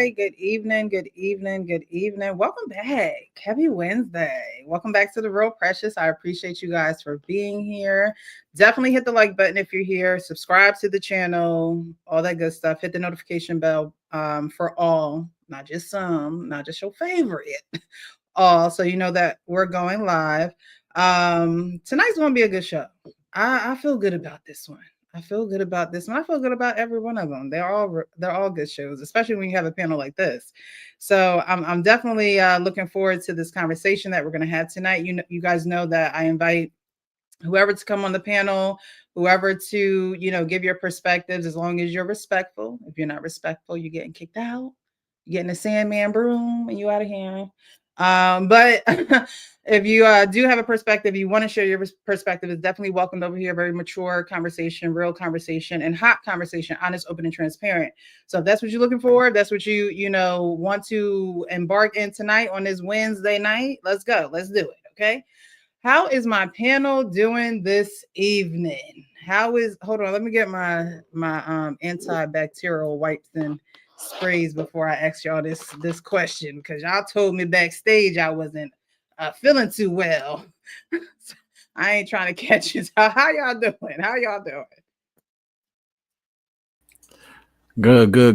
right. Good evening. Good evening. Good evening. Welcome back. Happy Wednesday. Welcome back to the Real Precious. I appreciate you guys for being here. Definitely hit the like button if you're here. Subscribe to the channel, all that good stuff. Hit the notification bell for all, not just some, not just your favorite, all, so you know that we're going live. Tonight's going to be a good show. I feel good about this one. I feel good about this one. I feel good about every one of them. They're all good shows, especially when you have a panel like this. So I'm definitely looking forward to this conversation that we're going to have tonight. You guys know that I invite whoever to come on the panel, whoever to give your perspectives, as long as you're respectful. If you're not respectful, you're getting kicked out. You're getting the Sandman broom, and you out of here. But if you do have a perspective, you want to share your perspective, is definitely welcomed over here. Very mature conversation, real conversation, and hot conversation, honest, open, and transparent. So if that's what you're looking for, if that's what you want to embark in tonight on this Wednesday night, let's go. Let's do it. Okay. How is my panel doing this evening? Hold on, let me get my antibacterial wipes and sprays before I ask y'all this question, because y'all told me backstage I wasn't feeling too well. I ain't trying to catch it. How y'all doing? How y'all doing?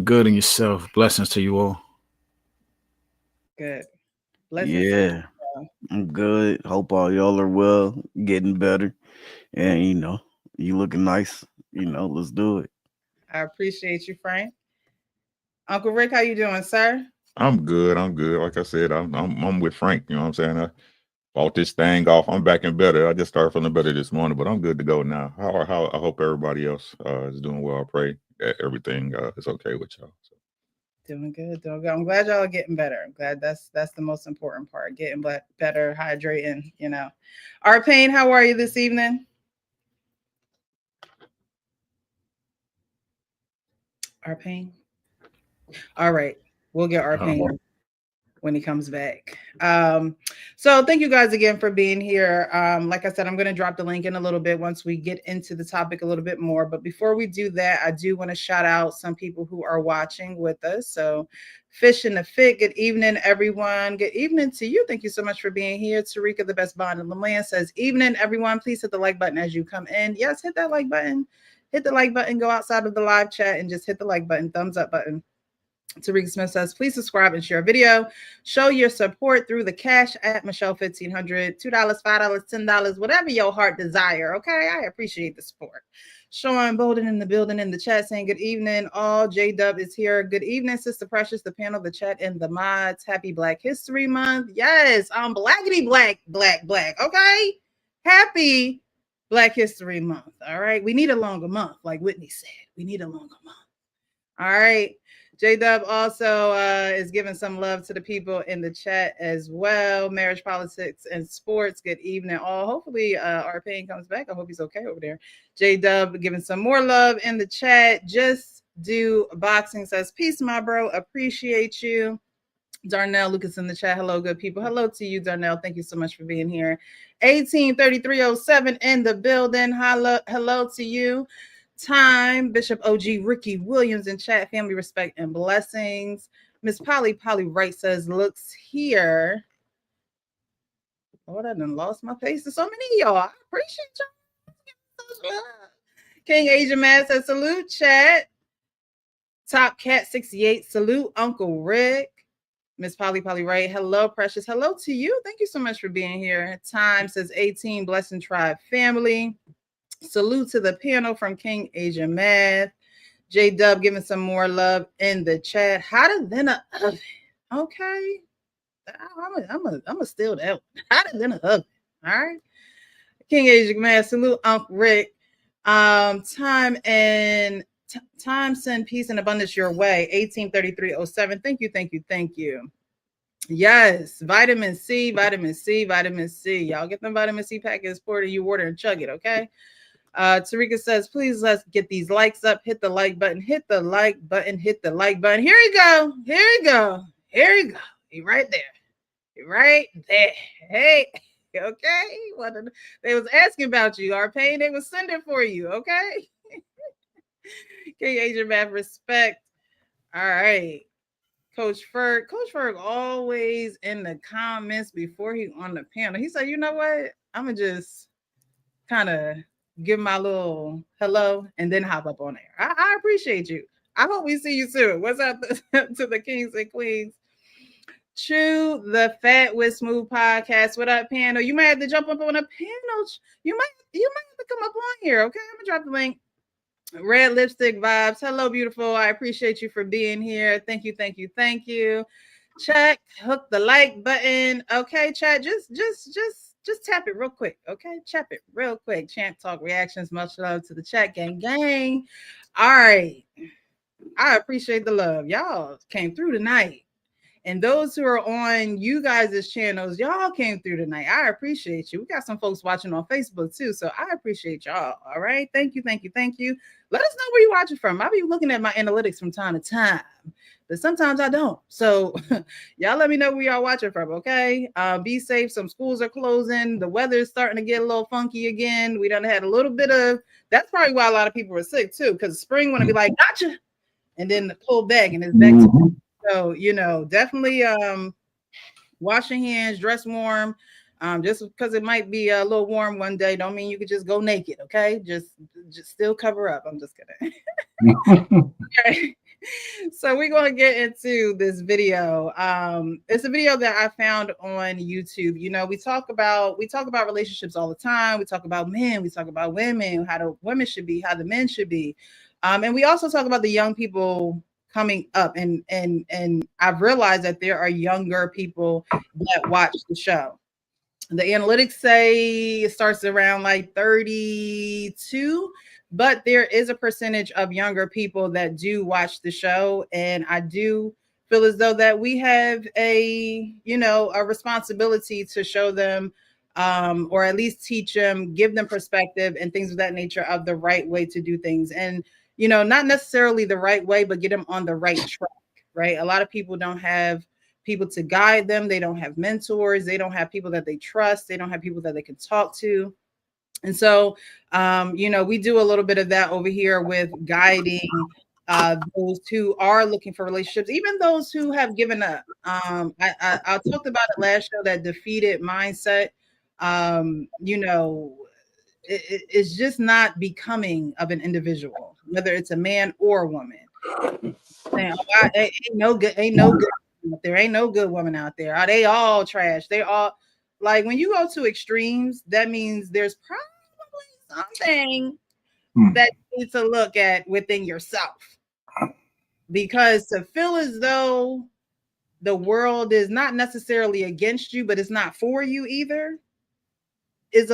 Good, and yourself. Blessings to you all. Good. Blessings to Yeah, I'm good. Hope all y'all are well, getting better, and you looking nice. Let's do it. I appreciate you, Frank. Uncle Rick, how you doing, sir? I'm good. I'm good. Like I said, I'm with Frank. You know what I'm saying? I fought this thing off. I'm back and better. I just started feeling better this morning, but I'm good to go now. How I hope everybody else is doing well. I pray that everything is okay with y'all. So. Doing good, doing good. I'm glad y'all are getting better. I'm glad that's the most important part. Getting better, hydrating. Our Pain, how are you this evening? Our Pain. All right, we'll get Our Pain when he comes back. So thank you guys again for being here. Like I said, I'm going to drop the link in a little bit once we get into the topic a little bit more. But before we do that, I do want to shout out some people who are watching with us. So Fish in the Fit, good evening, everyone. Good evening to you. Thank you so much for being here. Tarika, the best bond in the land, says, evening, everyone. Please hit the like button as you come in. Yes, hit that like button. Hit the like button. Go outside of the live chat and just hit the like button, thumbs up button. Tarika Smith says, please subscribe and share a video. Show your support through the cash at Michelle 1500, $2, $5, $10, whatever your heart desire. Okay, I appreciate the support. Sean Bolden in the building in the chat saying good evening. All J Dub is here. Good evening, Sister Precious, the panel, the chat, and the mods. Happy Black History Month. Yes, blackity black. Okay, happy Black History Month. All right, we need a longer month, like Whitney said. We need a longer month. All right. J Dub also is giving some love to the people in the chat as well. Marriage, politics, and sports. Good evening, all. Hopefully, our Pain comes back. I hope he's okay over there. J Dub giving some more love in the chat. Just do boxing says, peace, my bro. Appreciate you. Darnell Lucas in the chat. Hello, good people. Hello to you, Darnell. Thank you so much for being here. 183307 in the building. Hello to you. Time, Bishop OG Ricky Williams in chat, family respect and blessings. Miss Polly Wright says, looks here. Lord, I done lost my face to so many of y'all. I appreciate y'all. King Asian Man says, salute, chat. Top Cat 68, salute, Uncle Rick. Miss Polly Wright, hello, Precious. Hello to you. Thank you so much for being here. Time says 18, Blessing Tribe family. Salute to the panel from King Asian Math. J Dub giving some more love in the chat. Hotter than an oven. Okay. I'm a steal that one. Hotter than an oven. All right. King Asian Math. Salute Uncle Rick. Time send peace and abundance your way. 183307. Thank you. Yes, vitamin C. Y'all get them vitamin C packets, pour it in your water and chug it, okay? Tarika says, please let's get these likes up. Hit the like button. Hit the like button. Here you go. He right there. Hey, okay. They was asking about you. Our Pain, they was sending for you, okay? King Asian Math, respect. All right. Coach Ferg. Coach Ferg always in the comments before he on the panel. He said, you know what? I'm going to just kind of give my little hello and then hop up on air. I appreciate you. I hope we see you soon. What's up to the kings and queens? Chew the Fat with Smooth podcast. What up, panel? You might have to jump up on a panel. You might have to come up on here. Okay, I'm gonna drop the link. Red lipstick vibes. Hello, beautiful. I appreciate you for being here. Thank you, thank you, thank you. Check, hook the like button. Okay, chat. Just tap it real quick. Okay, tap it real quick. Champ Talk reactions. Much love to the chat gang. All right. I appreciate the love. Y'all came through tonight. And those who are on you guys' channels, y'all came through tonight. I appreciate you. We got some folks watching on Facebook too. So I appreciate y'all. All right. Thank you. Thank you. Thank you. Let us know where you're watching from. I'll be looking at my analytics from time to time, but sometimes I don't. So y'all let me know where y'all watching from. Okay. Be safe. Some schools are closing. The weather is starting to get a little funky again. We done had a little bit of, that's probably why a lot of people are sick too. Because spring want to be like, gotcha. And then pull back and it's back to so, you know, definitely wash your hands, dress warm. Just because it might be a little warm one day, don't mean you could just go naked, okay? Just still cover up. I'm just kidding. Okay. So we're going to get into this video. It's a video that I found on YouTube. You know, we talk about relationships all the time. We talk about men, we talk about women, how the women should be, how the men should be. And we also talk about the young people coming up, and I've realized that there are younger people that watch the show. The analytics say it starts around like 32, but there is a percentage of younger people that do watch the show, and I do feel as though that we have a responsibility to show them or at least teach them, give them perspective and things of that nature of the right way to do things. And not necessarily the right way, but get them on the right track, right? A lot of people don't have people to guide them. They don't have mentors. They don't have people that they trust. They don't have people that they can talk to. And so, we do a little bit of that over here with guiding those who are looking for relationships, even those who have given up. I talked about it last show, that defeated mindset. It's just not becoming of an individual, whether it's a man or a woman. Saying, ain't no good out there. Ain't no good woman out there. Are they all trash? They all, like, when you go to extremes, that means there's probably something that you need to look at within yourself. Because to feel as though the world is not necessarily against you, but it's not for you either, is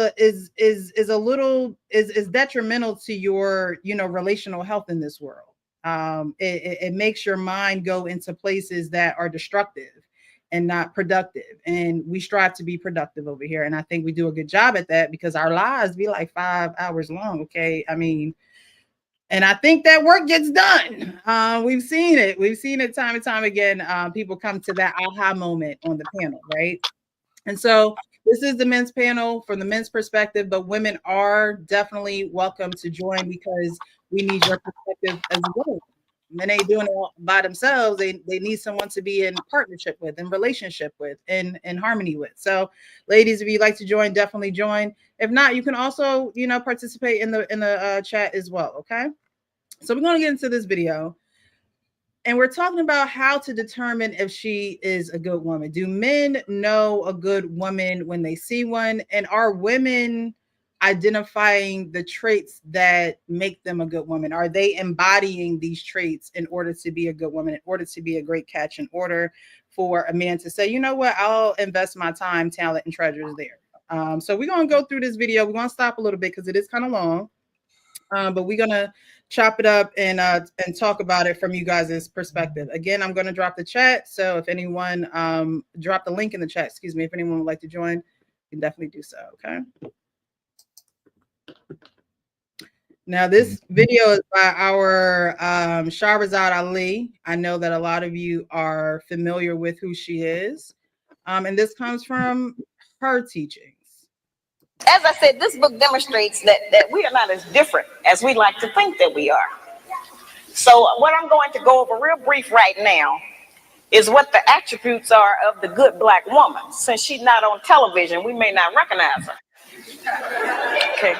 detrimental to your relational health in this world. It makes your mind go into places that are destructive and not productive, and we strive to be productive over here, and I think we do a good job at that, because our lives be like 5 hours long. Okay, I mean, and I think that work gets done. We've seen it time and time again. People come to that aha moment on the panel, right? And so this is the men's panel from the men's perspective, but women are definitely welcome to join, because we need your perspective as well. Men ain't doing it all by themselves. They need someone to be in partnership with, in relationship with, in harmony with. So ladies, if you'd like to join, definitely join. If not, you can also, participate in the chat as well. Okay. So we're going to get into this video. And we're talking about how to determine if she is a good woman. Do men know a good woman when they see one? And are women identifying the traits that make them a good woman? Are they embodying these traits in order to be a good woman, in order to be a great catch, in order for a man to say, you know what, I'll invest my time, talent, and treasures there. So we're going to go through this video. We're going to stop a little bit because it is kind of long. But we're going to chop it up and talk about it from you guys' perspective. Again, I'm going to drop the chat. So if anyone drop the link in the chat, excuse me, if anyone would like to join, you can definitely do so. Okay. Now, this video is by our Shahrazad Ali. I know that a lot of you are familiar with who she is. And this comes from her teachings. As I said, this book demonstrates that we are not as different as we like to think that we are. So what I'm going to go over real brief right now is what the attributes are of the good black woman. Since she's not on television, we may not recognize her. Okay.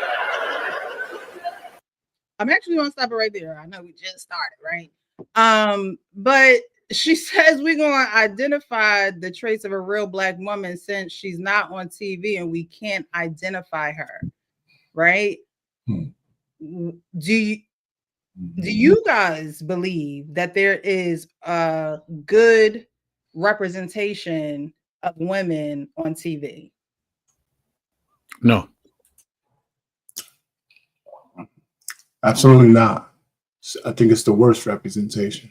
I'm actually gonna stop it right there. I know we just started, right? But she says we're gonna identify the traits of a real black woman since she's not on TV and we can't identify her, right? Do you guys believe that there is a good representation of women on TV? No. Absolutely not. I think it's the worst representation.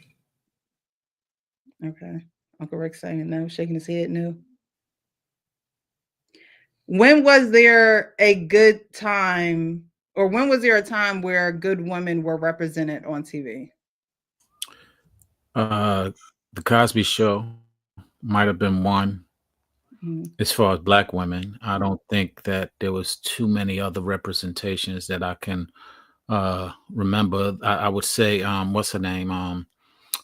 Okay. Uncle Rick saying no, shaking his head no. When was there a good time, or when was there a time where good women were represented on TV? The Cosby Show might have been one. As far as black women, I don't think that there was too many other representations that I can remember. I would say what's her name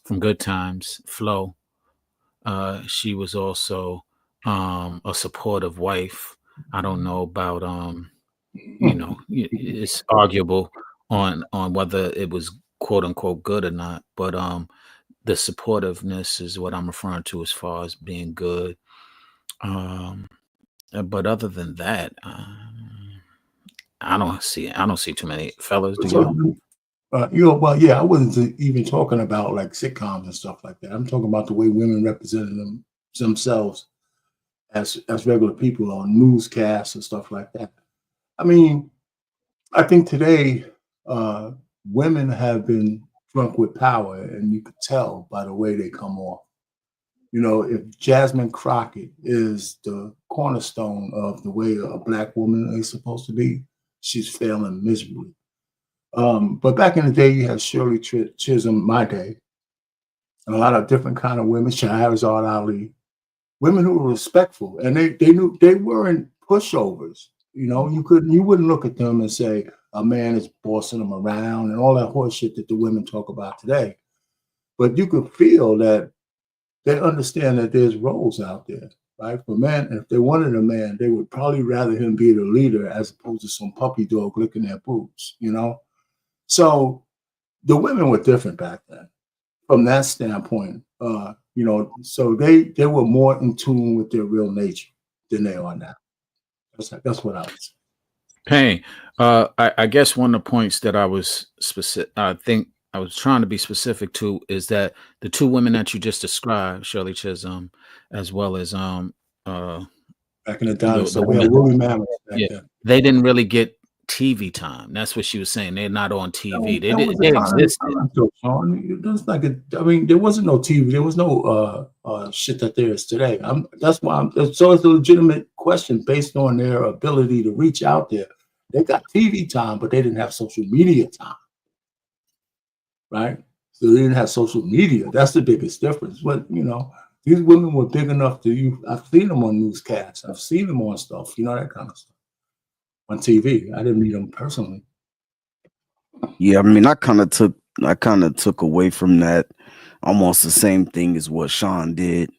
from Good Times, Flo. She was also a supportive wife. I don't know about it's arguable on whether it was quote unquote good or not, but the supportiveness is what I'm referring to as far as being good. But other than that, I don't see too many fellas. Do you? Well, yeah, I wasn't even talking about like sitcoms and stuff like that. I'm talking about the way women represented themselves as regular people on newscasts and stuff like that. I mean, I think today women have been drunk with power, and you could tell by the way they come off. You know, if Jasmine Crockett is the cornerstone of the way a black woman is supposed to be, she's failing miserably. But back in the day, you had Shirley Chisholm, my day, and a lot of different kind of women, Shahrazad Ali, women who were respectful, and they knew they weren't pushovers. You know, you wouldn't look at them and say a man is bossing them around and all that horse shit that the women talk about today. But you could feel that they understand that there's roles out there, right? For men, if they wanted a man, they would probably rather him be the leader as opposed to some puppy dog licking their boobs, you know? So the women were different back then from that standpoint, you know, so they were more in tune with their real nature than they are now. That's what I would say. Payne, I guess one of the points that I was specific, I think I was trying to be specific to is that the two women that you just described, Shirley Chisholm, as well as back in the dinosaur, they didn't really get TV time. That's what she was saying. They're not on TV. They existed. I mean, there wasn't no TV. There was no shit that there is today. So it's a legitimate question based on their ability to reach out there. They got TV time, but they didn't have social media time. Right? So they didn't have social media. That's the biggest difference. But, you know, these women were big enough I've seen them on newscasts. I've seen them on stuff, you know, that kind of stuff. On TV. I didn't meet them personally. Yeah, I mean, I kind of took away from that almost the same thing as what Sean did.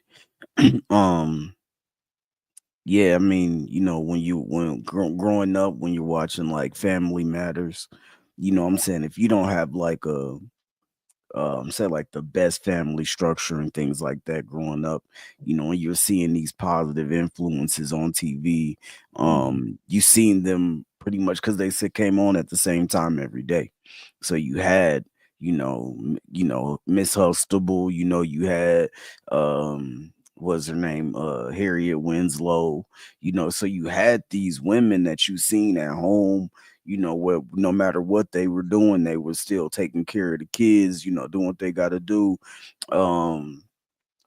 Yeah, I mean, you know, when growing up, when you're watching like Family Matters, you know what I'm saying, if you don't have like say like the best family structure and things like that growing up, you know, when you're seeing these positive influences on TV, you seen them pretty much because they came on at the same time every day. So you had, you know, Miss Huxtable, you know, you had what's her name, Harriet Winslow, you know, so you had these women that you seen at home, you know, where no matter what they were doing, they were still taking care of the kids, you know, doing what they got to do.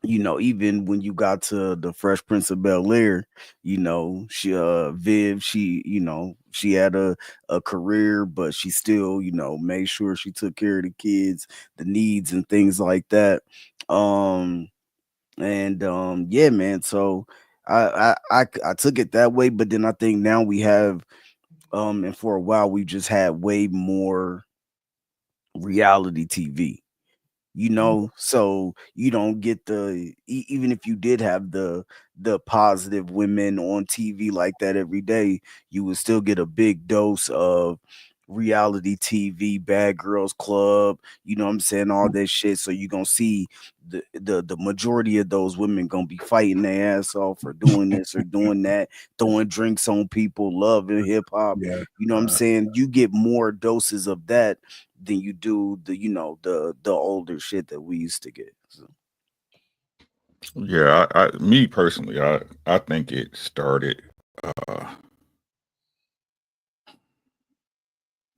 You know, even when you got to the Fresh Prince of Bel-Air, you know, Viv, you know, she had a career, but she still, you know, made sure she took care of the kids, the needs and things like that. Yeah, man. So I took it that way, but then I think now we have, and for a while we just had way more reality TV. you know, so you don't get the even if you did have the positive women on TV like that every day, you would still get a big dose of reality TV, Bad Girls Club, you know what I'm saying, all that shit. So you're gonna see the majority of those women gonna be fighting their ass off or doing this or doing that, throwing drinks on people, loving hip hop. Yeah. You know what I'm saying? You get more doses of that than you do the, you know, the older shit that we used to get. So. Yeah, me personally, I think it started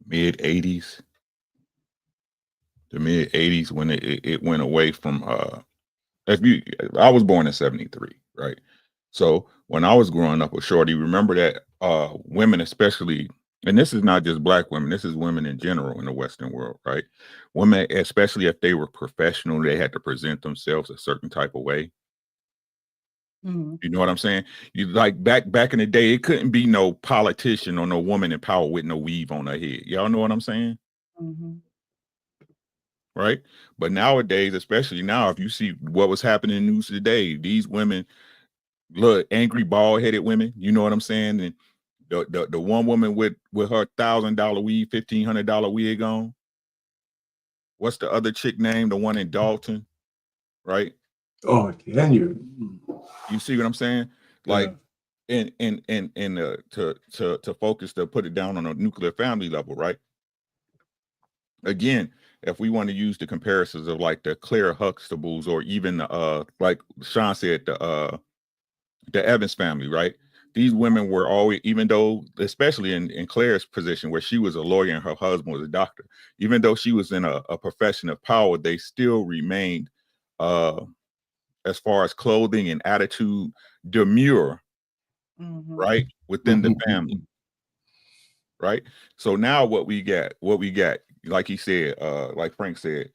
mid 80s, the mid 80s when it went away from I was born in 73, right? So when I was growing up with Shorty, remember that women, especially, and this is not just black women, this is women in general in the Western world, right? Women, especially if they were professional, they had to present themselves a certain type of way. Mm-hmm. You know what I'm saying? You like back in the day, it couldn't be no politician or no woman in power with no weave on her head. Y'all know what I'm saying? Mm-hmm. Right? But nowadays, especially now, if you see what was happening in the news today, these women, look, angry, bald-headed women, you know what I'm saying? And the one woman with her $1,000 weave, $1,500 wig on. What's the other chick name? The one in Dalton, right? Oh, then you see what I'm saying? Like, and to focus, to put it down on a nuclear family level, right? Again, if we want to use the comparisons of like the Claire Huxtables or even like Sean said, the Evans family, right? These women were always, even though, especially in Claire's position where she was a lawyer and her husband was a doctor, even though she was in a profession of power, they still remained, as far as clothing and attitude, demure, right? Within the family, right? So now what we got, like he said, like Frank said,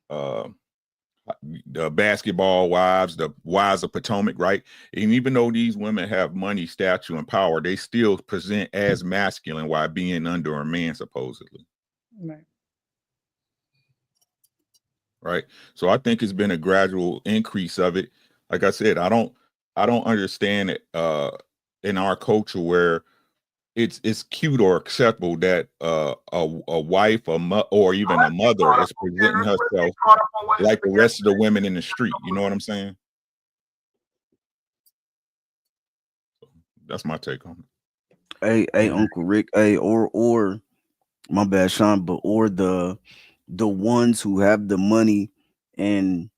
the basketball wives, the wives of Potomac, right? And even though these women have money, stature, and power, they still present as masculine while being under a man, supposedly. Right. So I think it's been a gradual increase of it. Like I said, I don't understand it in our culture where it's cute or acceptable that a wife, or even a mother is presenting herself like the rest of the women in the street. You know what I'm saying? That's my take on it. Hey, Uncle Rick. Hey, or my bad, Sean, but or the ones who have the money and,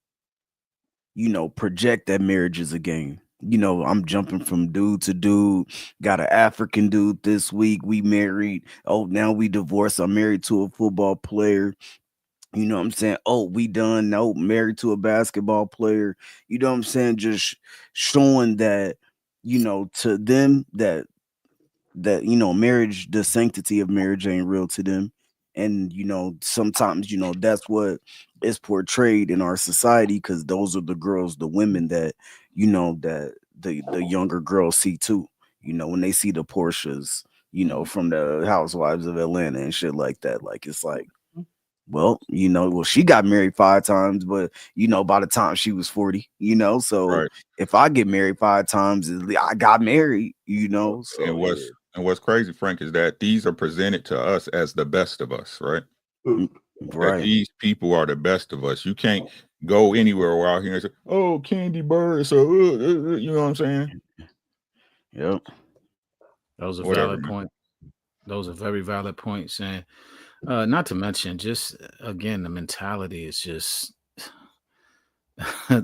you know, project that marriage is a game. You know, I'm jumping from dude to dude. Got an African dude this week. We married. Oh, now we divorced. I'm married to a football player. You know what I'm saying? Oh, we done. No, married to a basketball player. You know what I'm saying? Just showing that, you know, to them that you know, marriage, the sanctity of marriage ain't real to them. And, you know, sometimes, you know, that's what is portrayed in our society, because those are the girls, the women that, you know, that the younger girls see too. You know, when they see the Porsches, you know, from the Housewives of Atlanta and shit like that. Like, it's like, well, you know, well, she got married 5 times, but, you know, by the time she was 40, you know, so if I get married 5 times, I got married, you know. So and what's crazy, Frank, is that these are presented to us as the best of us, right? Right. That these people are the best of us. You can't go anywhere out here and say, "Oh, Candy Bird," so you know what I'm saying? Yep. That was a valid point. Those are very valid points, and not to mention, just again, the mentality is just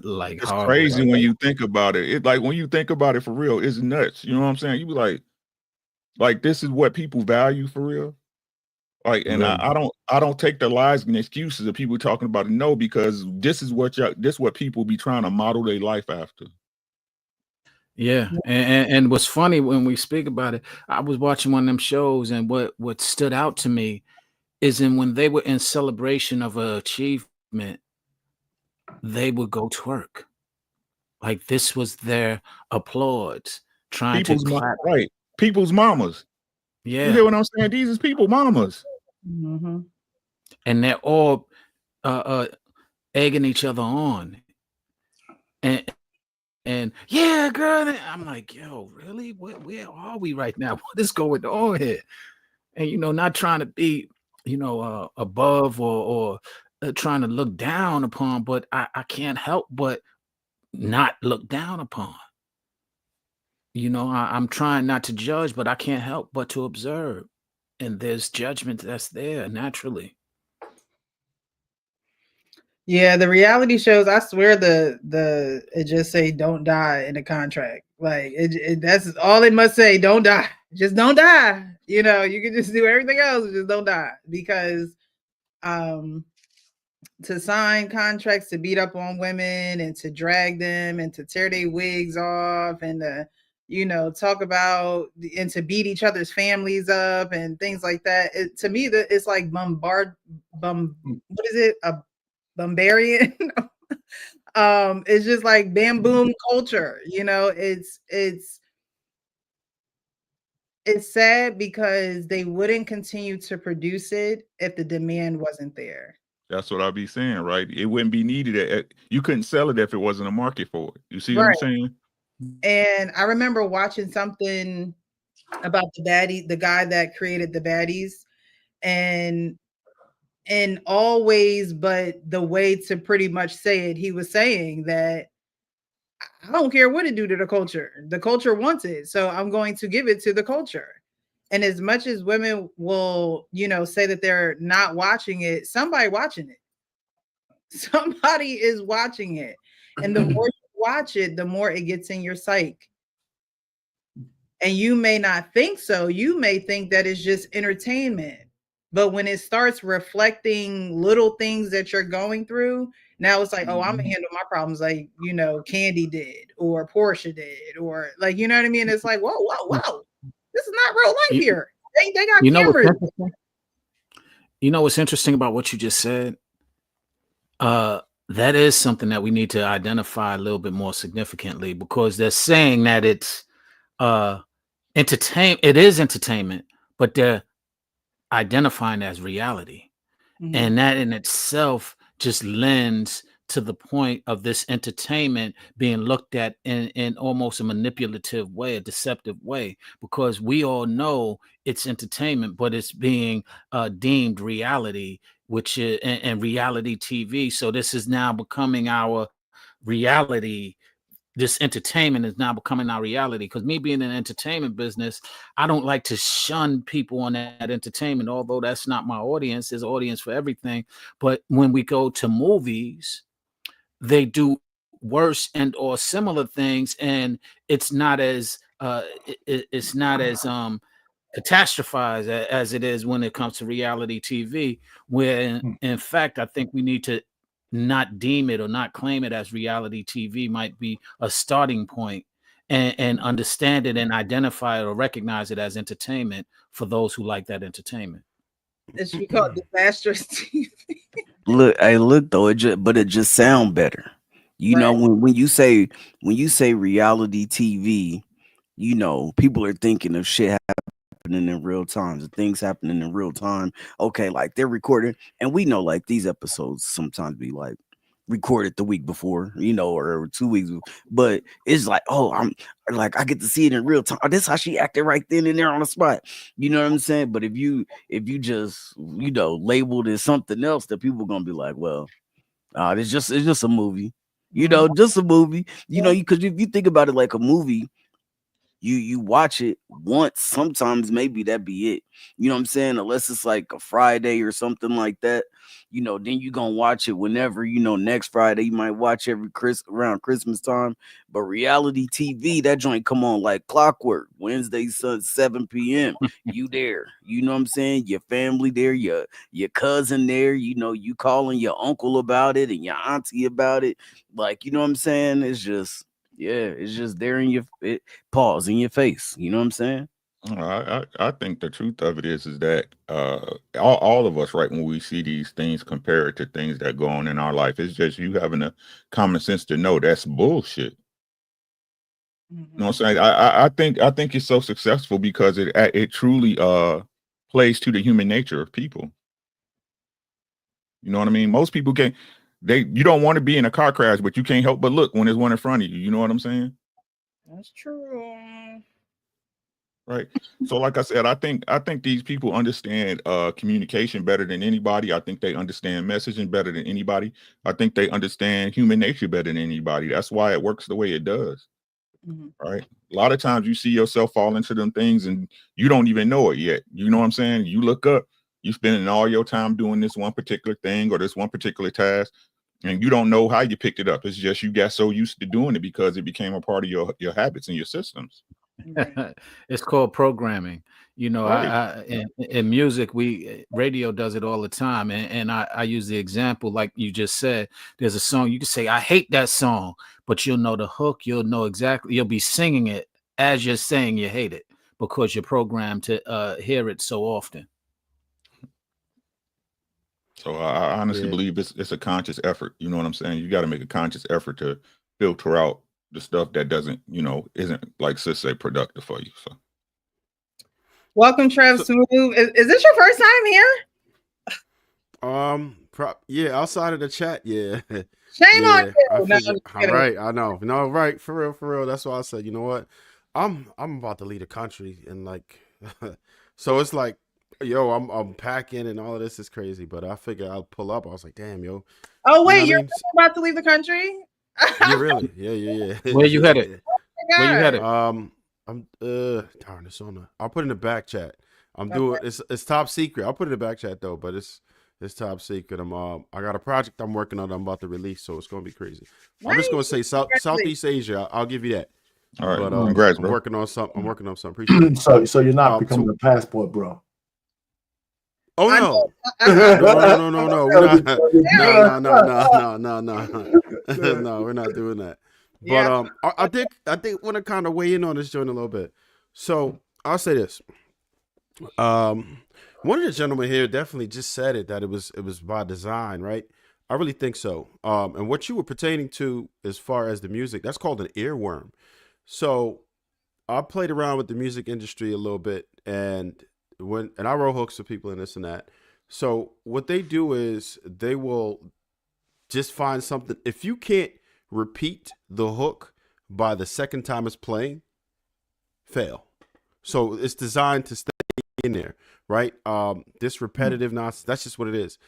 like it's crazy when you think about it. It like when you think about it for real, it's nuts. You know what I'm saying? You be like this is what people value for real. Like, and I don't take the lies and excuses of people talking about it. No, because this is what people be trying to model their life after. Yeah, and what's funny when we speak about it, I was watching one of them shows, and what stood out to me is when they were in celebration of an achievement, they would go twerk. Like this was their applause, trying to clap. Right, people's mamas. Yeah, you hear what I'm saying? These is people mamas, and they're all egging each other on, and yeah, girl. I'm like, yo, really? Where are we right now? What is going on here? And not trying to be, above or trying to look down upon, but I can't help but not look down upon. I'm trying not to judge, but I can't help but to observe. And there's judgment that's there naturally. Yeah, the reality shows, I swear it just say don't die in the contract. Like that's all it must say, don't die. Just don't die. You can just do everything else, just don't die. Because to sign contracts to beat up on women and to drag them and to tear their wigs off and to talk about and to beat each other's families up and things like that. To me, it's like what is it? A Bombarian. It's just like bam boom culture. It's sad because they wouldn't continue to produce it if the demand wasn't there. That's what I'll be saying, right? It wouldn't be needed. You couldn't sell it if it wasn't a market for it. You see what I'm saying? And I remember watching something about the guy that created the baddies, and in all ways but the way to pretty much say it, he was saying that I don't care what it do to the culture wants it, so I'm going to give it to the culture. And as much as women will say that they're not watching it, somebody watching it. Somebody is watching it, and the more you watch it, the more it gets in your psyche. And you may not think so. You may think that it's just entertainment. But when it starts reflecting little things that you're going through, now it's like, oh, I'm gonna handle my problems like, Candy did or Portia did, or like, you know what I mean? It's like, whoa. This is not real life here. They got cameras. What's interesting about what you just said? That is something that we need to identify a little bit more significantly, because they're saying that it's it is entertainment, but they're identifying as reality. Mm-hmm. And that in itself just lends to the point of this entertainment being looked at in almost a manipulative way, a deceptive way, because we all know it's entertainment, but it's being deemed reality, which is and reality TV. So this is now becoming our reality. This entertainment is now becoming our reality. Because me being in the entertainment business, I don't like to shun people on that entertainment, although that's not my audience. There's an audience for everything. But when we go to movies, they do worse and or similar things, and it's not as catastrophized as it is when it comes to reality TV, where in fact I think we need to not deem it or not claim it as reality TV. Might be a starting point, and understand it and identify it or recognize it as entertainment for those who like that entertainment. It should be called disastrous TV. Look though, it just sound better. When you say reality TV, people are thinking of shit happening in real time, the things happening in real time. Okay, like they're recording, and we know like these episodes sometimes be like recorded the week before, or 2 weeks, but it's like, oh, I'm like, I get to see it in real time. This is how she acted right then and there on the spot. You know what I'm saying? But if you just labeled as something else, that people are gonna be like, well, it's just a movie, just a movie, because if you think about it like a movie, you watch it once, sometimes maybe that be it. You know what I'm saying? Unless it's like a Friday or something like that, then you gonna watch it whenever, next Friday. You might watch around Christmas time. But reality TV, that joint come on like clockwork. Wednesday, 7 p.m. You there. You know what I'm saying? Your family there, your cousin there, you calling your uncle about it and your auntie about it. Like, you know what I'm saying? It's just, yeah, it's just there in pause in your face. You know what I'm saying? I think the truth of it is that all of us, right, when we see these things compared to things that go on in our life, it's just you having the common sense to know that's bullshit. You know what I'm saying? I think it's so successful because it truly plays to the human nature of people. You know what I mean? Most people can't. you don't want to be in a car crash, but you can't help but look when there's one in front of you. You know what I'm saying? That's true. Right. So like I said, I think these people understand communication better than anybody. I think they understand messaging better than anybody. I think they understand human nature better than anybody. That's why it works the way it does. Right. A lot of times you see yourself fall into them things and you don't even know it yet. You know what I'm saying? You look up, you spending all your time doing this one particular thing or this one particular task, and you don't know how you picked it up. It's just you got so used to doing it because it became a part of your habits and your systems. It's called programming. You know, Right. in music, radio does it all the time. And I use the example, like you just said, there's a song you can say, I hate that song, but you'll know the hook. You'll know exactly. You'll be singing it as you're saying you hate it because you're programmed to hear it so often. So I honestly believe it's a conscious effort. You know what I'm saying? You got to make a conscious effort to filter out the stuff that doesn't, isn't, like sis say, productive for you. So welcome, Trev Smooth. Is this your first time here? Yeah, outside of the chat, yeah. Shame on you. All right, I know. No, right, for real. That's why I said, you know what? I'm about to leave the country and like so it's like, yo, I'm packing and all of this is crazy, but I figured I'll pull up. I was like, damn, yo. Oh wait, you're about to leave the country? Yeah, really. Yeah. Where you headed? Oh Where you headed? I'm darn, it's on I'll put it in the back chat. I'm doing it's top secret. I'll put it in the back chat though, but it's top secret. I got a project I'm working on that I'm about to release, so it's gonna be crazy. I'm just gonna say Southeast Asia. I'll give you that. All right, but congrats, bro. I'm working on something. Appreciate it. So you're not becoming a passport, bro. Oh no. No. We're not. No, we're not doing that. But I think want to kind of weigh in on this joint a little bit. So I'll say this. One of the gentlemen here definitely just said it, that it was by design, right? I really think so. And what you were pertaining to as far as the music, that's called an earworm. So I played around with the music industry a little bit, and I wrote hooks for people and this and that. So what they do is they will just find something. If you can't repeat the hook by the second time it's playing, fail. So it's designed to stay in there, right? This repetitive nonsense, that's just what it is.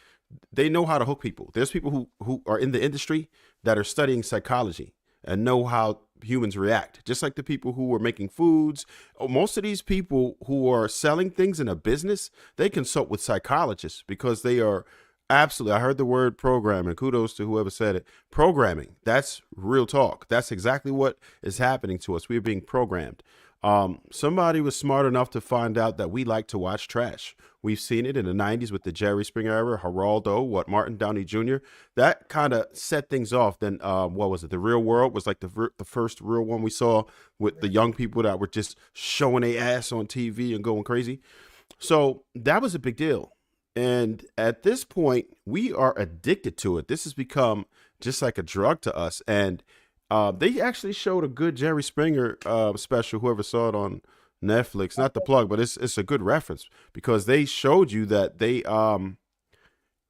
They know how to hook people. There's people who are in the industry that are studying psychology and know how humans react, just like the people who are making foods. Most of these people who are selling things in a business, they consult with psychologists because they are absolutely, I heard the word programming. Kudos to whoever said it. Programming, that's real talk. That's exactly what is happening to us. We're being programmed. Somebody was smart enough to find out that we like to watch trash. We've seen it in the 90s with the Jerry Springer era, Geraldo, Martin Downey Jr. That kind of set things off. Then what was it? The Real World was like the first real one we saw with the young people that were just showing their ass on TV and going crazy. So that was a big deal. And at this point, we are addicted to it. This has become just like a drug to us. And they actually showed a good Jerry Springer special, whoever saw it on Netflix. Not the plug, but it's a good reference because they showed you that they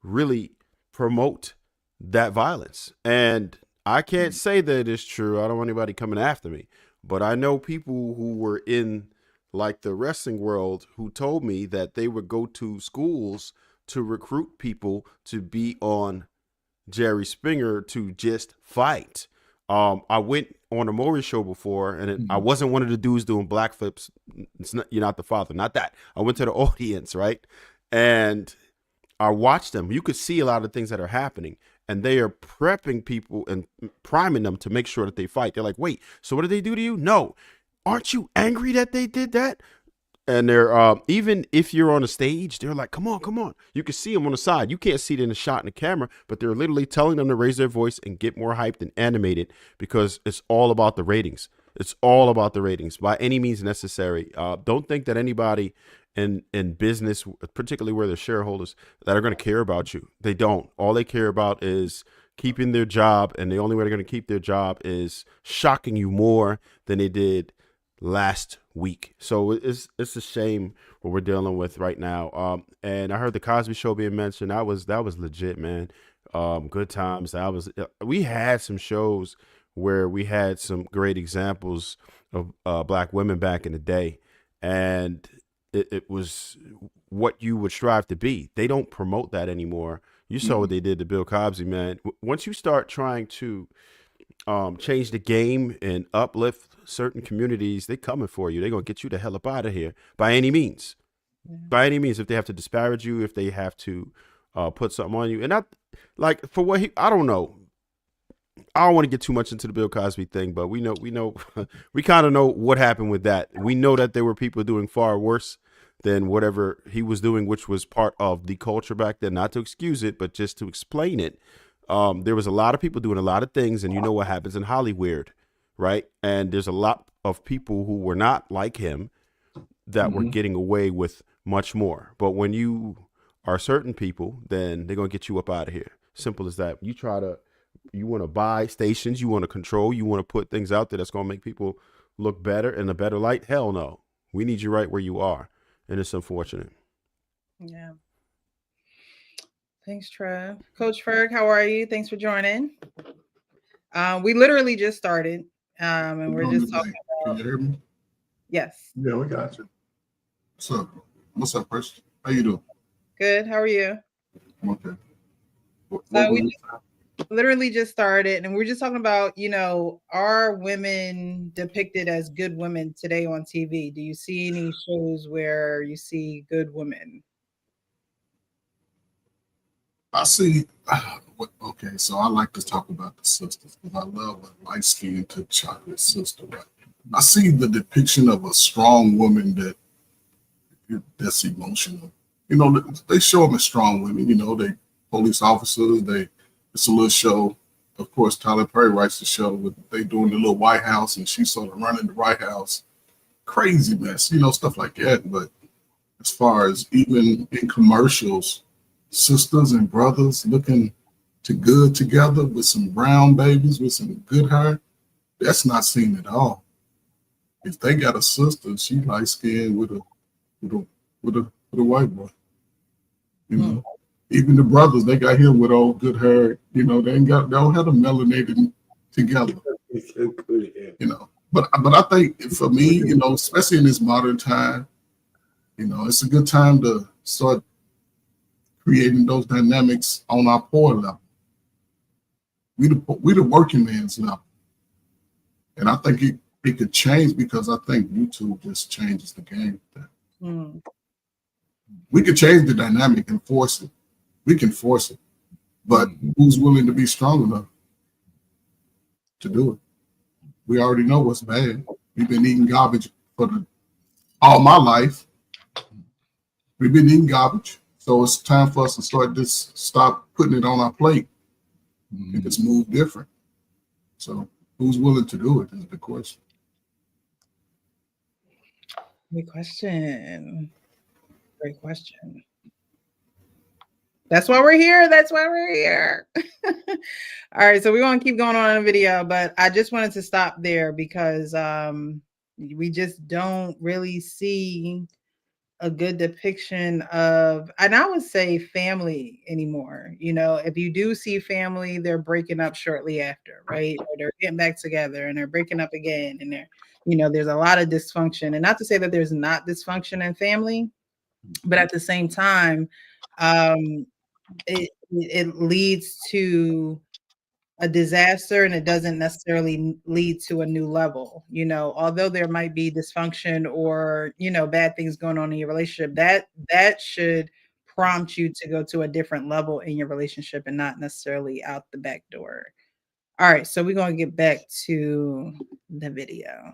really promote that violence. And I can't say that it's true. I don't want anybody coming after me. But I know people who were in like the wrestling world who told me that they would go to schools to recruit people to be on Jerry Springer to just fight. I went on a Maury show before, and I wasn't one of the dudes doing black flips. You're not the father, not that. I went to the audience, right? And I watched them. You could see a lot of things that are happening, and they are prepping people and priming them to make sure that they fight. They're like, wait, so what did they do to you? No. Aren't you angry that they did that? And they're even if you're on a stage, they're like, come on. You can see them on the side. You can't see it in the shot in the camera, but they're literally telling them to raise their voice and get more hyped and animated because it's all about the ratings. It's all about the ratings by any means necessary. Don't think that anybody in business, particularly where they're shareholders, that are going to care about you. They don't. All they care about is keeping their job, and the only way they're going to keep their job is shocking you more than they did last week. So it's a shame what we're dealing with right now. And I heard the Cosby Show being mentioned. That was legit, man. Good times. We had some shows where we had some great examples of Black women back in the day, and it was what you would strive to be. They don't promote that anymore. You saw what they did to Bill Cosby, man. Once you start trying to change the game and uplift certain communities, they coming for you. They're gonna get you the hell up out of here by any means. By any means, if they have to disparage you, if they have to put something on you. And not like for what I don't know. I don't want to get too much into the Bill Cosby thing, but we know we kind of know what happened with that. We know that there were people doing far worse than whatever he was doing, which was part of the culture back then, not to excuse it, but just to explain it. There was a lot of people doing a lot of things, and you know what happens in Hollywood, right? And there's a lot of people who were not like him that were getting away with much more. But when you are certain people, then they're going to get you up out of here. Simple as that. You want to buy stations, you want to control, you want to put things out there that's going to make people look better in a better light. Hell no. We need you right where you are. And it's unfortunate. Yeah. Thanks, Trev. Coach Ferg, how are you? Thanks for joining. We literally just started, and we're just talking about. Can you hear me? Yes. Yeah, we got you. What's up? What's up, Chris? How you doing? Good. How are you? I'm okay. We literally just started, and we're just talking about, are women depicted as good women today on TV? Do you see any shows where you see good women? I see. Okay, so I like to talk about the sisters because I love a light-skinned to chocolate sister. Right? I see the depiction of a strong woman that's emotional. They show them as strong women. They police officers. It's a little show. Of course, Tyler Perry writes the show with they doing the little White House, and she's sort of running the White House. Crazy mess, stuff like that. But as far as even in commercials, sisters and brothers looking good together with some brown babies with some good hair, that's not seen at all. If they got a sister, she light skinned with a white boy. Even the brothers, they got him with old good hair. They don't have them melanated together. But I think for me, especially in this modern time, it's a good time to start creating those dynamics on our poor level. We the working man's level. And I think it could change because I think YouTube just changes the game. We could change the dynamic and force it. We can force it. But who's willing to be strong enough to do it? We already know what's bad. We've been eating garbage all my life. We've been eating garbage. So it's time for us to stop putting it on our plate and just move different. So who's willing to do it is the question. Great question. Great question. That's why we're here. All right, so we're going to keep going on in the video, but I just wanted to stop there because we just don't really see a good depiction of, and I would say family anymore. If you do see family, they're breaking up shortly after, right? Or they're getting back together and they're breaking up again, and there's a lot of dysfunction. And not to say that there's not dysfunction in family, but at the same time, it leads to a disaster, and it doesn't necessarily lead to a new level. Although there might be dysfunction or bad things going on in your relationship, that should prompt you to go to a different level in your relationship and not necessarily out the back door. All right, so we're going to get back to the video.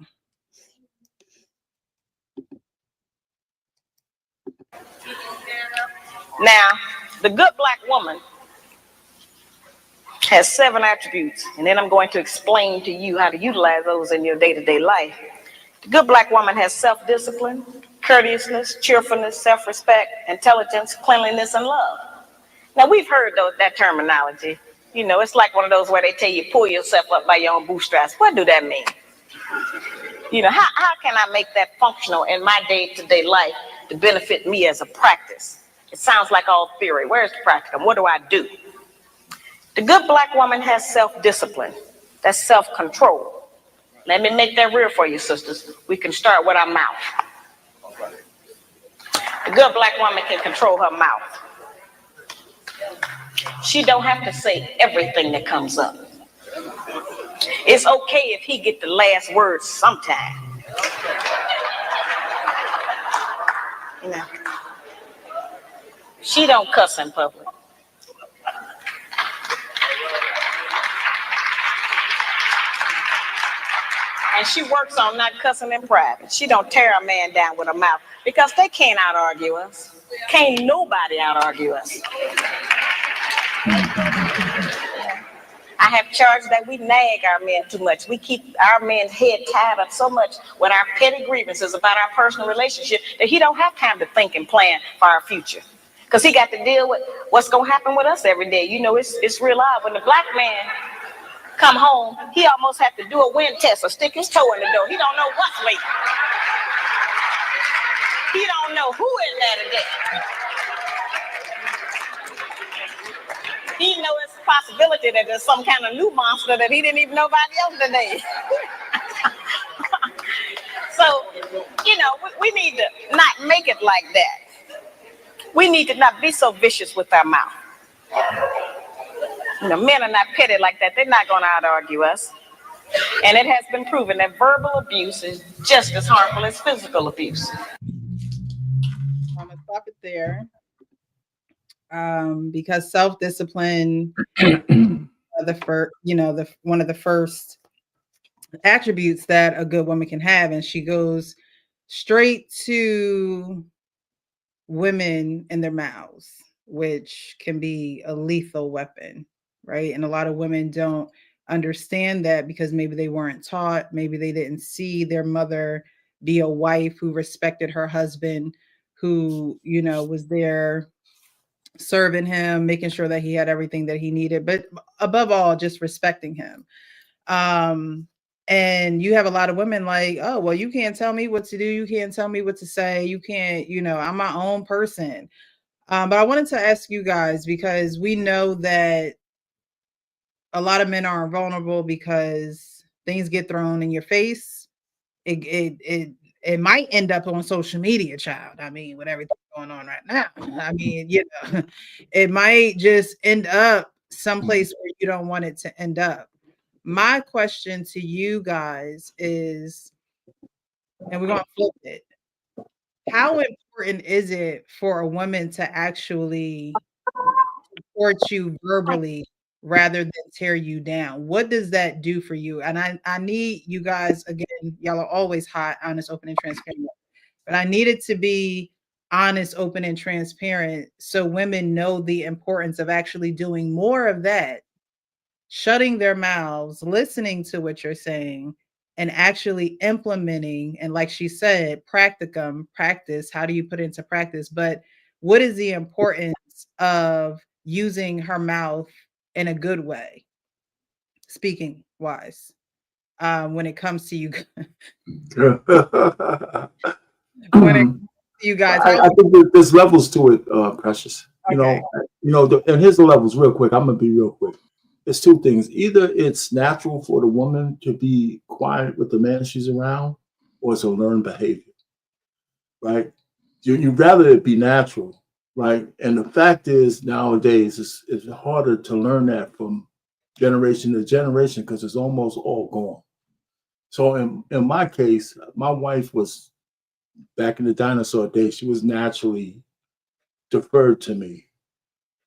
Now, the good Black woman has 7 attributes, and then I'm going to explain to you how to utilize those in your day-to-day life. The good Black woman has self-discipline, courteousness, cheerfulness, self-respect, intelligence, cleanliness, and love. Now, we've heard that terminology. It's like one of those where they tell you pull yourself up by your own bootstraps. What do that mean? You know, how can I make that functional in my day-to-day life to benefit me as a practice? It sounds like all theory. Where's the practicum? What do I do? The good black woman has self-discipline. That's self-control. Let me make that real for you, sisters. We can start with our mouth. The good black woman can control her mouth. She don't have to say everything that comes up. It's okay if he get the last word sometime. You know, she don't cuss in public. And she works on not cussing in private. She don't tear a man down with her mouth because they can't out-argue us. Can't nobody out-argue us. I have charged that we nag our men too much. We keep our men's head tied up so much with our petty grievances about our personal relationship that he don't have time to think and plan for our future. Because he got to deal with what's going to happen with us every day. You know, it's real odd. When the black man come home, he almost have to do a wind test or stick his toe in the door. He don't know what's late. He don't know who in there today. He knows it's a possibility that there's some kind of new monster that he didn't even know about yesterday. So, you know, we need to not make it like that. We need to not be so vicious with our mouth. You know, men are not petty like that. They're not going to out-argue us. And it has been proven that verbal abuse is just as harmful as physical abuse. I'm going to stop it there. Because self-discipline, one of the first attributes that a good woman can have, and she goes straight to women in their mouths, which can be a lethal weapon, right? And a lot of women don't understand that because maybe they weren't taught, maybe they didn't see their mother be a wife who respected her husband, who, you know, was there serving him, making sure that he had everything that he needed, but above all, just respecting him. And you have a lot of women like, oh, well, you can't tell me what to do. You can't tell me what to say. You can't, you know, I'm my own person. But I wanted to ask you guys, because we know that a lot of men are vulnerable because things get thrown in your face. It might end up on social media, child. I mean, with everything going on right now. I mean, you know, it might just end up someplace where you don't want it to end up. My question to you guys is, and we're going to flip it. How important is it for a woman to actually support you verbally rather than tear you down? What does that do for you? And I need you guys, again, y'all are always hot, honest, open, and transparent. But I need it to be honest, open, and transparent so women know the importance of actually doing more of that, shutting their mouths, listening to what you're saying, and actually implementing. And like she said, practicum, practice. How do you put it into practice? But what is the importance of using her mouth in a good way, speaking wise, when it comes to you? When it comes to you guys, I think there's levels to it, Precious. Okay. And here's the levels real quick. I'm gonna be real quick. It's two things. Either it's natural for the woman to be quiet with the man she's around, or it's a learned behavior, right? You'd rather it be natural, right? And the fact is, nowadays, it's harder to learn that from generation to generation because it's almost all gone. So in my case, my wife was, back in the dinosaur days, she was naturally deferred to me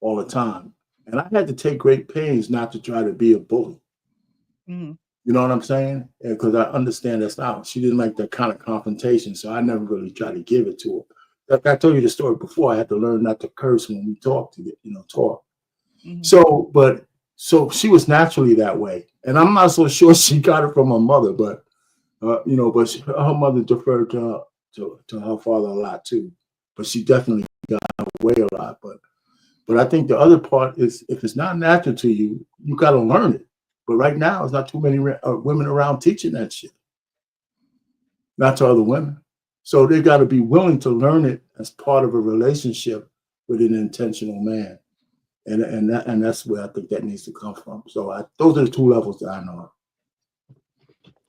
all the time. And I had to take great pains not to try to be a bully. Mm. You know what I'm saying? Because I understand that's not, she didn't like that kind of confrontation. So I never really tried to give it to her. Like I told you the story before, I had to learn not to curse when we talk to get, talk. Mm-hmm. So she was naturally that way. And I'm not so sure she got it from her mother, but, her mother deferred to her father a lot too. But she definitely got away a lot. But I think the other part is, if it's not natural to you, you got to learn it. But right now, there's not too many women around teaching that shit. not to other women. So they got to be willing to learn it as part of a relationship with an intentional man. And that's where I think that needs to come from. So those are the two levels that I know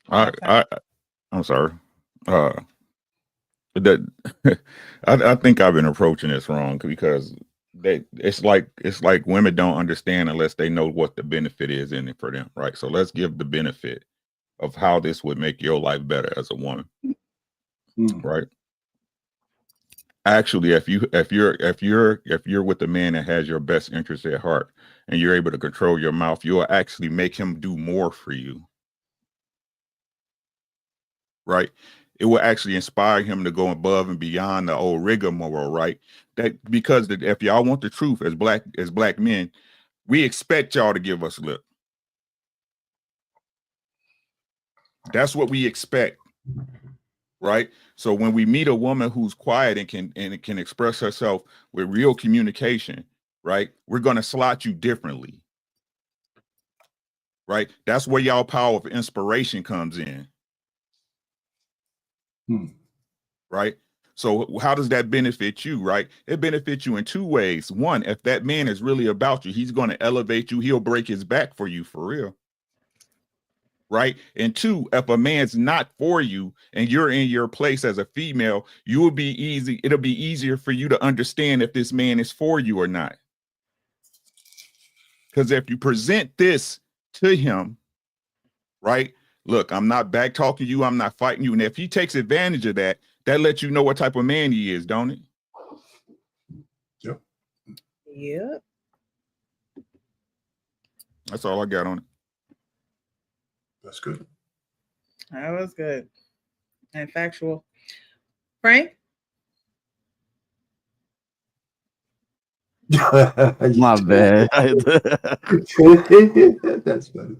of. I'm sorry. That I think I've been approaching this wrong because it's like women don't understand unless they know what the benefit is in it for them, right? So let's give the benefit of how this would make your life better as a woman, right? Actually, if you're with a man that has your best interest at heart and you're able to control your mouth, you'll actually make him do more for you, right? It will actually inspire him to go above and beyond the old rigmarole, right? That because if y'all want the truth as black men, we expect y'all to give us lip. That's what we expect, right? So when we meet a woman who's quiet and can express herself with real communication, right? We're gonna slot you differently, right? That's where y'all power of inspiration comes in. Right? So how does that benefit you, right? It benefits you in two ways. One, if that man is really about you, he's going to elevate you. He'll break his back for you for real. Right? And two, if a man's not for you and you're in your place as a female, it'll be easier for you to understand if this man is for you or not. Because if you present this to him, right? Look, I'm not back talking you. I'm not fighting you. And if he takes advantage of that, that lets you know what type of man he is, don't it? Yep. Yep. That's all I got on it. That's good. That was good and factual. Frank? My bad. That's funny.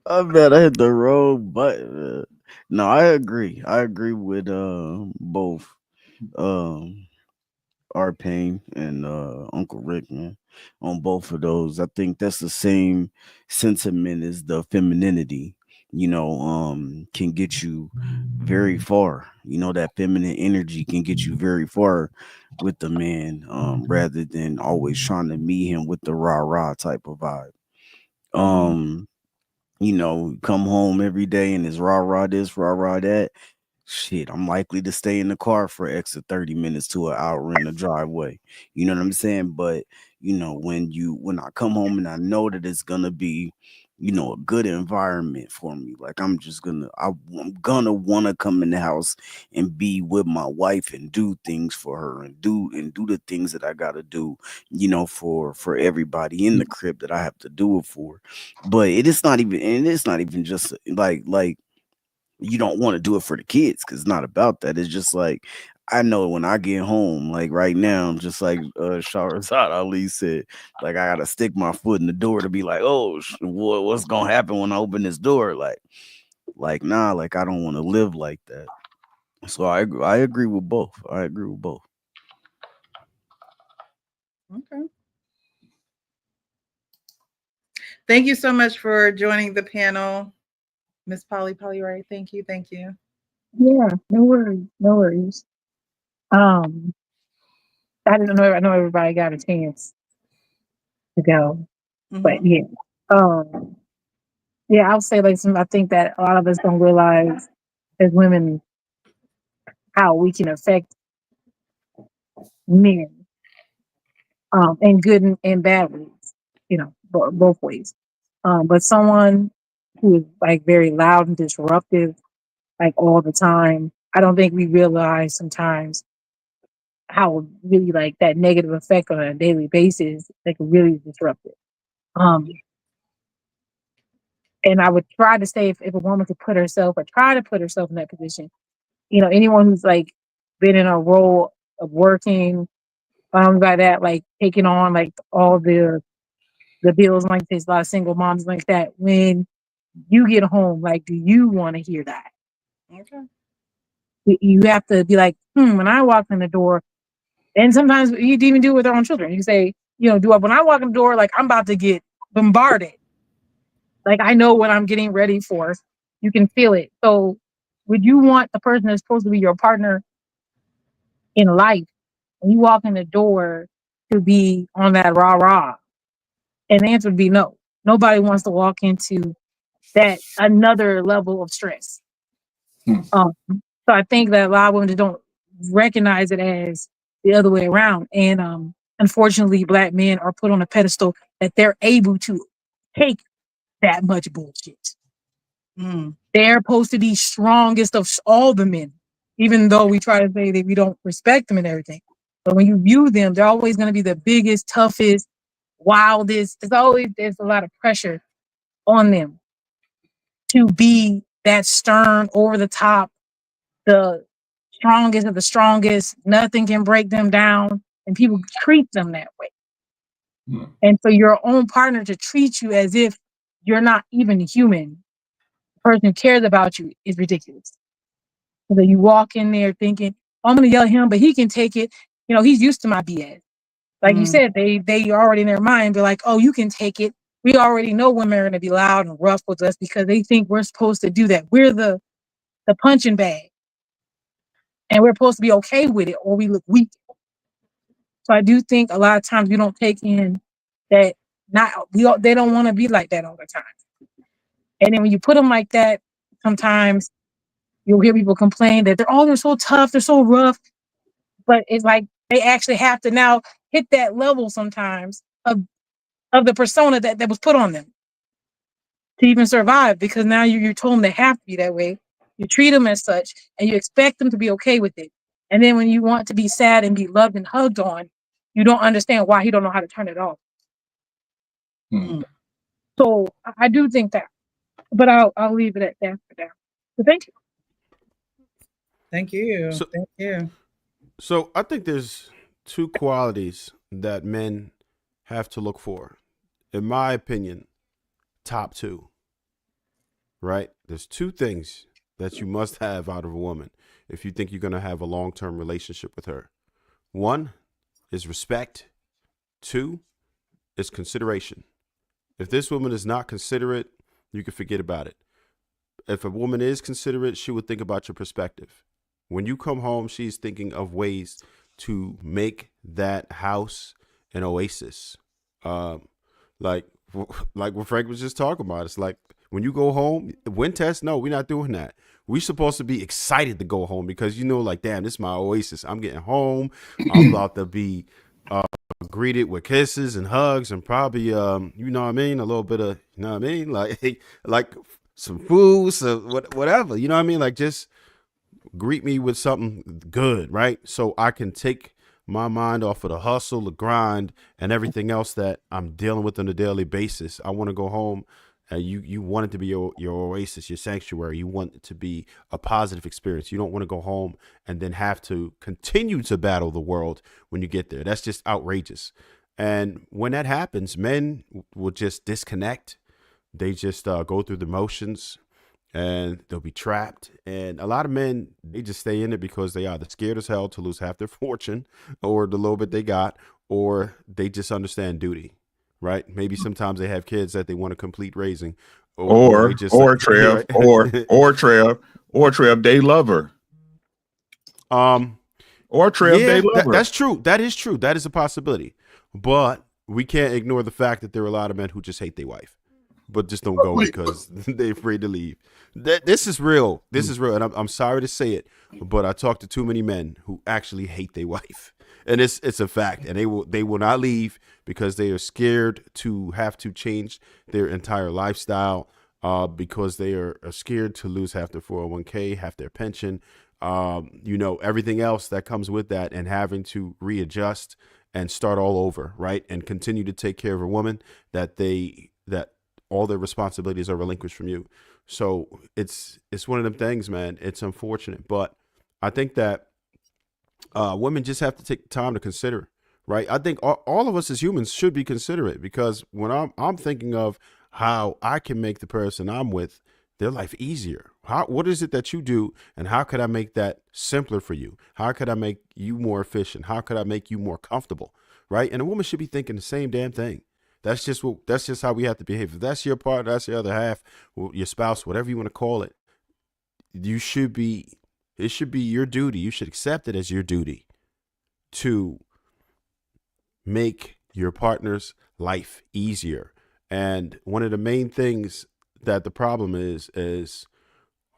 I bet I hit the wrong button. No, I agree. I agree with both R Pain and Uncle Rick, man, on both of those. I think that's the same sentiment as the femininity, can get you very far. That feminine energy can get you very far with the man, rather than always trying to meet him with the rah-rah type of vibe. Come home every day and it's rah-rah this, rah-rah that. Shit, I'm likely to stay in the car for extra 30 minutes to an hour in the driveway. You know what I'm saying? But when I come home and I know that it's gonna be, a good environment for me, like I'm gonna want to come in the house and be with my wife and do things for her and do the things that I gotta do, for everybody in the crib that I have to do it for. But it's not even just like you don't want to do it for the kids, because it's not about that. It's just like, I know when I get home, like right now, I'm just like Shahrazad Ali said, like I gotta stick my foot in the door to be like, oh, what's gonna happen when I open this door? Like nah, like I don't want to live like that. So I agree with both. Okay. Thank you so much for joining the panel, Miss Polly Wright. Thank you. Yeah, no worries. I didn't know. I know everybody got a chance to go, but yeah, I'll say I think that a lot of us don't realize as women how we can affect men, in good and bad ways, both ways. But someone who is like very loud and disruptive, like all the time, I don't think we realize sometimes how really like that negative effect on a daily basis, like really disruptive. And I would try to say if a woman could try to put herself in that position, anyone who's like been in a role of working, by that, like taking on like all the bills, like there's a lot of single moms like that. When you get home, like, do you want to hear that? Okay. You have to be like, when I walk in the door, and sometimes you even do it with our own children. You say, when I walk in the door, like I'm about to get bombarded. Like I know what I'm getting ready for. You can feel it. So would you want the person that's supposed to be your partner in life, when you walk in the door, to be on that rah rah? And the answer would be no. Nobody wants to walk into that another level of stress. Hmm. So I think that a lot of women just don't recognize it as the other way around. And unfortunately, Black men are put on a pedestal that they're able to take that much bullshit. Mm. They're supposed to be strongest of all the men, even though we try to say that we don't respect them and everything. But when you view them, they're always going to be the biggest, toughest, wildest. There's a lot of pressure on them to be that stern, over the top, the strongest of the strongest. Nothing can break them down, and people treat them that way. Hmm. And for your own partner to treat you as if you're not even human, the person who cares about you, is ridiculous. So you walk in there thinking, I'm going to yell at him, but he can take it. You know, he's used to my BS. Like you said, they already in their mind, they're like, oh, you can take it. We already know women are going to be loud and rough with us because they think we're supposed to do that. We're the punching bag, and we're supposed to be okay with it, or we look weak. So I do think a lot of times we don't take in that they don't want to be like that all the time. And then when you put them like that, sometimes you'll hear people complain that they're so tough, they're so rough. But it's like they actually have to now hit that level sometimes of the persona that was put on them to even survive, because now you're told them they have to be that way. You treat them as such, and you expect them to be okay with it. And then when you want to be sad and be loved and hugged on, you don't understand why he don't know how to turn it off. Hmm. So I do think that, but I'll leave it at that for now. So thank you. Thank you. So- Thank you. So I think there's two qualities that men have to look for. In my opinion, top two. Right? There's two things that you must have out of a woman if you think you're going to have a long-term relationship with her. One is respect. Two is consideration. If this woman is not considerate, you can forget about it. If a woman is considerate, she would think about your perspective. When you come home, she's thinking of ways to make that house an oasis. Like what Frank was just talking about. It's like when you go home, wind test, no, we're not doing that. We're supposed to be excited to go home because, like, damn, this is my oasis. I'm getting home. I'm about to be greeted with kisses and hugs and probably, you know what I mean? A little bit of, you know what I mean? Like some food, whatever, you know what I mean? Like, just greet me with something good, right? So I can take my mind off of the hustle, the grind, and everything else that I'm dealing with on a daily basis. I want to go home. You want it to be your oasis, your sanctuary. You want it to be a positive experience. You don't want to go home and then have to continue to battle the world when you get there. That's just outrageous. And when that happens, men will just disconnect. They just go through the motions, and they'll be trapped. And a lot of men, they just stay in it because they are either scared as hell to lose half their fortune or the little bit they got, or they just understand duty, right? Maybe sometimes they have kids that they want to complete raising, Or they just Trev, Trev, they love her. Or Trev, they love her. That's true. That is true. That is a possibility. But we can't ignore the fact that there are a lot of men who just hate their wife, but just don't go because they're afraid to leave. This is real. This is real. And I'm sorry to say it, but I talk to too many men who actually hate their wife. And it's a fact. And they will not leave because they are scared to have to change their entire lifestyle, because they are scared to lose half their 401k, half their pension, everything else that comes with that, and having to readjust and start all over, right? And continue to take care of a woman that all their responsibilities are relinquished from you. So it's one of them things, man. It's unfortunate, but I think that women just have to take time to consider, right? I think all of us as humans should be considerate, because when I'm thinking of how I can make the person I'm with their life easier. What is it that you do, and how could I make that simpler for you? How could I make you more efficient? How could I make you more comfortable, right? And a woman should be thinking the same damn thing. That's just how we have to behave. If that's your part, that's your other half, your spouse, whatever you want to call it. it should be your duty. You should accept it as your duty to make your partner's life easier. And one of the main things that the problem is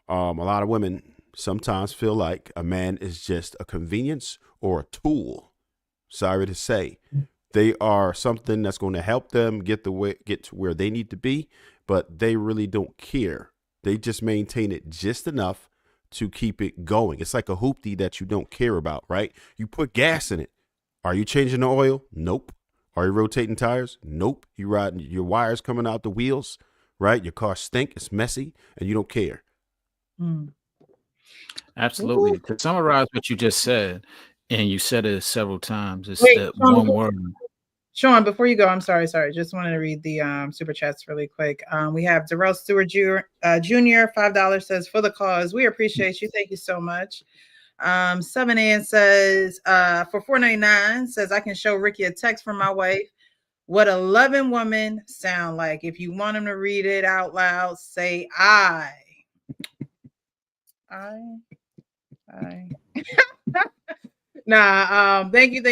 a lot of women sometimes feel like a man is just a convenience or a tool. Sorry to say, they are something that's going to help them get to where they need to be, but they really don't care. They just maintain it just enough to keep it going. It's like a hoopty that you don't care about, right? You put gas in it. Are you changing the oil? Nope. Are you rotating tires? Nope. You riding your wires coming out the wheels, right? Your car stink. It's messy, and you don't care. Absolutely. To summarize what you just said, and you said it several times, it's Wait, that Sean, one word. Sean, before you go, I'm sorry. Just wanted to read the super chats really quick. We have Darrell Stewart Jr. $5 says, for the cause. We appreciate you. Thank you so much. 7 Ann says, for $4.99 says, I can show Ricky a text from my wife. What a loving woman sound like. If you want him to read it out loud, say I. Nah, thank you.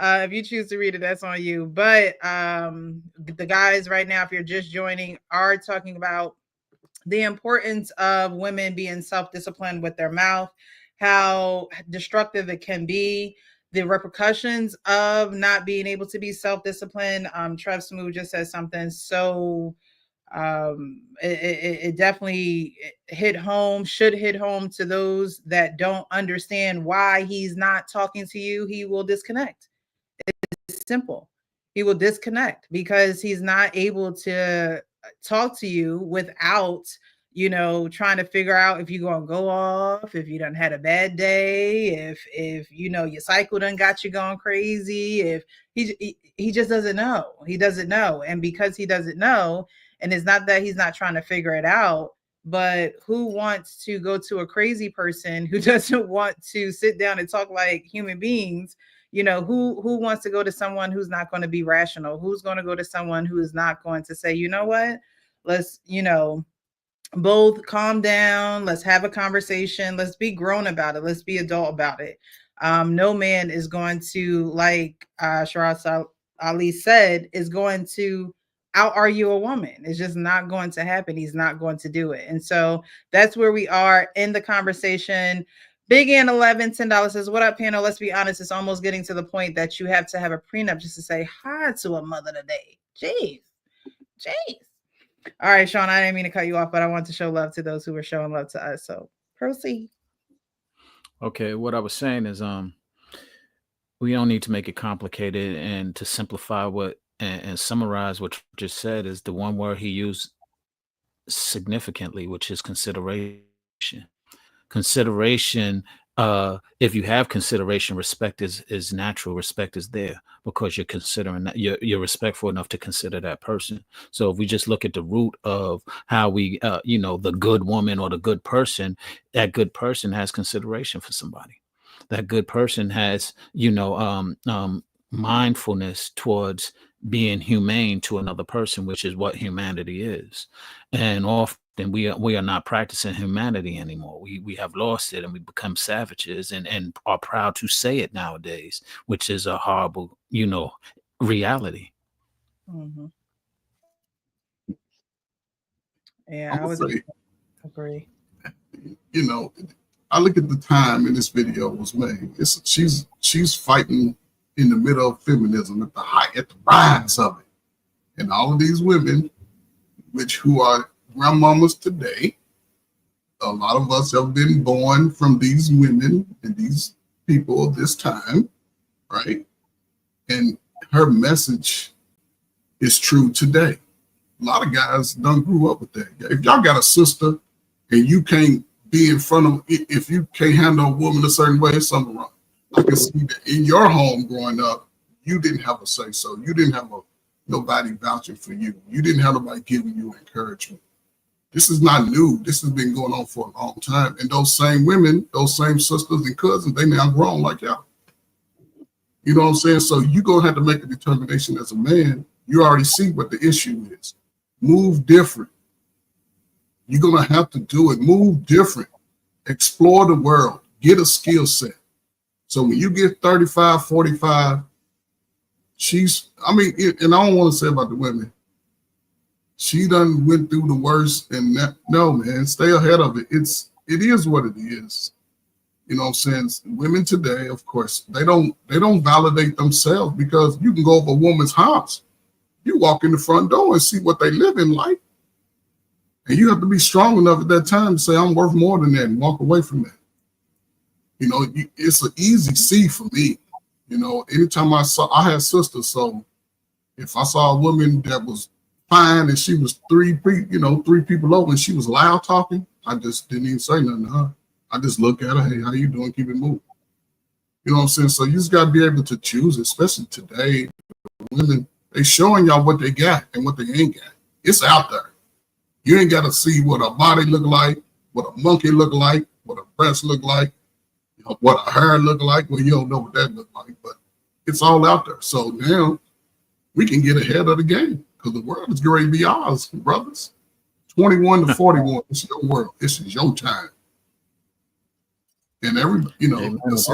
If you choose to read it, that's on you. But the guys right now, if you're just joining, are talking about the importance of women being self-disciplined with their mouth, how destructive it can be, the repercussions of not being able to be self-disciplined. Trev Smooth just said something so it definitely should hit home to those that don't understand why he's not talking to you. He will disconnect. It's simple. He will disconnect because he's not able to talk to you without, trying to figure out if you're going to go off, if you done had a bad day, if your cycle done got you going crazy, if he just doesn't know. He doesn't know. And because he doesn't know, and it's not that he's not trying to figure it out, but who wants to go to a crazy person who doesn't want to sit down and talk like human beings? Who wants to go to someone who's not going to be rational? Who's going to go to someone who is not going to say, you know what, let's, both calm down. Let's have a conversation. Let's be grown about it. Let's be adult about it. No man is going to, like Shiraz Ali said, is going to out argue a woman. It's just not going to happen. He's not going to do it. And so that's where we are in the conversation. Big Ann 11, $10 says, what up, panel? Let's be honest. It's almost getting to the point that you have to have a prenup just to say hi to a mother today. Jeez. All right, Sean, I didn't mean to cut you off, but I want to show love to those who were showing love to us. So proceed. Okay, what I was saying is we don't need to make it complicated, and to simplify and summarize what you just said is the one word he used significantly, which is consideration. Consideration, if you have consideration, respect is natural. Respect is there because you're considering that you're respectful enough to consider that person. So if we just look at the root of how we, the good woman or the good person, that good person has consideration for somebody. That good person has, mindfulness towards being humane to another person, which is what humanity is. And often we are not practicing humanity anymore. We have lost it, and we become savages and are proud to say it nowadays, which is a horrible, reality. Mm-hmm. Yeah, I would agree. I look at the time in this video was made. She's fighting in the middle of feminism at the rise of it, and all of these women, who are grandmamas today, a lot of us have been born from these women and these people of this time, right? And her message is true today. A lot of guys don't grew up with that. If y'all got a sister and you can't be in front of, if you can't handle a woman a certain way, it's something wrong. I can see that in your home growing up, you didn't have a say so. You didn't have nobody vouching for you. You didn't have nobody giving you encouragement. This is not new. This has been going on for a long time. And those same women, those same sisters and cousins, they now grown like y'all. You know what I'm saying? So you're going to have to make a determination as a man. You already see what the issue is. Move different. You're going to have to do it. Move different. Explore the world. Get a skill set. So when you get 35, 45, I mean, and I don't want to say about the women, she done went through the worst, and no, man, stay ahead of it. It is what it is. You know what I'm saying? Women today, of course, they don't validate themselves, because you can go over a woman's house. You walk in the front door and see what they live in like. And you have to be strong enough at that time to say, I'm worth more than that, and walk away from that. You know, it's an easy C for me. You know, anytime I had sisters, so if I saw a woman that was fine and she was three people over and she was loud talking, I just didn't even say nothing to her. I just look at her, hey, how you doing? Keep it moving. You know what I'm saying? So you just got to be able to choose, especially today. Women, they showing y'all what they got and what they ain't got. It's out there. You ain't got to see what a body look like, what a monkey look like, what a breast look like, what a hair look like. Well, you don't know what that look like, but it's all out there. So now we can get ahead of the game, because the world is going to be ours, brothers. 21 to 41, it's your world. This is your time. And everybody, you know, so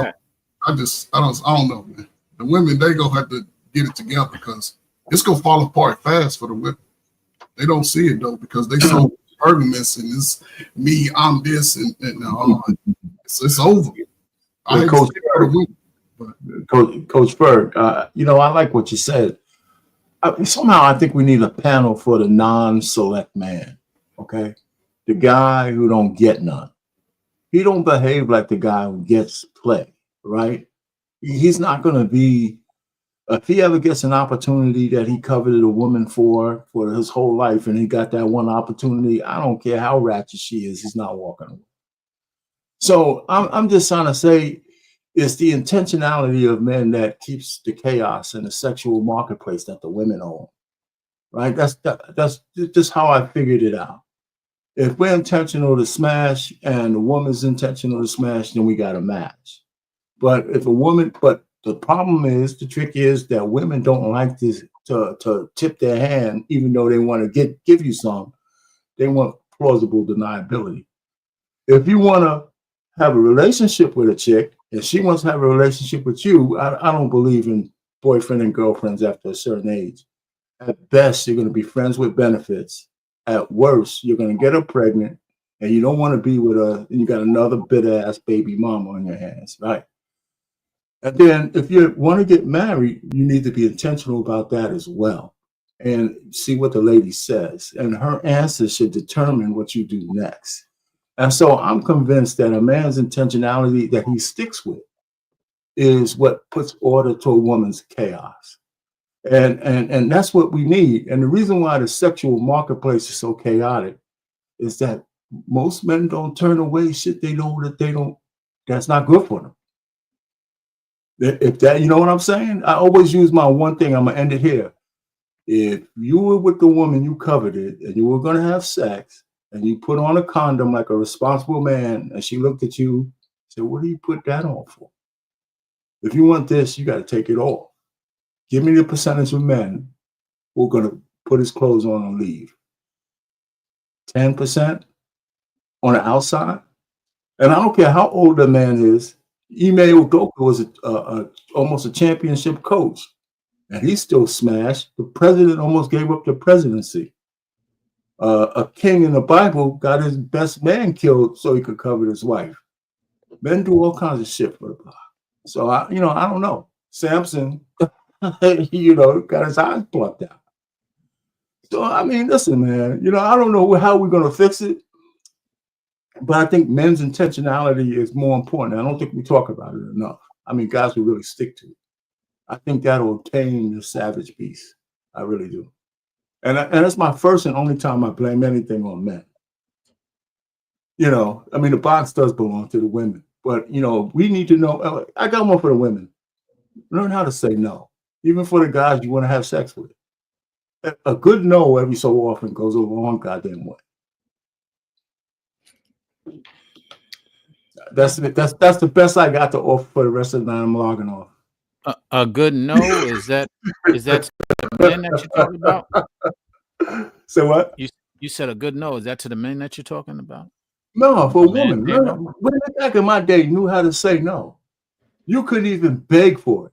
I don't know, man. The women, they gonna have to get it together, because it's gonna fall apart fast for the women. They don't see it though, because they so arguments and it's me, I'm this, and it's over. Coach Berg, you know, I like what you said. Somehow I think we need a panel for the non-select man. Okay, the guy who don't get none. He don't behave like the guy who gets play, right? He's not going to be, if he ever gets an opportunity that he coveted a woman for his whole life, and he got that one opportunity, I don't care how ratchet she is, he's not walking away. So I'm just trying to say, it's the intentionality of men that keeps the chaos in the sexual marketplace that the women own, right? That's just how I figured it out. If we're intentional to smash and the woman's intentional to smash, then we got a match. But the problem is, the trick is that women don't like this to tip their hand, even though they want to give you some. They want plausible deniability. If you want to have a relationship with a chick and she wants to have a relationship with you, I don't believe in boyfriend and girlfriends after a certain age. At best, you're going to be friends with benefits. At worst, you're going to get her pregnant, and you don't want to be with her, and you got another bitter-ass baby mama on your hands, right? And then if you want to get married, you need to be intentional about that as well, and see what the lady says. And her answer should determine what you do next. And so I'm convinced that a man's intentionality that he sticks with is what puts order to a woman's chaos. And that's what we need. And the reason why the sexual marketplace is so chaotic is that most men don't turn away shit they know that's not good for them. If that, you know what I'm saying? I always use my one thing, I'm gonna end it here. If you were with the woman you coveted and you were gonna have sex and you put on a condom like a responsible man, and she looked at you, said, what do you put that on for? If you want this, you got to take it off. Give me the percentage of men who are going to put his clothes on and leave. 10% on the outside. And I don't care how old the man is. Ime Udoka was almost a championship coach, and he still smashed. The president almost gave up the presidency. A king in the Bible got his best man killed so he could cover his wife. Men do all kinds of shit for the block. So I don't know. Samson, got his eyes plucked out. So I mean, listen, man. I don't know how we're gonna fix it, but I think men's intentionality is more important. I don't think we talk about it enough. I mean, guys will really stick to it. I think that'll tame the savage beast. I really do. And that's my first and only time I blame anything on men. I mean, the box does belong to the women, but we need to know. I got one for the women. Learn how to say no, even for the guys you want to have sex with. A good no every so often goes a long goddamn way. That's the best I got to offer for the rest of the night. I'm logging off. A good no, is that men that you're talking about? So what? You said a good no. Is that to the men that you're talking about? No, for The man women. say No, no? no. Women back in my day knew how to say no. You couldn't even beg for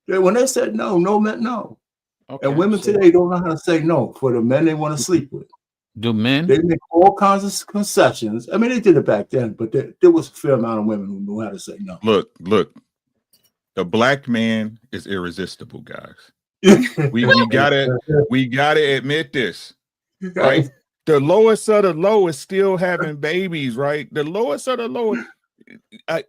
it. When they said no, no meant no. Okay. And women so today don't know how to say no for the men they want to sleep with. do men? They make all kinds of concessions. I mean, they did it back then, but there was a fair amount of women who knew how to say no. Look, the black man is irresistible, guys. We gotta admit this, right? The lowest of the low is still having babies, right? The lowest of the low.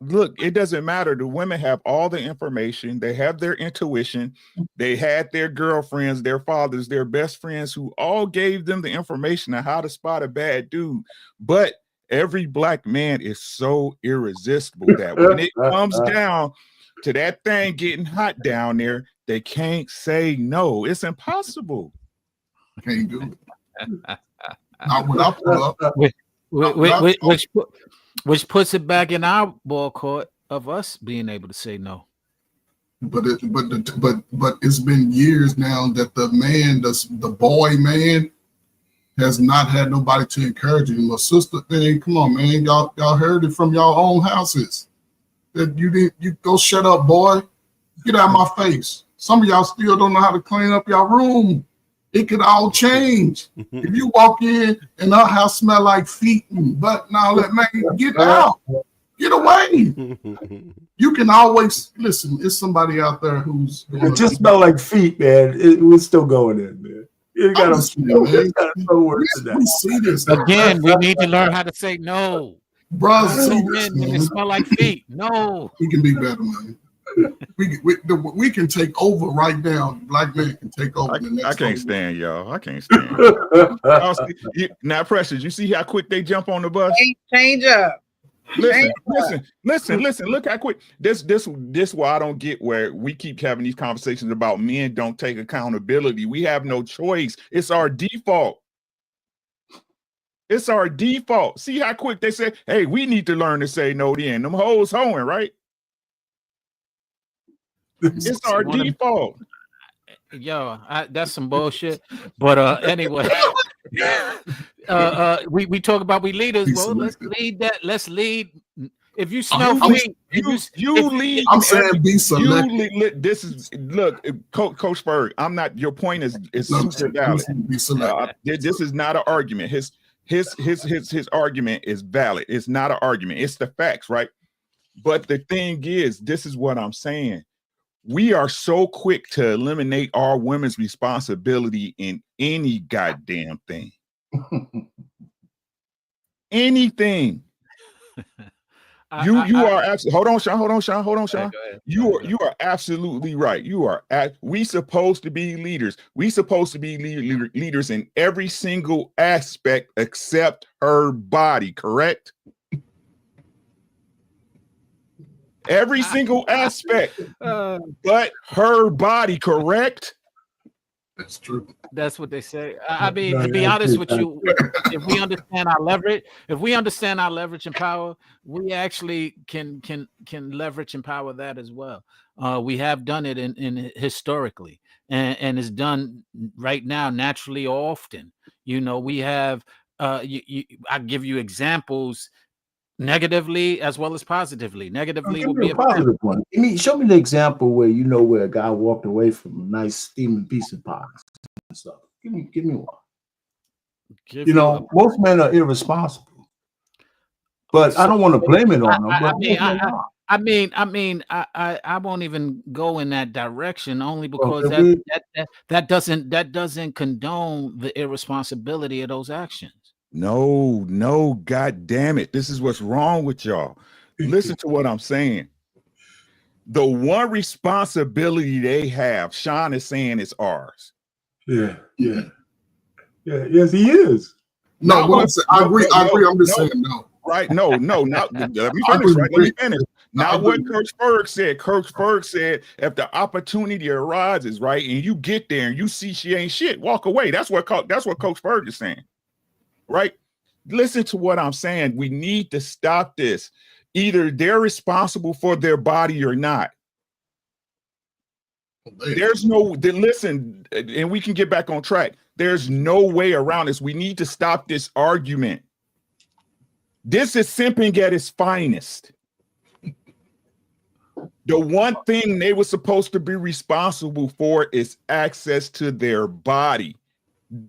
Look, it doesn't matter. The women have all the information. They have their intuition. They had their girlfriends, their fathers, their best friends who all gave them the information on how to spot a bad dude. But every black man is so irresistible that when it comes down to that thing getting hot down there, they can't say no. It's impossible. Can't do it. Not when I pull up. Which puts it back in our ball court of us being able to say no. But it's been years now that the boy man has not had nobody to encourage him. My sister, hey, come on, man, y'all heard it from your own houses that you go shut up, boy, get out of my face. Some of y'all still don't know how to clean up your room. It could all change. If you walk in and our house smell like feet and butt and all that, man, get out. Get away. You can always listen. It's somebody out there who's it just smelled like feet, man. It was still going in, man. You got to we see this again. We need to learn how to say no. Bro, it smell like feet. No, we can be better, man. We can take over right now. Black men can take over. I can't stand y'all. I can't stand. Now, Precious, you see how quick they jump on the bus? Change up. Listen. Look how quick this why I don't get where we keep having these conversations about men don't take accountability. We have no choice. It's our default. It's our default. See how quick they say, hey, we need to learn to say no then. Them hoes hoeing, right? It's our default. Yo, that's some bullshit. But anyway, we talk about we leaders. Well, let's lead that. Let's lead. If you smell feet, you lead. I'm saying be selective. This is Coach Berg. I'm not. Your point is super valid. This is not an argument. His argument is valid. It's not an argument. It's the facts, right? But the thing is, this is what I'm saying. We are so quick to eliminate our women's responsibility in any goddamn thing. Anything. You are absolutely. Hold on, Sean. You are absolutely right. We supposed to be leaders. We supposed to be leaders in every single aspect except her body, correct? Every single aspect, but her body, correct? That's true. That's what they say. I mean, to be honest with you, if we understand our leverage and power, we actually can leverage and power that as well. We have done it in historically, and it's done right now naturally often. You know, we have. I give you examples. Negatively as well as positively. Negatively will be a positive one. Show me the example where where a guy walked away from a nice steaming piece of pie and stuff. Give me one. Most men are irresponsible, but I don't want to blame it on them. I won't even go in that direction only because that doesn't condone the irresponsibility of those actions. No, God damn it. This is what's wrong with y'all. Listen to what I'm saying. The one responsibility they have, Sean is saying, is ours. Yeah. Yes, he is. No, I agree. I'm just saying no. Right? No. Not, let me finish. Not what Coach Berg said. Coach Berg said, if the opportunity arises, right, and you get there and you see she ain't shit, walk away. That's what Coach Berg is saying. Right? Listen to what I'm saying. We need to stop this. Either they're responsible for their body or not. There's no, listen, and we can get back on track. There's no way around this. We need to stop this argument. This is simping at its finest. The one thing they were supposed to be responsible for is access to their body.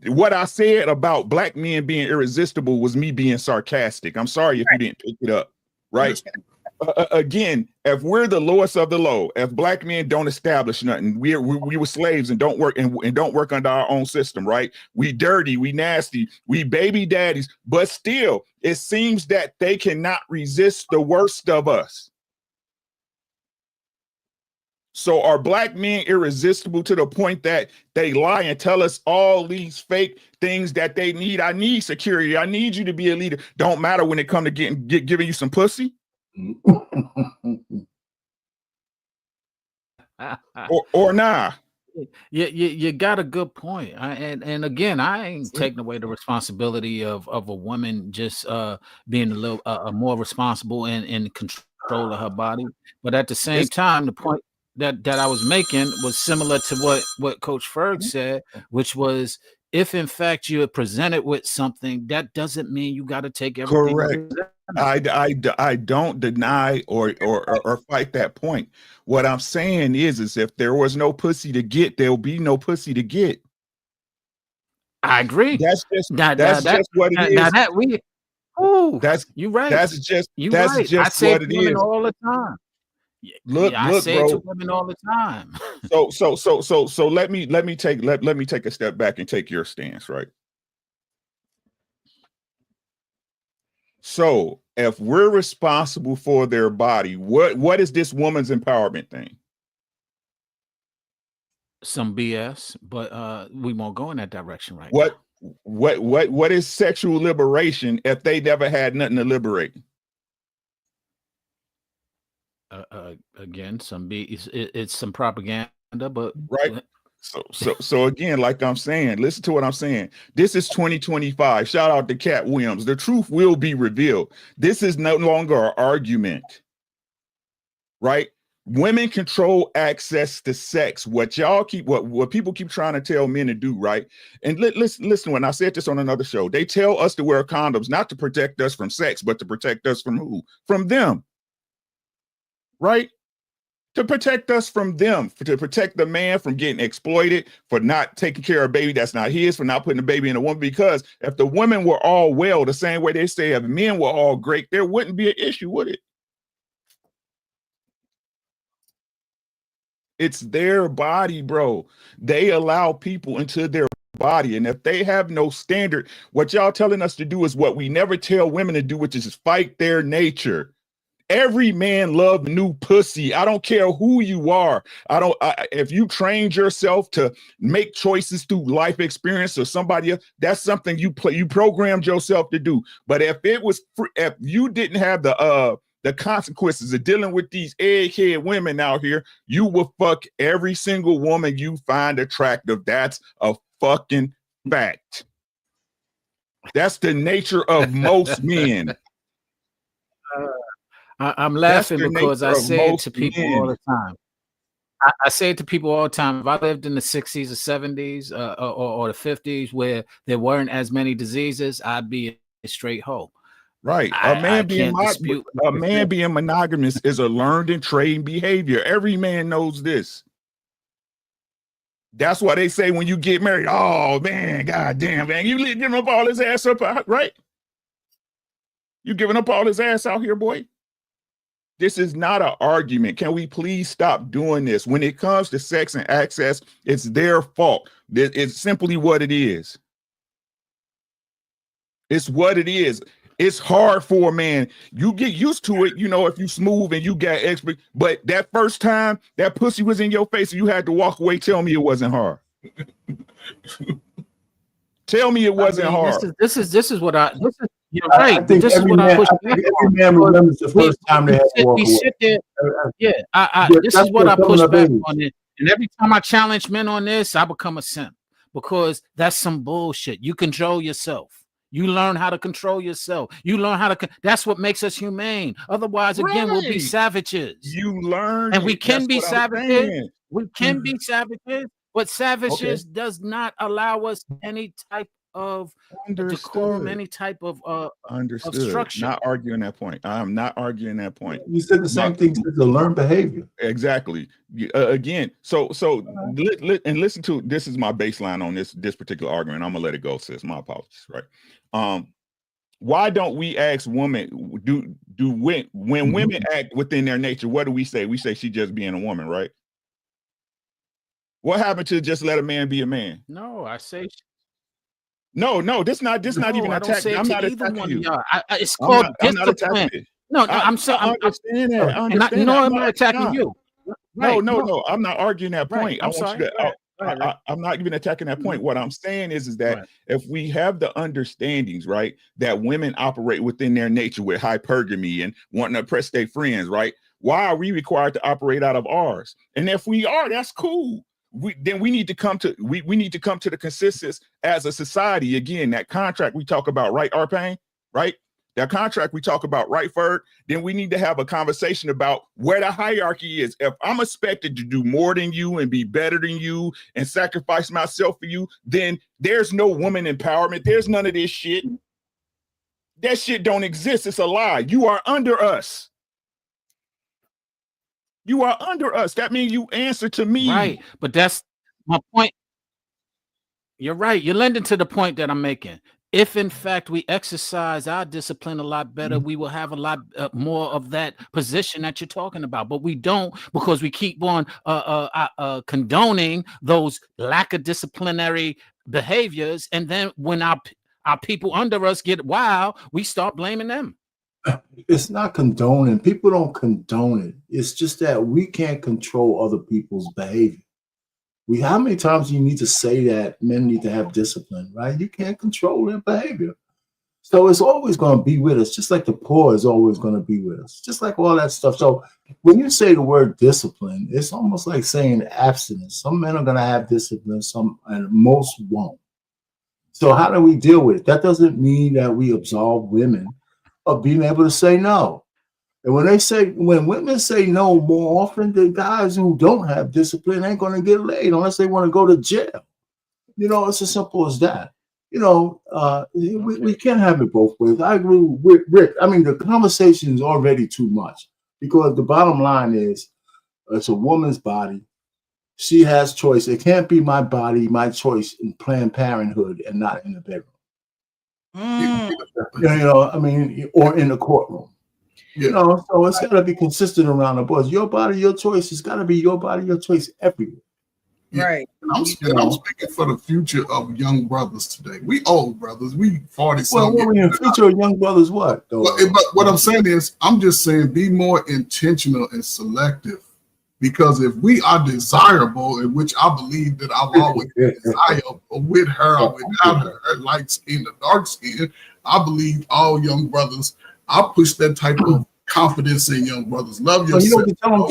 What I said about black men being irresistible was me being sarcastic. I'm sorry if you didn't pick it up, right? Again, if we're the lowest of the low, if black men don't establish nothing, we were slaves and don't work and don't work under our own system, right? We dirty, we nasty, we baby daddies, but still, it seems that they cannot resist the worst of us. So are black men irresistible to the point that they lie and tell us all these fake things that they need? I need security. I need you to be a leader. Don't matter when it comes to giving you some pussy. or nah. You got a good point. And again, I ain't taking away the responsibility of a woman just being a little more responsible and in control of her body. But at the same time, the point that I was making was similar to what Coach Ferg said, which was, if in fact you are presented with something, that doesn't mean you got to take everything. Correct. I don't deny or fight that point. What I'm saying is if there was no pussy to get, there'll be no pussy to get. I agree. That's just what it is. You're right. That's just right. I say what it is all the time. I say bro. it to women all the time. So let me take a step back and take your stance, right? So if we're responsible for their body, what is this woman's empowerment thing? Some BS, but we won't go in that direction right now. What is sexual liberation if they never had nothing to liberate? Again, it's some propaganda, but right. So again, like I'm saying, listen to what I'm saying. This is 2025. Shout out to Cat Williams. The truth will be revealed. This is no longer an argument, right? Women control access to sex. What people keep trying to tell men to do, right? And listen, when I said this on another show, they tell us to wear condoms, not to protect us from sex, but to protect us from who? From them. Right? To protect us from them, to protect the man from getting exploited, for not taking care of a baby that's not his, for not putting a baby in a woman. Because if the women were all well, the same way they say if men were all great, there wouldn't be an issue, would it? It's their body, bro. They allow people into their body. And if they have no standard, what y'all telling us to do is what we never tell women to do, which is fight their nature. Every man loves new pussy. I don't care who you are. If you trained yourself to make choices through life experience or somebody else, that's something you programmed yourself to do. But if you didn't have the consequences of dealing with these egghead women out here, you will fuck every single woman you find attractive. That's a fucking fact. That's the nature of most men. I'm laughing because I say it to people all the time. I say it to people all the time. If I lived in the 60s or 70s or the 50s where there weren't as many diseases, I'd be a straight hoe. Right. A man being monogamous is a learned and trained behavior. Every man knows this. That's why they say when you get married, oh man, goddamn, man, you giving up all his ass up, right? You giving up all his ass out here, boy? This is not an argument. Can we please stop doing this? When it comes to sex and access, it's their fault. It's simply what it is. It's what it is. It's hard for a man. You get used to it, if you smooth and you got expert. But that first time that pussy was in your face and you had to walk away, tell me it wasn't hard. Tell me it wasn't hard. This is what I. You're right. I think every man remembers the first time they had to walk away. This is what I push back on it. And every time I challenge men on this, I become a simp because that's some bullshit. You control yourself. You learn how to control yourself. You learn how to. That's what makes us humane. Otherwise, again, we'll be Right. savages. You learn, And we it. can That's be what I'm savages. saying. We can be savages, but savages Okay. does not allow us any type of decorum, Understood. any type of Understood. structure. Not arguing that point. I'm not arguing that point. You said the same thing to the learned behavior. Exactly. Again, so and listen to, this is my baseline on this particular argument. I'm gonna let it go, sis. My apologies. Right. Why don't we ask women, when women act within their nature, what do we say? We say she just being a woman, right? What happened to just let a man be a man? No, I say No, this not even I don't attacking. say it I'm to not either attacking one you. of y'all. It's called I'm not discipline. attacking it. No, I understand that. I understand no, that. I'm not attacking Nah. you. No, Right, no, I'm not arguing that Right, point. I I'm want sorry. you to. Go ahead. Go ahead, Rick. I'm not even attacking that point. What I'm saying is that Right. if we have the understandings, right, that women operate within their nature with hypergamy and wanting to oppress their friends, right? Why are we required to operate out of ours? And if we are, that's cool. We need to come to we need to come to the consensus as a society. Again, that contract we talk about, right, Arpain? Right? That contract we talk about, right, Ferg? Then we need to have a conversation about where the hierarchy is. If I'm expected to do more than you and be better than you and sacrifice myself for you, then there's no woman empowerment. There's none of this shit. That shit don't exist. It's a lie. You are under us. You are under us. That means you answer to me. Right, but that's my point. You're right. You're lending to the point that I'm making. If in fact we exercise our discipline a lot better, we will have a lot more of that position that you're talking about. But we don't, because we keep on condoning those lack of disciplinary behaviors, and then when our people under us get wild, we start blaming them. It's not condoning. People don't condone it. It's just that we can't control other people's behavior. How many times do you need to say that men need to have discipline, right? You can't control their behavior. So it's always going to be with us, just like the poor is always going to be with us, just like all that stuff. So when you say the word discipline, it's almost like saying abstinence. Some men are going to have discipline, some, and most won't. So how do we deal with it? That doesn't mean that we absolve women of being able to say no. And when women say no more often, the guys who don't have discipline ain't going to get laid unless they want to go to jail. You know, it's as simple as that. You know, we can't have it both ways. I agree with Rick. I mean, the conversation is already too much, because the bottom line is it's a woman's body. She has choice. It can't be my body, my choice in Planned Parenthood and not in the bedroom. You know, I mean, or in the courtroom. You know, so it's got to be consistent around the board. Your body, your choice. It's got to be your body, your choice everywhere. Right. I'm speaking for the future of young brothers today. We old brothers. We 40 something. Well, the future of young brothers, what? But what I'm saying is, I'm just saying, be more intentional and selective. Because if we are desirable, in which I believe that I've always been desirable with her or without her light skin or dark skin, I believe all young brothers, I push that type of confidence in young brothers. Love yourself. You know, you tell them,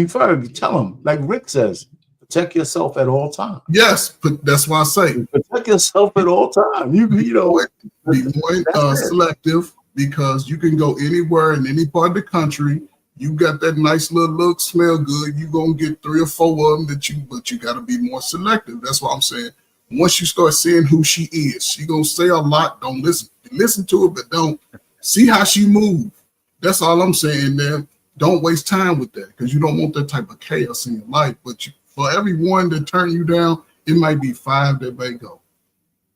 Ferg, tell them, like Rick says, protect yourself at all times. Yes, but that's why I say protect yourself at all times. You know, be more selective, because you can go anywhere in any part of the country. You got that nice little look, smell good. You're gonna get 3 or 4 of them but you gotta be more selective. That's what I'm saying. Once you start seeing who she is, she gonna say a lot. Don't listen to it, but don't see how she move. That's all I'm saying there. Don't waste time with that, because you don't want that type of chaos in your life. But for every one that turn you down, it might be 5 that may go.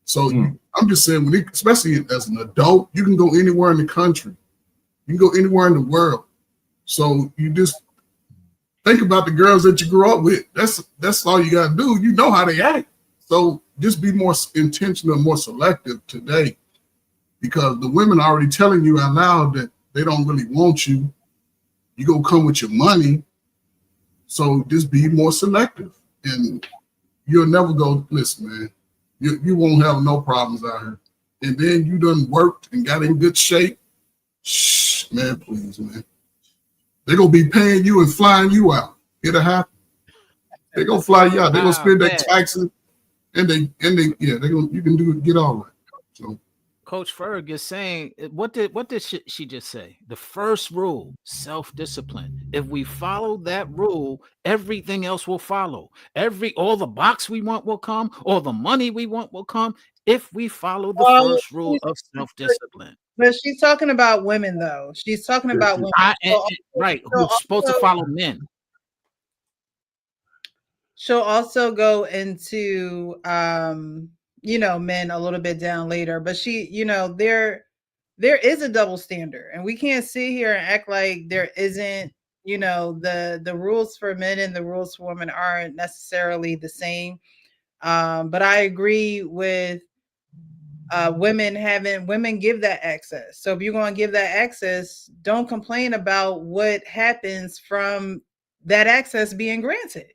So I'm just saying, especially as an adult, you can go anywhere in the country. You can go anywhere in the world. So you just think about the girls that you grew up with. That's all you gotta do. You know how they act. So just be more intentional, more selective today, because the women are already telling you out loud that they don't really want you. You gonna come with your money. So just be more selective, and you'll never go. Listen, man, you won't have no problems out here. And then you done worked and got in good shape. Shh, man, please, man. They're gonna be paying you and flying you out. It'll happen. They're gonna fly you out. They're gonna spend their taxes, and you can get all right. So Coach Ferg is saying, what did she just say? The first rule, self-discipline. If we follow that rule, everything else will follow. All the box we want will come, all the money we want will come if we follow the first rule of self-discipline. But she's talking about women, though. She's talking about women. Right, who's supposed to follow men. She'll also go into men a little bit down later, but there is a double standard, and we can't sit here and act like there isn't. The rules for men and the rules for women aren't necessarily the same. But I agree with women give that access. So if you're going to give that access, don't complain about what happens from that access being granted.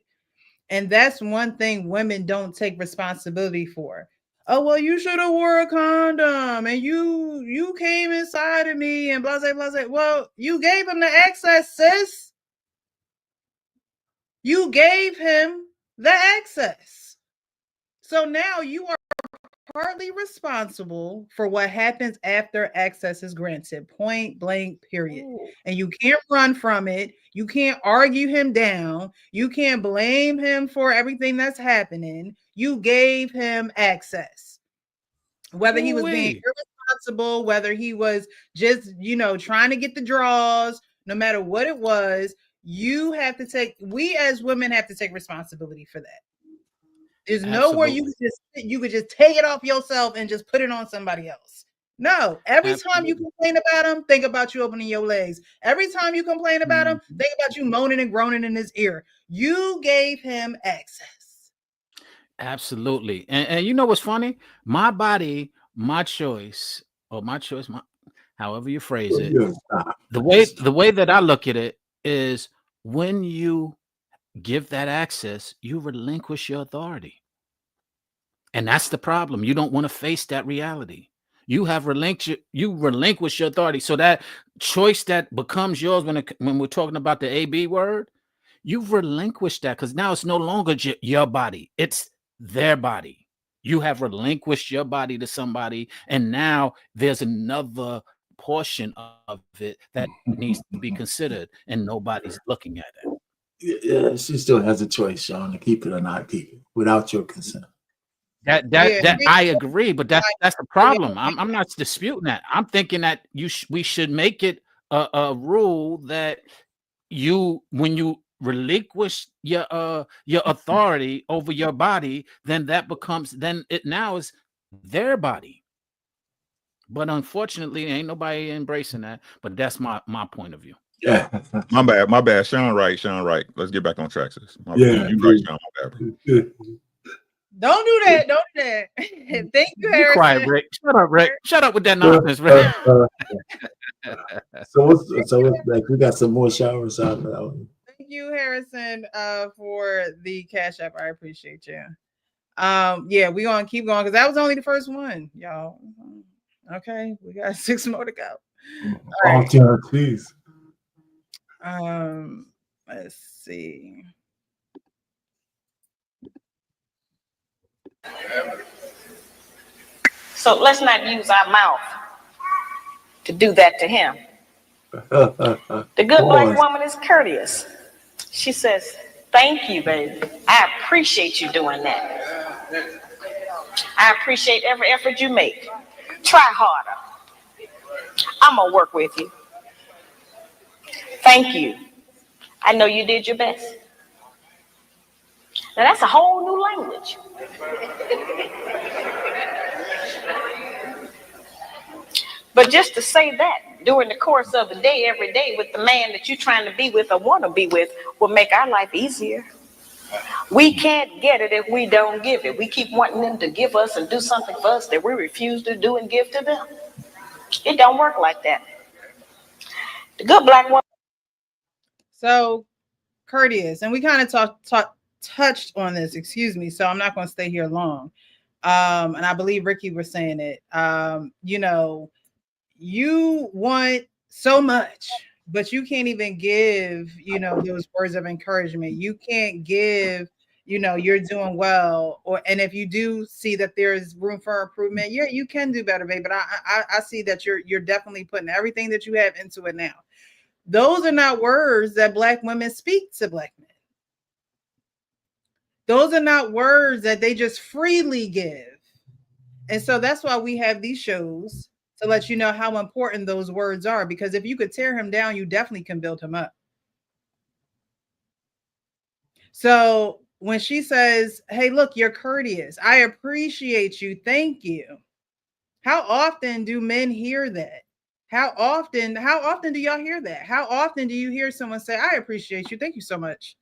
And that's one thing women don't take responsibility for. Oh, well, you should have wore a condom and you came inside of me and blah, blah, blah. Well, you gave him the access, sis. You gave him the access. So now you are partly responsible for what happens after access is granted, point blank, period. And you can't run from it. You can't argue him down. You can't blame him for everything that's happening. You gave him access. Whether he was being irresponsible, whether he was just, trying to get the draws, no matter what it was, we as women have to take responsibility for that. There's nowhere you could just take it off yourself and just put it on somebody else. No, every time you complain about him, think about you opening your legs. Every time you complain about him, think about you moaning and groaning in his ear. You gave him access. Absolutely. And you know what's funny? My body, my choice, however you phrase it. The way that I look at it is when you give that access, you relinquish your authority. And that's the problem. You don't want to face that reality. You relinquish your authority. So that choice that becomes yours when we're talking about the AB word, you've relinquished that because now it's no longer your body. It's their body. You have relinquished your body to somebody. And now there's another portion of it that needs to be considered and nobody's looking at it. Yeah, she still has a choice, Sean, to keep it or not keep it without your consent. That I agree, but that's the problem. I'm not disputing that. I'm thinking that we should make it a rule that when you relinquish your authority over your body, then it now is their body. But unfortunately, ain't nobody embracing that. But that's my point of view. Yeah, my bad. Sean right. Let's get back on track, sis. You right, Sean. My bad. Don't do that. Don't do that. Thank you, Harrison. Be quiet, Rick. Shut up, Rick. Shut up with that nonsense, Rick. So what's like? We got some more showers out now. Thank you, Harrison, for the Cash App. I appreciate you. Yeah, we're gonna keep going because that was only the first one, y'all. Okay, we got 6 more to go. All right. Please. Let's see. So let's not use our mouth to do that to him. The good black woman is courteous. She says, thank you, baby. I appreciate you doing that. I appreciate every effort you make. Try harder. I'm going to work with you. Thank you. I know you did your best. Now that's a whole new language. But just to say that during the course of the day, every day with the man that you're trying to be with or want to be with will make our life easier. We can't get it if we don't give it. We keep wanting them to give us and do something for us that we refuse to do and give to them. It don't work like that. The good black woman. So courteous, and we kind of touched on this, excuse me, so I'm not going to stay here long. And I believe Ricky was saying it. You want so much, but you can't even give, those words of encouragement. You can't give, you're doing well, and if you do see that there's room for improvement, yeah, you can do better, babe. But I see that you're definitely putting everything that you have into it now. Those are not words that Black women speak to Black men. Those are not words that they just freely give. And so that's why we have these shows, to let you know how important those words are, because if you could tear him down, you definitely can build him up. So when she says, hey, look, you're courteous, I appreciate you, thank you. How often do men hear that? How often do y'all hear that? How often do you hear someone say, I appreciate you, thank you so much?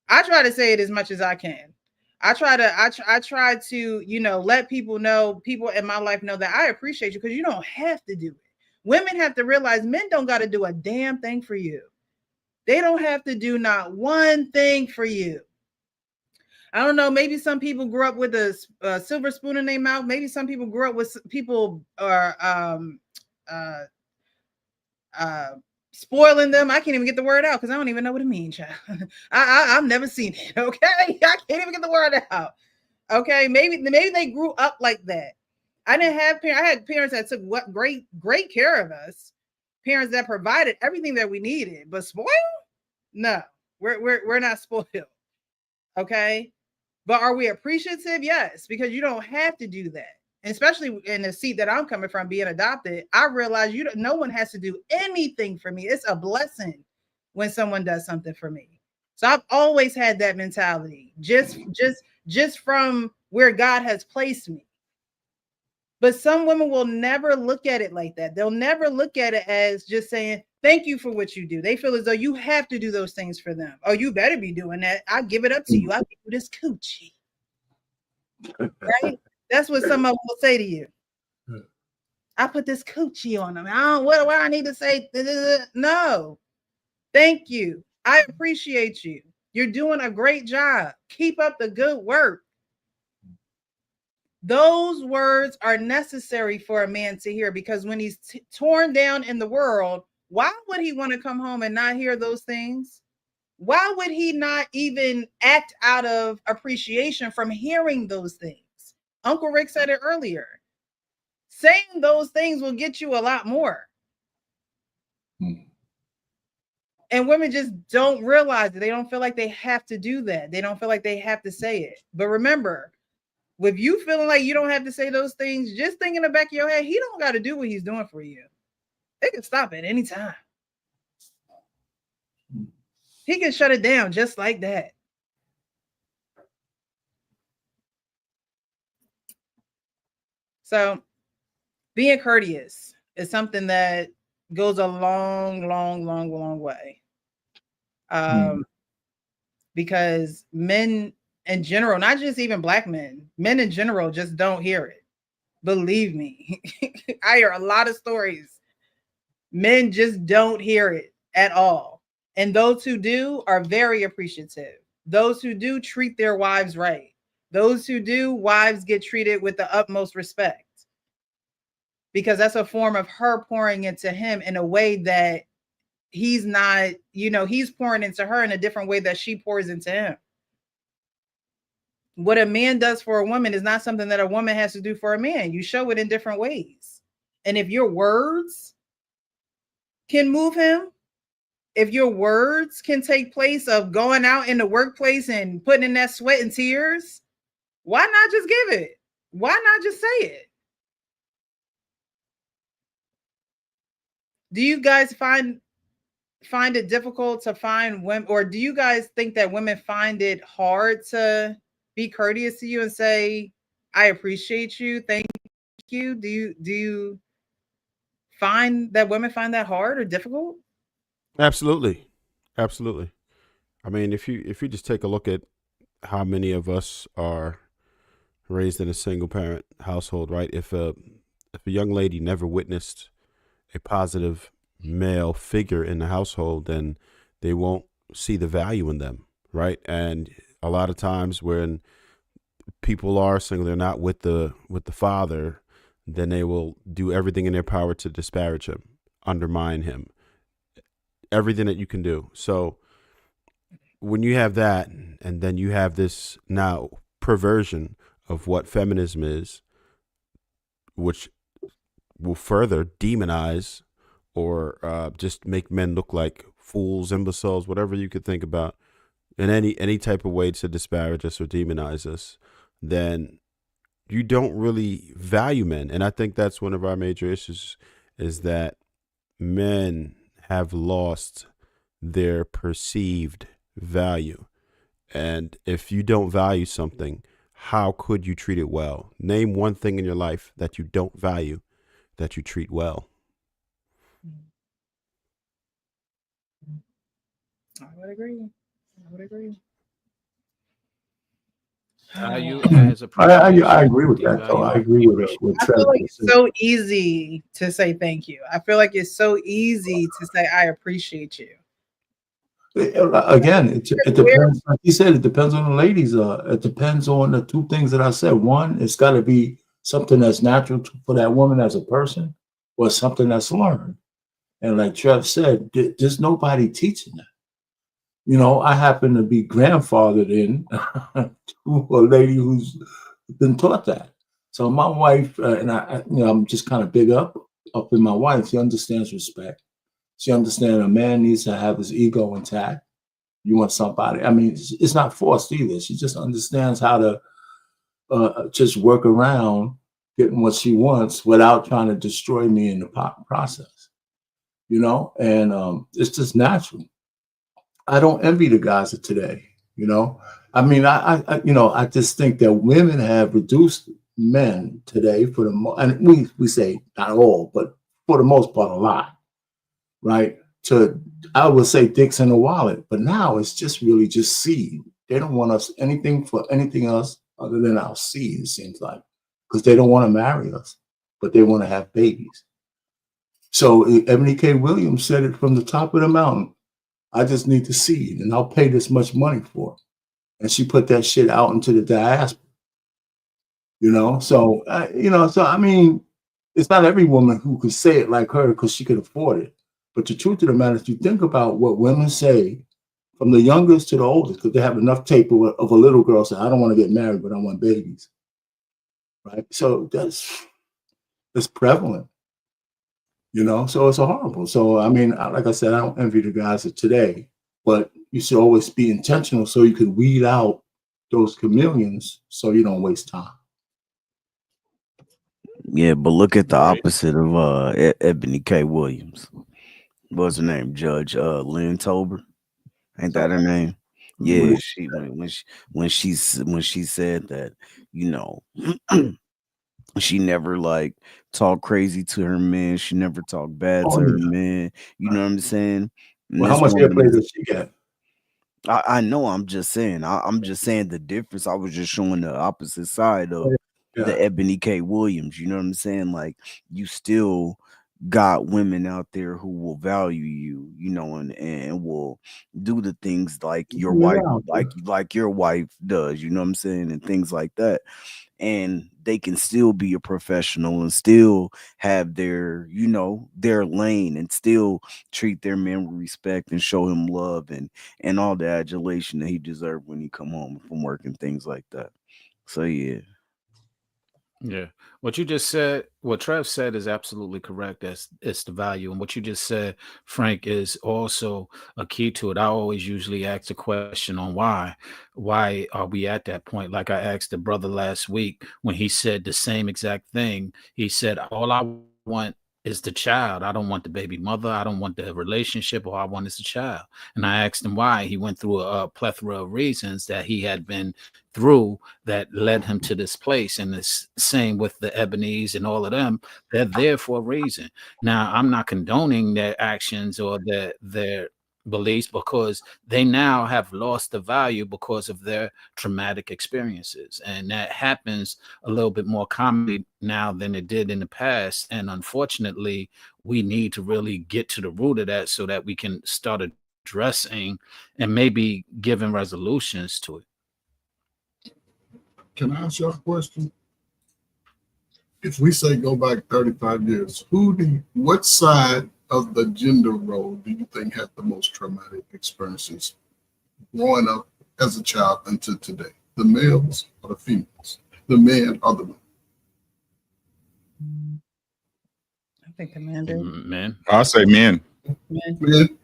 I try to say it as much as I can. I try to, let people in my life know that I appreciate you, because you don't have to do it. Women have to realize men don't got to do a damn thing for you. They don't have to do not one thing for you. I don't know. Maybe some people grew up with a silver spoon in their mouth. Maybe some people grew up with people spoiling them. I can't even get the word out because I don't even know what it means, child. I've never seen it. Okay, I can't even get the word out. Okay, maybe they grew up like that. I didn't have parents. I had parents that took great care of us. Parents that provided everything that we needed, but spoiled? No, we're not spoiled. Okay, but are we appreciative? Yes, because you don't have to do that. And especially in the seat that I'm coming from, being adopted, I realize no one has to do anything for me. It's a blessing when someone does something for me. So I've always had that mentality, just from where God has placed me. But some women will never look at it like that. They'll never look at it as just saying, thank you for what you do. They feel as though you have to do those things for them. Oh, you better be doing that. I give it up to you. I give you this coochie. Right? That's what some of them will say to you. I put this coochie on them. What do I need to say? No. Thank you. I appreciate you. You're doing a great job. Keep up the good work. Those words are necessary for a man to hear, because when he's torn down in the world, why would he want to come home and not hear those things? Why would he not even act out of appreciation from hearing those things? Uncle Rick said it earlier. Saying those things will get you a lot more. And women just don't realize it. They don't feel like they have to do that. They don't feel like they have to say it. But remember, with you feeling like you don't have to say those things, just think in the back of your head, he don't got to do what he's doing for you. They can stop at any time. He can shut it down just like that. So being courteous is something that goes a long way. Because men in general, not just even Black men in general just don't hear it. Believe me. I hear a lot of stories. Men just don't hear it at all. And those who do are very appreciative. Those who do treat their wives right. Those who do, wives get treated with the utmost respect, because that's a form of her pouring into him in a way that he's not, he's pouring into her in a different way that she pours into him. What a man does for a woman is not something that a woman has to do for a man. You show it in different ways. And if your words can move him, if your words can take place of going out in the workplace and putting in that sweat and tears, why not just give it? Why not just say it? Do you guys find it difficult to find women, or do you guys think that women find it hard to be courteous to you and say, I appreciate you, thank you? Do you find that women find that hard or difficult? Absolutely. I mean, if you just take a look at how many of us are raised in a single parent household, right? If a young lady never witnessed a positive male figure in the household, then they won't see the value in them, right? And a lot of times when people are single, they're not with the father, then they will do everything in their power to disparage him, undermine him, everything that you can do. So when you have that, and then you have this now perversion of what feminism is, which will further demonize or just make men look like fools, imbeciles, whatever you could think about, in any type of way to disparage us or demonize us, then you don't really value men. And I think that's one of our major issues, is that men have lost their perceived value. And if you don't value something, how could you treat it well? Name one thing in your life that you don't value that you treat well. I would agree. Value as I agree with that, though. I agree with I feel like it's so easy to say thank you. I feel like it's so easy to say I appreciate you. Again, it depends. Like you said, it depends on the ladies. It depends on the two things that I said. One, it's got to be something that's natural for that woman as a person, or something that's learned. And like Trev said, there's nobody teaching that. You know, I happen to be grandfathered in to a lady who's been taught that. So my wife and I, you know, I'm just kind of big up in my wife. She understands respect. She understands a man needs to have his ego intact. You want somebody. I mean, it's not forced either. She just understands how to just work around getting what she wants without trying to destroy me in the process. You know, and it's just natural. I don't envy the guys of today, you know. I mean, I you know, I just think that women have reduced men today for the most, and we say not all, but for the most part, a lot, right? To, I would say dicks in the wallet, but now it's just really just seed. They don't want us anything for anything else other than our seed, it seems like, because they don't want to marry us, but they want to have babies. So Ebony K. Williams said it from the top of the mountain. I just need the seed, and I'll pay this much money for it. And she put that shit out into the diaspora. You know, so you know, so I mean, it's not every woman who could say it like her because she could afford it. But the truth of the matter is, you think about what women say, from the youngest to the oldest, because they have enough tape of a little girl saying, "I don't want to get married, but I want babies." Right? So that's prevalent. You know, so it's horrible. So, I mean, like I said, I don't envy the guys of today, but you should always be intentional so you can weed out those chameleons so you don't waste time. Yeah, but look at the opposite of Ebony K. Williams. What's her name? Judge Lynn Tober. Ain't that her name? Yeah, when she said that, you know, she never like talked crazy to her men. She never talked bad to her men. You know what I'm saying? Well, how much airplay does she get? I know. I'm just saying. I'm just saying the difference. I was just showing the opposite side of the Ebony K. Williams. You know what I'm saying? Like, you still got women out there who will value you, you know, and will do the things like your wife, like your wife does. You know what I'm saying? And things like that. And they can still be a professional and still have their, you know, their lane and still treat their man with respect and show him love and all the adulation that he deserved when he come home from work and things like that. So yeah. Yeah. What you just said, what Trev said is absolutely correct. It's the value. And what you just said, Frank, is also a key to it. I always usually ask a question on why are we at that point? Like I asked the brother last week when he said the same exact thing. He said, all I want is the child. I don't want the baby mother. I don't want the relationship. All I want is the child. And I asked him why. He went through a plethora of reasons that he had been through that led him to this place. And the same with the Ebonies and all of them. They're there for a reason. Now, I'm not condoning their actions or their beliefs, because they now have lost the value because of their traumatic experiences. And that happens a little bit more commonly now than it did in the past. And unfortunately, we need to really get to the root of that so that we can start addressing and maybe giving resolutions to it. Can I ask you a question? If we say go back 35 years, what side of the gender role do you think had the most traumatic experiences growing up as a child until today? The males or the females? The men or the women? I think the man did. Man, I say men. Men?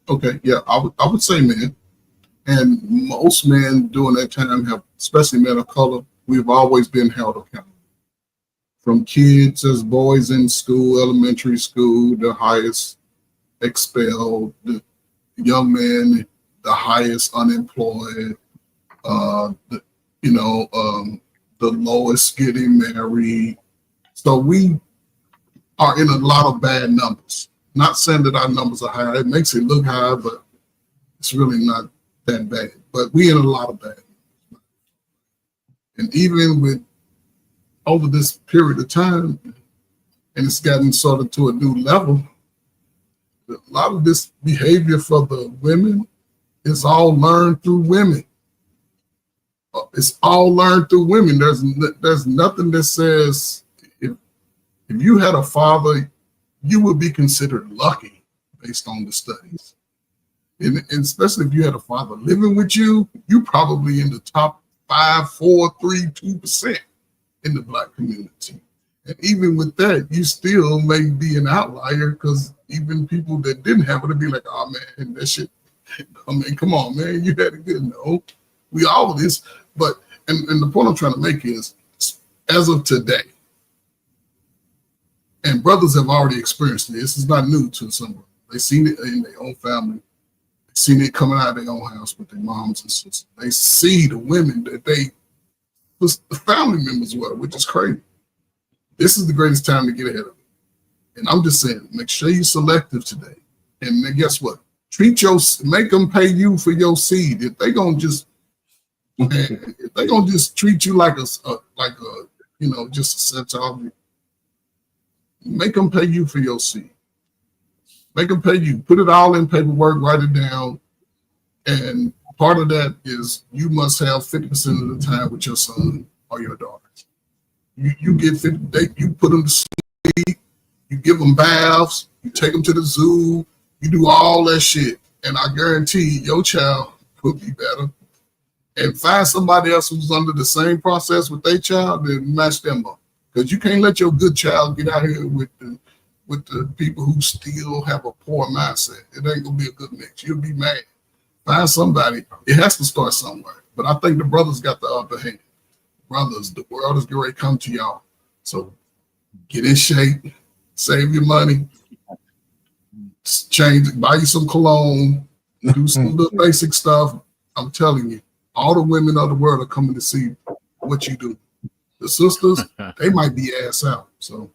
Okay, yeah, I would say men. And most men during that time have, especially men of color, we've always been held accountable. From kids as boys in school, elementary school, the highest expelled, the young men, the highest unemployed, the lowest getting married. So we are in a lot of bad numbers. Not saying that our numbers are high. It makes it look high, but it's really not that bad. But we in a lot of bad numbers. And even with over this period of time, and it's gotten sort of to a new level, a lot of this behavior for the women is all learned through women. It's all learned through women. There's nothing that says if you had a father, you would be considered lucky based on the studies. And especially if you had a father living with you, you probably in the top 5, 4, 3, 2% in the Black community. And even with that, you still may be an outlier, because even people that didn't have it would be like, oh man, that shit, I mean, come on, man, you had it good. No, we all of this. But, and the point I'm trying to make is, as of today, and brothers have already experienced this is not new to some. They've seen it in their own family. They've seen it coming out of their own house with their moms and sisters. They see the women that the family members were, which is crazy. This is the greatest time to get ahead of it. And I'm just saying, make sure you're selective today. And then guess what? Make them pay you for your seed. If they gonna just treat you like a just a set object, make them pay you for your seed. Make them pay you. Put it all in paperwork, write it down. And part of that is you must have 50% of the time with your son or your daughter. You get 50, you put them to sleep, you give them baths, you take them to the zoo, you do all that shit. And I guarantee your child could be better. And find somebody else who's under the same process with their child and match them up. Because you can't let your good child get out here with the people who still have a poor mindset. It ain't gonna be a good mix. You'll be mad. Find somebody. It has to start somewhere. But I think the brothers got the upper hand. Brothers, the world is going to come to y'all. So get in shape, save your money, change, buy you some cologne, do some little basic stuff. I'm telling you, all the women of the world are coming to see what you do. The sisters, they might be ass out. So,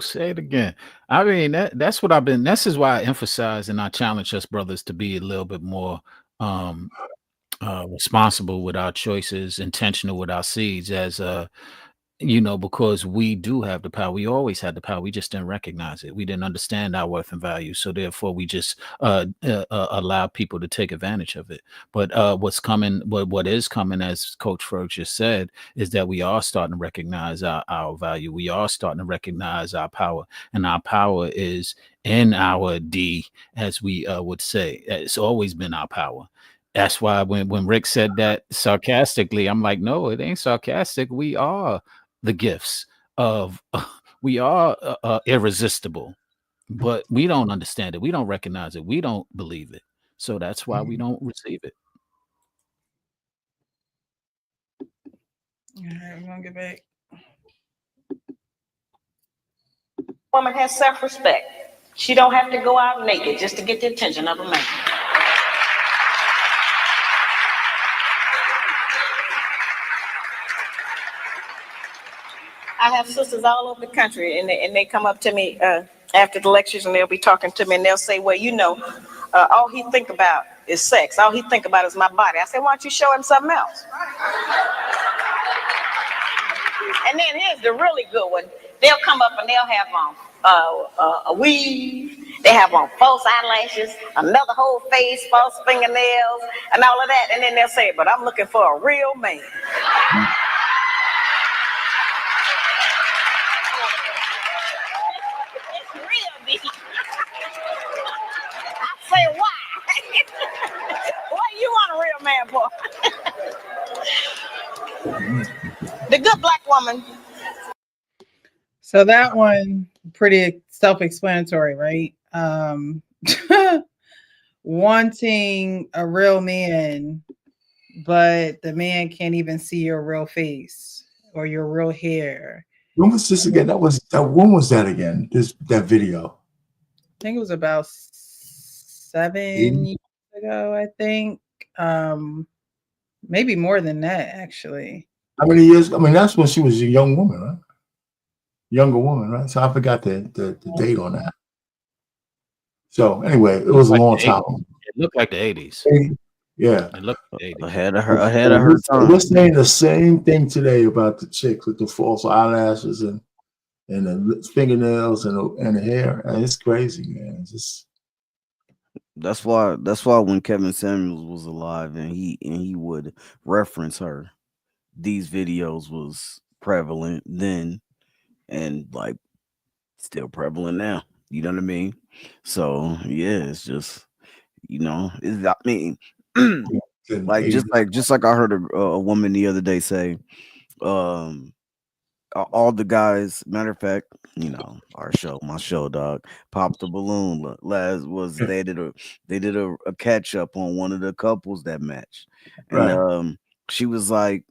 say it again. I mean, that's what I've been. This is why I emphasize and I challenge us brothers to be a little bit more responsible with our choices, intentional with our seeds, as because we do have the power. We always had the power. We just didn't recognize it. We didn't understand our worth and value. So therefore we just allow people to take advantage of it. But what is coming, as Coach Ferg just said, is that we are starting to recognize our value. We are starting to recognize our power, and our power is in our D, as we would say. It's always been our power. That's why when Rick said that sarcastically, I'm like, no, it ain't sarcastic. We are the gifts of, we are irresistible, but we don't understand it. We don't recognize it. We don't believe it. So that's why we don't receive it. All right, we're gonna get back. Woman has self-respect. She don't have to go out naked just to get the attention of a man. I have sisters all over the country, and they come up to me after the lectures, and they'll be talking to me, and they'll say, well, all he think about is sex. All he think about is my body. I say, why don't you show him something else? And then here's the really good one. They'll come up and they'll have on a weave. They have on false eyelashes, another whole face, false fingernails, and all of that. And then they'll say, but I'm looking for a real man. It's real deep. I say, why? The good black woman. So that one pretty self-explanatory, right? Wanting a real man, but the man can't even see your real face or your real hair. When was this again? When was that again? That video. I think it was about 7 years ago, I think. Maybe more than that, actually. How many years? I mean, that's when she was a young woman, right? Younger woman, right? So I forgot the date on that. So anyway, it was a long time. It looked like the 80s. Yeah. It looked like the 80s. Ahead of her time. We're saying the same thing today about the chicks with the false eyelashes and the fingernails and the hair. And it's crazy, man. It's just That's why when Kevin Samuels was alive and he would reference her, these videos was prevalent then and like still prevalent now. You know what I mean? So yeah, it's just, you know, I mean like just like I heard a woman the other day say, all the guys, matter of fact, you know, my show dog, Pop the Balloon last was they did a catch up on one of the couples that matched. And she was like,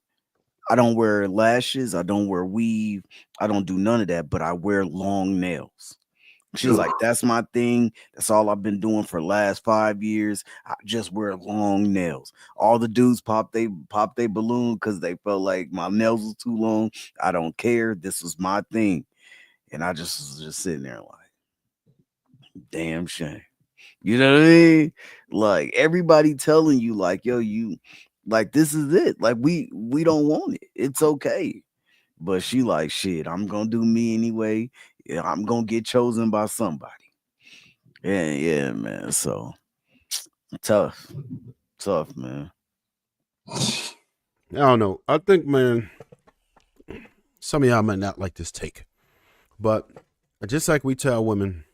I don't wear lashes, I don't wear weave, I don't do none of that, but I wear long nails. She's like, that's my thing. That's all I've been doing for the last 5 years. I just wear long nails. All the dudes pop they balloon because they felt like my nails was too long. I don't care. This was my thing. And I just was just sitting there like, damn shame. You know what I mean? Like everybody telling you like, yo, you like this is it. Like we don't want it. It's okay. But she like, shit, I'm gonna do me anyway. Yeah, I'm gonna get chosen by somebody. Yeah, man. So tough, man. I don't know. I think, man, some of y'all might not like this take, but just like we tell women,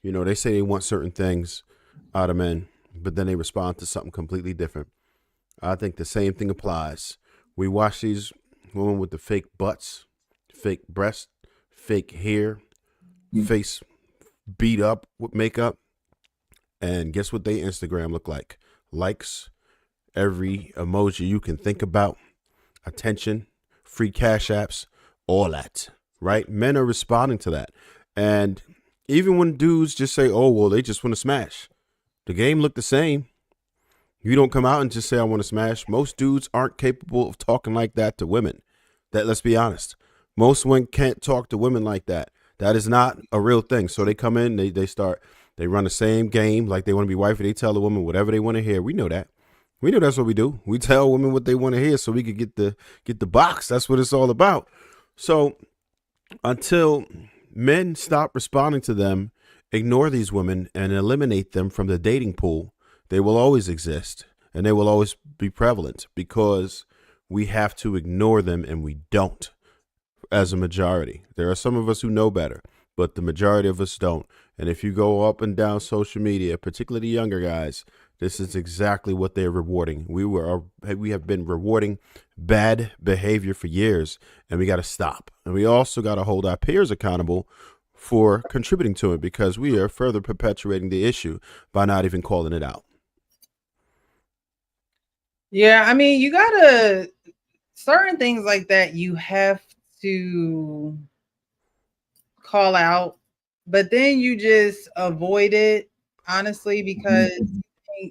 you know, they say they want certain things out of men, but then they respond to something completely different. I think the same thing applies. We watch these women with the fake butts, fake breasts, fake hair, face beat up with makeup, and guess what they Instagram look like? Likes, every emoji you can think about, attention, free cash apps, all that, right? Men are responding to that. And even when dudes just say, oh, well, they just want to smash, the game look the same. You don't come out and just say, I want to smash. Most dudes aren't capable of talking like that to women. That, let's be honest. Most women can't talk to women like that. That is not a real thing. So they come in, they run the same game like they want to be wifey. They tell the woman whatever they want to hear. We know that. We know that's what we do. We tell women what they want to hear so we could get the box. That's what it's all about. So until men stop responding to them, ignore these women and eliminate them from the dating pool, they will always exist and they will always be prevalent because we have to ignore them and we don't. As a majority, there are some of us who know better, but the majority of us don't. And if you go up and down social media, particularly the younger guys, this is exactly what they're rewarding. We have been rewarding bad behavior for years, and we got to stop. And we also got to hold our peers accountable for contributing to it because we are further perpetuating the issue by not even calling it out. Yeah, I mean, you gotta certain things like that you have to call out, but then you just avoid it, honestly, because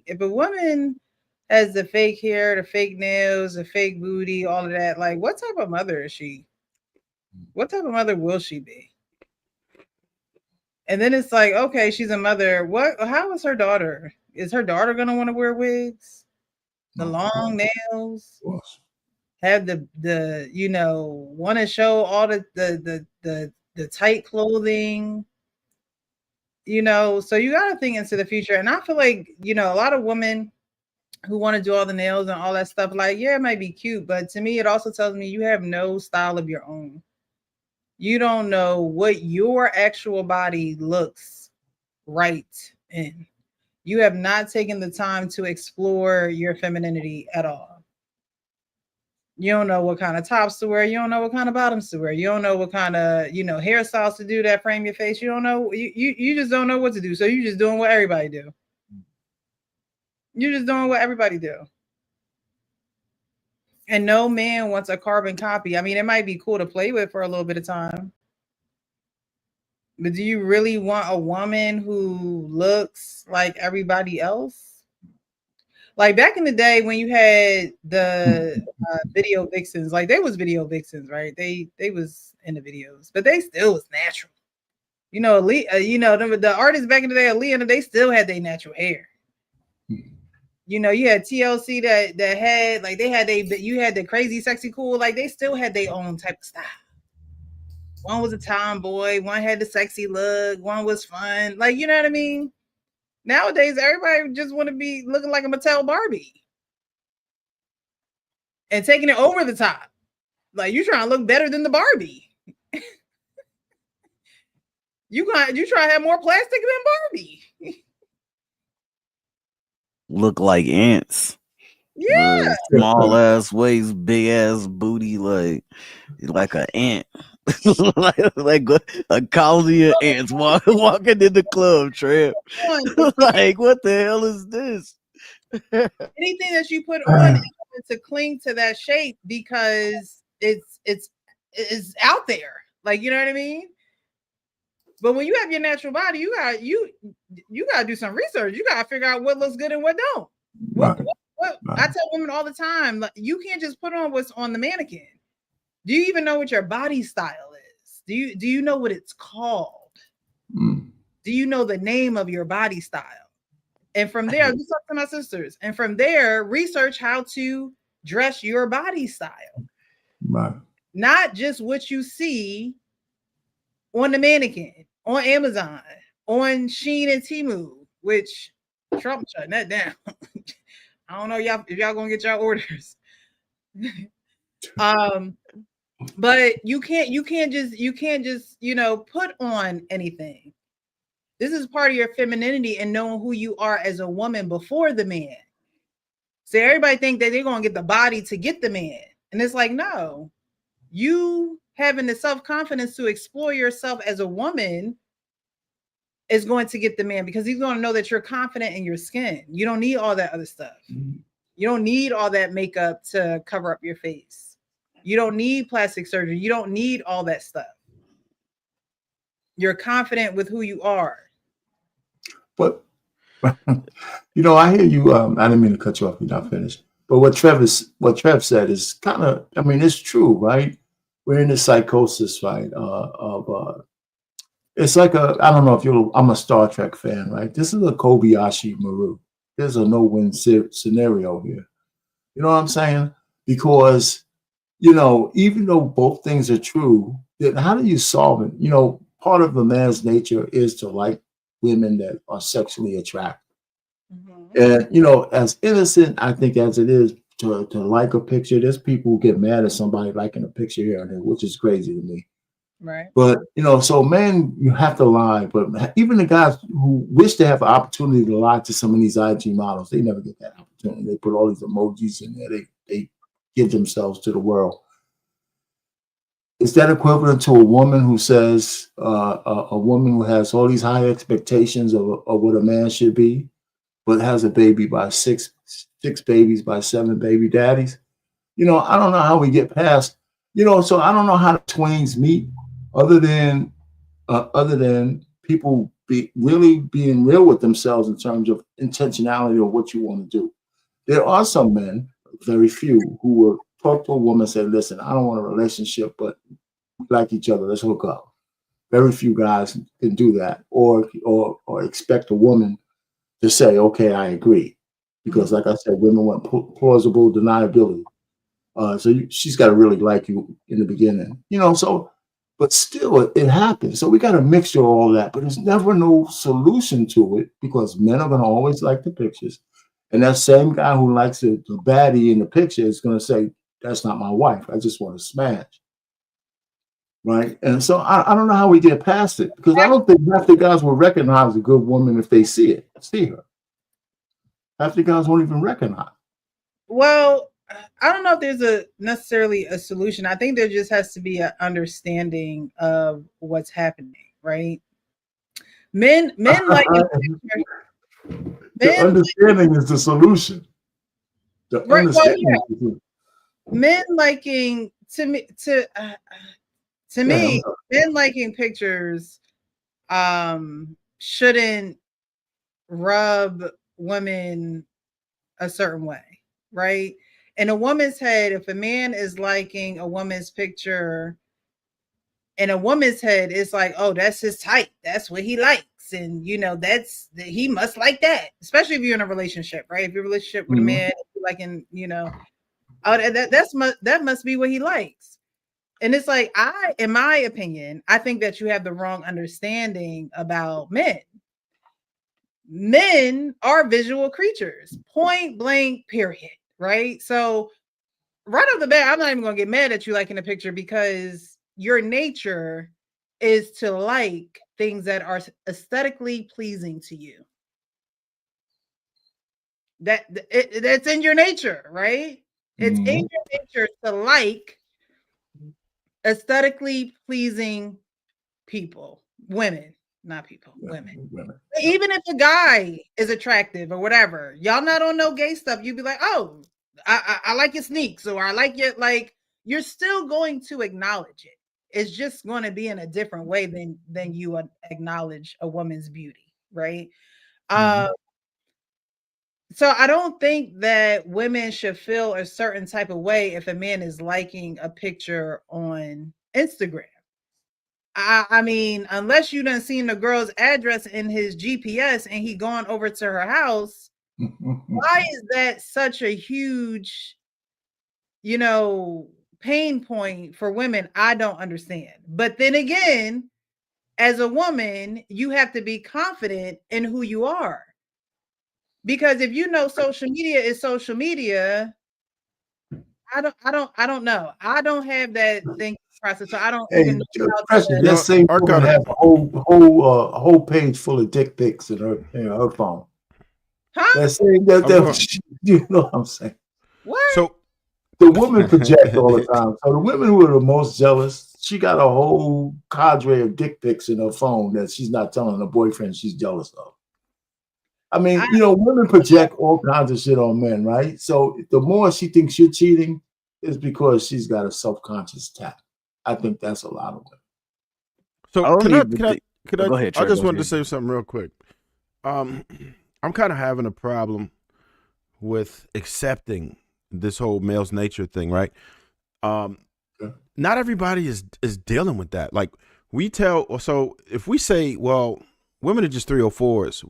if a woman has the fake hair, the fake nails, the fake booty, all of that, like what type of mother is she? What type of mother will she be? And then it's like, okay, she's a mother. How is her daughter? Is her daughter gonna want to wear wigs? The long nails? Have the you know, want to show all the tight clothing, you know, so you got to think into the future. And I feel like, you know, a lot of women who want to do all the nails and all that stuff, like, yeah, it might be cute, but to me, it also tells me you have no style of your own. You don't know what your actual body looks right in. You have not taken the time to explore your femininity at all. You don't know what kind of tops to wear. You don't know what kind of bottoms to wear. You don't know what kind of, hairstyles to do that frame your face. You don't know. You just don't know what to do. So you're just doing what everybody do. You're just doing what everybody do. And no man wants a carbon copy. I mean, it might be cool to play with for a little bit of time. But do you really want a woman who looks like everybody else? Like back in the day when you had the video vixens, like they was video vixens, right? They was in the videos, but they still was natural. The artists back in the day, Aaliyah, they still had their natural hair. You had TLC that had like you had the crazy, sexy, cool, like they still had their own type of style. One was a tomboy, one had the sexy look, one was fun, like you know what I mean. Nowadays, everybody just want to be looking like a Mattel Barbie and taking it over the top. Like you trying to look better than the Barbie. you try to have more plastic than Barbie. Look like ants. Yeah. Small ass waist, big ass booty, like an ant. like a colony of ants walking in the club, Trip. Like, what the hell is this? Anything that you put on to cling to that shape because it's out there. Like, you know what I mean? But when you have your natural body, you gotta do some research. You gotta figure out what looks good and what don't. What I tell women all the time, like, you can't just put on what's on the mannequin. Do you even know what your body style is? Do you know what it's called? Do you know the name of your body style? And from there, just talk to my sisters. And from there, research how to dress your body style. Right. Not just what you see on the mannequin, on Amazon, on Shein and Temu, which Trump shutting that down. I don't know if y'all gonna get your orders. But you can't just put on anything. This is part of your femininity and knowing who you are as a woman before the man. So everybody think that they're gonna get the body to get the man, and it's like, no, you having the self-confidence to explore yourself as a woman is going to get the man, because he's going to know that you're confident in your skin. You don't need all that other stuff. You don't need all that makeup to cover up your face. You don't need plastic surgery. You don't need all that stuff. You're confident with who you are. But I hear you. I didn't mean to cut you off. You're not finished. But what Trev said is kind of, it's true, right? We're in this psychosis, right? It's like I don't know I'm a Star Trek fan, right? This is a Kobayashi Maru. There's a no-win scenario here. You know what I'm saying? Because, even though both things are true, then how do you solve it? Part of a man's nature is to like women that are sexually attractive. And, as innocent, I think, as it is to like a picture, there's people who get mad at somebody liking a picture here and there, which is crazy to me. Right. But, so men, you have to lie. But even the guys who wish to have an opportunity to lie to some of these IG models, they never get that opportunity. They put all these emojis in there. They give themselves to the world. Is that equivalent to a woman who says, a woman who has all these high expectations of what a man should be, but has a baby by six babies by 7 baby daddies? I don't know how we get past, so I don't know how the twains meet other than people really being real with themselves in terms of intentionality of what you want to do. There are some men, very few, who will talk to a woman and say, listen, I don't want a relationship, but we like each other. Let's hook up. Very few guys can do that or expect a woman to say, okay, I agree. Because like I said, women want plausible deniability. So she's got to really like you in the beginning, but still it happens. So we got a mixture of all that, but there's never no solution to it because men are going to always like the pictures. And that same guy who likes the baddie in the picture is going to say, that's not my wife. I just want to smash. Right. And so I don't know how we get past it, because I don't think half the guys will recognize a good woman if they see her. Half the guys won't even recognize. Well, I don't know if there's a necessarily a solution. I think there just has to be an understanding of what's happening, right? Men like The men, understanding is the solution. The right? Well, understanding yeah, is the solution. men liking to me to Yeah, me, men liking pictures shouldn't rub women a certain way, right? In a woman's head, if a man is liking a woman's picture, in a woman's head, it's like, oh, that's his type. That's what he likes. And he must like that, especially if you're in a relationship, right? If you're in a relationship with a man, liking, oh, that must be what he likes. And it's like, in my opinion, I think that you have the wrong understanding about men. Men are visual creatures, point blank, period. Right. So, right off the bat, I'm not even going to get mad at you liking a picture because your nature is to like things that are aesthetically pleasing to you. That's in your nature, right? It's in your nature to like aesthetically pleasing people, women, not people, women. Even if a guy is attractive or whatever, y'all not on no gay stuff, you'd be like, oh, I like your sneaks, or I like your, like, you're still going to acknowledge it. It's just going to be in a different way than you acknowledge a woman's beauty, right? So I don't think that women should feel a certain type of way if a man is liking a picture on Instagram. I mean, unless you done seen the girl's address in his GPS and he gone over to her house, why is that such a huge, pain point for women? I don't understand. But then again, as a woman, you have to be confident in who you are. Because if social media is social media, I don't know. I don't have that thinking process, so I don't even know how to. That same woman have a whole page full of dick pics in her phone. Huh? That same you know what I'm saying? What? So the women project all the time. So the women who are the most jealous, she got a whole cadre of dick pics in her phone that she's not telling her boyfriend she's jealous of. I mean, women project all kinds of shit on men, right? So the more she thinks you're cheating is because she's got a self-conscious tap. I think that's a lot of women. So Go ahead, I just wanted to say something real quick. I'm kind of having a problem with accepting this whole male's nature thing, right? Not everybody is dealing with that. Like so if we say, well, women are just 304s,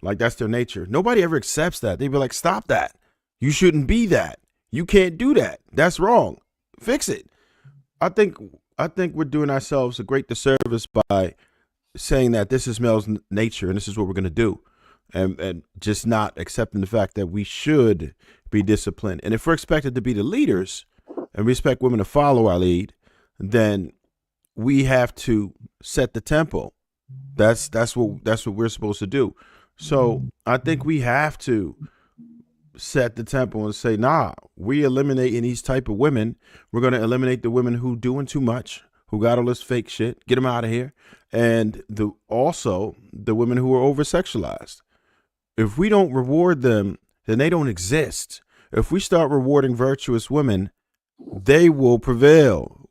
like that's their nature. Nobody ever accepts that. They'd be like, stop that. You shouldn't be that. You can't do that. That's wrong. Fix it. I think we're doing ourselves a great disservice by saying that this is male's nature and this is what we're going to do, and just not accepting the fact that we should be disciplined. And if we're expected to be the leaders and we expect women to follow our lead, then we have to set the tempo. That's what we're supposed to do. So I think we have to set the tempo and say, nah, we eliminating these type of women. We're going to eliminate the women who doing too much, who got all this fake shit, get them out of here. And also the women who are over sexualized. If we don't reward them, then they don't exist. If we start rewarding virtuous women, they will prevail.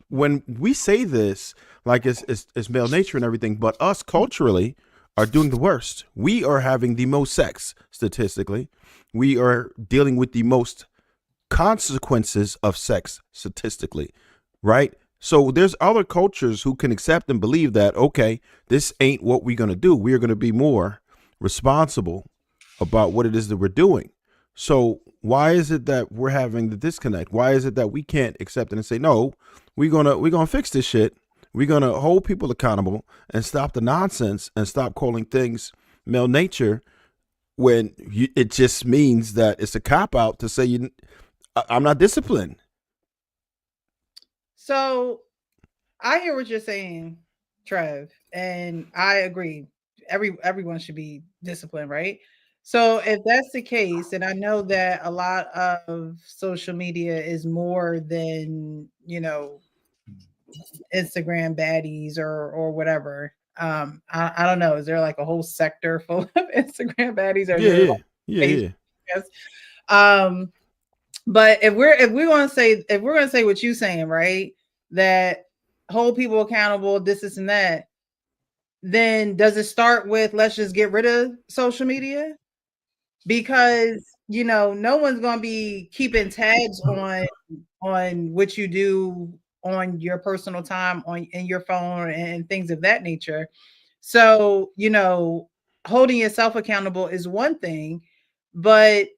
When we say this, like it's male nature and everything, but us culturally are doing the worst. We are having the most sex statistically. We are dealing with the most consequences of sex statistically, right? So there's other cultures who can accept and believe that, okay, this ain't what we're going to do. We are going to be more responsible about what it is that we're doing. So why is it that we're having the disconnect? Why is it that we can't accept it and say, no, we're going to fix this shit. We're going to hold people accountable and stop the nonsense and stop calling things male nature when it just means that it's a cop out to say I'm not disciplined. So I hear what you're saying, Trev, and I agree. Everyone should be disciplined, right? So if that's the case, and I know that a lot of social media is more than, Instagram baddies or whatever. I don't know. Is there like a whole sector full of Instagram baddies, or is there like Yeah. yes? But if we're gonna say what you're saying, right? That hold people accountable, this and that, then does it start with let's just get rid of social media? Because no one's gonna be keeping tabs on what you do on your personal time in your phone and things of that nature. So, holding yourself accountable is one thing, but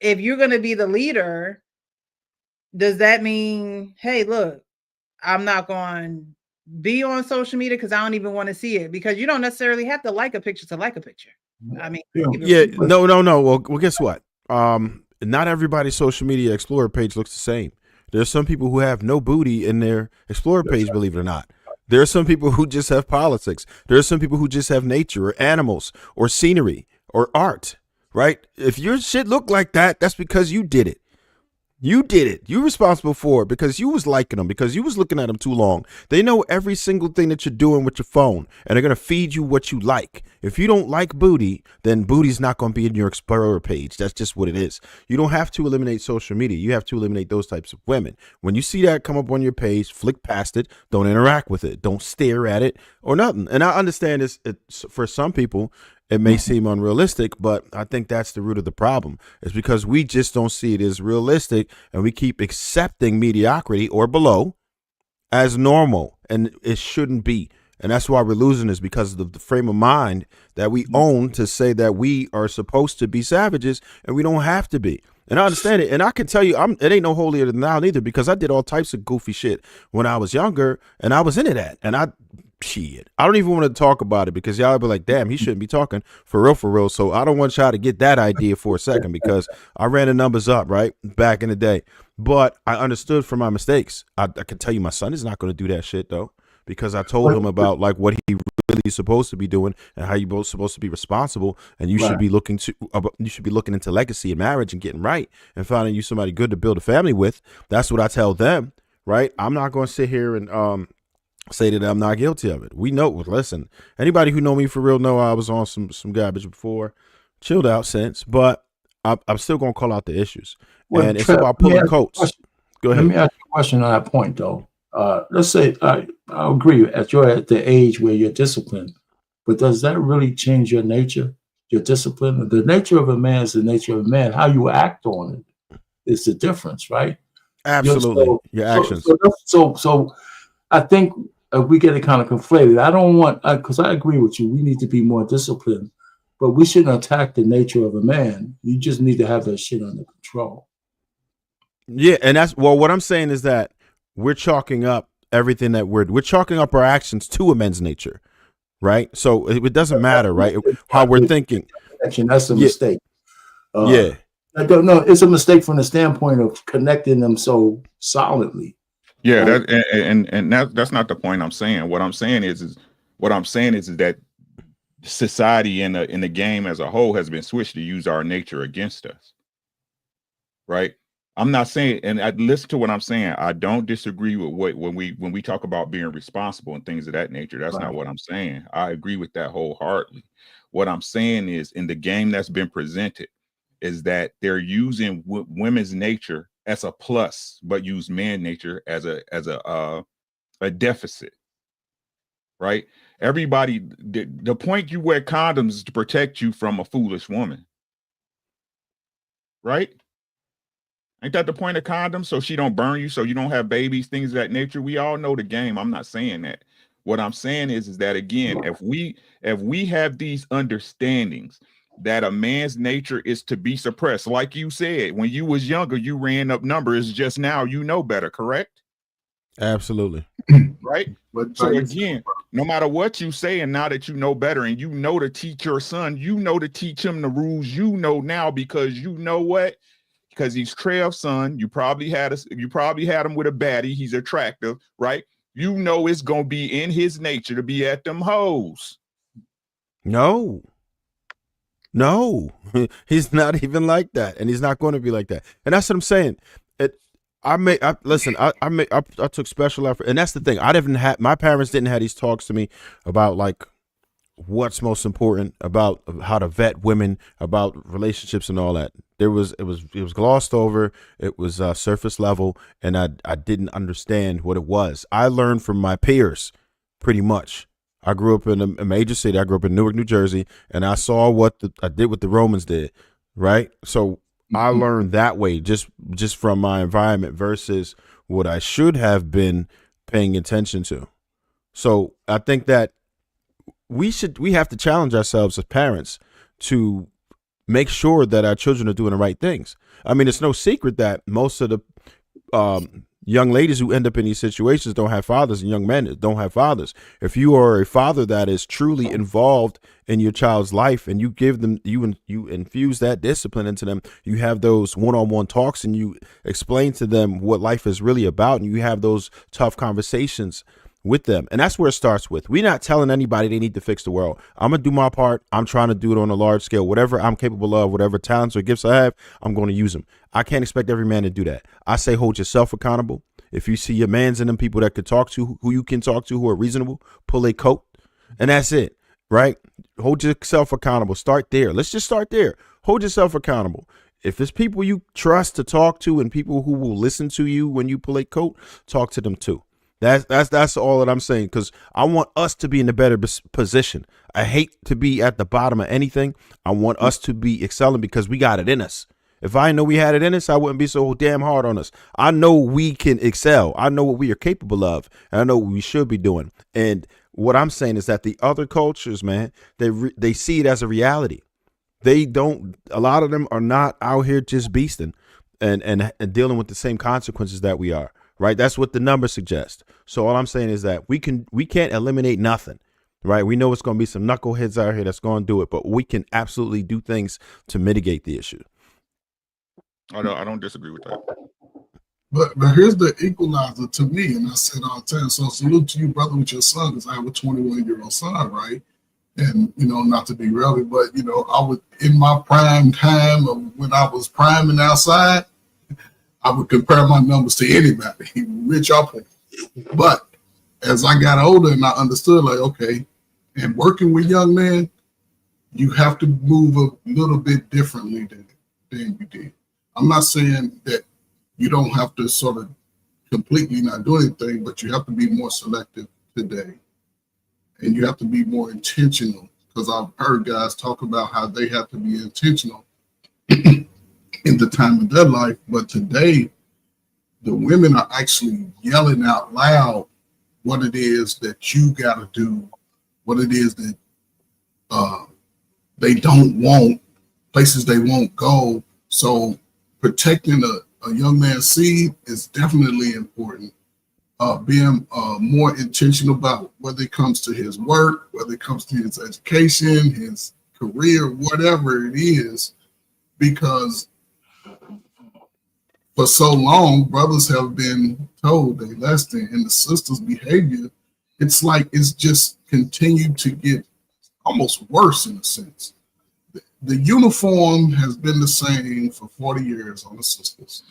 if you're going to be the leader, does that mean, hey, look, I'm not going to be on social media because I don't even want to see it? Because you don't necessarily have to like a picture to like a picture. I mean, No. Well, guess what? Not everybody's social media Explorer page looks the same. There's some people who have no booty in their Explorer page, believe it or not. There are some people who just have politics. There are some people who just have nature or animals or scenery or art, right? If your shit look like that, that's because you did it. You did it. You're responsible for it because you was liking them, because you was looking at them too long. They know every single thing that you're doing with your phone, and they're going to feed you what you like. If you don't like booty, then booty's not going to be in your Explorer page. That's just what it is. You don't have to eliminate social media. You have to eliminate those types of women. When you see that come up on your page, flick past it. Don't interact with it. Don't stare at it or nothing. And I understand this. For some people, it may seem unrealistic, but I think that's the root of the problem. It's because we just don't see it as realistic, and we keep accepting mediocrity or below as normal, and it shouldn't be. And that's why we're losing, is because of the frame of mind that we own to say that we are supposed to be savages, and we don't have to be. And I understand it. And I can tell you, it ain't no holier than thou neither, because I did all types of goofy shit when I was younger, and I was into that. And I don't even want to talk about it, because y'all be like, damn, he shouldn't be talking for real. So I don't want y'all to get that idea for a second, because I ran the numbers up right back in the day. But I understood from my mistakes. I can tell you my son is not going to do that shit, though, because I told him about like what he really is supposed to be doing and how you're both supposed to be responsible. And you should be looking into legacy and marriage and getting right and finding you somebody good to build a family with. That's what I tell them. Right. I'm not going to sit here and say that I'm not guilty of it. We know. Listen, anybody who know me for real know I was on some garbage before, chilled out since, but I'm still gonna call out the issues. Well, and it's about pulling coats. Go ahead. Let me ask you a question on that point, though. Let's say I agree you're at the age where you're disciplined, but does that really change your nature, your discipline? The nature of a man is the nature of a man. How you act on it is the difference, right? Absolutely, your actions. So I think we get it kind of conflated. I don't want, because I agree with you, we need to be more disciplined, but we shouldn't attack the nature of a man. You just need to have that shit under control. Yeah, and what I'm saying is that we're chalking up everything that we're chalking up our actions to a man's nature, right? So it doesn't matter, right? How we're thinking. That's a mistake. Yeah. I don't know. It's a mistake from the standpoint of connecting them so solidly. Yeah, that's not the point I'm saying. What I'm saying is that society and the game as a whole has been switched to use our nature against us. Right? I'm not saying, and I listen to what I'm saying. I don't disagree with when we talk about being responsible and things of that nature. That's not what I'm saying. I agree with that wholeheartedly. What I'm saying is, in the game that's been presented, is that they're using women's nature as a plus, but use man nature as a deficit. Right? Everybody, the point you wear condoms is to protect you from a foolish woman. Right? Ain't that the point of condoms? So she don't burn you, so you don't have babies, things of that nature. We all know the game. I'm not saying that. What I'm saying is that, again, if we have these understandings that a man's nature is to be suppressed, like you said, when you was younger, you ran up numbers. Just now, you know better, correct? Absolutely. Right? So again, no matter what you say, and now that you know better, and you know to teach your son, you know to teach him the rules you know now, because you know what? Because he's Trev's son. You probably had him with a baddie. He's attractive, right? You know it's gonna be in his nature to be at them hoes. No, No, he's not even like that, and he's not going to be like that. And that's what I'm saying. I took special effort, and that's the thing. My parents didn't have these talks to me about like what's most important, about how to vet women, about relationships and all that. It was glossed over. It was surface level, and I didn't understand what it was. I learned from my peers, pretty much. I grew up in a major city. I grew up in Newark, New Jersey, and I saw what the Romans did, right? So I learned that way, just from my environment versus what I should have been paying attention to. So I think that we have to challenge ourselves as parents to make sure that our children are doing the right things. I mean, it's no secret that most of the young ladies who end up in these situations don't have fathers, and young men don't have fathers. If you are a father that is truly involved in your child's life, and you give them, you infuse that discipline into them, you have those one-on-one talks, and you explain to them what life is really about, and you have those tough conversations with them. And that's where it starts with. We're not telling anybody they need to fix the world. I'm going to do my part. I'm trying to do it on a large scale. Whatever I'm capable of, whatever talents or gifts I have, I'm going to use them. I can't expect every man to do that. I say hold yourself accountable. If you see your mans in them, people that could talk to, who you can talk to, who are reasonable, pull a coat, and that's it, right? Hold yourself accountable. Start there. Let's just start there. Hold yourself accountable. If it's people you trust to talk to and people who will listen to you when you pull a coat, talk to them too. That's all that I'm saying, because I want us to be in a better position. I hate to be at the bottom of anything. I want us to be excelling because we got it in us. If I know we had it in us, I wouldn't be so damn hard on us. I know we can excel. I know what we are capable of, and I know what we should be doing. And what I'm saying is that the other cultures, man, they see it as a reality. They don't. A lot of them are not out here just beasting and dealing with the same consequences that we are. Right. That's what the numbers suggest. So all I'm saying is that we can't eliminate nothing. Right. We know it's going to be some knuckleheads out here that's going to do it, but we can absolutely do things to mitigate the issue. I don't disagree with that. But here's the equalizer to me, and I said all the time. So salute to you, brother, with your son, because I have a 21-year-old son, right? And not to be relevant, but I was in my prime time of when I was priming outside. I would compare my numbers to anybody, rich or poor. But as I got older and I understood, like, okay, and working with young men, you have to move a little bit differently than you did. I'm not saying that you don't have to sort of completely not do anything, but you have to be more selective today. And you have to be more intentional, because I've heard guys talk about how they have to be intentional in the time of their life, but today the women are actually yelling out loud what it is that you got to do, what it is that they don't want, places they won't go. So protecting a young man's seed is definitely important. Being more intentional about whether it comes to his work, whether it comes to his education, his career, whatever it is, because for so long, brothers have been told they less than, and the sisters' behavior, it's like it's just continued to get almost worse in a sense. The uniform has been the same for 40 years on the sisters.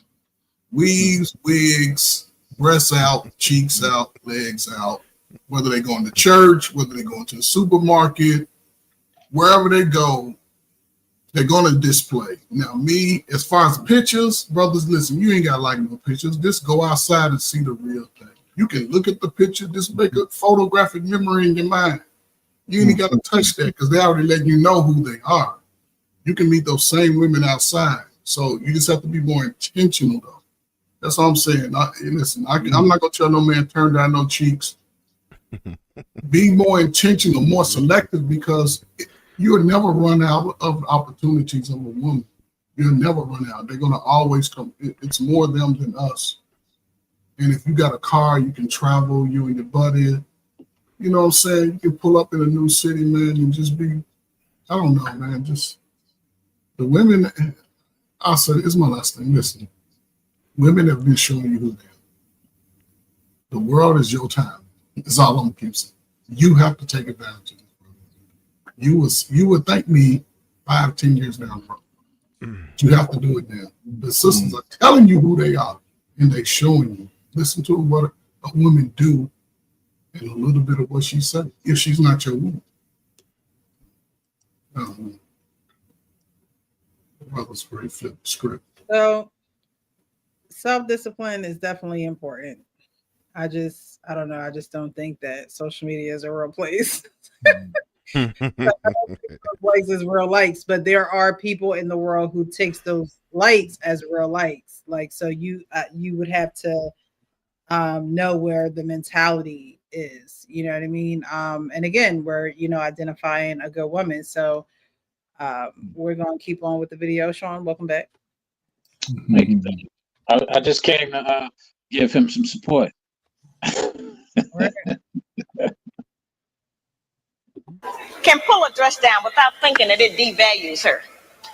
Weaves, wigs, breasts out, cheeks out, legs out, whether they're going to church, whether they're going to the supermarket, wherever they go, they're going to display. Now, me, as far as pictures, brothers, listen, you ain't got to like no pictures. Just go outside and see the real thing. You can look at the picture, just make a photographic memory in your mind. You ain't got to touch that because they already let you know who they are. You can meet those same women outside. So you just have to be more intentional, though. That's all I'm saying. Listen, I'm not going to tell no man turn down no cheeks. Be more intentional, more selective, because you'll never run out of opportunities of a woman. You'll never run out. They're going to always come. It's more them than us. And if you got a car, you can travel, you and your buddy. You know what I'm saying? You can pull up in a new city, man, and just be, I don't know, man, just the women. I said, it's my last thing. Listen, women have been showing you who they are. The world is your time. That's all I'm going to keep saying. You have to take advantage of it. You would thank me 5, 10 years down the road. You have to do it now. The sisters are telling you who they are, and they showing you. Listen to what a woman do, and a little bit of what she said. If she's not your woman, brother's great flip the script. So self-discipline is definitely important. I don't know. I just don't think that social media is a real place. Likes is real likes, but there are people in the world who takes those likes as real likes. Like, so you would have to know where the mentality is. You know what I mean? And again, we're identifying a good woman. So we're gonna keep on with the video. Sean, welcome back. Thank you. I just came to give him some support. Can pull a dress down without thinking that it devalues her.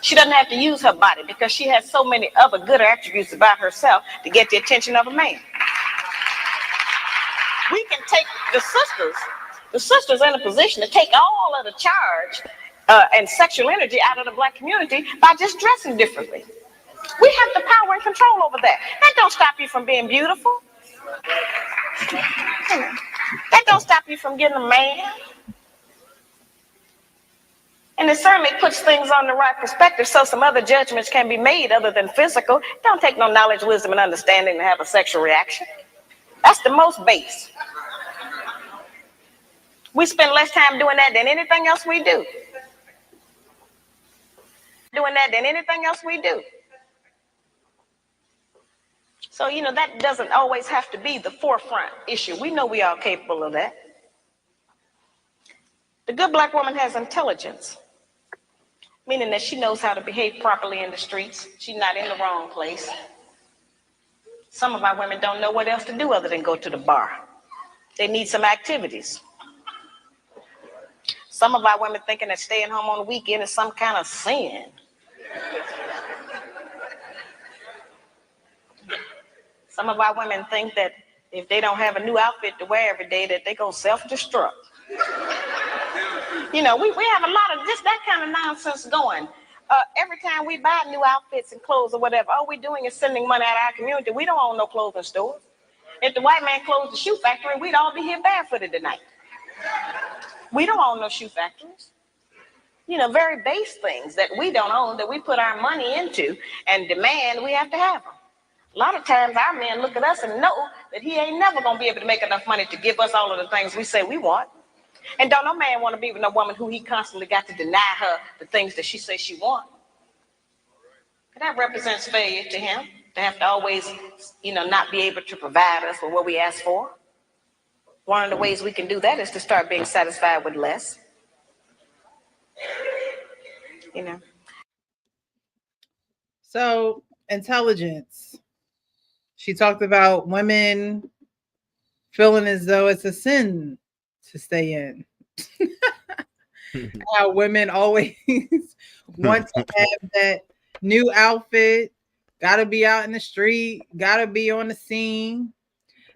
She doesn't have to use her body because she has so many other good attributes about herself to get the attention of a man. We can take the sisters in a position to take all of the charge and sexual energy out of the Black community by just dressing differently. We have the power and control over that. That don't stop you from being beautiful. That don't stop you from getting a man. And it certainly puts things on the right perspective so some other judgments can be made other than physical. It don't take no knowledge, wisdom, and understanding to have a sexual reaction. That's the most base. We spend less time doing that than anything else we do. So, that doesn't always have to be the forefront issue. We know we are capable of that. The good Black woman has intelligence, meaning that she knows how to behave properly in the streets. She's not in the wrong place. Some of our women don't know what else to do other than go to the bar. They need some activities. Some of our women thinking that staying home on the weekend is some kind of sin. Some of our women think that if they don't have a new outfit to wear every day, that they go self-destruct. We have a lot of just that kind of nonsense going. Every time we buy new outfits and clothes or whatever, all we're doing is sending money out of our community. We don't own no clothing stores. If the white man closed the shoe factory, we'd all be here barefooted tonight. We don't own no shoe factories. Very base things that we don't own that we put our money into and demand we have to have them. A lot of times our men look at us and know that he ain't never going to be able to make enough money to give us all of the things we say we want. And don't no man want to be with no woman who he constantly got to deny her the things that she says she wants. That represents failure to him, to have to always, not be able to provide us with what we ask for. One of the ways we can do that is to start being satisfied with less. So, intelligence. She talked about women feeling as though it's a sin to stay in. How women always want to have that new outfit, gotta be out in the street, gotta be on the scene.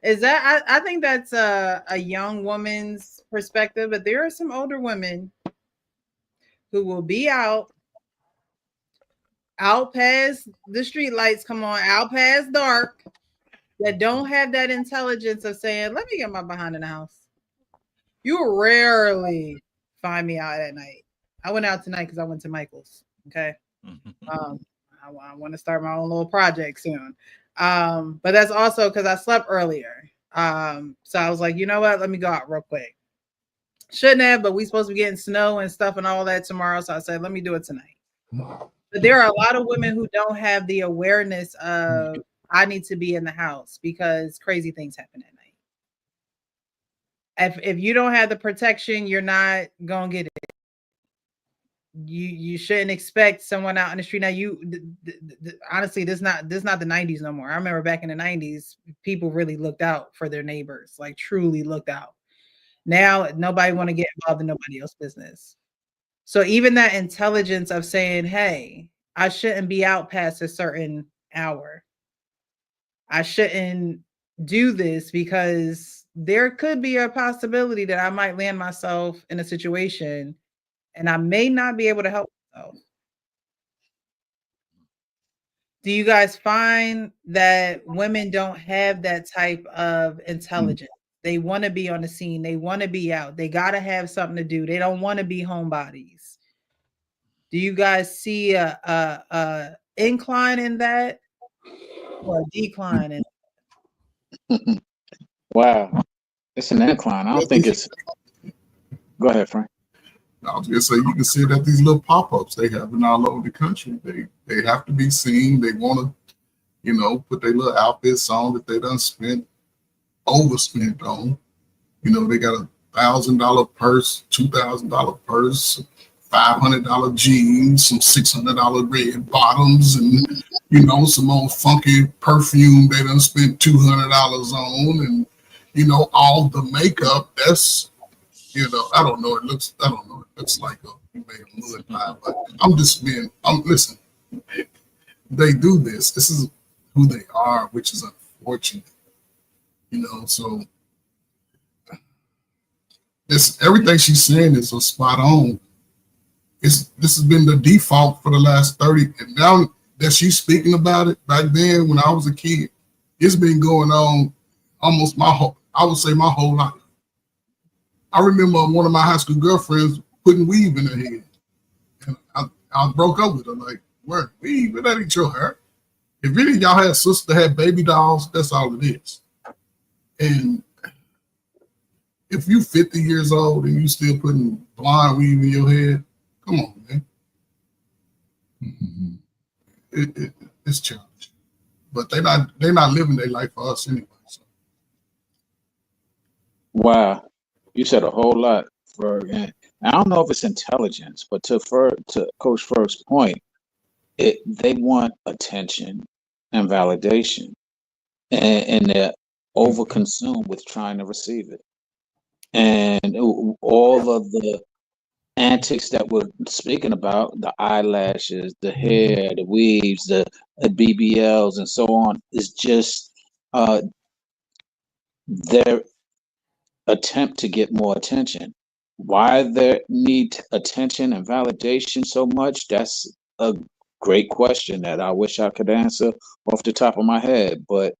Is that I think that's a young woman's perspective, but there are some older women who will be out past the street lights come on, out past dark, that don't have that intelligence of saying, let me get my behind in the house. You rarely find me out at night. I went out tonight because I went to Michael's. Okay. I want to start my own little project soon. But that's also because I slept earlier. So I was like, you know what? Let me go out real quick. Shouldn't have, but we supposed to be getting snow and stuff and all that tomorrow. So I said, let me do it tonight. But there are a lot of women who don't have the awareness of I need to be in the house because crazy things happen at night. If you don't have the protection, you're not gonna get it. You shouldn't expect someone out in the street. Now, honestly, this not the 90s no more. I remember back in the 90s, people really looked out for their neighbors, like truly looked out. Now, nobody want to get involved in nobody else's business. So even that intelligence of saying, hey, I shouldn't be out past a certain hour. I shouldn't do this because there could be a possibility that I might land myself in a situation and I may not be able to help So, do you guys find that women don't have that type of intelligence? They want to be on the scene. They want to be out. They got to have something to do. They don't want to be homebodies. Do you guys see a incline in that or a decline in it? Wow, it's an incline. I don't think it's. Go ahead, Frank. I was gonna say, you can see it at these little pop-ups they have all over the country. They have to be seen. They want to, you know, put their little outfits on that they done overspent on. You know, they got $1,000 purse, $2,000 purse, $500 jeans, some $600 red bottoms, and you know, some old funky perfume they done spent $200 on, and you know, all the makeup. That's, you know, I don't know. It looks like you made a mud pie, but listen. They do this. This is who they are, which is unfortunate. You know, so everything she's saying is spot on. This has been the default for the last 30, and now that she's speaking about it, back then when I was a kid, it's been going on almost my whole life. I remember one of my high school girlfriends putting weave in her head, and I broke up with her. Like, where weave? That ain't your hair. If any of y'all had sisters that had baby dolls, that's all it is. And if you 50 years old and you still putting blonde weave in your head, come on, man. It's challenging, but they're not living their life for us anyway. So. Wow, you said a whole lot, Ferg. And I don't know if it's intelligence, but to Coach Ferg's point, they want attention and validation, and they're overconsumed with trying to receive it. And all of the antics that we're speaking about, the eyelashes, the hair, the weaves, the BBLs, and so on, is just their attempt to get more attention. Why they need attention and validation so much? That's a great question that I wish I could answer off the top of my head, but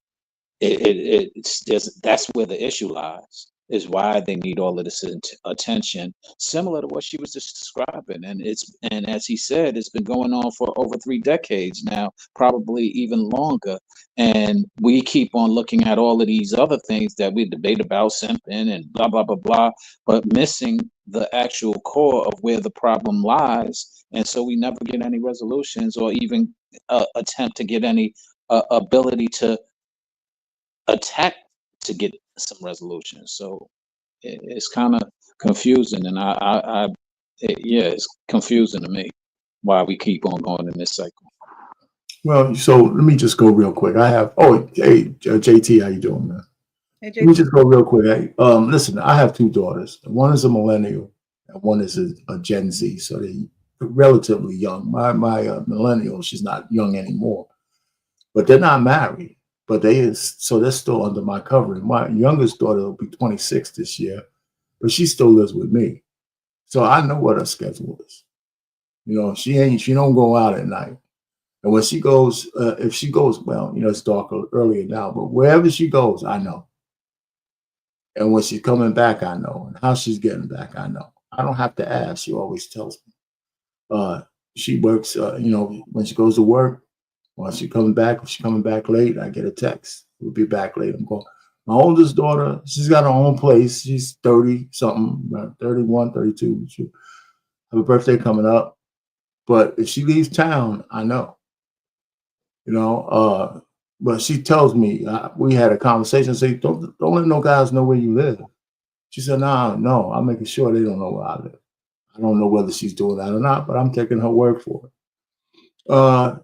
that's where the issue lies, is why they need all of this attention, similar to what she was just describing. And as he said, it's been going on for over 3 decades now, probably even longer. And we keep on looking at all of these other things that we debate about, simping and blah, blah, blah, blah, but missing the actual core of where the problem lies. And so we never get any resolutions or even attempt to get any ability to attack to get some resolution. So it's kind of confusing, and it's confusing to me why we keep on going in this cycle. Well, so let me just go real quick. Hey, JT, how you doing, man? Hey, JT. Let me just go real quick. Listen, I have 2 daughters. One is a millennial, and one is a Gen Z. So they're relatively young. My millennial, she's not young anymore, but they're not married. But they're still under my covering. My youngest daughter will be 26 this year, but she still lives with me. So I know what her schedule is. You know, she don't go out at night. And when she goes, if she goes, well, you know, it's darker earlier now, but wherever she goes, I know. And when she's coming back, I know. And how she's getting back, I know. I don't have to ask. She always tells me. She works, you know, when she goes to work, when she's coming back, if she's coming back late, I get a text. We'll be back late. I'm going. My oldest daughter, she's got her own place. She's 30-something, 31, 32. She have a birthday coming up. But if she leaves town, I know. You know, but she tells me, we had a conversation, say, don't let no guys know where you live. She said, no, I'm making sure they don't know where I live. I don't know whether she's doing that or not, but I'm taking her word for it.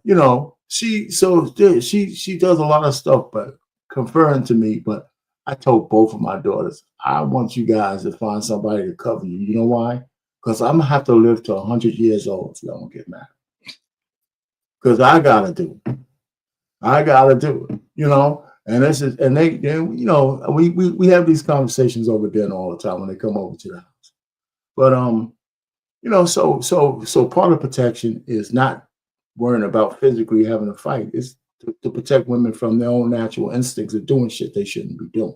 You know, she does a lot of stuff, but conferring to me. But I told both of my daughters, I want you guys to find somebody to cover you. You know why? Because I'm gonna have to live to 100 years old if y'all don't get married. Because I gotta do it. You know. And they you know, we have these conversations over dinner all the time when they come over to the house. But So part of protection is not worrying about physically having a fight. It's to protect women from their own natural instincts of doing shit they shouldn't be doing.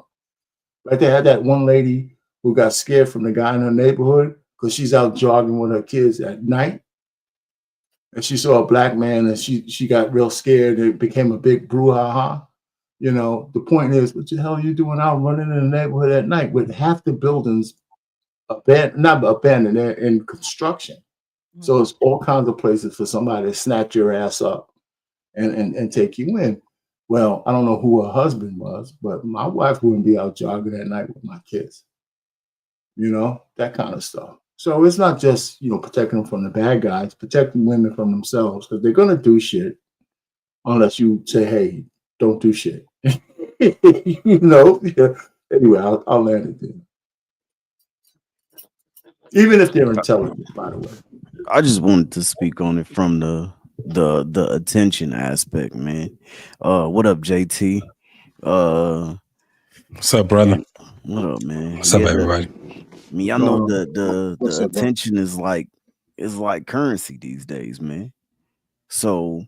Like they had that one lady who got scared from the guy in her neighborhood because she's out jogging with her kids at night, and she saw a black man, and she got real scared. It became a big brouhaha. The point is, what the hell are you doing out running in the neighborhood at night with half the buildings not abandoned, they're in construction? So it's all kinds of places for somebody to snatch your ass up and take you in. Well, I don't know who her husband was, but my wife wouldn't be out jogging at night with my kids. That kind of stuff. So it's not just, protecting them from the bad guys, protecting women from themselves, because they're going to do shit unless you say, hey, don't do shit. Yeah. Anyway, I'll land it there. Even if they're intelligent, by the way. I just wanted to speak on it from the attention aspect, man. What up, JT? What's up, brother? What up, man? What's up, everybody? I mean, I know the What's up, bro? attention is like currency these days, man. So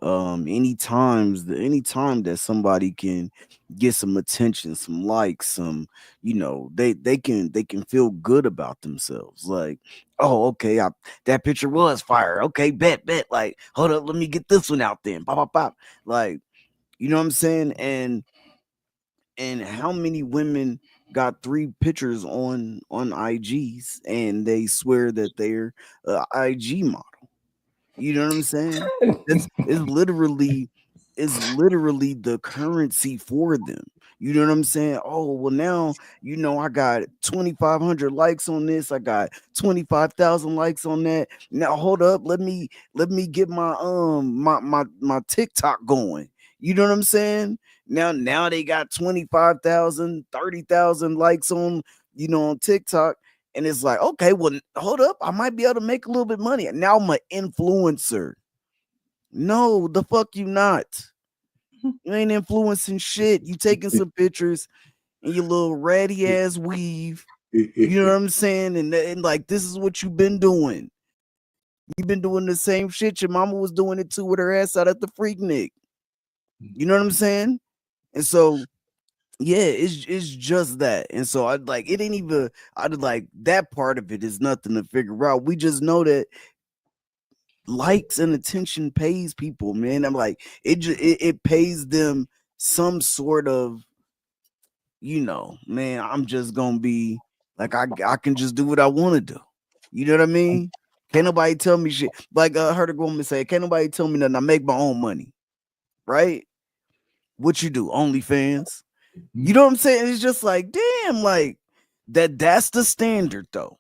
anytime that somebody can get some attention, some likes, some, they can feel good about themselves. Like, oh, okay, that picture was fire. Okay, bet. Like, hold up, let me get this one out there. Pop, pop, pop. Like, you know what I'm saying? And how many women got 3 pictures on IGs and they swear that they're IG model? You know what I'm saying? It's literally the currency for them. You know what I'm saying? Oh, well, now, I got 2,500 likes on this. I got 25,000 likes on that. Now, hold up. Let me get my my TikTok going. You know what I'm saying? Now they got 25,000, 30,000 likes on, on TikTok. And it's like, okay, well, hold up. I might be able to make a little bit of money. Now I'm an influencer. No, the fuck you not. You ain't influencing shit. You taking some pictures in your little ratty ass weave. You know what I'm saying? And like, this is what you've been doing. You've been doing the same shit. Your mama was doing it too with her ass out at the Freaknik. You know what I'm saying? And so, yeah, it's just that. And so I'd like that part of it is nothing to figure out. We just know that likes and attention pays people, man. I'm like, it pays them some sort of, man, I'm just gonna be like, I can just do what I want to do. You know what I mean? Can't nobody tell me shit. Like I heard a woman say, can't nobody tell me nothing. I make my own money, right? What you do? OnlyFans. You know what I'm saying? It's just like, damn, like that's the standard though.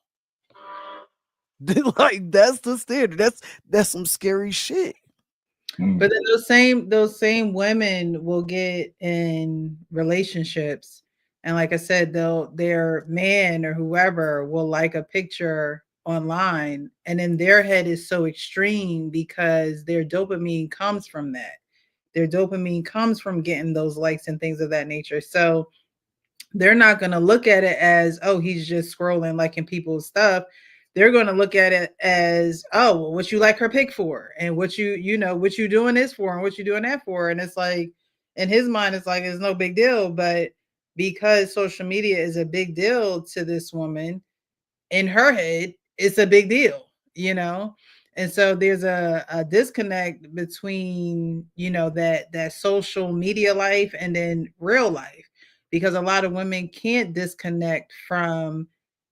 Like that's the standard. That's some scary shit. But then those same women will get in relationships, and like I said, their man or whoever will like a picture online, and then their head is so extreme because their dopamine comes from that. Their dopamine comes from getting those likes and things of that nature. So they're not going to look at it as, oh, he's just scrolling, liking people's stuff. They're going to look at it as, oh, well, what you like her pic for, and what what you doing this for, and what you doing that for. And it's like, in his mind, it's like, it's no big deal. But because social media is a big deal to this woman, in her head, it's a big deal, And so there's a disconnect between, that social media life and then real life, because a lot of women can't disconnect from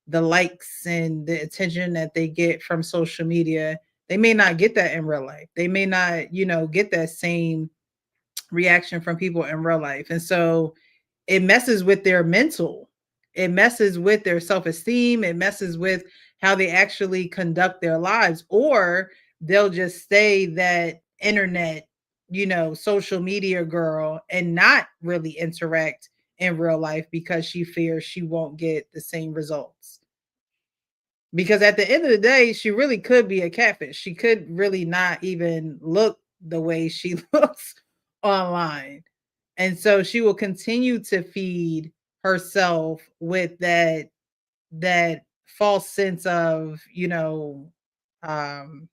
the likes and the attention that they get from social media. They may not get that in real life. They may not, get that same reaction from people in real life. And so it messes with their mental. It messes with their self-esteem. It messes with how they actually conduct their lives, or they'll just stay that internet, social media girl and not really interact in real life because she fears she won't get the same results. Because at the end of the day, she really could be a catfish. She could really not even look the way she looks online. And so she will continue to feed herself with that false sense of, um,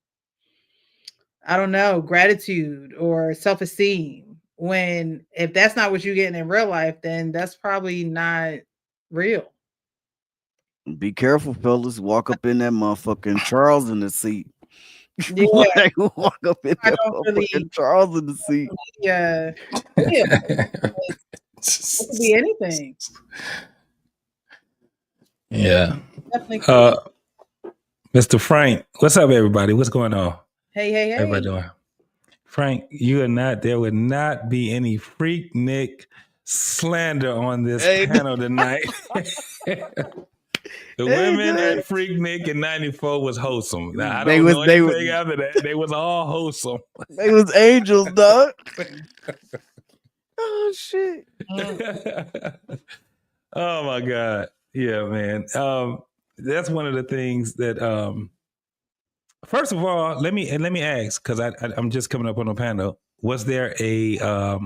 I don't know, gratitude or self-esteem. When if that's not what you're getting in real life, then that's probably not real. Be careful, fellas. Walk up in that motherfucking Charles in the seat. Yeah, Like, walk up in I that don't really, motherfucking Charles in the seat. yeah, yeah, it could be anything. Yeah. Definitely. Could. Mr. Frank, what's up, everybody? What's going on? Hey, hey, Everybody hey. doing? Frank, there would not be any Freaknik slander on this panel tonight. The women at Freaknik in 94 was wholesome. Now, I don't know anything after that. They was all wholesome. They was angels, dog. Oh, shit. Oh, my God. Yeah, man. That's one of the things that... First of all, let me ask, because I'm just coming up on the panel. Was there a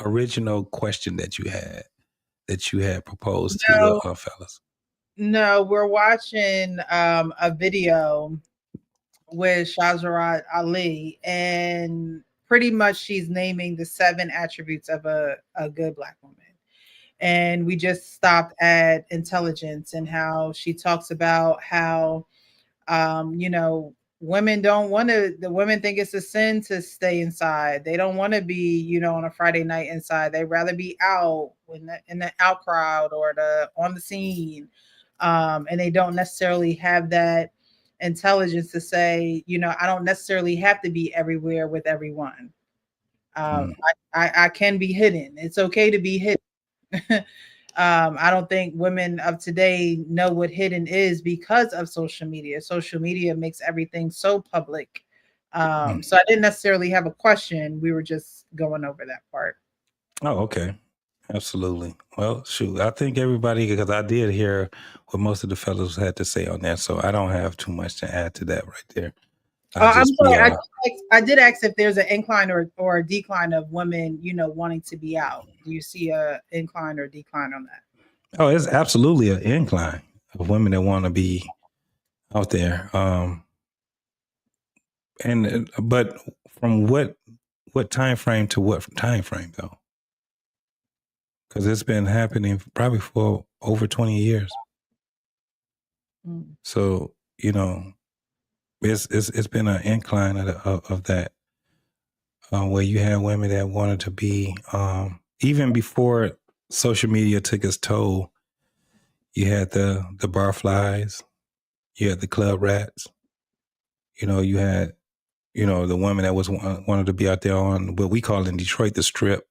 original question that you had proposed to the fellas? No, we're watching a video with Shahrazad Ali, and pretty much she's naming the 7 attributes of a good Black woman. And we just stopped at intelligence and how she talks about how women don't want to, the women think it's a sin to stay inside. They don't want to be, on a Friday night inside. They'd rather be out in the out crowd or on the scene. And they don't necessarily have that intelligence to say, I don't necessarily have to be everywhere with everyone. I can be hidden. It's okay to be hidden. I don't think women of today know what hidden is because of social media. Social media makes everything so public. So I didn't necessarily have a question. We were just going over that part. Oh, okay. Absolutely. Well, shoot, I think everybody, because I did hear what most of the fellows had to say on that, so I don't have too much to add to that right there. I'm sorry. I did ask if there's an incline or a decline of women, wanting to be out. Do you see a incline or decline on that? Oh, it's absolutely an incline of women that want to be out there. But from what time frame to what time frame though? Because it's been happening probably for over 20 years. So, it's been an incline of that, where you had women that wanted to be, even before social media took its toll. You had the barflies, you had the club rats, you had, the women that wanted to be out there on what we call in Detroit the Strip.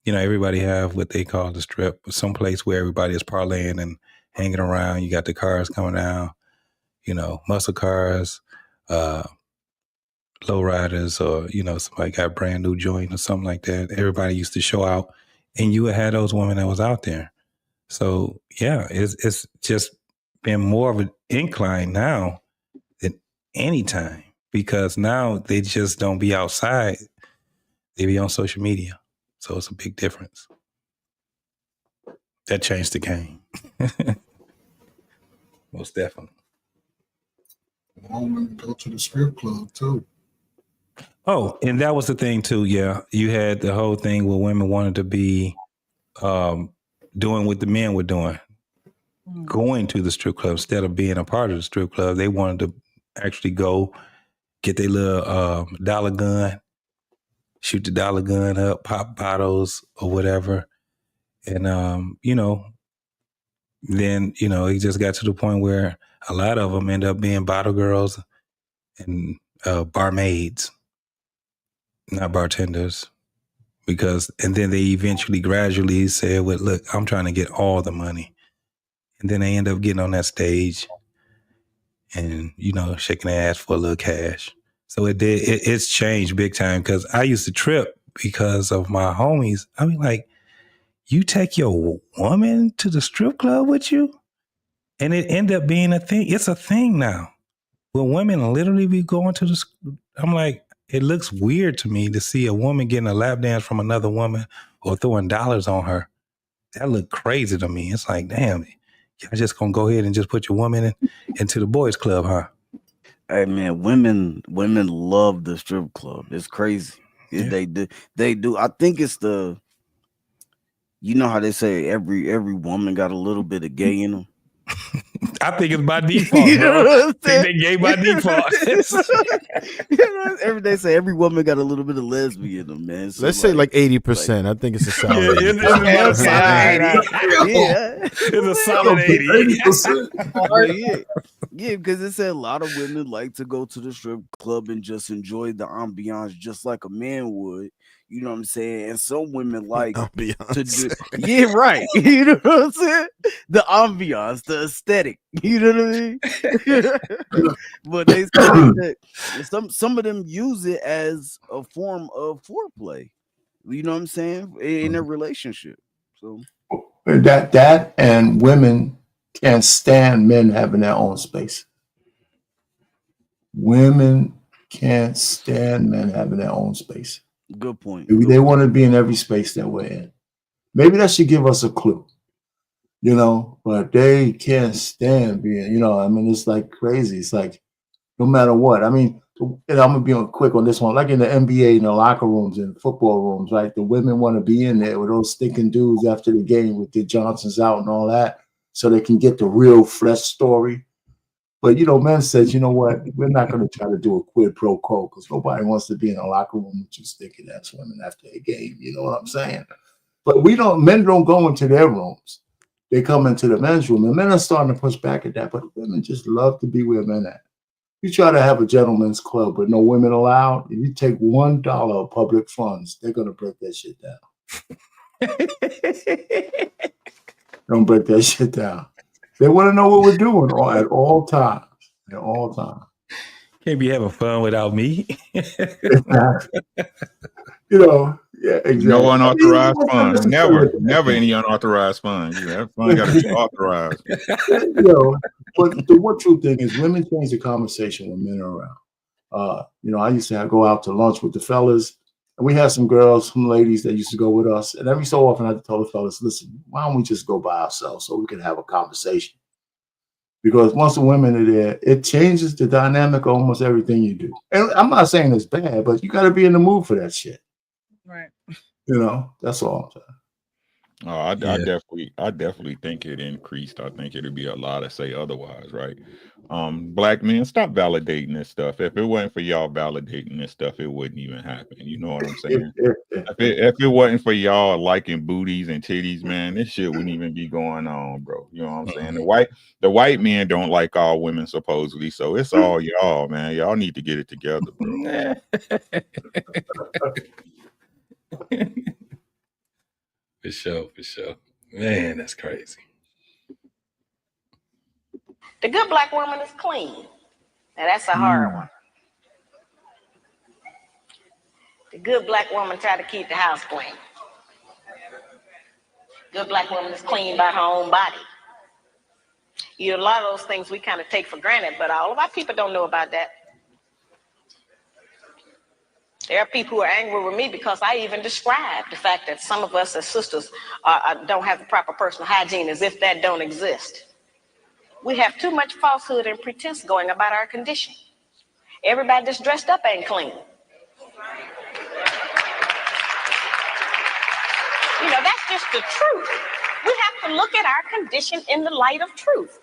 Everybody have what they call the Strip, someplace where everybody is parlaying and hanging around. You got the cars coming down, muscle cars, low riders, or somebody got a brand new joint or something like that. Everybody used to show out, and you had those women that was out there. So yeah, it's just been more of an incline now than any time, because now they just don't be outside; they be on social media. So it's a big difference. That changed the game. Most definitely. More women go to the strip club too. Oh, and that was the thing too. Yeah, you had the whole thing where women wanted to be doing what the men were doing, going to the strip club instead of being a part of the strip club. They wanted to actually go get their little dollar gun, shoot the dollar gun up, pop bottles or whatever, and then it just got to the point where a lot of them end up being bottle girls and barmaids, not bartenders, and then they eventually gradually said, well, look, I'm trying to get all the money. And then they end up getting on that stage and, shaking their ass for a little cash. So it's changed big time, because I used to trip because of my homies. I mean, like, you take your woman to the strip club with you? And it ended up being a thing. It's a thing now. Well, women literally be going to I'm like, it looks weird to me to see a woman getting a lap dance from another woman or throwing dollars on her. That looked crazy to me. It's like, damn, y'all just gonna go ahead and just put your woman into the boys club, huh? Hey man, women love the strip club. It's crazy. Yeah. They do. I think it's the, you know how they say every woman got a little bit of gay in them. I think it's by default, You know bro. what I'm I think they gay by default. You know, they say every woman got a little bit of lesbian in them, man. So Let's say like 80%. I think it's a solid. it's about a solid 80. Yeah. It's a solid 80. 80%. Yeah, because it said a lot of women like to go to the strip club and just enjoy the ambiance just like a man would. You know what I'm saying? And some women like to do, yeah, right. You know what I'm saying? The ambiance, the aesthetic. You know what I mean? But they say that some of them use it as a form of foreplay. You know what I'm saying? In a relationship. So that and women can't stand men having their own space. Women can't stand men having their own space. good point. They want to be in every space that we're in. Maybe that should give us a clue, you know, but they can't stand being, you know, I mean, it's like crazy. It's like, no matter what. I mean, and I'm going to be quick on this one. Like in the NBA, in the locker rooms and football rooms, right? The women want to be in there with those stinking dudes after the game with their Johnsons out and all that so they can get the real flesh story. But, you know, men said, you know what? We're not going to try to do a quid pro quo because nobody wants to be in a locker room with you stinking ass women after a game. You know what I'm saying? But men don't go into their rooms. They come into the men's room. And men are starting to push back at that. But women just love to be where men at. You try to have a gentleman's club with no women allowed, if you take $1 of public funds, they're going to break that shit down. Don't break that shit down. They want to know what we're doing at all times. At all times. Can't be having fun without me. You know, yeah, exactly. No unauthorized funds. Never any unauthorized funds. That fund got to be authorized. You know, but the one true thing is women change the conversation when men are around. You know, I used to go out to lunch with the fellas, and we had some girls, some ladies that used to go with us. And every so often I had to tell the fellas, listen, why don't we just go by ourselves so we can have a conversation? Because once the women are there, it changes the dynamic of almost everything you do. And I'm not saying it's bad, but you got to be in the mood for that shit. Right. You know, that's all I'm saying. Oh, I definitely think it increased. I think it'd be a lot to say otherwise, right? Black men, stop validating this stuff. If it wasn't for y'all validating this stuff, it wouldn't even happen. You know what I'm saying? If it wasn't for y'all liking booties and titties, man, this shit wouldn't even be going on, bro. You know what I'm saying? The white men don't like all women supposedly, so it's all y'all, man. Y'all need to get it together, bro. For sure. Man, that's crazy. The good black woman is clean. Now that's a hard one. The good black woman try to keep the house clean. Good black woman is clean by her own body. You know, a lot of those things we kind of take for granted, but all of our people don't know about that. There are people who are angry with me because I even describe the fact that some of us as sisters don't have the proper personal hygiene, as if that don't exist. We have too much falsehood and pretense going about our condition. Everybody that's dressed up ain't clean. You know, that's just the truth. We have to look at our condition in the light of truth.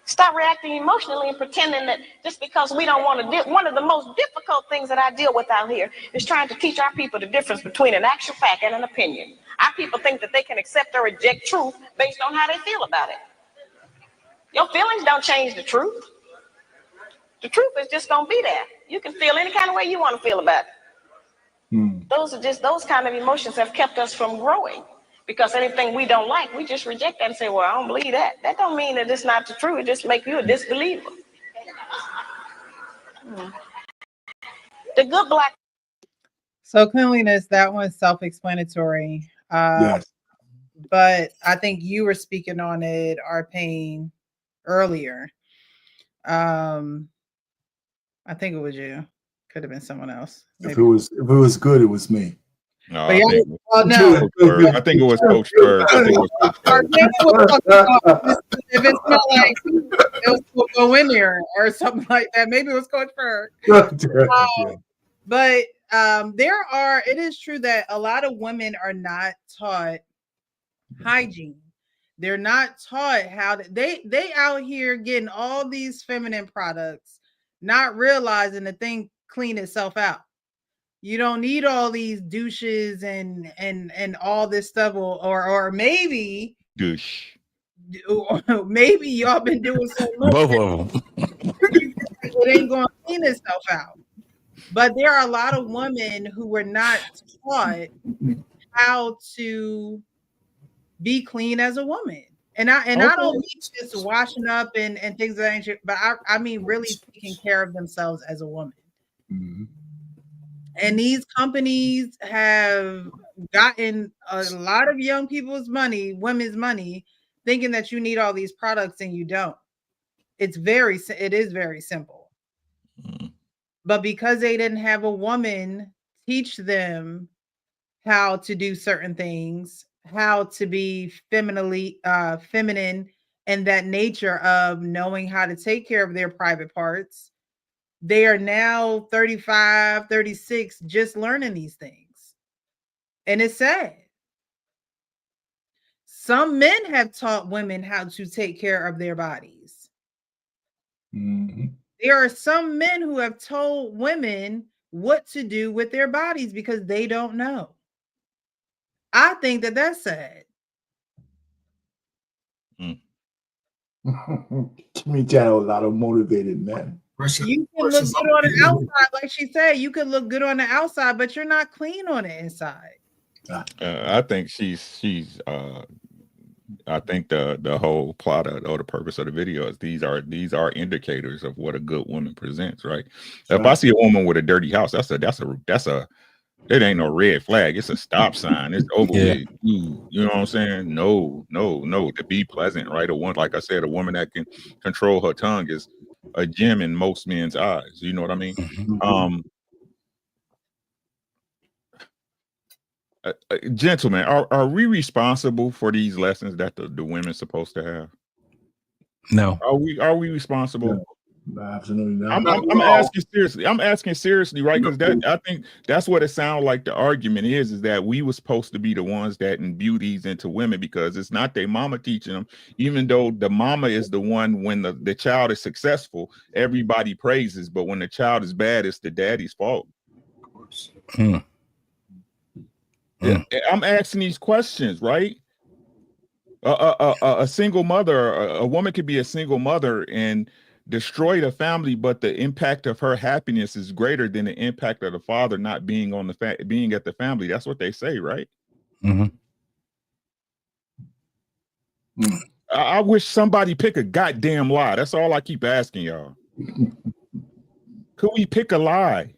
Stop reacting emotionally and pretending that just because we don't want to deal. One of the most difficult things that I deal with out here is trying to teach our people the difference between an actual fact and an opinion. Our people think that they can accept or reject truth based on how they feel about it. Your feelings don't change the truth. The truth is just going to be there. You can feel any kind of way you want to feel about it. Those kind of emotions have kept us from growing. Because anything we don't like, we just reject that and say, well, I don't believe that. That don't mean that it's not the truth. It just makes you a disbeliever. The good black. So cleanliness, that one's self-explanatory. Yes. But I think you were speaking on it, Arpain, earlier. I think it was you. Could have been someone else. Maybe. If it was good, it was me. No, But I y'all, think oh no. Coach Bird. I think it was Coach Bird. I think it was Coach Or Bird. maybe it was if it smelled like it was supposed to go in there or something like that. Maybe it was Coach Berg. But it is true that a lot of women are not taught hygiene. They're not taught how to, they out here getting all these feminine products, not realizing the thing clean itself out. You don't need all these douches and all this stuff, or maybe Douche. maybe y'all been doing so much. Both of them. It ain't going to clean itself out. But there are a lot of women who were not taught how to be clean as a woman. And I don't mean just washing up and things of that nature, but I mean really taking care of themselves as a woman. Mm-hmm. And these companies have gotten a lot of young people's money, women's money, thinking that you need all these products and you don't. It is very simple. But because they didn't have a woman teach them how to do certain things, how to be feminine, and that nature of knowing how to take care of their private parts, they are now 35, 36, just learning these things. And it's sad. Some men have taught women how to take care of their bodies. Mm-hmm. There are some men who have told women what to do with their bodies because they don't know. I think that that's sad. To me, Channel, a lot of motivated men. You can look good on the outside, like she said. You can look good on the outside, but you're not clean on the inside. I think I think the whole plot or the purpose of the video is these are indicators of what a good woman presents, right? If I see a woman with a dirty house, it ain't no red flag. It's a stop sign. It's over with. You know what I'm saying? No. To be pleasant, right? Like I said, a woman that can control her tongue is a gem in most men's eyes. You know what I mean? Mm-hmm. Gentlemen, are we responsible for these lessons that the women's supposed to have? No. Are we responsible? No, absolutely not. I'm asking seriously. I'm asking seriously, right? Because I think that's what it sounds like. The argument is that we were supposed to be the ones that imbue these into women because it's not their mama teaching them. Even though the mama is the one, when the child is successful, everybody praises, but when the child is bad, it's the daddy's fault. Of course. Yeah, I'm asking these questions, right? A single mother, a woman could be a single mother and destroy the family, but the impact of her happiness is greater than the impact of the father not being on being at the family. That's what they say, right? I wish somebody pick a goddamn lie. That's all I keep asking y'all. Could we pick a lie?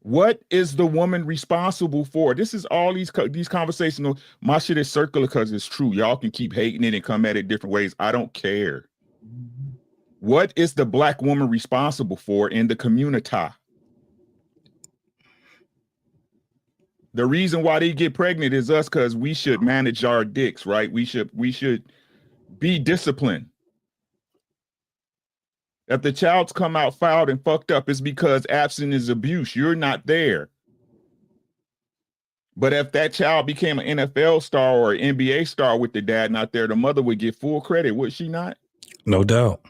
What is the woman responsible for? This is all these conversational. My shit is circular because it's true. Y'all can keep hating it and come at it different ways. I don't care. What is the black woman responsible for in the community? The reason why they get pregnant is us because we should manage our dicks, right? We should be disciplined. If the child's come out fouled and fucked up, it's because absent is abuse. You're not there. But if that child became an NFL star or an NBA star with the dad not there, the mother would get full credit, would she not? No doubt.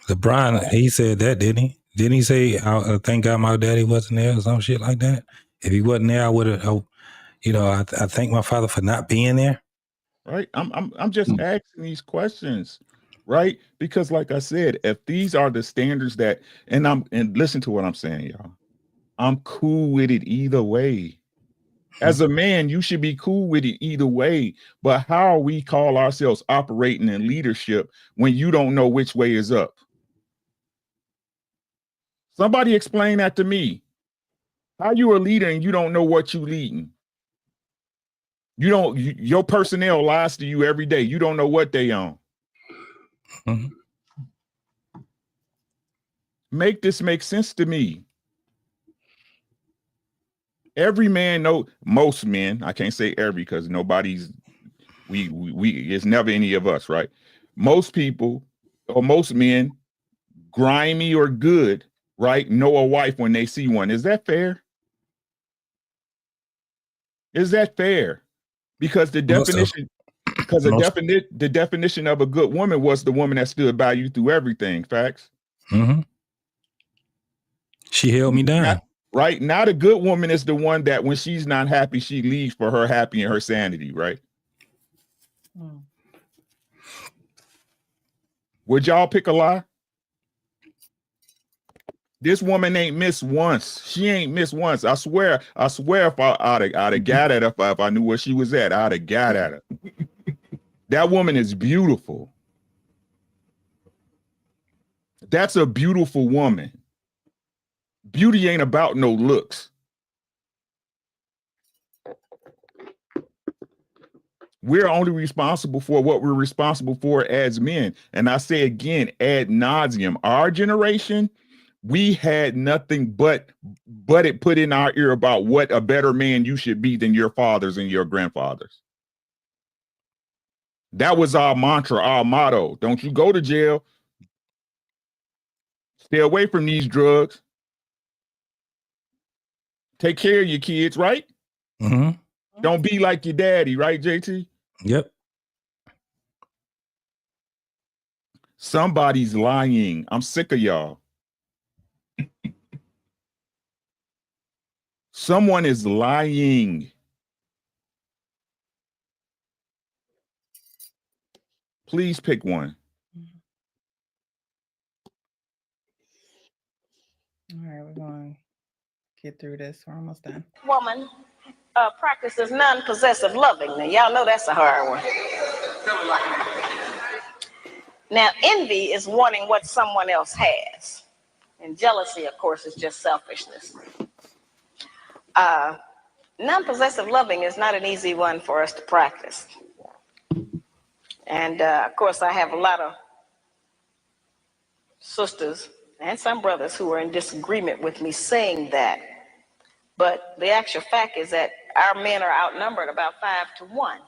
LeBron, he said that, didn't he? Didn't he say, thank God my daddy wasn't there or some shit like that? If he wasn't there, I would have, I thank my father for not being there. Right. I'm just asking these questions, right? Because like I said, if these are the standards that, and listen to what I'm saying, y'all. I'm cool with it either way. As a man, you should be cool with it either way. But how are we call ourselves operating in leadership when you don't know which way is up? Somebody explain that to me. How you a leader and you don't know what you leading? Your personnel lies to you every day. You don't know what they on. Make this make sense to me. Every man know, most men, I can't say every because nobody's, we it's never any of us, right? Most people or most men, grimy or good, right, know a wife when they see one. Is that fair? Is that fair? Because the definition, the definition of a good woman was the woman that stood by you through everything. Facts. Mm-hmm. She held me down. Right now, the good woman is the one that when she's not happy, she leaves for her happy and her sanity. Right? Mm. Would y'all pick a lie? This woman ain't missed once. She ain't missed once. I swear. If I'd have got at her if I knew where she was at, I'd have got at her. That woman is beautiful. That's a beautiful woman. Beauty ain't about no looks. We're only responsible for what we're responsible for as men. And I say again, ad nauseum, our generation, we had nothing but it put in our ear about what a better man you should be than your fathers and your grandfathers. That was our mantra, our motto. Don't you go to jail. Stay away from these drugs. Take care of your kids, right? Mm-hmm. Don't be like your daddy, right, JT? Yep. Somebody's lying. I'm sick of y'all. Someone is lying. Please pick one. All right, we're going to get through this. We're almost done. Woman practices non-possessive loving. Now, y'all know that's a hard one. Now, envy is wanting what someone else has. And jealousy, of course, is just selfishness. Non-possessive loving is not an easy one for us to practice. And, of course, I have a lot of sisters and some brothers who are in disagreement with me saying that. But the actual fact is that our men are outnumbered about 5 to 1.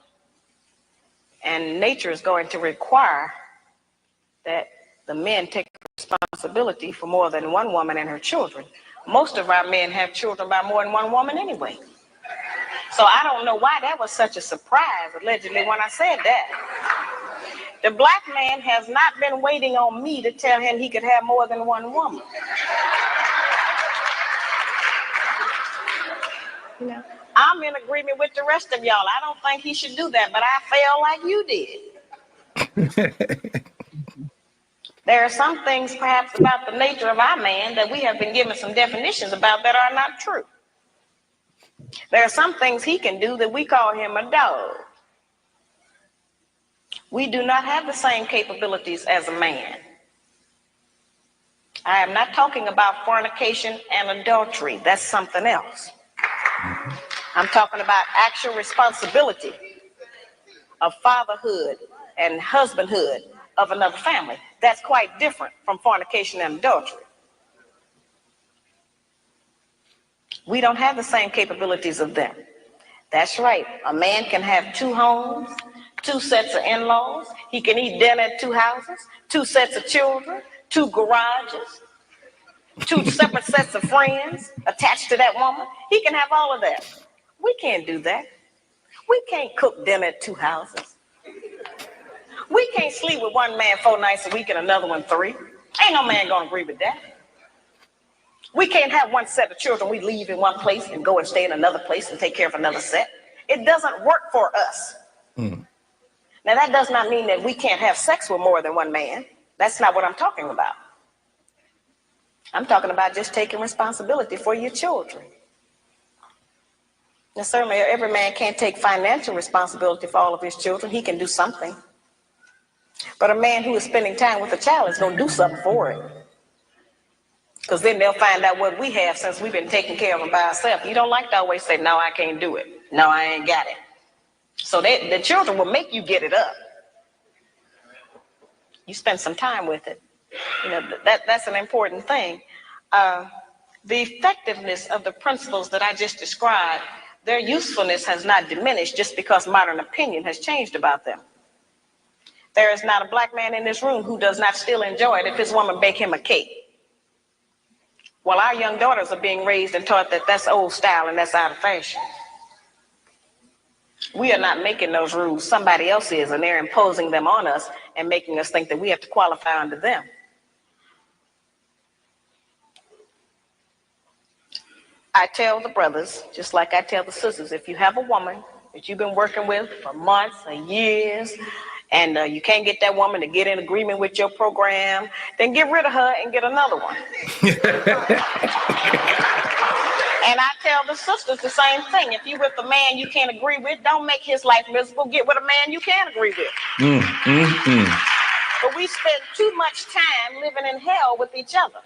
And nature is going to require that the men take responsibility for more than one woman and her children. Most of our men have children by more than one woman anyway. So I don't know why that was such a surprise, allegedly, when I said that. The black man has not been waiting on me to tell him he could have more than one woman. You know, I'm in agreement with the rest of y'all. I don't think he should do that, but I feel like you did. There are some things perhaps about the nature of our man that we have been given some definitions about that are not true. There are some things he can do that we call him a dog. We do not have the same capabilities as a man. I am not talking about fornication and adultery. That's something else. I'm talking about actual responsibility of fatherhood and husbandhood of another family. That's quite different from fornication and adultery. We don't have the same capabilities of them. That's right. A man can have 2 homes, 2 sets of in-laws. He can eat dinner at 2 houses, 2 sets of children, 2 garages, 2 separate sets of friends attached to that woman. He can have all of that. We can't do that. We can't cook dinner at 2 houses. We can't sleep with one man 4 nights a week and another one 3. Ain't no man gonna agree with that. We can't have one set of children we leave in one place and go and stay in another place and take care of another set. It doesn't work for us. Now, that does not mean that we can't have sex with more than one man. That's not what I'm talking about. I'm talking about just taking responsibility for your children. Now, certainly every man can't take financial responsibility for all of his children. He can do something. But a man who is spending time with a child is going to do something for it. Because then they'll find out what we have since we've been taking care of them by ourselves. You don't like to always say, no, I can't do it. No, I ain't got it. So the children will make you get it up. You spend some time with it. You know, that's an important thing. The effectiveness of the principles that I just described, their usefulness has not diminished just because modern opinion has changed about them. There is not a black man in this room who does not still enjoy it if his woman bake him a cake. Well, our young daughters are being raised and taught that that's old style and that's out of fashion. We are not making those rules. Somebody else is, and they're imposing them on us and making us think that we have to qualify under them. I tell the brothers, just like I tell the sisters, if you have a woman that you've been working with for months or years, and you can't get that woman to get in agreement with your program, then get rid of her and get another one. And I tell the sisters the same thing. If you're with a man you can't agree with, don't make his life miserable. Get with a man you can agree with. But we spend too much time living in hell with each other.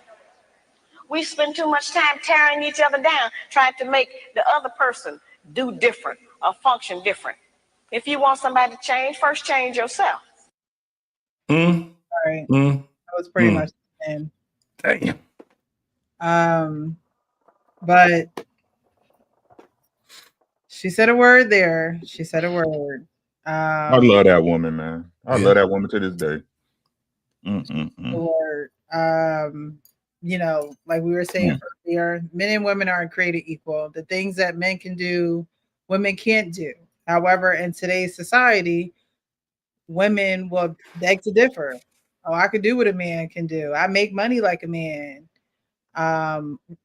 We spend too much time tearing each other down, trying to make the other person do different or function different. If you want somebody to change, first change yourself. All right. That was pretty much the end. Damn. But she said a word there. She said a word. I love that woman, man. I love that woman to this day. Word. You know, like we were saying earlier, men and women are created equal. The things that men can do, women can't do. However, in today's society, women will beg to differ. Oh, I could do what a man can do. I make money like a man.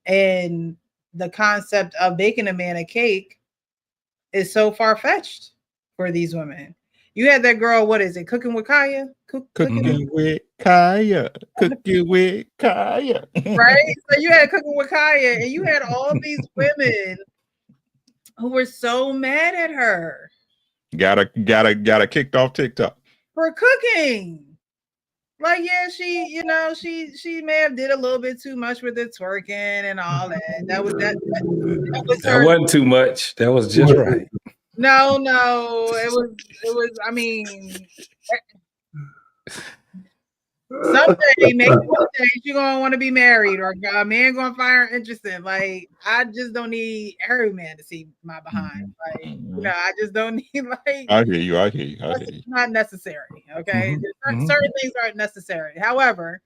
And the concept of baking a man a cake is so far-fetched for these women. You had that girl, what is it, Cooking with Kaya? Cooking with Kaya. Cooking with Kaya. Right? So you had Cooking with Kaya, and you had all these women who were so mad at her. Got her kicked off TikTok. For cooking. Like, yeah, she, you know, she may have did a little bit too much with the twerking and all that. That was That wasn't too much. That was just right. No, it was, I mean, someday, maybe one day, she's gonna want to be married, or a man gonna find her interesting. Like, I just don't need every man to see my behind. Like, you know, I just don't need, like, I hear you. It's not necessary. Okay, certain things aren't necessary. However,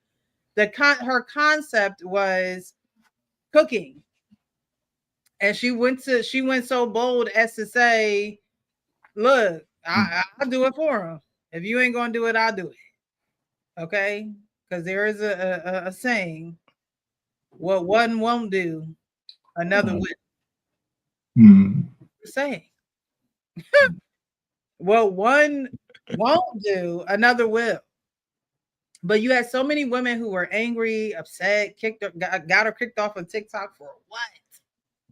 her concept was cooking, and she went so bold as to say, "Look, I'll do it for him. If you ain't gonna do it, I'll do it." Okay, because there is a saying: "What one won't do, another will." Saying, what one won't do, another will. But you had so many women who were angry, upset, got her kicked off of TikTok for what?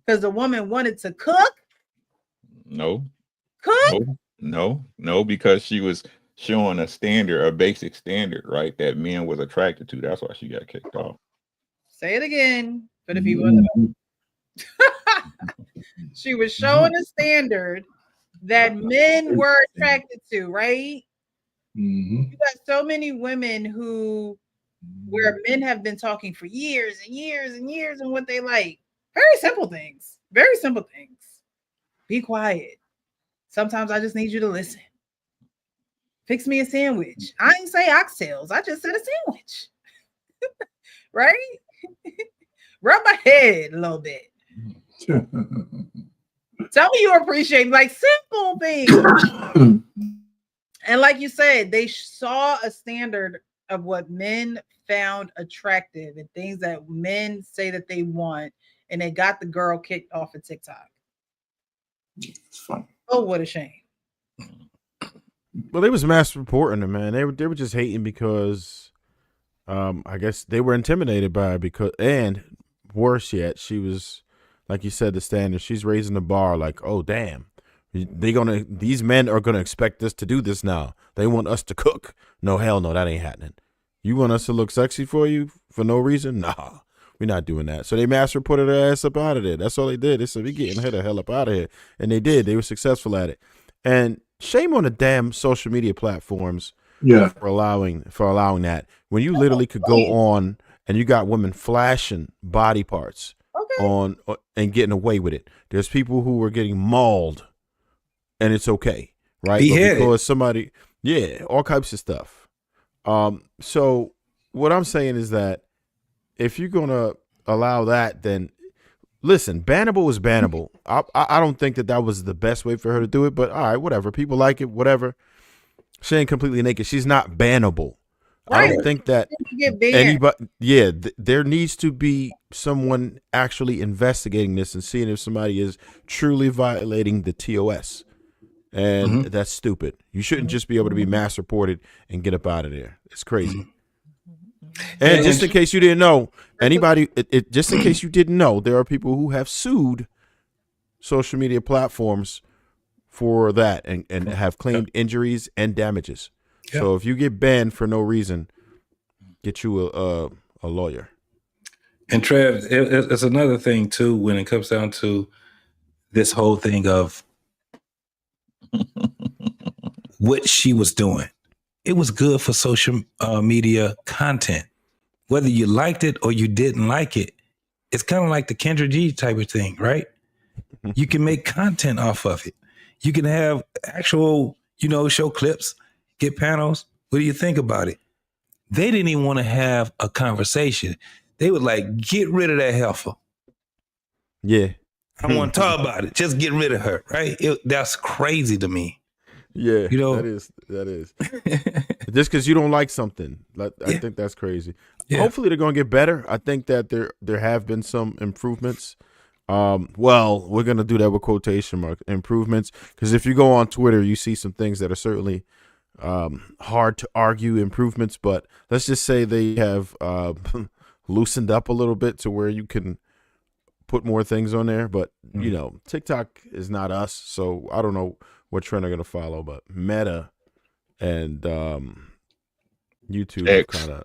Because the woman wanted to cook? No. Cook? No, because she was showing a basic standard, right? That men was attracted to. That's why she got kicked off. Say it again for the people in the know. She was showing a standard that men were attracted to, right? You got so many women where men have been talking for years and years and years and what they like. Very simple things. Be quiet. Sometimes I just need you to listen. Fix me a sandwich. I didn't say oxtails. I just said a sandwich. Right? Rub my head a little bit. Tell me you appreciate, like, simple things. And like you said, they saw a standard of what men found attractive and things that men say that they want, and they got the girl kicked off of TikTok. It's funny. Oh, what a shame. Well, they was mass reporting her, man. They were just hating because I guess they were intimidated by her and worse yet, she was, like you said, the standard. She's raising the bar like, oh damn. These men are gonna expect us to do this now. They want us to cook. No, hell no, that ain't happening. You want us to look sexy for you for no reason? Nah, we're not doing that. So they mass reported her ass up out of there. That's all they did. They said, we getting her the hell up out of here. And they did. They were successful at it. And shame on the damn social media platforms for allowing that. When you literally could go on and you got women flashing body parts on and getting away with it. There's people who are getting mauled, and it's okay, right? Beheaded. Because somebody, yeah, all types of stuff. So what I'm saying is that if you're gonna allow that, then listen, bannable is bannable. I don't think that was the best way for her to do it, but all right, whatever. People like it, whatever. She ain't completely naked. She's not bannable. I don't think that anybody. Yeah, there needs to be someone actually investigating this and seeing if somebody is truly violating the TOS, and that's stupid. You shouldn't just be able to be mass reported and get up out of there. It's crazy. And just in case you didn't know, just in case you didn't know, there are people who have sued social media platforms for that and have claimed injuries and damages. Yeah. So if you get banned for no reason, get you a lawyer. And Trev, it's another thing too when it comes down to this whole thing of what she was doing. It was good for social media content. Whether you liked it or you didn't like it, it's kind of like the Kendra G type of thing, right? You can make content off of it. You can have actual, show clips, get panels. What do you think about it? They didn't even want to have a conversation. They would like, get rid of that heifer. Yeah. I don't want to talk about it. Just get rid of her, right? That's crazy to me. Yeah, that is. Just because you don't like something, I think that's crazy. Yeah. Hopefully they're going to get better. I think that there have been some improvements. Well, we're going to do that with quotation marks, improvements, because if you go on Twitter, you see some things that are certainly hard to argue improvements, but let's just say they have loosened up a little bit to where you can put more things on there. But, TikTok is not us, so I don't know what trend are going to follow, but Meta and YouTube kind of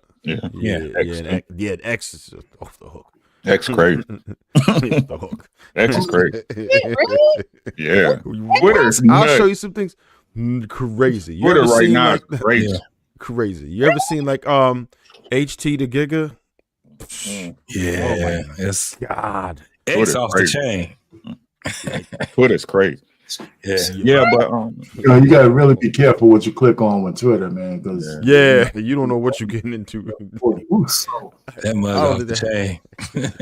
X is just off the hook. X crazy. The hook. X is crazy. Yeah. I'll show you some things. Crazy. You Twitter ever right seen now like, is crazy. Crazy. You ever seen like HT to Giga? Yeah. It's God. X off the chain. Twitter's crazy. Yeah, but you gotta really be careful what you click on with Twitter, man. Because you don't know what you're getting into. That mother off the chain.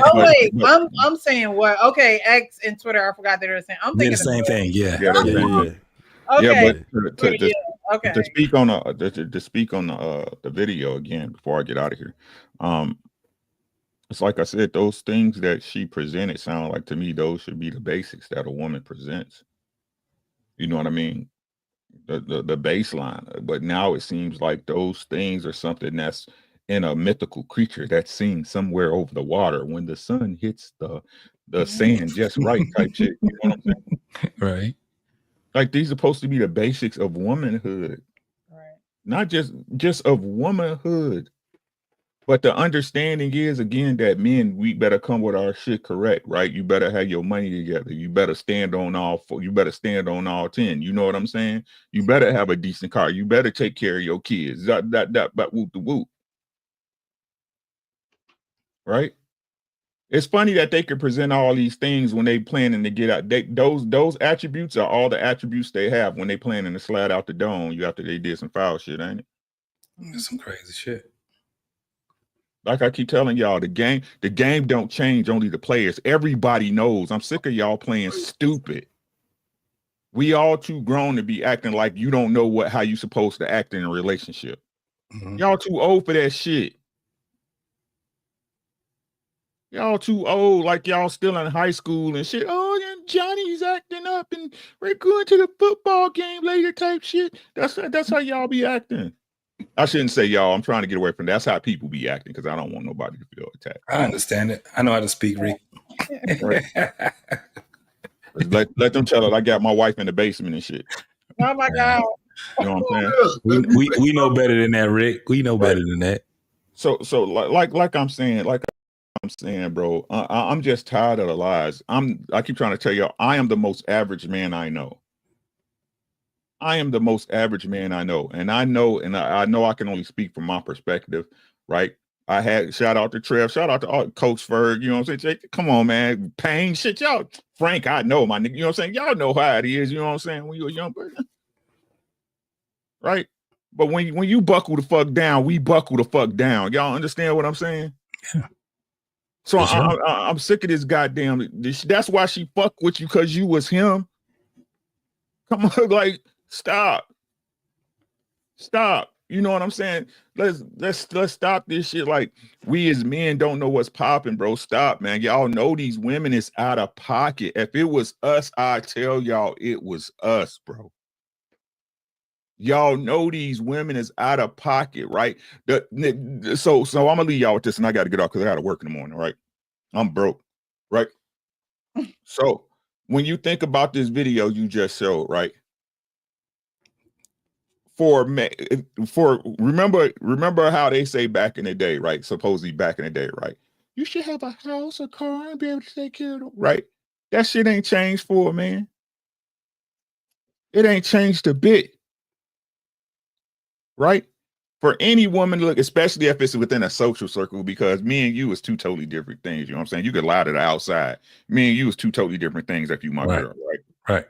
Oh wait, I'm saying what? Okay, X and Twitter. I forgot they were saying. I'm thinking the same thing. Yeah. Okay. Yeah, but to speak on the video again before I get out of here, it's like I said, those things that she presented sound like to me those should be the basics that a woman presents. You know what I mean? The baseline. But now it seems like those things are something that's in a mythical creature that's seen somewhere over the water when the sun hits the sand just right type shit. You know what I'm saying? Right. Like these are supposed to be the basics of womanhood. Right. Not just of womanhood. But the understanding is, again, that men, we better come with our shit correct, right? You better have your money together. You better stand on all 4. You better stand on all 10. You know what I'm saying? You better have a decent car. You better take care of your kids. But whoop the whoop. Right? It's funny that they could present all these things when they planning to get out. Those attributes are all the attributes they have when they planning to slide out the dome after they did some foul shit, ain't it? That's some crazy shit. Like I keep telling y'all, the game don't change, only the players. Everybody knows. I'm sick of y'all playing stupid. We all too grown to be acting like you don't know how you supposed to act in a relationship. Mm-hmm. Y'all too old for that shit. Y'all too old, like y'all still in high school and shit. Oh, and Johnny's acting up and we're going to the football game later type shit. That's how y'all be acting. I shouldn't say y'all. I'm trying to get away from that. That's how people be acting because I don't want nobody to feel attacked. I understand it. I know how to speak, Rick. Right. let them tell it. I got my wife in the basement and shit. Oh my God. You know what I'm saying? We know better than that, Rick. We know better than that. So like I'm saying, bro, I'm just tired of the lies. I keep trying to tell y'all, I am the most average man I know. I am the most average man I know. And I know I can only speak from my perspective, right? I had shout out to Trev, shout out to Coach Ferg, you know what I'm saying? Come on, man. Pain, shit, y'all. Frank, I know my nigga, you know what I'm saying? Y'all know how it is, you know what I'm saying? When you're a young person. Right? But when you buckle the fuck down, we buckle the fuck down. Y'all understand what I'm saying? Yeah. So Sure. I'm sick of this goddamn. That's why she fucked with you, because you was him. Come on, like stop. You know what I'm saying? Let's stop this shit. Like, we as men don't know what's popping, bro. Stop, man. Y'all know these women is out of pocket. If it was us, I tell y'all it was us, bro. Y'all know these women is out of pocket, right? So I'm gonna leave y'all with this, and I got to get off because I got to work in the morning, right? I'm broke, right? So when you think about this video you just showed, right? Remember how they say back in the day, right? Supposedly back in the day, right? You should have a house, a car, and be able to take care of them, right? That shit ain't changed for a man. It ain't changed a bit, right? For any woman, look, especially if it's within a social circle, because me and you is two totally different things. You know what I'm saying? You could lie to the outside. Me and you is two totally different things if you my girl, right? Right.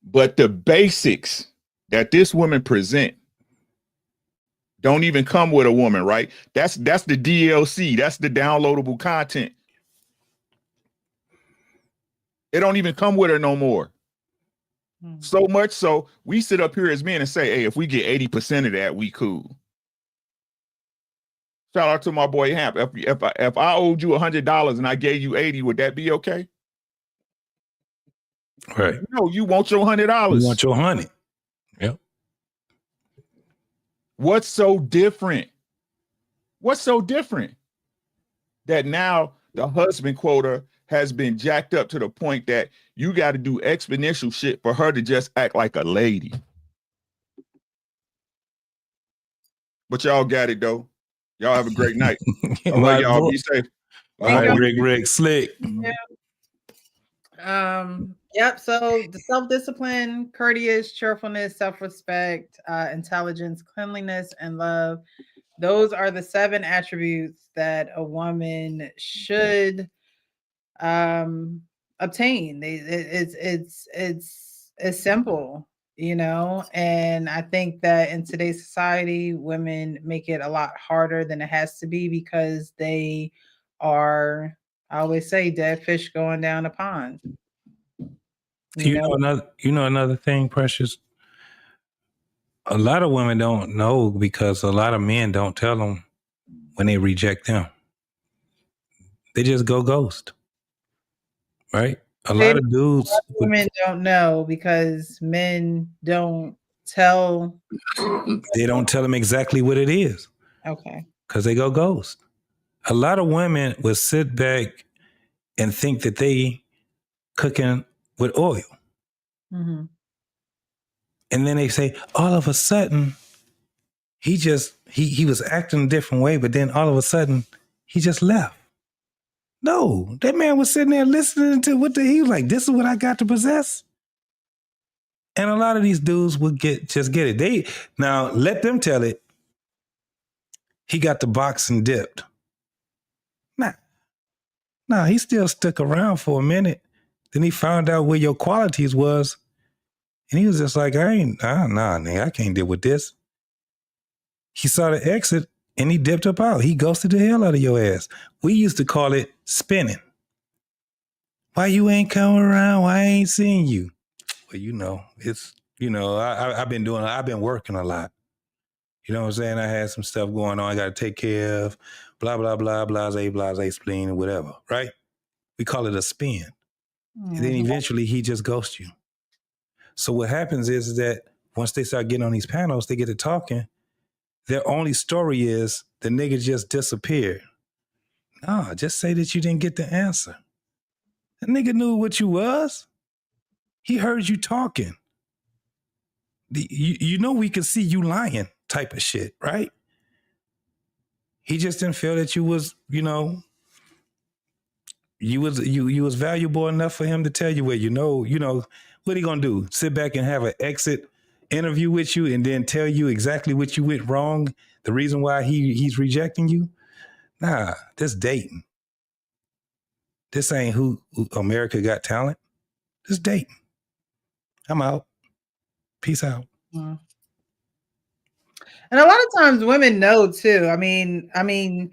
But the basics that this woman present don't even come with a woman, right? That's the DLC. That's the downloadable content. It don't even come with her no more. So much so, we sit up here as men and say, hey, if we get 80% of that, we cool. Shout out to my boy Hamp. If I owed you $100 and I gave you 80, would that be okay? Right. No, you want your $100. You want your 100. Yep. What's so different? What's so different? That now the husband quota has been jacked up to the point that you got to do exponential shit for her to just act like a lady. But y'all got it though. Y'all have a great night. I love y'all. Be safe. All right, Rick, slick. Yep. So the self-discipline, courteous, cheerfulness, self-respect, intelligence, cleanliness, and love. Those are the 7 attributes that a woman should obtain. It's simple, you know, and I think that in today's society, women make it a lot harder than it has to be because they are, I always say, dead fish going down the pond. You know another thing, Precious. A lot of women don't know because a lot of men don't tell them when they reject them. They just go ghost, right? A lot of dudes. Women don't know because men don't tell. They don't tell them exactly what it is. Okay. Because they go ghost. A lot of women will sit back and think that they cooking with oil. Mm-hmm. And then they say, all of a sudden, he was acting a different way, but then all of a sudden, he just left. No, that man was sitting there listening to he was like, this is what I got to possess. And a lot of these dudes would get it. Now let them tell it. He got the box and dipped. Nah, he still stuck around for a minute. Then he found out where your qualities was. And he was just like, nigga, I can't deal with this. He saw the exit and he dipped up out. He ghosted the hell out of your ass. We used to call it spinning. Why you ain't coming around? Why I ain't seeing you? Well, I've been working a lot. You know what I'm saying? I had some stuff going on I got to take care of, blah, blah, blah, blase, spleen, whatever, right? We call it a spin. And then eventually he just ghosts you. So what happens is that once they start getting on these panels, they get to talking, their only story is the nigga just disappeared. No, just say that you didn't get the answer. The nigga knew what you was. He heard you talking. You know we could see you lying type of shit, right? He just didn't feel that you was, you was valuable enough for him to tell you where, what he gonna do? Sit back and have an exit interview with you and then tell you exactly what you went wrong The reason why he's rejecting you, nah, this dating. This ain't who America Got Talent. This dating. I'm out. Peace out. And a lot of times women know too. I mean,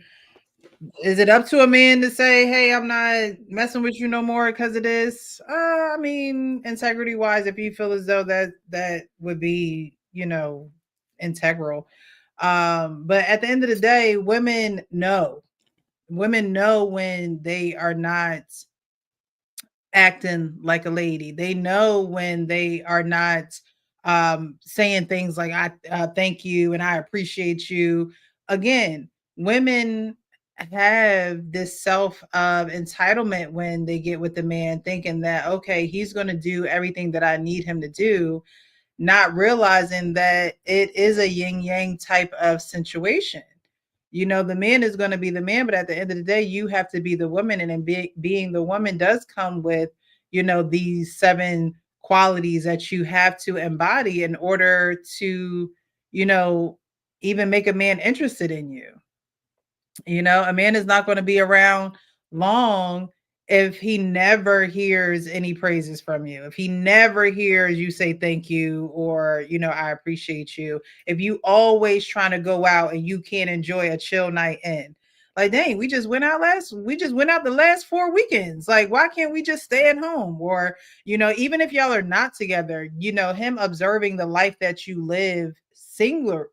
is it up to a man to say, hey, I'm not messing with you no more because of this? I mean, integrity wise, if you feel as though that would be, integral. But at the end of the day, women know when they are not acting like a lady. They know when they are not saying things like, I thank you and I appreciate you. Again, women have this self of entitlement when they get with the man, thinking that, okay, he's going to do everything that I need him to do, not realizing that it is a yin yang type of situation. The man is going to be the man, but at the end of the day, you have to be the woman. And being the woman does come with, these 7 qualities that you have to embody in order to, even make a man interested in you. A man is not going to be around long if he never hears any praises from you, if he never hears you say thank you or, I appreciate you, if you always trying to go out and you can't enjoy a chill night in. Like, dang, we just went out the last 4 weekends. Like, why can't we just stay at home? Or, even if y'all are not together, him observing the life that you live singularly,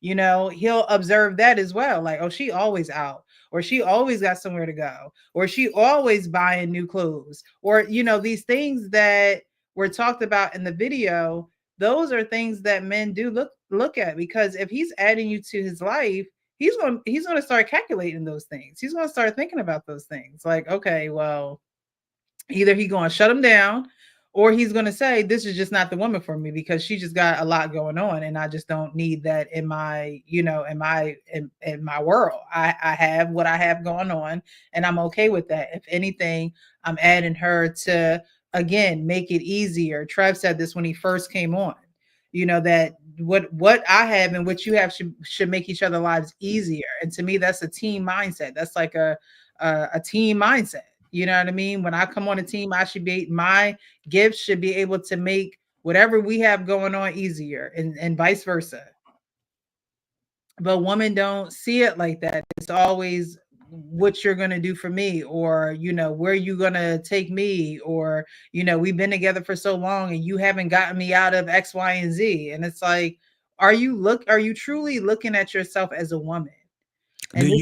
he'll observe that as well. Like, oh, she always out, or she always got somewhere to go, or she always buying new clothes, or, these things that were talked about in the video. Those are things that men do look at, because if he's adding you to his life, he's going to start calculating those things. He's going to start thinking about those things. Like, okay, well, either he's going to shut him down, or he's going to say, this is just not the woman for me because she just got a lot going on and I just don't need that in my, in my world. I have what I have going on and I'm okay with that. If anything, I'm adding her to, again, make it easier. Trev said this when he first came on, that what I have and what you have should make each other's lives easier. And to me, that's a team mindset. That's like a team mindset. You know what I mean? When I come on a team, my gifts should be able to make whatever we have going on easier, and vice versa. But women don't see it like that. It's always what you're going to do for me, or, where you going to take me, or, we've been together for so long and you haven't gotten me out of X, Y, and Z. And it's like, are you truly looking at yourself as a woman? And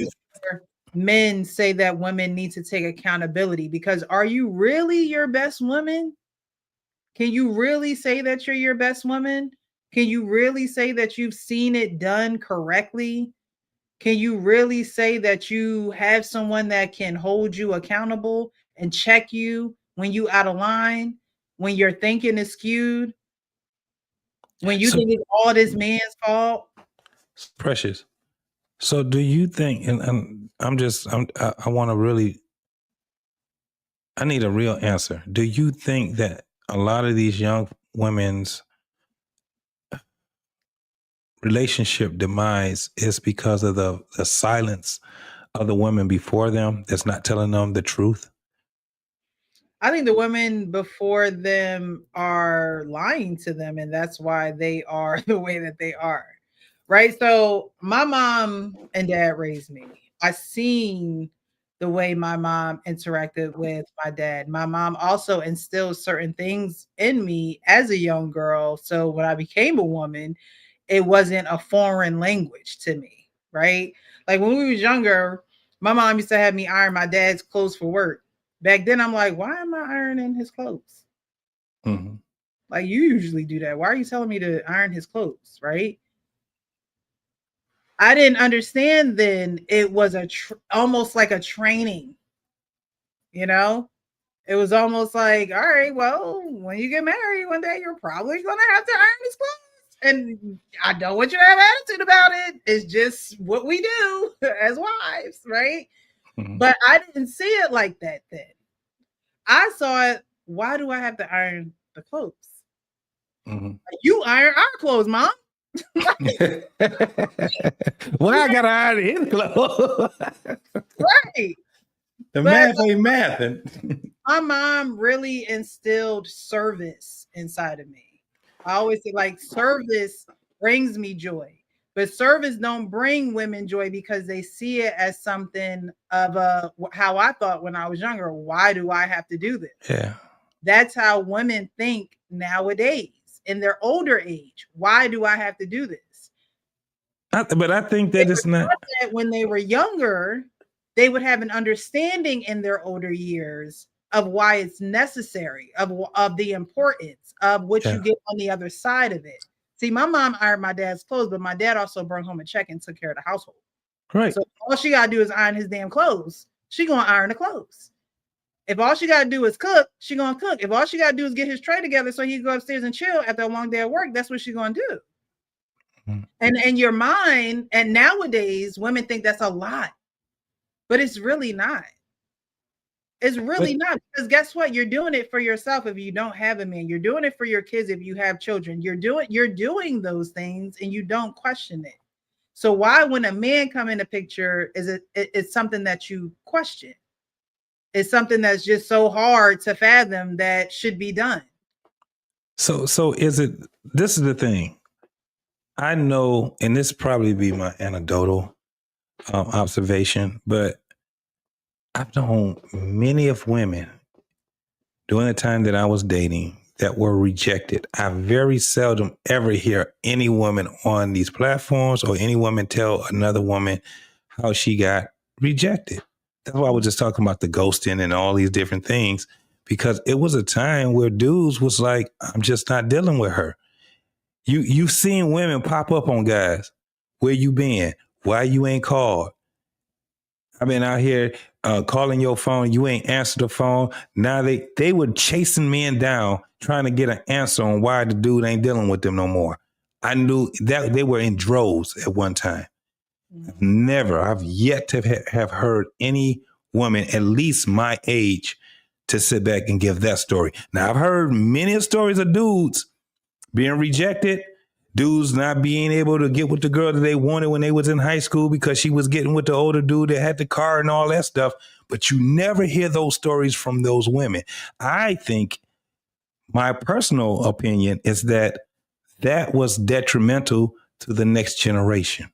men say that women need to take accountability, because are you really your best woman? Can you really say that you're your best woman? Can you really say that you've seen it done correctly? Can you really say that you have someone that can hold you accountable and check you when you out of line, when your thinking is skewed, when you think it's all this man's fault? Precious. So do you think, and I need a real answer. Do you think that a lot of these young women's relationship demise is because of the silence of the women before them that's not telling them the truth? I think the women before them are lying to them, and that's why they are the way that they are. Right. So my mom and dad raised me. I seen the way my mom interacted with my dad. My mom also instilled certain things in me as a young girl. So when I became a woman, it wasn't a foreign language to me. Right. Like when we was younger, my mom used to have me iron my dad's clothes for work. Back then, I'm like, why am I ironing his clothes? Mm-hmm. Like, you usually do that. Why are you telling me to iron his clothes? Right. I didn't understand then it was almost like a training, It was almost like, all right, well, when you get married one day, you're probably going to have to iron his clothes. And I don't want you to have attitude about it. It's just what we do as wives, right? Mm-hmm. But I didn't see it like that then. I saw it, why do I have to iron the clothes? Mm-hmm. You iron our clothes, Mom. Well, I gotta iron his clothes. Right. The But math ain't mathing. my mom really instilled service inside of me. I always say like service brings me joy, but service don't bring women joy because they see it as something of a how I thought when I was younger. Why do I have to do this? Yeah. That's how women think nowadays in their older age. Why do I have to do this? But I think that it's not. That when they were younger, they would have an understanding in their older years of why it's necessary, of the importance of what you get on the other side of it. See, my mom ironed my dad's clothes, but my dad also brought home a check and took care of the household. Right. So all she got to do is iron his damn clothes. She going to iron the clothes. If all she got to do is cook, she going to cook. If all she got to do is get his tray together so he can go upstairs and chill after a long day at work, that's what she's going to do. And your mind, and nowadays women think that's a lot, but it's really not. It's really not, because guess what? You're doing it for yourself if you don't have a man. You're doing it for your kids if you have children. You're doing those things and you don't question it. So why, when a man come in the picture, it's something that you question? It's something that's just so hard to fathom that should be done. So is it? This is the thing. I know, and this probably be my anecdotal observation, but I've known many of women during the time that I was dating that were rejected. I very seldom ever hear any woman on these platforms or any woman tell another woman how she got rejected. That's why I was just talking about the ghosting and all these different things, because it was a time where dudes was like, I'm just not dealing with her. You've seen women pop up on guys. Where you been? Why you ain't called? I've been out here calling your phone. You ain't answered the phone. Now they were chasing men down, trying to get an answer on why the dude ain't dealing with them no more. I knew that they were in droves at one time. I've yet to have heard any woman, at least my age, to sit back and give that story. Now, I've heard many stories of dudes being rejected, dudes not being able to get with the girl that they wanted when they was in high school because she was getting with the older dude that had the car and all that stuff. But you never hear those stories from those women. I think my personal opinion is that was detrimental to the next generation.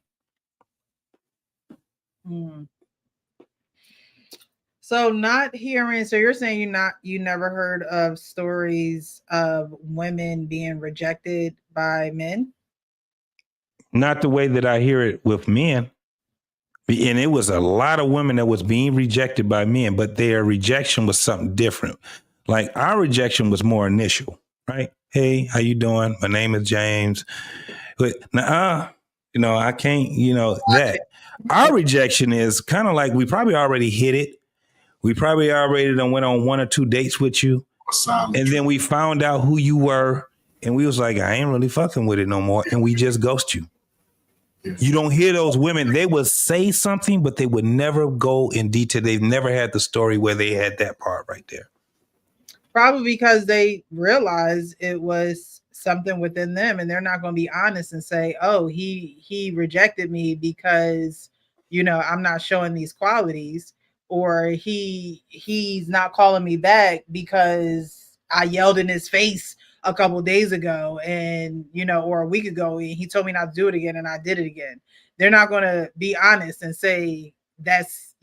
So you're saying you never heard of stories of women being rejected by men? Not the way that I hear it with men. And it was a lot of women that was being rejected by men, but their rejection was something different. Like our rejection was more initial, right? Hey, how you doing? My name is James. But I can't, that. Our rejection is kind of like we probably already hit it. We probably already done went on 1 or 2 dates with you. And then we found out who you were. And we was like, I ain't really fucking with it no more. And we just ghost you. You don't hear those women. They would say something, but they would never go in detail. They've never had the story where they had that part right there. Probably because they realized it was something within them, and they're not going to be honest and say, oh, he rejected me because, I'm not showing these qualities, or he's not calling me back because I yelled in his face a couple of days ago and, or a week ago, and he told me not to do it again and I did it again. They're not going to be honest and say that's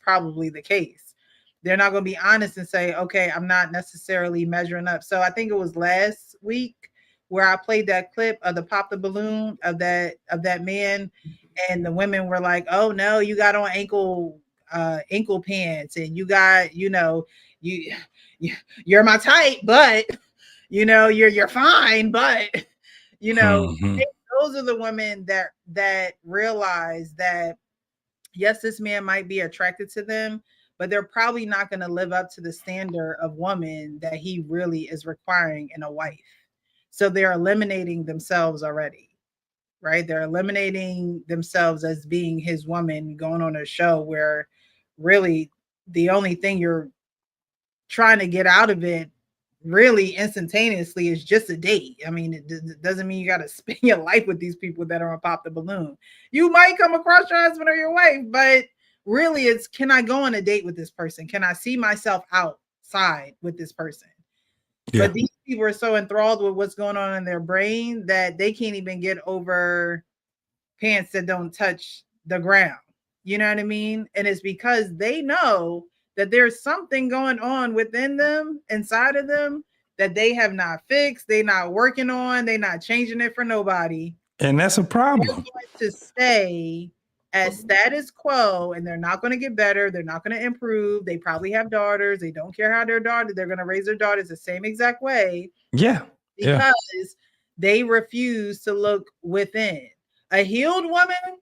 probably the case. They're not going to be honest and say, okay, I'm not necessarily measuring up. So I think it was last week where I played that clip of the pop the balloon of that man, and the women were like, oh no, you got on ankle pants, and you got, you're my type, but you're fine, but those are the women that realize that yes, this man might be attracted to them, but they're probably not going to live up to the standard of woman that he really is requiring in a wife. So they're eliminating themselves already, right? They're eliminating themselves as being his woman, going on a show where really the only thing you're trying to get out of it really instantaneously is just a date. I mean, it doesn't mean you got to spend your life with these people that are on Pop the Balloon. You might come across your husband or your wife, but really it's, can I go on a date with this person? Can I see myself outside with this person? Yeah. But these people are so enthralled with what's going on in their brain that they can't even get over pants that don't touch the ground. You know what I mean? And it's because they know that there's something going on within them, inside of them, that they have not fixed, they're not working on, they're not changing it for nobody. And that's a problem. They're going to stay as status quo, and they're not going to get better. They're not going to improve. They probably have daughters. They don't care how they're going to raise their daughters the same exact way. Yeah. Because they refuse to look within. A healed woman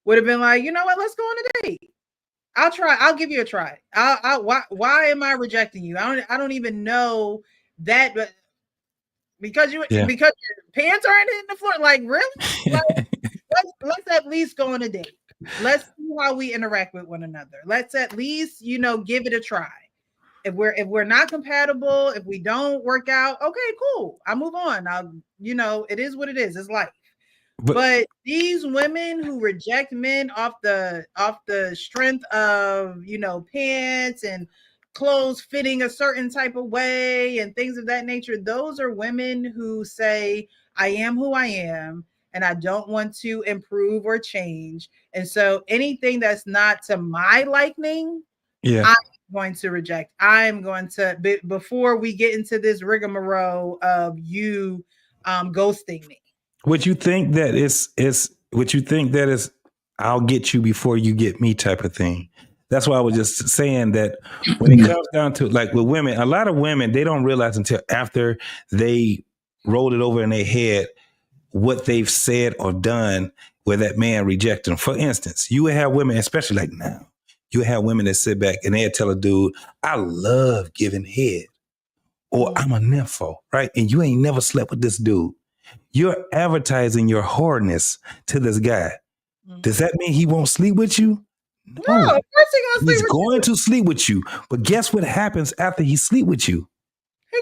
would have been like, you know what, let's go on a date. I'll try. I'll give you a try. Why am I rejecting you? I don't even know that, but because your pants aren't in the floor. Like, really? Like, let's at least go on a date. Let's see how we interact with one another. Let's at least, give it a try. If we're not compatible, if we don't work out, okay, cool. I'll move on. It is what it is. It's life. But these women who reject men off the strength of, pants and clothes fitting a certain type of way and things of that nature, those are women who say, I am who I am and I don't want to improve or change. And so anything that's not to my liking, I'm going to reject. I'm going to, before we get into this rigmarole of you ghosting me. Would you think that is I'll get you before you get me type of thing? That's why I was just saying that when it comes down to, like, with women, a lot of women, they don't realize until after they rolled it over in their head what they've said or done where that man rejected them. For instance, you would have women, especially like now, you would have women that sit back and they'd tell a dude, I love giving head, or I'm a nympho, right? And you ain't never slept with this dude. You're advertising your whoreness to this guy. Does that mean he won't sleep with you? No, of course he's going to sleep with you. But guess what happens after he sleep with you?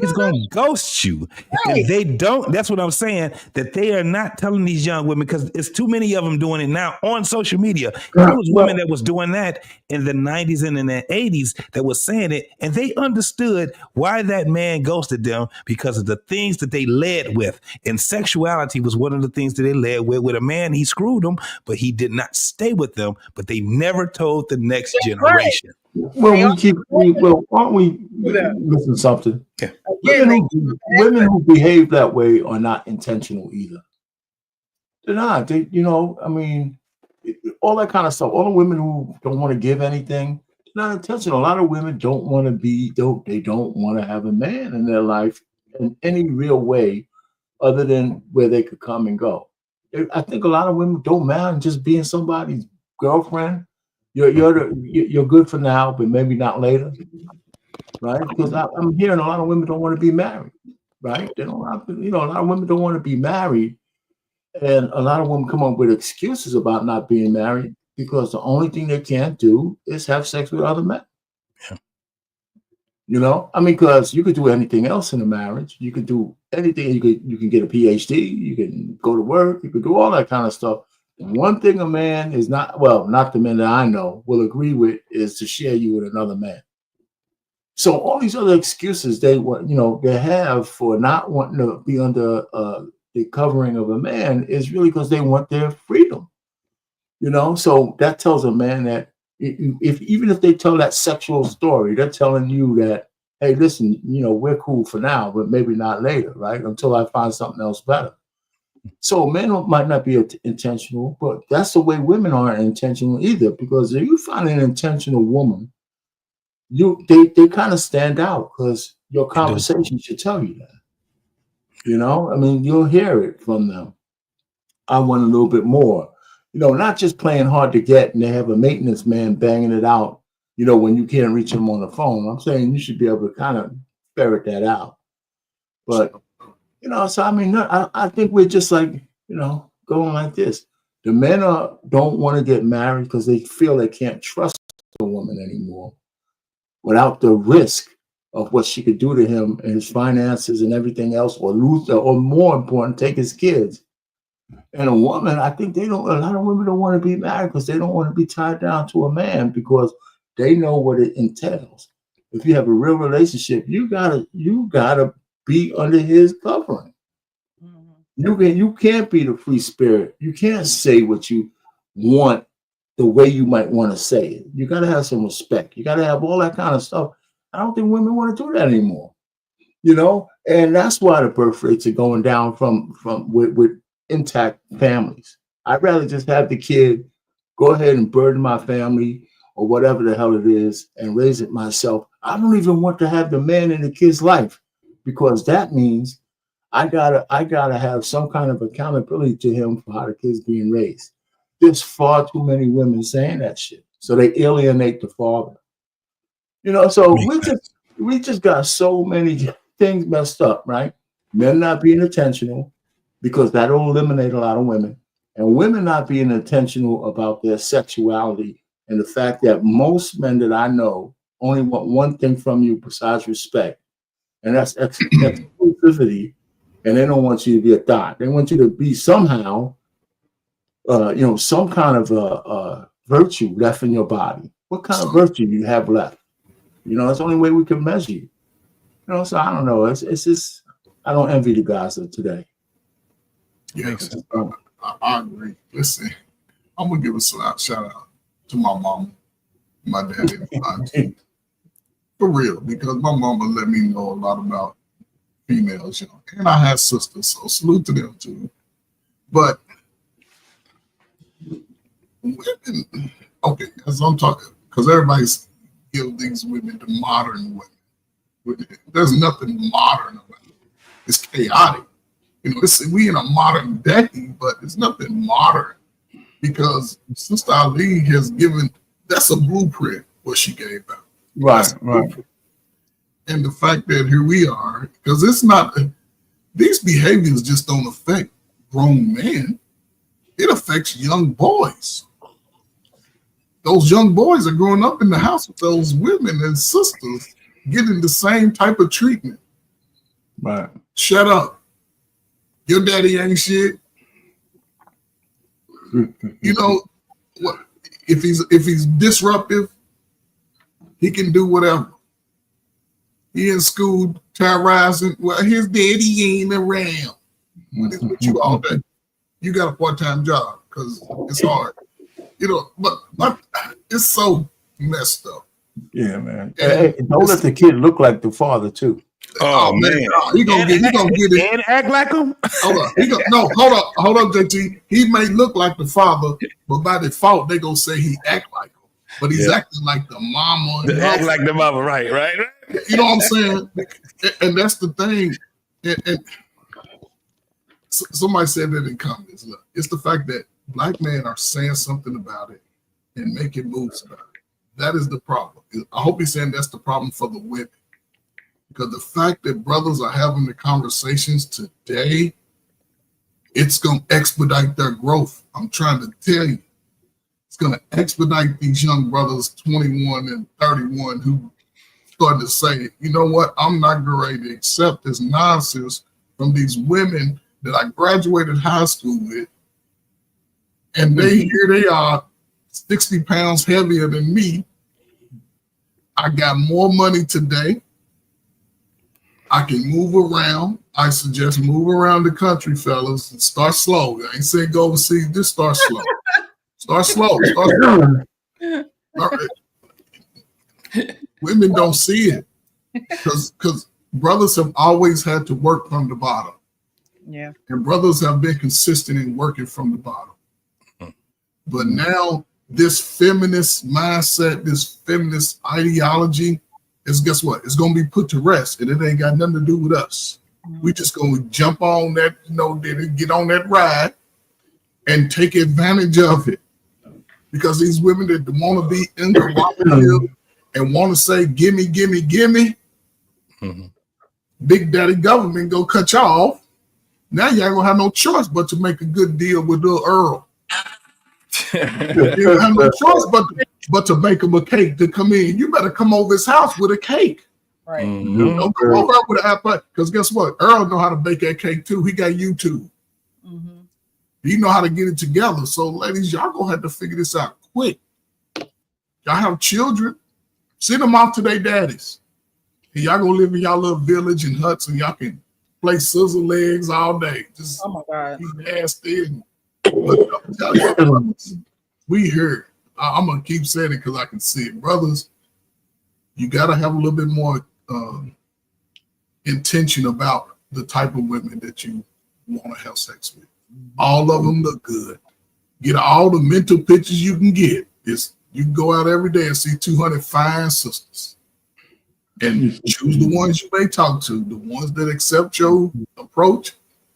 He's going to ghost you. Right. And they don't. That's what I'm saying, that they are not telling these young women, because it's too many of them doing it now on social media. There was women that was doing that in the 90s and in the 80s that was saying it, and they understood why that man ghosted them, because of the things that they led with. And sexuality was one of the things that they led with. With a man, he screwed them, but he did not stay with them. But they never told the next generation. Well, aren't we missing something? Yeah. Women who behave that way are not intentional either. They're not. All that kind of stuff. All the women who don't want to give anything, they're not intentional. A lot of women don't want to they don't want to have a man in their life in any real way other than where they could come and go. I think a lot of women don't mind just being somebody's girlfriend. You're good for now, but maybe not later, right? Because I'm hearing a lot of women don't want to be married, right? They don't have to, a lot of women don't want to be married, and a lot of women come up with excuses about not being married because the only thing they can't do is have sex with other men. Yeah. Because you could do anything else in a marriage. You could do anything. You can get a PhD. You can go to work. You could do all that kind of stuff. One thing a man is not the men that I know will agree with is to share you with another man. So all these other excuses they have for not wanting to be under the covering of a man is really because they want their freedom. So that tells a man that even if they tell that sexual story, they're telling you that, hey, listen, we're cool for now, but maybe not later, right? Until I find something else better. So men might not be intentional, but that's the way women aren't intentional either. Because if you find an intentional woman, they kind of stand out because your conversation should tell you that. You'll hear it from them. I want a little bit more. Not just playing hard to get and they have a maintenance man banging it out, when you can't reach them on the phone. I'm saying you should be able to kind of ferret that out. But I think we're just like, going like this. The men don't want to get married because they feel they can't trust a woman anymore without the risk of what she could do to him and his finances and everything else, or lose, or more important, take his kids. And a woman, I think a lot of women don't want to be married because they don't want to be tied down to a man, because they know what it entails. If you have a real relationship, you gotta be under his covering. You can't be the free spirit. You can't say what you want the way you might want to say it. You got to have some respect. You got to have all that kind of stuff. I don't think women want to do that anymore, and that's why the birth rates are going down with intact families. I'd rather just have the kid go ahead and burden my family or whatever the hell it is and raise it myself. I don't even want to have the man in the kid's life, because that means I gotta have some kind of accountability to him for how the kid's being raised. There's far too many women saying that shit, so they alienate the father. So we just got so many things messed up, right? Men not being intentional, because that'll eliminate a lot of women, and women not being intentional about their sexuality, and the fact that most men that I know only want one thing from you besides respect, and that's exclusivity. And they don't want you to be a thought. They want you to be somehow, some kind of virtue left in your body. What kind of virtue do you have left? That's the only way we can measure you. So I don't know. It's just, I don't envy the guys of today. Yeah, I agree. Listen, I'm gonna give a shout out to my mom, my dad, and my auntie. For real, because my mama let me know a lot about females, and I have sisters, so salute to them too. But women, okay, as I'm talking, because everybody's give these women the modern women. There's nothing modern about it. It's chaotic. We in a modern decade, but it's nothing modern, because Sister Ali has given, that's a blueprint what she gave out. Right. And the fact that here we are, because it's not, these behaviors just don't affect grown men. It affects young boys. Those young boys are growing up in the house with those women and sisters getting the same type of treatment. Right. Shut up. Your daddy ain't shit. What if he's disruptive, he can do whatever. He in school terrorizing. Well, his daddy ain't around. What is with you all day? You got a part-time job because it's hard. But it's so messed up. Yeah, man. Hey, don't let the kid look like the father too. Oh man, he gonna get it and act like him. Hold up, hold up, JT. He may look like the father, but by default they gonna say he act like him. But he's acting like the mama. Act like the mama, right? You know what I'm saying? And that's the thing. And somebody said that in comments. Look, it's the fact that black men are saying something about it and making moves about it. That is the problem. I hope he's saying that's the problem for the women. Because the fact that brothers are having the conversations today, it's going to expedite their growth. I'm trying to tell you. It's going to expedite these young brothers, 21 and 31, who started to say, you know what, I'm not ready to accept this nonsense from these women that I graduated high school with. And here they are, 60 pounds heavier than me. I got more money today. I can move around. I suggest move around the country, fellas, and start slow. I ain't saying go overseas, just start slow. Start slow. Women don't see it because brothers have always had to work from the bottom. Yeah. And brothers have been consistent in working from the bottom. But now this feminist mindset, this feminist ideology is, guess what? It's going to be put to rest, and it ain't got nothing to do with us. We just going to jump on that, get on that ride and take advantage of it. Because these women that want to be interrogative and want to say, gimme, gimme, gimme, Big Daddy government go cut you off. Now you ain't going to have no choice but to make a good deal with the Earl. You don't have no choice but to make him a cake to come in. You better come over his house with a cake. Right. Mhm. Don't come over with an apple because guess what? Earl know how to bake that cake too. He got YouTube. Mm-hmm. He know how to get it together. So, ladies, y'all gonna have to figure this out quick. Y'all have children, send them off to their daddies. And y'all gonna live in y'all little village and huts, and y'all can play scissor legs all day. Just Oh my God. be nasty. And, but I'm telling you, brothers, we here. I'm gonna keep saying it because I can see it, brothers. You gotta have a little bit more intention about the type of women that you want to have sex with. All of them look good. Get all the mental pictures you can get. You can go out every day and see 200 fine sisters. And choose the ones you may talk to, the ones that accept your approach,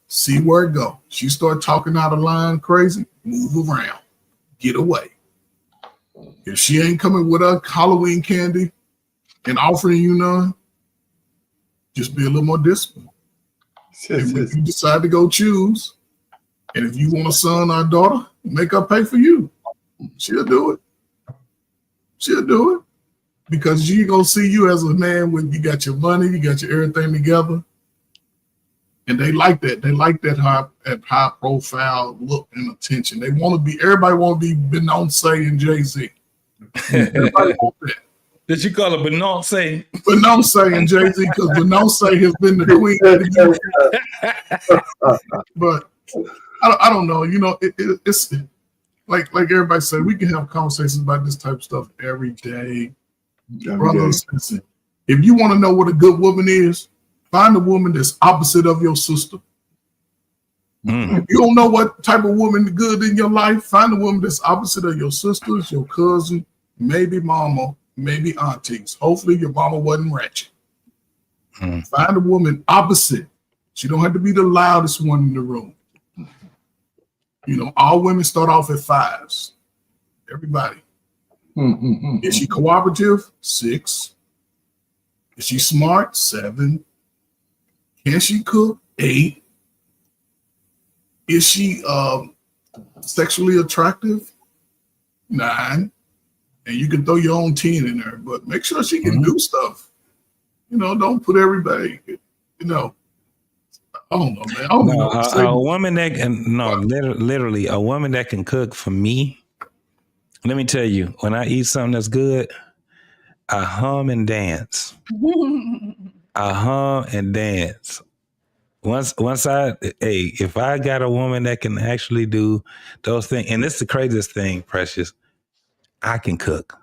see where it goes. She start talking out of line crazy, move around, get away. If she ain't coming with a Halloween candy and offering you none, just be a little more disciplined. And if you decide to go choose, and if you want a son or a daughter, make her pay for you. She'll do it. She'll do it. Because she's going to see you as a man when you got your money, you got your everything together. And they like that. They like that high profile look and attention. They want to be, everybody want to be Beyonce and Jay-Z. Everybody want that. Did you call it Beyonce? Beyonce and Jay-Z, because Beyonce has been the queen of the youth. But I don't know. You know, it's like everybody said, we can have conversations about this type of stuff every day. Brothers, listen, if you want to know what a good woman is, find a woman that's opposite of your sister. If you don't know what type of woman is good in your life, find a woman that's opposite of your sisters, your cousin, maybe mama, maybe aunties. Hopefully your mama wasn't ratchet. Find a woman opposite. She don't have to be the loudest one in the room. You know, all women start off at 5s. Everybody. Is she cooperative? 6. Is she smart? 7. Can she cook? 8. Is she sexually attractive? 9. And you can throw your own 10 in there, but make sure she can do stuff. You know, don't put everybody, you know. I don't know, man. I don't know. A woman that can, literally, a woman that can cook for me. Let me tell you, when I eat something that's good, I hum and dance. I hum and dance. If I got a woman that can actually do those things, and this is the craziest thing, Precious, I can cook.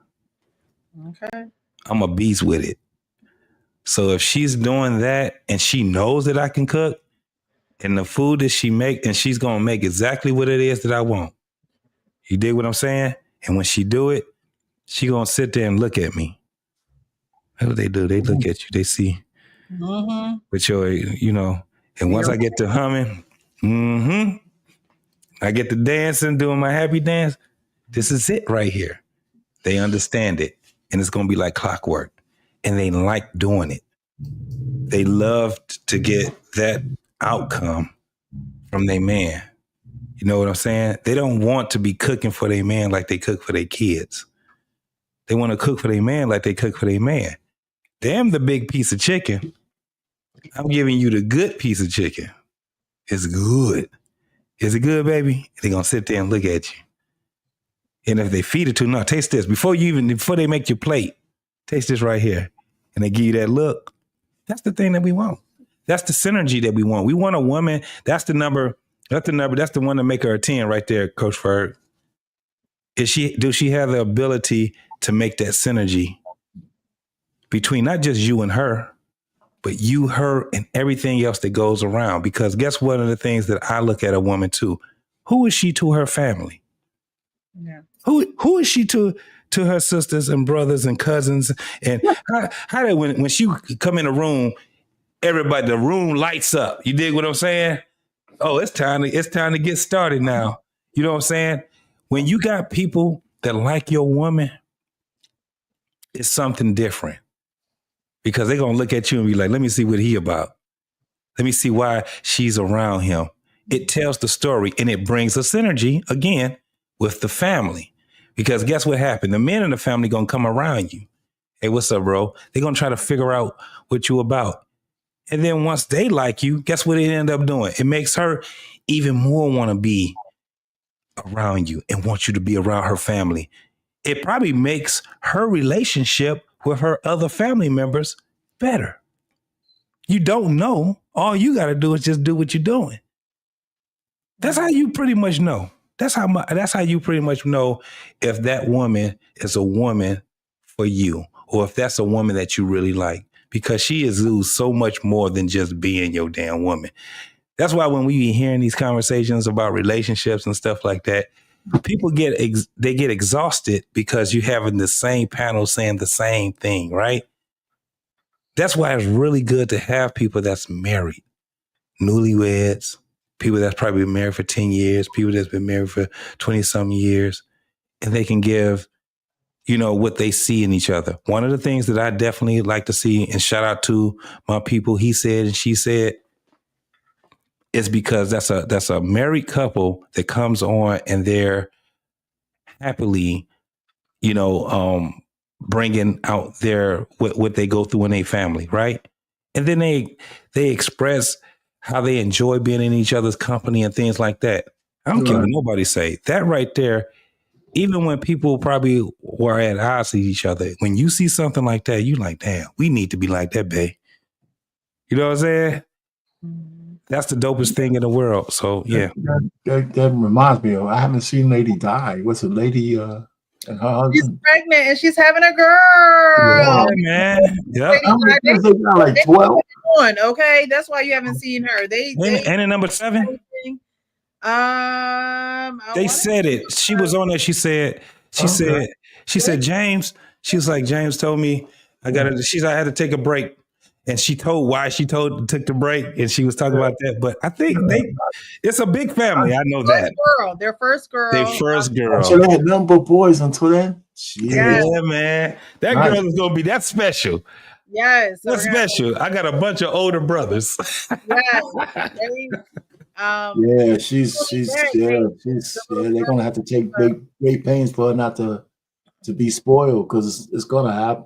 Okay. I'm a beast with it. So if she's doing that and she knows that I can cook, and the food that she make, and she's gonna make exactly what it is that I want. You dig what I'm saying? And when she do it, she gonna sit there and look at me. What do they do? They look at you. They see with your, you know. And once I get to humming, I get to dancing, doing my happy dance. This is it right here. They understand it, and it's gonna be like clockwork. And they like doing it. They love to get that outcome from their man. You know what I'm saying? They don't want to be cooking for their man like they cook for their kids. They want to cook for their man like they cook for their man. Damn the big piece of chicken. I'm giving you the good piece of chicken. It's good. Is it good, baby? They're going to sit there and look at you. And if they feed it to, no, taste this. Before they make your plate, taste this right here. And they give you that look. That's the thing that we want. That's the synergy that we want. We want a woman. That's the number. That's the one to make her a 10 right there, Coach Ferg. Does she have the ability to make that synergy between not just you and her, but you, her, and everything else that goes around? Because guess what? One of the things that I look at a woman too, who is she to her family? Yeah. Who is she to her sisters and brothers and cousins? And how when she come in the room, everybody, the room lights up. You dig what I'm saying? Oh, it's time to get started now. You know what I'm saying? When you got people that like your woman, it's something different. Because they're gonna look at you and be like, let me see what he about. Let me see why she's around him. It tells the story, and it brings a synergy again with the family. Because guess what happened? The men in the family gonna come around you. Hey, what's up, bro? They're gonna try to figure out what you about. And then once they like you, guess what it end up doing? It makes her even more want to be around you and want you to be around her family. It probably makes her relationship with her other family members better. You don't know. All you got to do is just do what you're doing. That's how you pretty much know. That's how you pretty much know if that woman is a woman for you, or if that's a woman that you really like, because she exudes so much more than just being your damn woman. That's why when we be hearing these conversations about relationships and stuff like that, people get exhausted because you having the same panel saying the same thing, right? That's why it's really good to have people that's married, newlyweds, people that's probably been married for 10 years, people that's been married for 20 some years, and they can give, what they see in each other. One of the things that I definitely like to see, and shout out to my people, he said and she said, is because that's a married couple that comes on and they're happily, bringing out their what they go through in their family, right? And then they express how they enjoy being in each other's company and things like that. I don't care what nobody say. That right there, even when people probably were at odds with each other, when you see something like that, you like, damn, we need to be like that, babe. You know what I'm saying? That's the dopest thing in the world. So yeah. That reminds me of, I haven't seen Lady Di. What's a lady and her husband? She's pregnant and she's having a girl. Yeah, man. Yep. How many kids they got? Like 12? Okay, that's why you haven't seen her. And at number 7? They said it. She was on there. She said, James, she was like, James told me I had to take a break. And she told why took the break, and she was talking about that. But I think it's a big family. I know that. Their first girl. So they had nothing but boys until then? Yeah, man. That girl is going to be that special. Yes. That's special. I got a bunch of older brothers. Yes. They're gonna have to take great pains for her not to be spoiled, because it's gonna happen.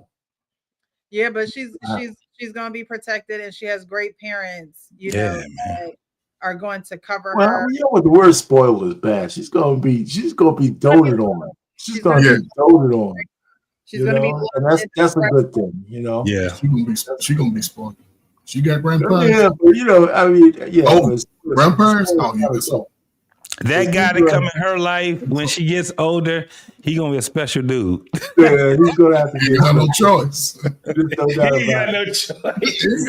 Yeah, but she's gonna be protected, and she has great parents, that are going to cover her. You know what, the word spoiled is bad. She's gonna be doted on. She's gonna be doted on. She's gonna be, and that's a good thing, Yeah, she gonna be spoiled. She got grandparents. Yeah, but grandparents. Oh, yeah, so. That guy that come in her life when she gets older, he gonna be a special dude. Yeah, he's gonna have to be. He got no choice. He got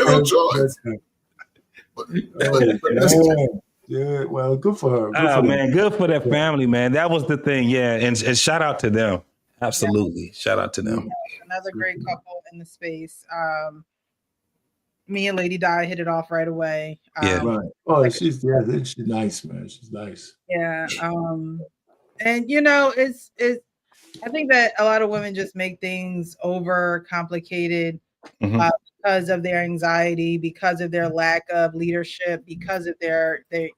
no choice. Yeah, well, good for her. Good for that family, man. That was the thing, yeah. And shout out to them. Absolutely, shout out to them. Another great couple in the space. Me and Lady Di hit it off right away. Right. Oh, she's nice, man. She's nice. Yeah. And it's I think that a lot of women just make things over complicated because of their anxiety, because of their lack of leadership, because of their they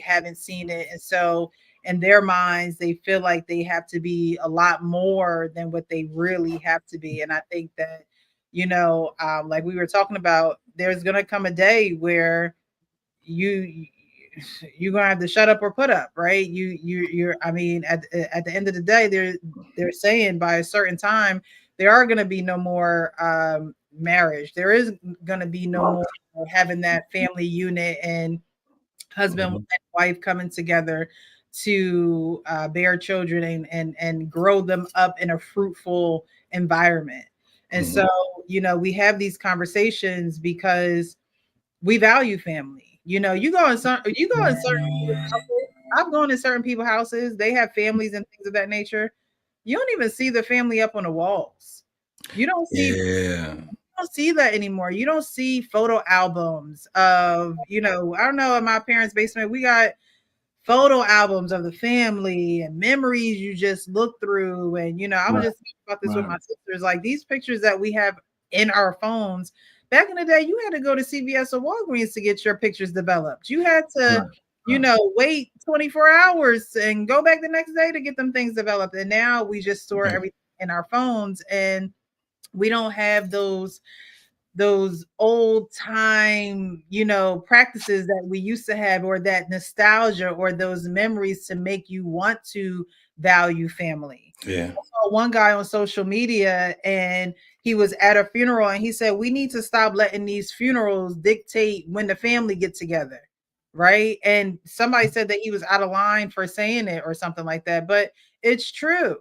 haven't seen it. And so in their minds, they feel like they have to be a lot more than what they really have to be. And I think that, like we were talking about, there's going to come a day where you're going to have to shut up or put up, right? I mean, at the end of the day, they're saying by a certain time, there are going to be no more marriage. There is going to be no more having that family unit and husband and wife coming together to bear children and grow them up in a fruitful environment. And so, we have these conversations because we value family. You go in certain houses, I've gone in certain people's houses, they have families and things of that nature. You don't even see the family up on the walls. You don't see that anymore. You don't see photo albums of, I don't know, in my parents' basement, we got photo albums of the family and memories you just look through. And, I was just thinking about this with my sisters, like these pictures that we have in our phones. Back in the day, you had to go to CVS or Walgreens to get your pictures developed. You had to, wait 24 hours and go back the next day to get them things developed. And now we just store everything in our phones. And We don't have those old time, practices that we used to have, or that nostalgia, or those memories to make you want to value family. Yeah. I saw one guy on social media, and he was at a funeral, and he said, we need to stop letting these funerals dictate when the family get together. Right. And somebody said that he was out of line for saying it or something like that, but it's true.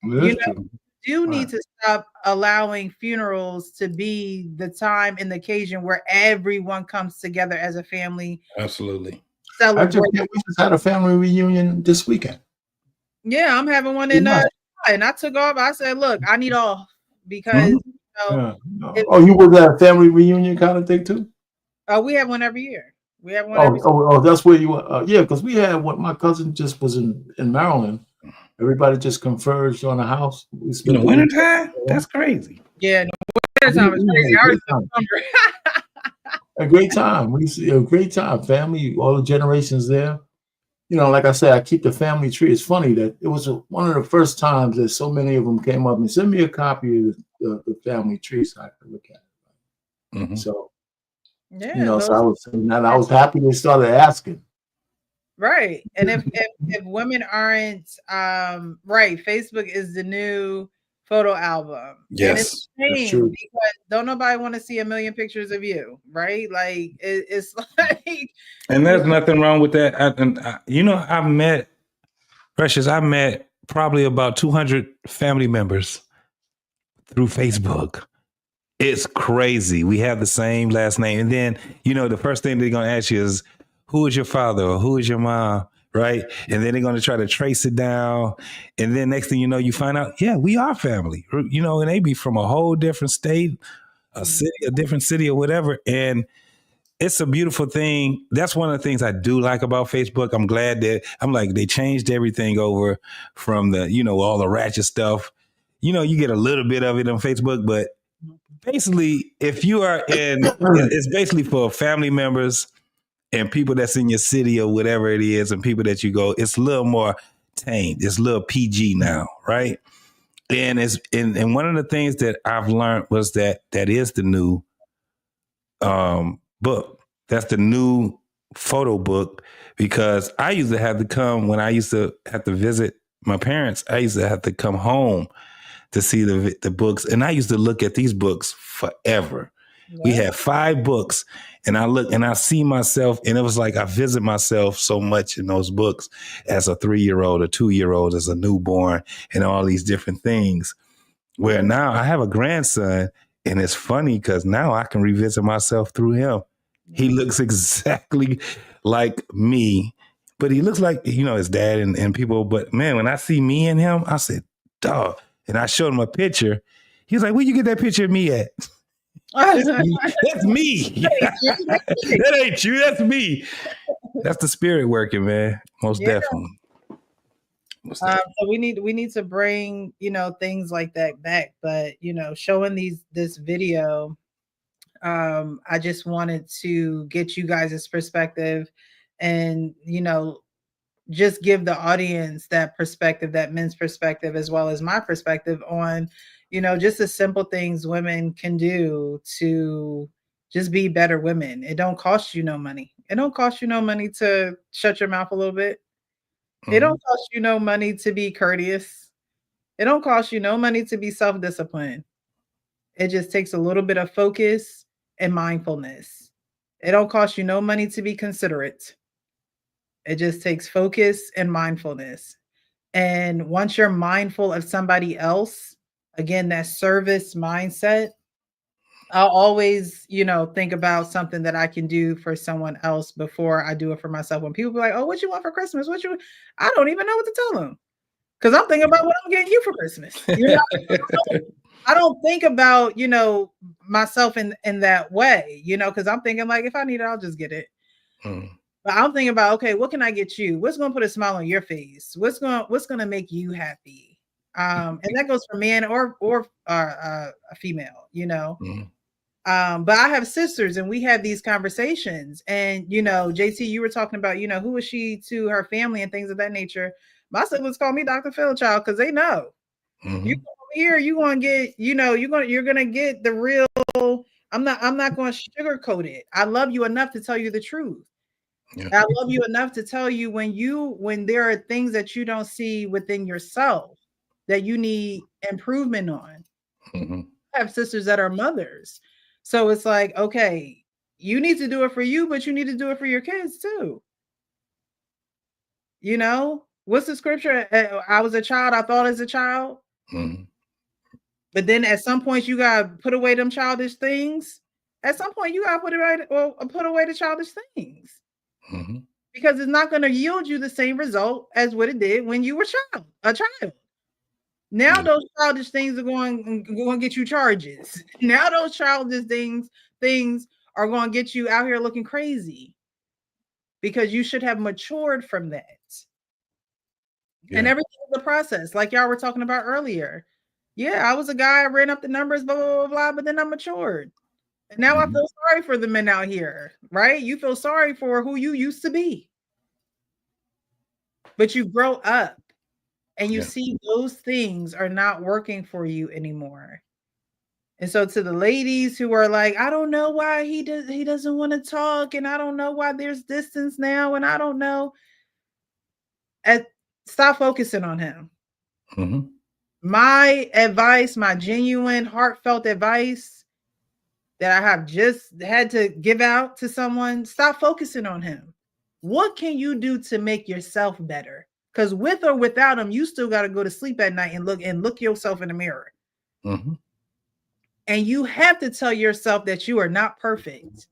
You need to stop allowing funerals to be the time and the occasion where everyone comes together as a family. Absolutely. We just had a family reunion this weekend. Yeah, I'm having one in and I took off. I said, look, I need off because you was at a family reunion kind of thing too? We have one every year. We have one. That's where you were. Yeah, because we had my cousin just was in Maryland. Everybody just converged on a house. In the wintertime? That's crazy. Yeah, wintertime is crazy. A great time. We see a great time. Family, all the generations there. Like I said, I keep the family tree. It's funny that it was one of the first times that so many of them came up and sent me a copy of the family tree so I could look at it. Mm-hmm. So, so I was happy they started asking. Right. And if women aren't right, Facebook is the new photo album. Yes, and it's true. Because don't nobody want to see a million pictures of you, right? Like it's like, and there's nothing wrong with that. I've met Precious. I met probably about 200 family members through Facebook. It's crazy. We have the same last name, and then the first thing they're gonna ask you is, who is your father or who is your mom, right? And then they're going to try to trace it down. And then next thing you know, you find out, yeah, we are family, and they be from a whole different state, a different city or whatever. And it's a beautiful thing. That's one of the things I do like about Facebook. I'm glad that they changed everything over from the, all the ratchet stuff. You get a little bit of it on Facebook, but basically if you are it's basically for family members and people that's in your city or whatever it is, and people that you go, it's a little more tame. It's a little PG now, right? And and one of the things that I've learned was that is the new book. That's the new photo book, because I used to have to come when I used to have to visit my parents. I used to have to come home to see the books, and I used to look at these books forever. Yeah. We had 5 books. And I look and I see myself, and it was like I visit myself so much in those books as a 3-year-old, a 2-year-old, as a newborn, and all these different things. Where now I have a grandson, and it's funny because now I can revisit myself through him. He looks exactly like me, but he looks like, his dad and people. But man, when I see me and him, I said, dog. And I showed him a picture. He was like, where you get that picture of me at? That's me. That ain't you. That's me. That's the spirit working, man. Most definitely. So we need to bring things like that back. But showing this video, I just wanted to get you guys' perspective, and just give the audience that perspective, that men's perspective, as well as my perspective on just the simple things women can do to just be better women. It don't cost you no money. It don't cost you no money to shut your mouth a little bit. Mm-hmm. It don't cost you no money to be courteous. It don't cost you no money to be self-disciplined. It just takes a little bit of focus and mindfulness. It don't cost you no money to be considerate. It just takes focus and mindfulness. And once you're mindful of somebody else, again, that service mindset, I'll always, think about something that I can do for someone else before I do it for myself. When people be like, oh, what you want for Christmas? I don't even know what to tell them, because I'm thinking about what I'm getting you for Christmas. I don't think about, myself in that way, because I'm thinking like, if I need it, I'll just get it. But I'm thinking about, okay, what can I get you? What's going to put a smile on your face? What's going to make you happy? And that goes for men or a female, But I have sisters, and we have these conversations. And JT, you were talking about, who is she to her family and things of that nature. My siblings call me Dr. Philchild because they know. Mm-hmm. You call here, you're gonna get, you're gonna get the real. I'm not gonna sugarcoat it. I love you enough to tell you the truth. Yeah. I love you enough to tell you when there are things that you don't see within yourself that you need improvement on. Mhm. I have sisters that are mothers. So it's like, okay, you need to do it for you, but you need to do it for your kids too. What's the scripture? I was a child, I thought as a child. Mhm. But then at some point you gotta put away them childish things. At some point you gotta put away the childish things. Mhm. Because it's not going to yield you the same result as what it did when you were a child. Now Yeah. those childish things are going to get you charges. Now those childish things are going to get you out here looking crazy because you should have matured from that. Yeah. And everything is a process, like y'all were talking about earlier. Yeah, I was a guy, I ran up the numbers, blah, blah, blah, blah, but then I matured. And now I feel sorry for the men out here, right? You feel sorry for who you used to be. But you grow up and you see those things are not working for you anymore. And so to the ladies who are like, I don't know why he doesn't want to talk, and I don't know why there's distance now, and I don't know. Stop focusing on him. Mhm. My advice, my genuine, heartfelt advice that I have just had to give out to someone, stop focusing on him. What can you do to make yourself better? Because with or without him, you still got to go to sleep at night and look yourself in the mirror. Mhm. And you have to tell yourself that you are not perfect.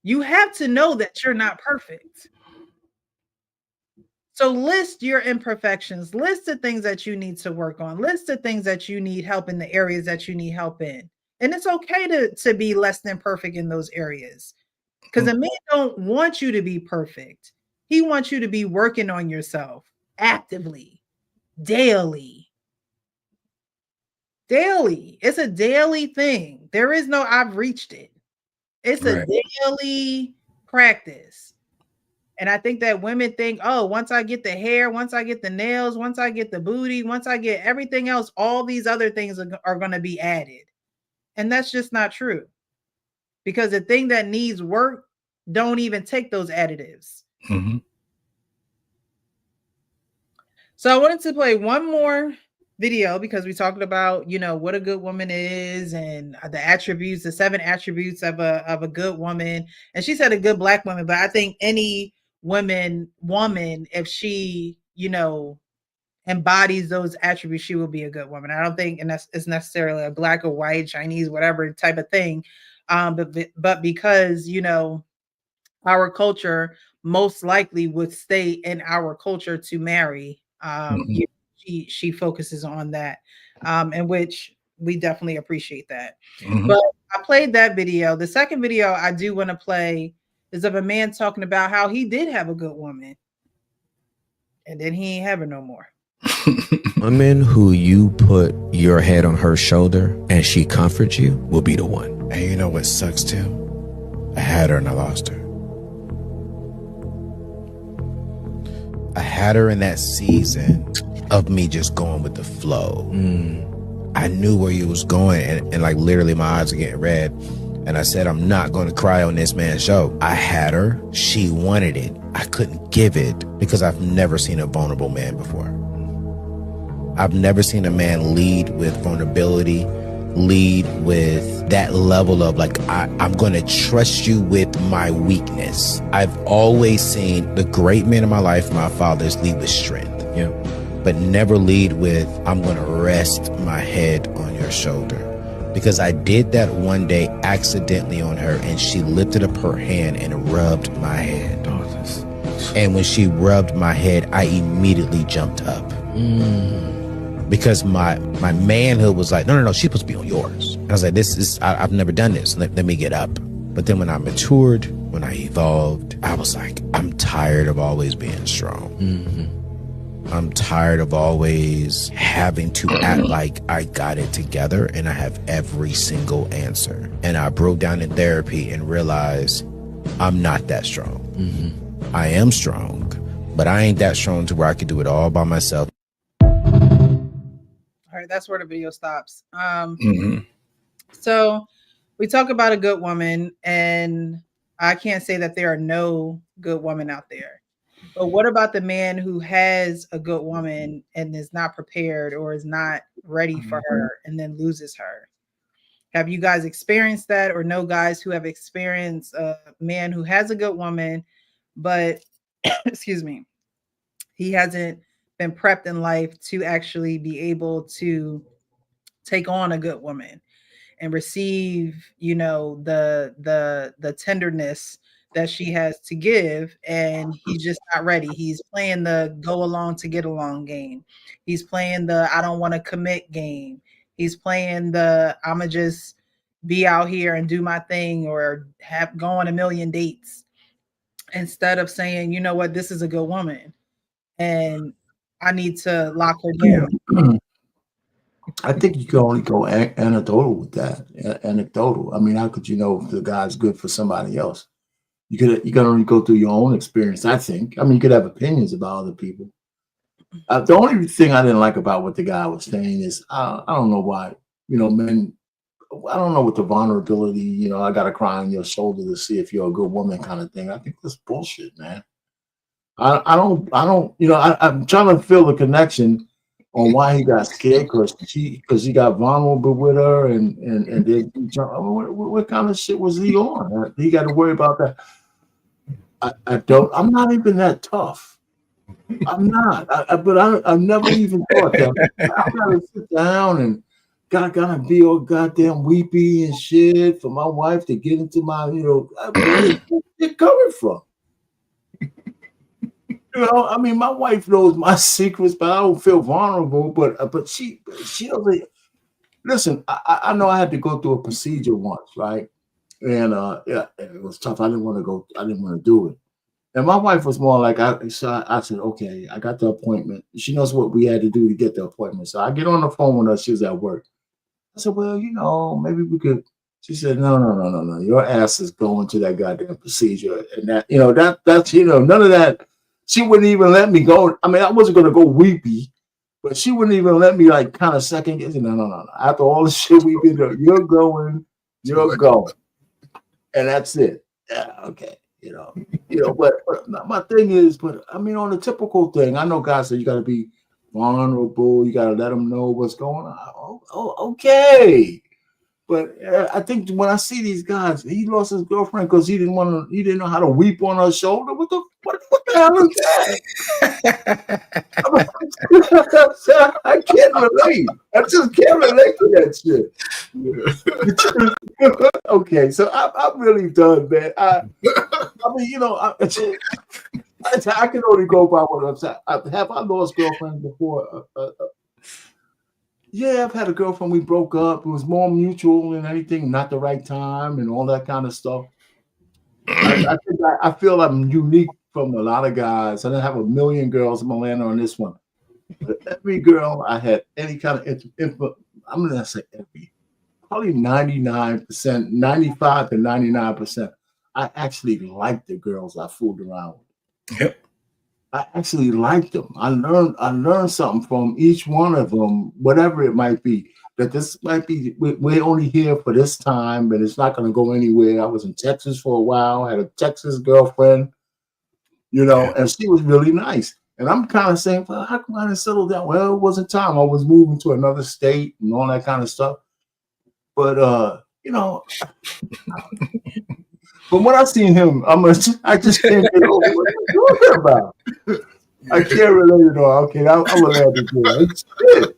You have to know that you're not perfect. So list your imperfections, list the things that you need to work on, list the things that you need help in, the areas that you need help in. And it's okay to be less than perfect in those areas. Because a man don't want you to be perfect. He wants you to be working on yourself actively, daily. Daily. It's a daily thing. There is no I've reached it. It's a daily practice. And I think that women think, oh, once I get the hair, once I get the nails, once I get the booty, once I get everything else, all these other things are going to be added. And that's just not true. Because the thing that needs work don't even take those additives. Mhm. So I wanted to play one more video because we talked about, what a good woman is and the attributes, the 7 attributes of a good woman. And she said a good Black woman, but I think any woman, if she, embodies those attributes, she will be a good woman. I don't think, and it's necessarily a Black or white, Chinese, whatever type of thing. But because, our culture most likely would stay in our culture to marry. She focuses on that, in which we definitely appreciate that. But I played that video. The second video I do want to play is of a man talking about how he did have a good woman, and then he ain't having no more. Woman who you put your head on her shoulder and she comforts you will be the one. And you know what sucks too? I had her and I lost her. I had her in that season of me just going with the flow. I knew where you was going, and like literally my eyes are getting red. And I said, I'm not going to cry on this man's show. I had her. She wanted it. I couldn't give it because I've never seen a vulnerable man before. I've never seen a man lead with vulnerability, lead with that level of like, I'm going to trust you with my weakness. I've always seen the great men in my life, my fathers, lead with strength. Yeah. But never lead with, I'm going to rest my head on your shoulder. Because I did that one day accidentally on her, and she lifted up her hand and rubbed my head. And when she rubbed my head, I immediately jumped up. Because my manhood was like, no, she's supposed to be on yours. And I was like, I've never done this. Let me get up. But then when I matured, when I evolved, I was like, I'm tired of always being strong. I'm tired of always having to act like I got it together and I have every single answer. And I broke down in therapy and realized I'm not that strong. I am strong, but I ain't that strong to where I could do it all by myself. right, that's where the video stops. Mhm. So we talk about a good woman, and I can't say that there are no good women out there. But what about the man who has a good woman and is not prepared or is not ready for her and then loses her? Have you guys experienced that, or know guys who have experienced a man who has a good woman, but excuse me, he hasn't been prepped in life to actually be able to take on a good woman and receive, you know, the tenderness that she has to give, and he's just not ready. He's playing the go along to get along game. He's playing the I don't want to commit game. He's playing the I'ma just be out here and do my thing, or have go on a million dates, instead of saying, you know what, this is a good woman and I need to lock her down. I think you can only go anecdotal with that. Anecdotal. I mean, how could you know if the guy's good for somebody else? You can only go through your own experience. I think. I mean, you could have opinions about other people. The only thing I didn't like about what the guy was saying is I don't know why, you know, men. I don't know what the vulnerability. You know, I got to cry on your shoulder to see if you're a good woman kind of thing. I think that's bullshit, man. I don't. You know, I'm trying to feel the connection on why he got scared because he got vulnerable with her and then what kind of shit was he on? He got to worry about that. I'm not even that tough. I'm not. I've never even thought that. I gotta sit down and gotta be all goddamn weepy and shit for my wife to get into my, you know, where's it coming from? You know, I mean, my wife knows my secrets, but I don't feel vulnerable. But she doesn't. Listen, I know I had to go through a procedure once, right? And yeah, it was tough. I didn't want to go. I didn't want to do it. And my wife was more like, I said, okay, I got the appointment. She knows what we had to do to get the appointment. So I get on the phone with her. She was at work. I said, well, you know, maybe we could. She said, no. Your ass is going to that goddamn procedure, and that, you know, that's, you know, none of that. She wouldn't even let me go. I mean, I wasn't going to go weepy, but she wouldn't even let me like kind of second guess. No. After all the shit we've been doing, you're going, and that's it. Yeah, okay. You know, but my thing is, I mean, on the typical thing, I know guys say you got to be vulnerable, you got to let them know what's going on. Okay. But I think when I see these guys, he lost his girlfriend because he didn't know how to weep on her shoulder. What the hell is that? I can't relate. I just can't relate to that shit. Okay, so I'm really done, man. I mean, you know, I can only go by what I'm saying. Have I lost girlfriends before? Yeah, I've had a girlfriend. We broke up. It was more mutual than anything, not the right time, and all that kind of stuff. I feel I'm unique from a lot of guys. I didn't have a million girls. I'm gonna land on this one. But every girl I had any kind of info, I'm gonna say every, probably 99%, 95 to 99%. I actually liked the girls I fooled around with. Yep. I actually liked them. I learned something from each one of them, whatever it might be. That this might be, we're only here for this time, but it's not going to go anywhere. I was in Texas for a while, had a Texas girlfriend, you know, and she was really nice. And I'm kind of saying, well, how come I didn't settle down? Well, it wasn't time. I was moving to another state and all that kind of stuff. But, you know, but when I seen him, I just can't get over what he's talking about. I can't relate at all. Okay, I'm gonna have to do it.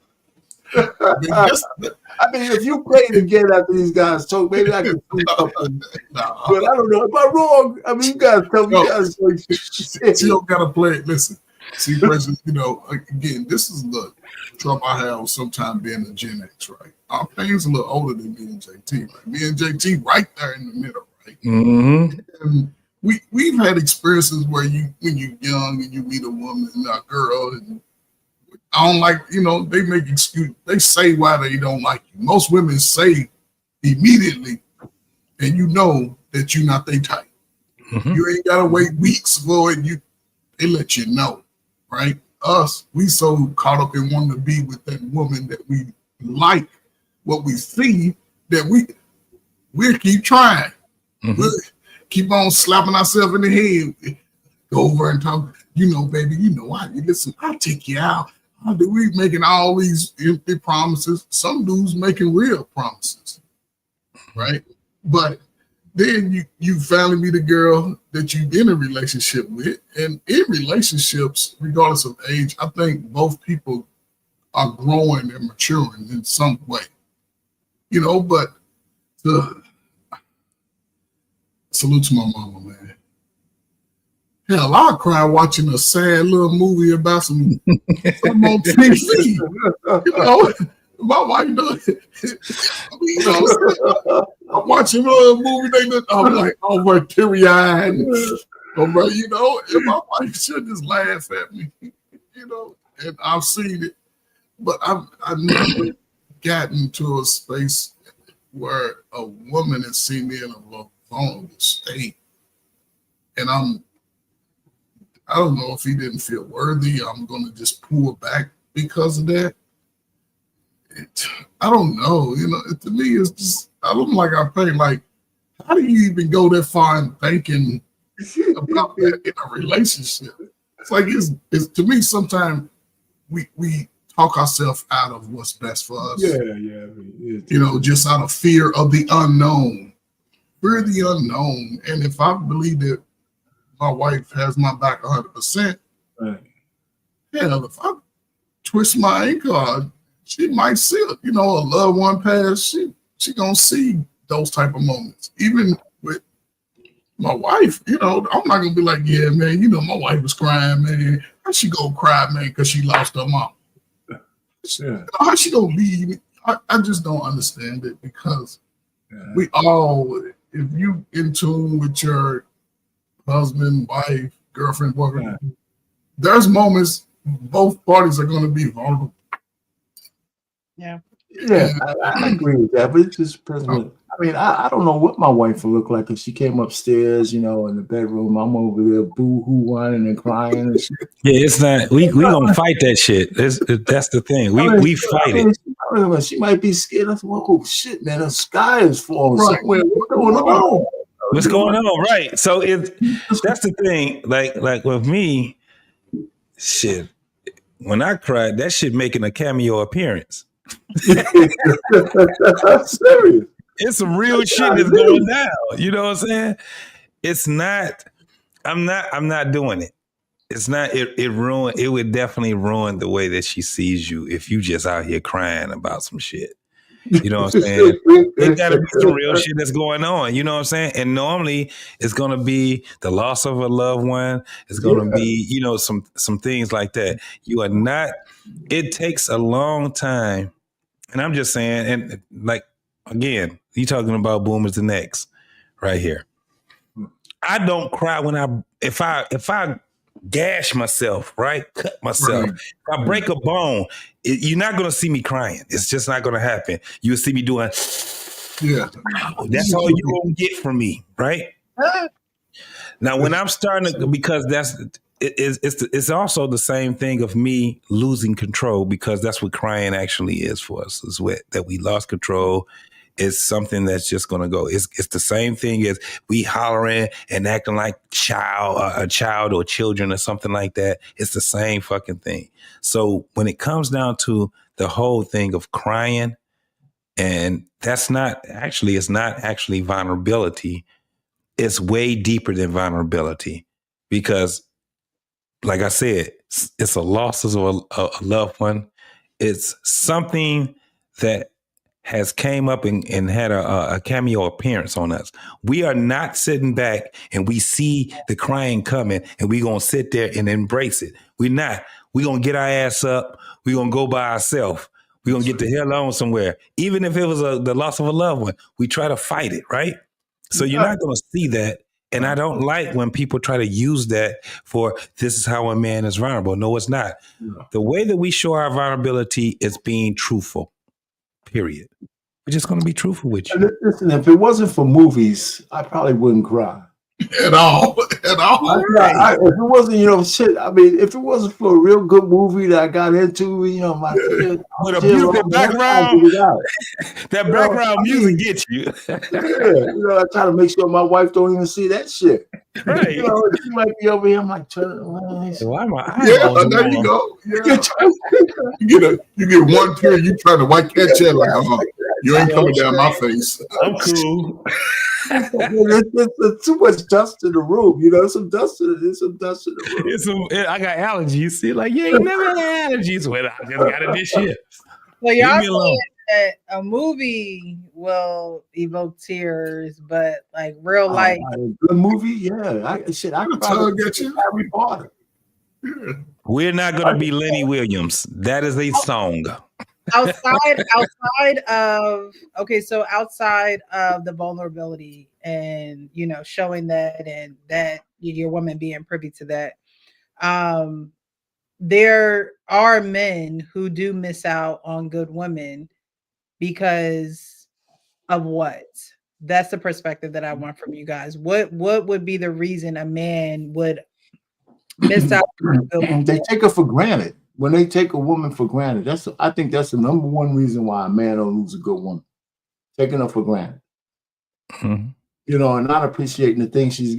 I mean, if you play it again after these guys talk, maybe I can see something. But I don't know. Am I wrong? I mean, you guys tell me. You don't gotta play it. Listen, see, President, you know, again, this is the trouble I have sometimes being a Gen X, right? Our pain's a little older than me and JT, right? Me and JT right there in the middle, right? Mm-hmm. And we've had experiences where when you're young and you meet a woman and a girl, and I don't like, you know, they make excuse. They say why they don't like you. Most women say immediately, and you know that you're not their type. Mm-hmm. You ain't gotta wait weeks for it. They let you know, right? Us, we so caught up in wanting to be with that woman that we like what we see, that we'll keep trying. Mhm. We'll keep on slapping ourselves in the head. Go over and talk, baby, listen, I'll take you out. We making all these empty promises. Some dudes making real promises, right? But then you finally meet a girl that you've been in a relationship with. And in relationships, regardless of age, I think both people are growing and maturing in some way. But salute to my mama, man. Hell, I'll cry watching a sad little movie about some on TV. My wife does it. I'm watching a little movie, I'm like, over teary-eyed. And my wife should just laugh at me, and I've seen it. But I've never gotten to a space where a woman has seen me in a vulnerable state. And I don't know if he didn't feel worthy. I'm going to just pull back because of that. I don't know. To me, it's just, I look like I pay. Like, how do you even go that far in thinking about that in a relationship? It's like, it's to me, sometimes we talk ourselves out of what's best for us. Yeah. Just out of fear of the unknown. Fear of the unknown. And if I believe that my wife has my back 100%, Right. hell, if I twist my ankle, she might see it. A loved one pass, she gonna see those type of moments. Even with my wife, I'm not gonna be like, yeah, man, my wife was crying, man. How she gonna cry, man, because she lost her mom? Yeah. How she gonna leave me? I just don't understand it, because we all, if you in tune with your husband, wife, girlfriend, boyfriend, there's moments both parties are going to be vulnerable. Yeah. Yeah, I agree with that, but it's just personal. I mean, I don't know what my wife would look like if she came upstairs, in the bedroom. I'm over there boo-hoo whining and crying and shit. Yeah, it's not. We gonna fight that shit. That's the thing. We fight it. She might be scared of, whoa, shit, man, the sky is falling somewhere. What's going on? What's going on? Right. So that's the thing. Like with me, shit. When I cried, that shit making a cameo appearance. That's serious. It's some real shit that's going down. You know what I'm saying? It's not. I'm not doing it. It's not. It would definitely ruin the way that she sees you if you just out here crying about some shit. You know what I'm saying? It got to be some real shit that's going on. You know what I'm saying? And normally it's going to be the loss of a loved one. It's going to be, some things like that. You are not. It takes a long time. And I'm just saying, and like, again, you talking about Boomers the Next right here. I don't cry if I gash myself, right? Cut myself. If I break a bone, you're not going to see me crying. It's just not going to happen. You'll see me doing, that's all you're going to get from me, right? Now, when I'm starting to, because it's also the same thing of me losing control, because that's what crying actually is for us, is that we lost control. It's something that's just going to go. It's the same thing as we hollering and acting like a child or children or something like that. It's the same fucking thing. So when it comes down to the whole thing of crying, and it's not actually vulnerability. It's way deeper than vulnerability, because like I said, it's a loss of a loved one. It's something that has came up and had a cameo appearance on us. We are not sitting back and we see the crying coming and we gonna sit there and embrace it. We're not. We're gonna get our ass up. We're gonna go by ourselves. We're gonna get the hell on somewhere. Even if it was the loss of a loved one, we try to fight it, right? So you're not gonna see that. And I don't like when people try to use that for, this is how a man is vulnerable. No, it's not. The way that we show our vulnerability is being truthful. Period. We're just going to be truthful with you. Listen, if it wasn't for movies, I probably wouldn't cry. at all. At all. If it wasn't, shit. I mean, if it wasn't for a real good movie that I got into, my with a beautiful background, that background music gets you. I try to make sure my wife don't even see that shit. Right. She might be over here. I'm like, there you go. Yeah. You get one tear, you try to white catch it like, you ain't coming down my face. I'm cool. There's too much dust in the room. Some dust in the room. I got allergies. See, like you ain't never had allergies. Well, I just got it this year. Well, y'all saying that a movie will evoke tears, but like real life, a good movie, yeah. I can probably get you Harry Potter. We're not gonna be Lenny Williams. That is a song. outside of the vulnerability and showing that and that your woman being privy to that, there are men who do miss out on good women because of what? That's the perspective that I want from you guys. What would be the reason a man would miss out on good women? They take her for granted. When they take a woman for granted, I think that's the number one reason why a man don't lose a good woman. Taking her for granted. Mm-hmm. And not appreciating the things she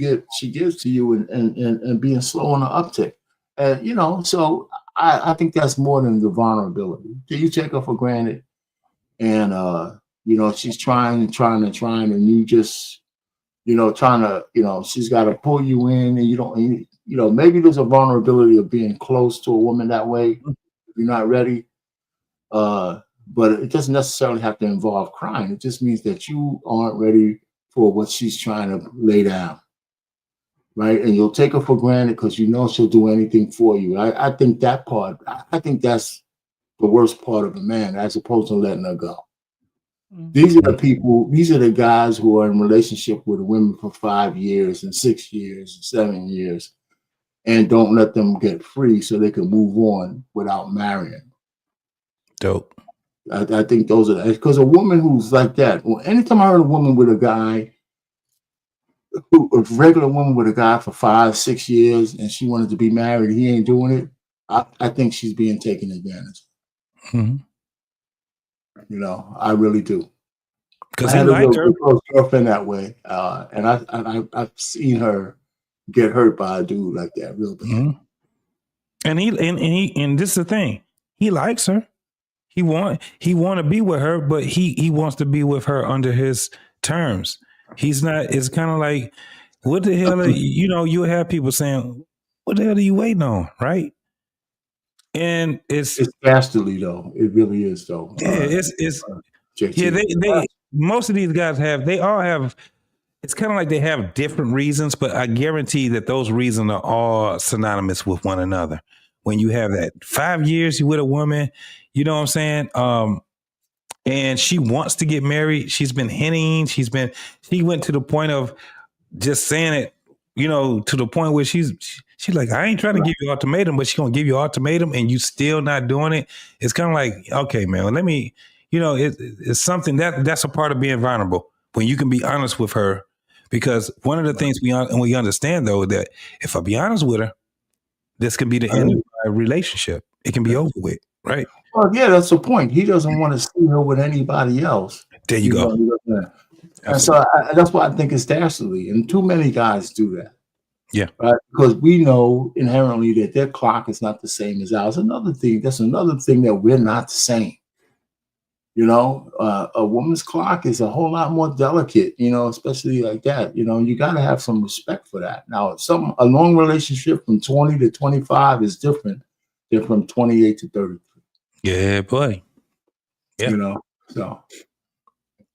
gives to you and being slow on the uptick. And so I think that's more than the vulnerability. You take her for granted and she's trying and you just trying to, she's got to pull you in and you don't maybe there's a vulnerability of being close to a woman that way if you're not ready. But it doesn't necessarily have to involve crying. It just means that you aren't ready for what she's trying to lay down. Right. And you'll take her for granted because she'll do anything for you. I think that part, I think that's the worst part of a man as opposed to letting her go. Mm-hmm. These are the guys who are in relationship with a woman for 5 years and 6 years and 7 years. And don't let them get free so they can move on without marrying. Dope. I think those are because a woman who's like that. Well, anytime I heard a woman with a guy, a regular woman with a guy for 5-6 years, and she wanted to be married, he ain't doing it. I think she's being taken advantage. Mm-hmm. I really do. Because I he had liked a close girlfriend that way, and I've seen her get hurt by a dude like that real bad. Mm-hmm. And this is the thing. He likes her. He want to be with her, but he wants to be with her under his terms. He's not. It's kind of like, what the hell? You have people saying, "What the hell are you waiting on?" Right? And it's dastardly though. It really is though. Yeah, they most of these guys they all have. It's kind of like they have different reasons, but I guarantee that those reasons are all synonymous with one another. When you have that 5 years you with a woman, you know what I'm saying? And she wants to get married. She's been hinting. She went to the point of just saying it, to the point where she's like, I ain't trying to give you an ultimatum, but she's going to give you an ultimatum and you still not doing it. It's kind of like, okay, man, let me, it's something that's a part of being vulnerable when you can be honest with her. Because one of the things we understand, though, that if I be honest with her, this can be the end of my relationship. It can be over with, right? Well, yeah, that's the point. He doesn't want to see her with anybody else. There you go. And so that's why I think it's dastardly. And too many guys do that. Yeah. Right? Because we know inherently that their clock is not the same as ours. That's another thing that we're not the same. A woman's clock is a whole lot more delicate, especially like that. You got to have some respect for that. Now, a long relationship from 20 to 25 is different than from 28 to 33. Yeah, boy. Yeah. So.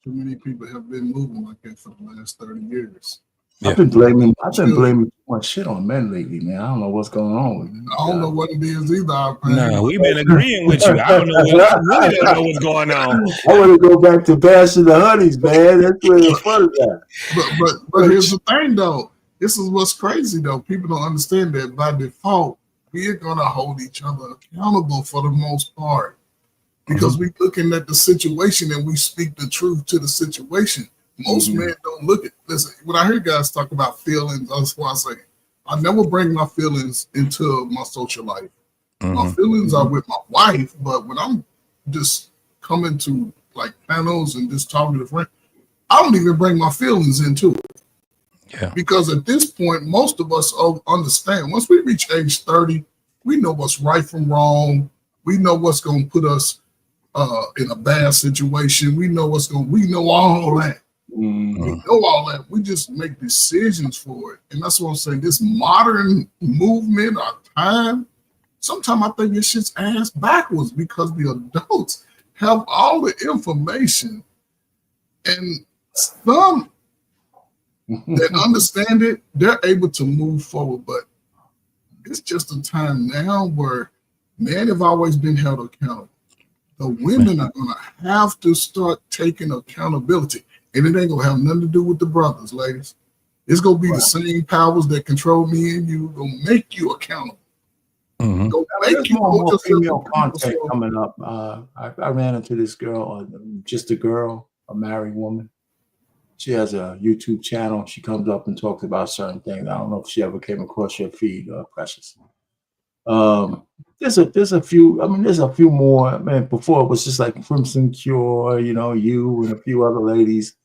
Too many people have been moving like that for the last 30 years. Yeah. I've been blaming too much shit on men lately, man. I don't know what's going on with me. I don't know what it is either. No, we've been agreeing with you. I don't know. I really don't know what's going on. I want to go back to bashing the honeys, man. That's where the fun is at. But here's the thing, though. This is what's crazy, though. People don't understand that by default, we're gonna hold each other accountable for the most part because we're looking at the situation and we speak the truth to the situation. Most men don't look at listen. When I hear guys talk about feelings, that's why I say I never bring my feelings into my social life. My feelings are with my wife, but when I'm just coming to like panels and just talking to friends, I don't even bring my feelings into it. Yeah. Because at this point, most of us understand once we reach age 30, we know what's right from wrong. We know what's going to put us in a bad situation. We know we know all that. We know all that. We just make decisions for it. And that's what I'm saying. This modern movement, our time, sometimes I think this shit's ass backwards because the adults have all the information, and some that understand it, they're able to move forward. But it's just a time now where men have always been held accountable. The women are going to have to start taking accountability. And it ain't going to have nothing to do with the brothers, ladies. It's going to be the same powers that control me and you, going to make you accountable. There's more female content coming up. I ran into this girl, just a girl, a married woman. She has a YouTube channel. She comes up and talks about certain things. I don't know if she ever came across your feed, Precious. There's a few. I mean, there's a few more. I mean, before it was just like Crimson Cure, you and a few other ladies,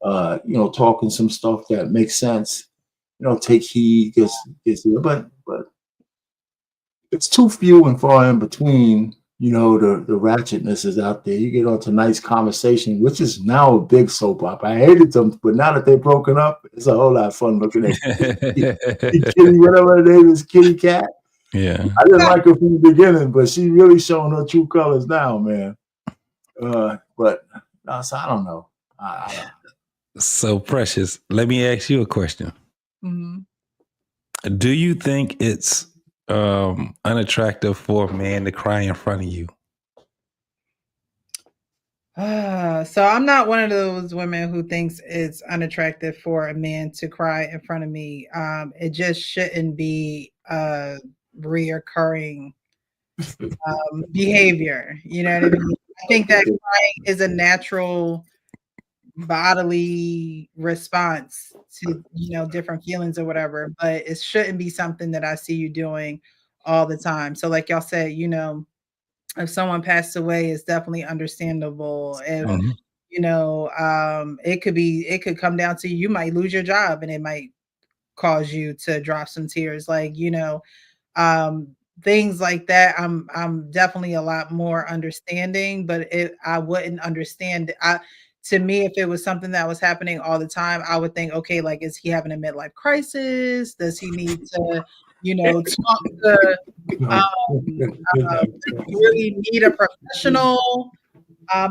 talking some stuff that makes sense. Take heed, but it's too few and far in between. The ratchetness is out there. You get onto nice conversation, which is now a big soap opera. I hated them, but now that they're broken up, it's a whole lot of fun looking at Kitty, whatever her name is, Kitty Cat. Yeah, I didn't like her from the beginning, but she really showing her true colors now, man. But so I don't know. So Precious, let me ask you a question. Do you think it's unattractive for a man to cry in front of you? So I'm not one of those women who thinks it's unattractive for a man to cry in front of me. It just shouldn't be a reoccurring behavior. You know what I mean? I think that crying is a natural bodily response to different feelings or whatever, but it shouldn't be something that I see you doing all the time. So like y'all said, if someone passed away, it's definitely understandable. If it could come down to you might lose your job and it might cause you to drop some tears, things like that. I'm definitely a lot more understanding, but I wouldn't understand. To me, if it was something that was happening all the time, I would think, okay, like, is he having a midlife crisis? Does he need to, talk to, really need a professional?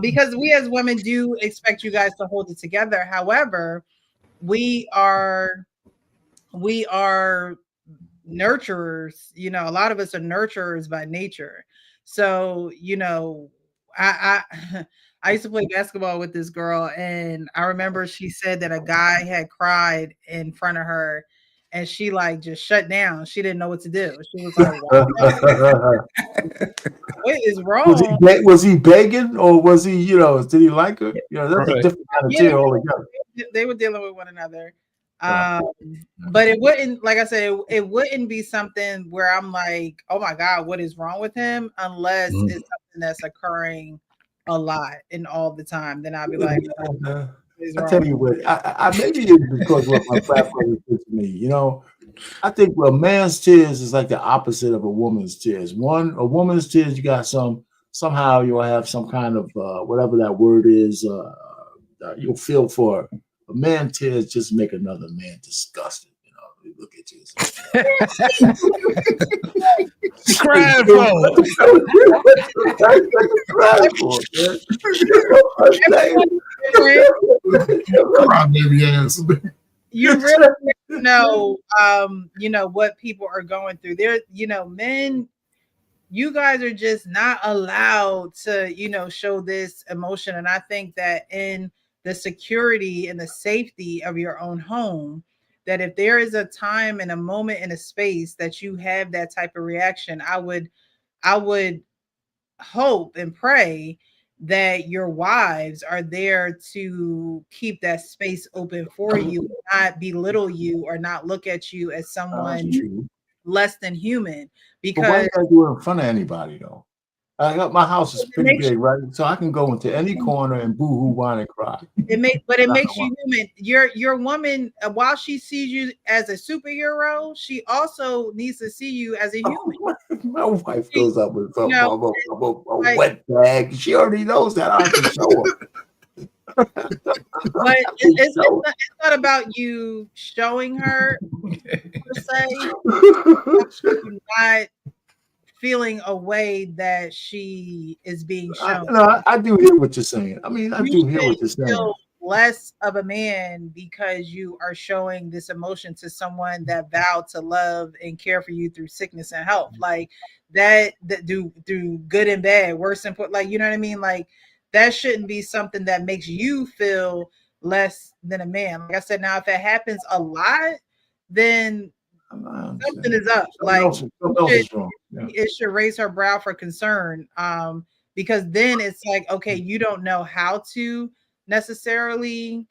Because we as women do expect you guys to hold it together. However, we are nurturers. A lot of us are nurturers by nature. So, I used to play basketball with this girl, and I remember she said that a guy had cried in front of her, and she just shut down. She didn't know what to do. She was like, "What is wrong?" Was he begging, or was he, did he like her? That's a different kind of tear altogether. They were dealing with one another. But it wouldn't, like I said, it wouldn't be something where I'm like, oh my God, what is wrong with him? Unless it's something that's occurring a lot and all the time. Then I'll be like, I tell you what, I maybe it's because what my frat brother said to me. I think a man's tears is like the opposite of a woman's tears. A woman's tears, you got somehow you'll have some kind of whatever that word is, you'll feel for it. A man tears just make another man disgusted. Look at you. Crying for. You really know, what people are going through. There, men, you guys are just not allowed to, show this emotion. And I think that in the security and the safety of your own home, that if there is a time and a moment and a space that you have that type of reaction, I would hope and pray that your wives are there to keep that space open for you, not belittle you or not look at you as someone less than human. But why Because you gotta do it in front of anybody though? My house is pretty makes big, right? So I can go into any corner and boo-hoo, whine, and cry. it makes you human. Your woman, while she sees you as a superhero, she also needs to see you as a human. My wife goes up with You know, a wet bag. She already knows that I can show her. But it's not about you showing her per se. Not feeling a way that she is being shown. I do hear what you're saying. I mean, I do hear what you're saying. Feel less of a man because you are showing this emotion to someone that vowed to love and care for you through sickness and health, like that do good and bad, worse and put, like, you know what I mean? Like that shouldn't be something that makes you feel less than a man. Like I said, now if it happens a lot, then something is up. Like it should raise her brow for concern. Because then it's like, okay, you don't know how to necessarily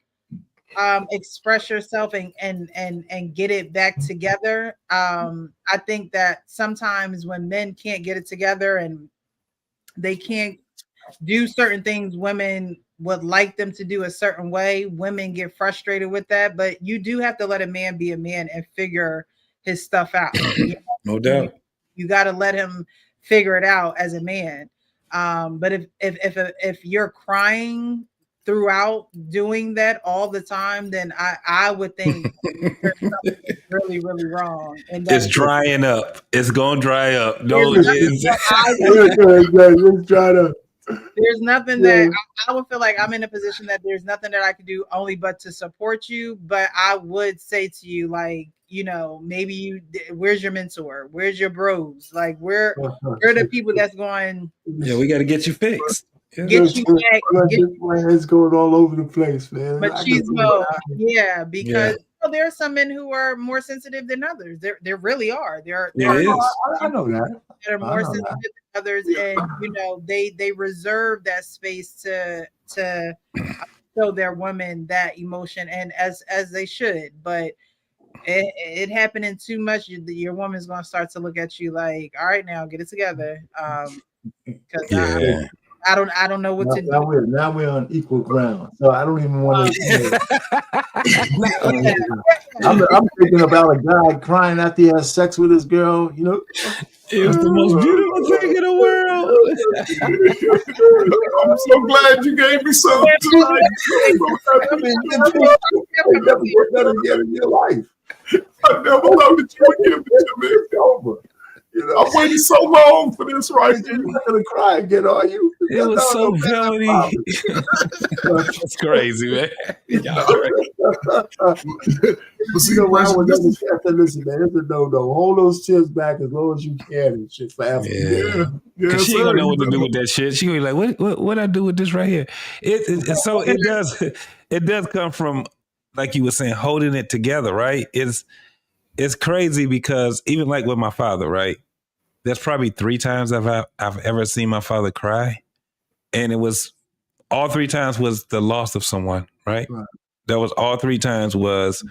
express yourself and get it back together. I think that sometimes when men can't get it together and they can't do certain things women would like them to do a certain way, women get frustrated with that. But you do have to let a man be a man and figure his stuff out. You know? No doubt. You got to let him figure it out as a man. But if you're crying throughout doing that all the time, then I would think there's something really, really wrong. And it's drying up. It's gonna dry up. No, it's dry up. There's nothing that I would feel like I'm in a position that there's nothing that I can do only but to support you. But I would say to you, like, you know, maybe where's your mentor? Where's your bros? Like, where are the people that's going? Yeah, we got to get you fixed. Get you back. It's going all over the place, man. Machismo, yeah, because there are some men who are more sensitive than others. There really are. There I know that. That are more sensitive than others, and you know they reserve that space to show their women that emotion, and as they should. But it happening too much, your woman's gonna start to look at you like, all right, now get it together. Because I don't know what to do. Now we're on equal ground, so I don't even want to. I'm thinking about a guy crying after he has sex with his girl. You know, it was the most beautiful thing in the world. I'm so glad you gave me something You never get that again in your life. I never loved that you would give it to me. It's over. You know, I waited so long for this right here. You're not gonna cry again, are you? It was so velvety. That's crazy, man. But see, listen, man, it's a no. Hold those chairs back as low as you can and shit forever. Because she don't know what to do with that shit. She gonna be like, what I do with this right here? So it does come from, like you were saying, holding it together, right? It's crazy because even like with my father, right? There's probably 3 times I've ever seen my father cry. And it was all 3 times was the loss of someone, right? That was all 3 times was.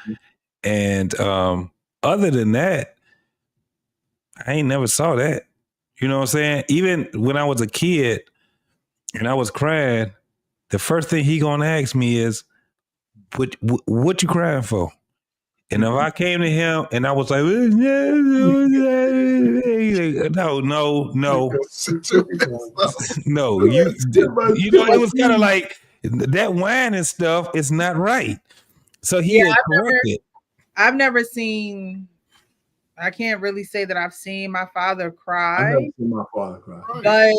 And other than that, I ain't never saw that. You know what I'm saying? Even when I was a kid and I was crying, the first thing he gonna ask me is, what you crying for? And if I came to him and I was like, no, you know, it was kind of like that wine and stuff is not right. So he had corrected. I've never seen. I can't really say that I've seen my father cry. I've never seen my father cry. But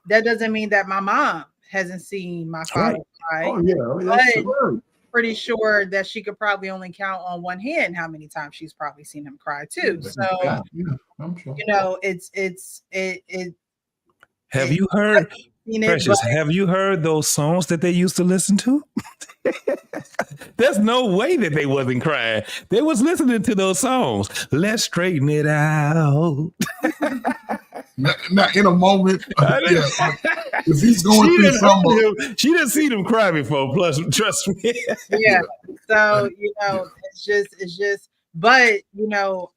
that doesn't mean that my mom hasn't seen my father cry. Oh yeah, that's true. Pretty sure that she could probably only count on one hand how many times she's probably seen him cry too. So I'm sure. you know, it. Have you heard, Precious? Have you heard those songs that they used to listen to? There's no way that they wasn't crying. They was listening to those songs. Let's straighten it out. Now in a moment, if he's going through something, She didn't see them cry before. Plus, trust me. Yeah. So, it's just, but,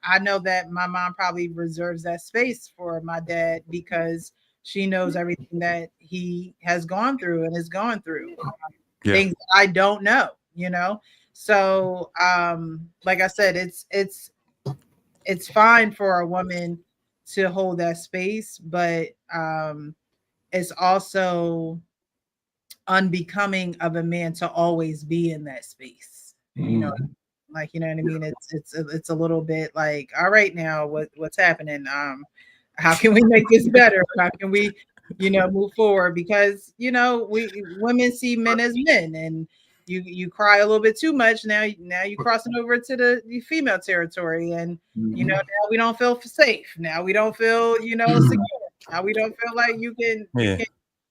I know that my mom probably reserves that space for my dad because she knows everything that he has gone through and is going through. Things that I don't know, So, like I said, it's fine for a woman to hold that space, but it's also unbecoming of a man to always be in that space. Like, you know what I mean? It's a little bit like, all right, now what's happening? How can we make this better? How can we, move forward? Because, women see men as men, and you cry a little bit too much. Now you're crossing over to the female territory, and now we don't feel safe. Now we don't feel, secure. Now we don't feel like you can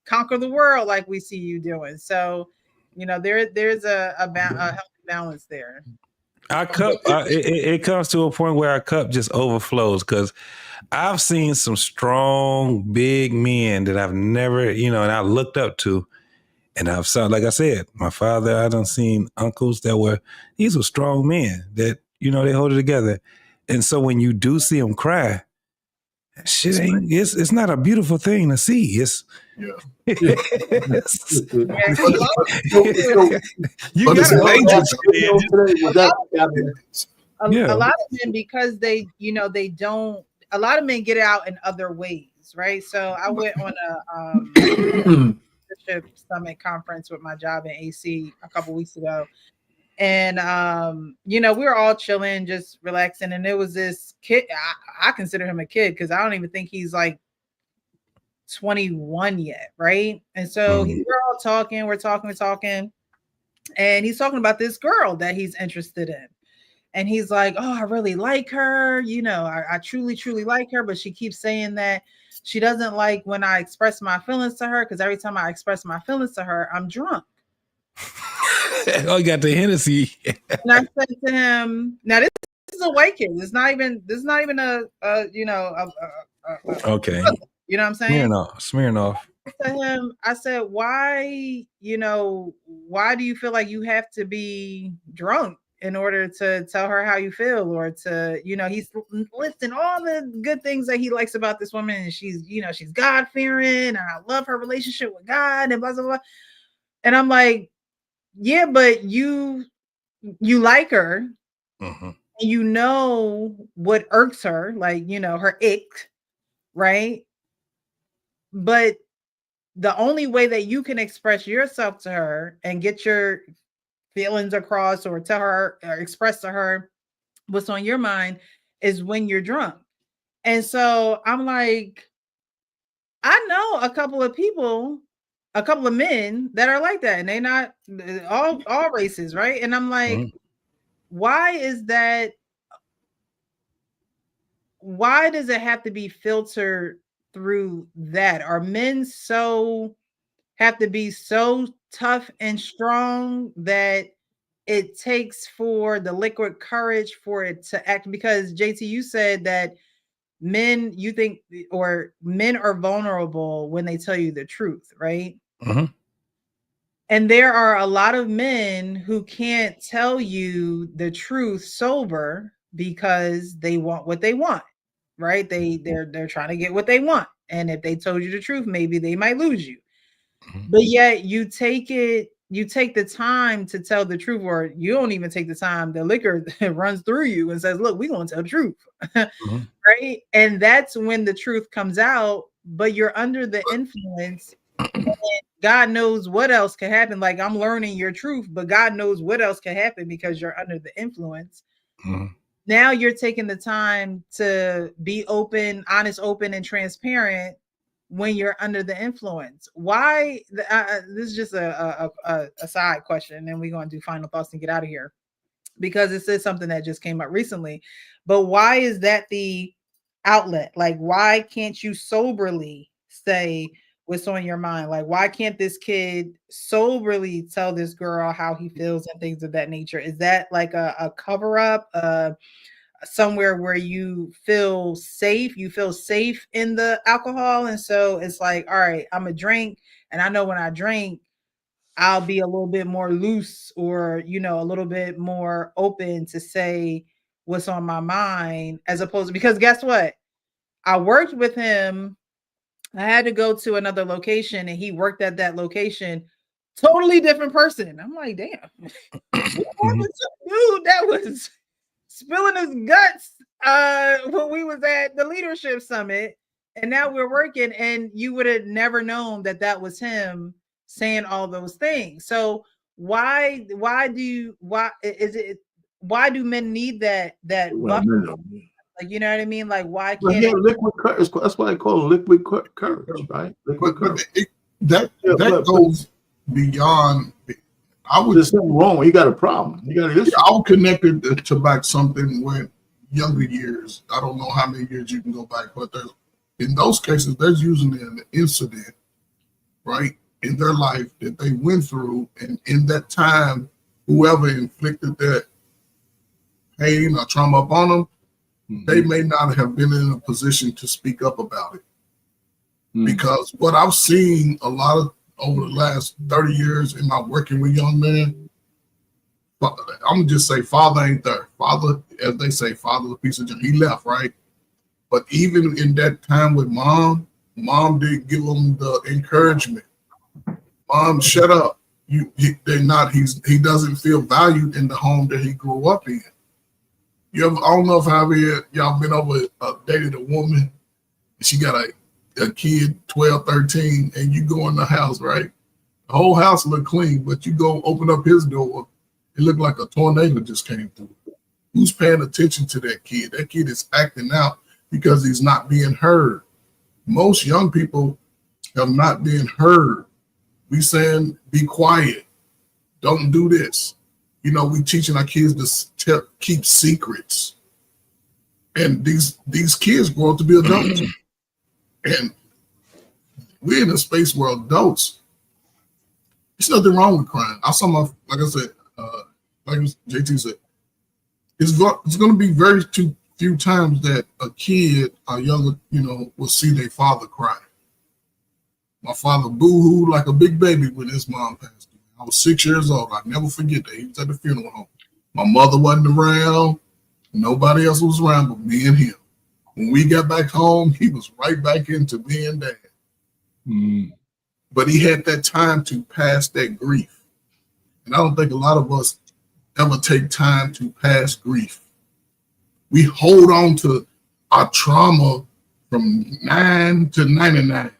conquer the world like we see you doing. So, there's a healthy balance there. Our cup, it comes to a point where our cup just overflows, because I've seen some strong, big men that I've never, and I looked up to. And I've saw, like I said, my father, I done seen uncles these were strong men that, they hold it together. And so when you do see them cry, it's not a beautiful thing to see. You got a lot of men, because they, they don't. A lot of men get out in other ways, right? So I went on a Summit conference with my job in AC a couple weeks ago, and we were all chilling, just relaxing, and there was this kid. I consider him a kid because I don't even think he's like 21 yet, right? And so we're all talking, we're talking, and he's talking about this girl that he's interested in. And he's like, oh, I really like her. I truly, truly like her. But she keeps saying that she doesn't like when I express my feelings to her, because every time I express my feelings to her, I'm drunk. Oh, you got the Hennessy. And I said to him, now this is a white kid. This is not even a okay. You know what I'm saying? Smirnoff. To him, I said, why do you feel like you have to be drunk in order to tell her how you feel, or to, he's listing all the good things that he likes about this woman, and she's God-fearing, and I love her relationship with God, and blah, blah, blah. And I'm like, yeah, but you like her, and you know what irks her, like, her ick, right? But the only way that you can express yourself to her and get your feelings across, or tell her, or express to her what's on your mind, is when you're drunk. And so I'm like, I know a couple of men that are like that, and they not all races, right? And I'm like, why is that? Why does it have to be filtered through that? Are men have to be so tough and strong that it takes for the liquid courage for it to act? Because JT, you said that men are vulnerable when they tell you the truth, right? And there are a lot of men who can't tell you the truth sober because they want what they want, right? They're trying to get what they want. And if they told you the truth, maybe they might lose you. But yet you take the time to tell the truth, or you don't even take the time. The liquor runs through you and says, look, we're going to tell the truth. Right? And that's when the truth comes out, but you're under the influence. And God knows what else can happen. Like, I'm learning your truth, but God knows what else can happen because you're under the influence. Now you're taking the time to be open, honest, open, and transparent when you're under the influence. Why? This is just a side question, and we're going to do final thoughts and get out of here, because this is something that just came up recently. But why is that the outlet? Like, why can't you soberly say what's on your mind? Like, why can't this kid soberly tell this girl how he feels and things of that nature? Is that like a cover up, somewhere where you feel safe in the alcohol. And so it's like, all right, I'm a drink, and I know when I drink, I'll be a little bit more loose, or, you know, a little bit more open to say what's on my mind, as opposed to, because guess what? I worked with him. I had to go to another location, and he worked at that location. Totally different person. I'm like, damn, what was the dude that was spilling his guts when we was at the leadership summit, and now we're working, and you would have never known that that was him saying all those things. So why do men need that buffer? Like, you know what I mean? Like, why can't liquid courage? That's why they call it liquid courage, right? Liquid courage. That goes beyond. There's something wrong. You got a problem. You got an issue. I would connect it to back something when younger years. I don't know how many years you can go back, but in those cases, there's usually an incident, right, in their life that they went through, and in that time, whoever inflicted that pain or trauma upon them, they may not have been in a position to speak up about it. Because what I've seen a lot of over the last 30 years in my working with young men, I'm gonna just say father ain't there. Father, as they say, father's a piece of junk. He left, right? But even in that time with mom did give him the encouragement. Mom, shut up. He doesn't feel valued in the home that he grew up in. I don't know if y'all been over dated a woman, and she got a kid, 12, 13, and you go in the house, right? The whole house look clean, but you go open up his door, it looked like a tornado just came through. Who's paying attention to that kid? That kid is acting out because he's not being heard. Most young people have not been heard. We saying, be quiet, don't do this. You know, we teaching our kids to keep secrets. And these kids grow up to be adults. And we're in a space where adults, there's nothing wrong with crying. I saw like I said, like JT said, it's going to be very few times that a kid, a younger, will see their father cry. My father boo-hooed like a big baby when his mom passed away. I was 6 years old. I'll never forget that. He was at the funeral home. My mother wasn't around. Nobody else was around but me and him. When we got back home, he was right back into being dad. But he had that time to pass that grief. And I don't think a lot of us ever take time to pass grief. We hold on to our trauma from 9 to 99.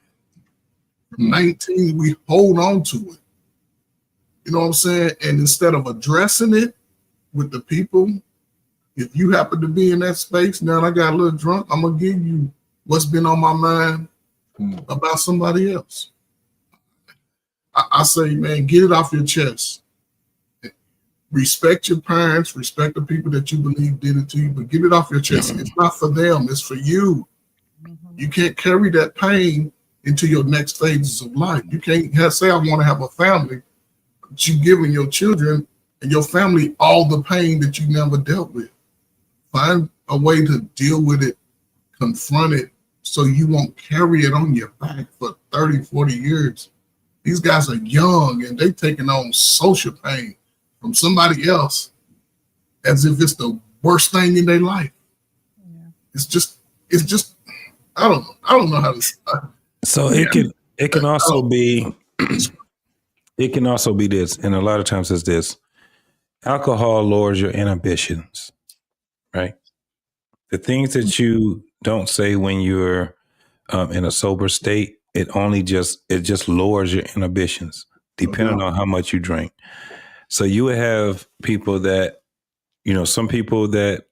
From 19, we hold on to it. You know what I'm saying? And instead of addressing it with the people, if you happen to be in that space, now I got a little drunk, I'm going to give you what's been on my mind about somebody else. I say, man, get it off your chest. Respect your parents, respect the people that you believe did it to you, but get it off your chest. It's not for them, it's for you. You can't carry that pain into your next phases of life. You can't say, I want to have a family, but you giving your children and your family all the pain that you never dealt with. Find a way to deal with it, confront it, so you won't carry it on your back for 30, 40 years. These guys are young and they taking on social pain from somebody else as if it's the worst thing in their life. Yeah. It's just, I don't know how to start. So it can also be this, and a lot of times it's this. Alcohol lowers your inhibitions, right? The things that you don't say when you're in a sober state, it just lowers your inhibitions depending on how much you drink. So you would have people that, some people that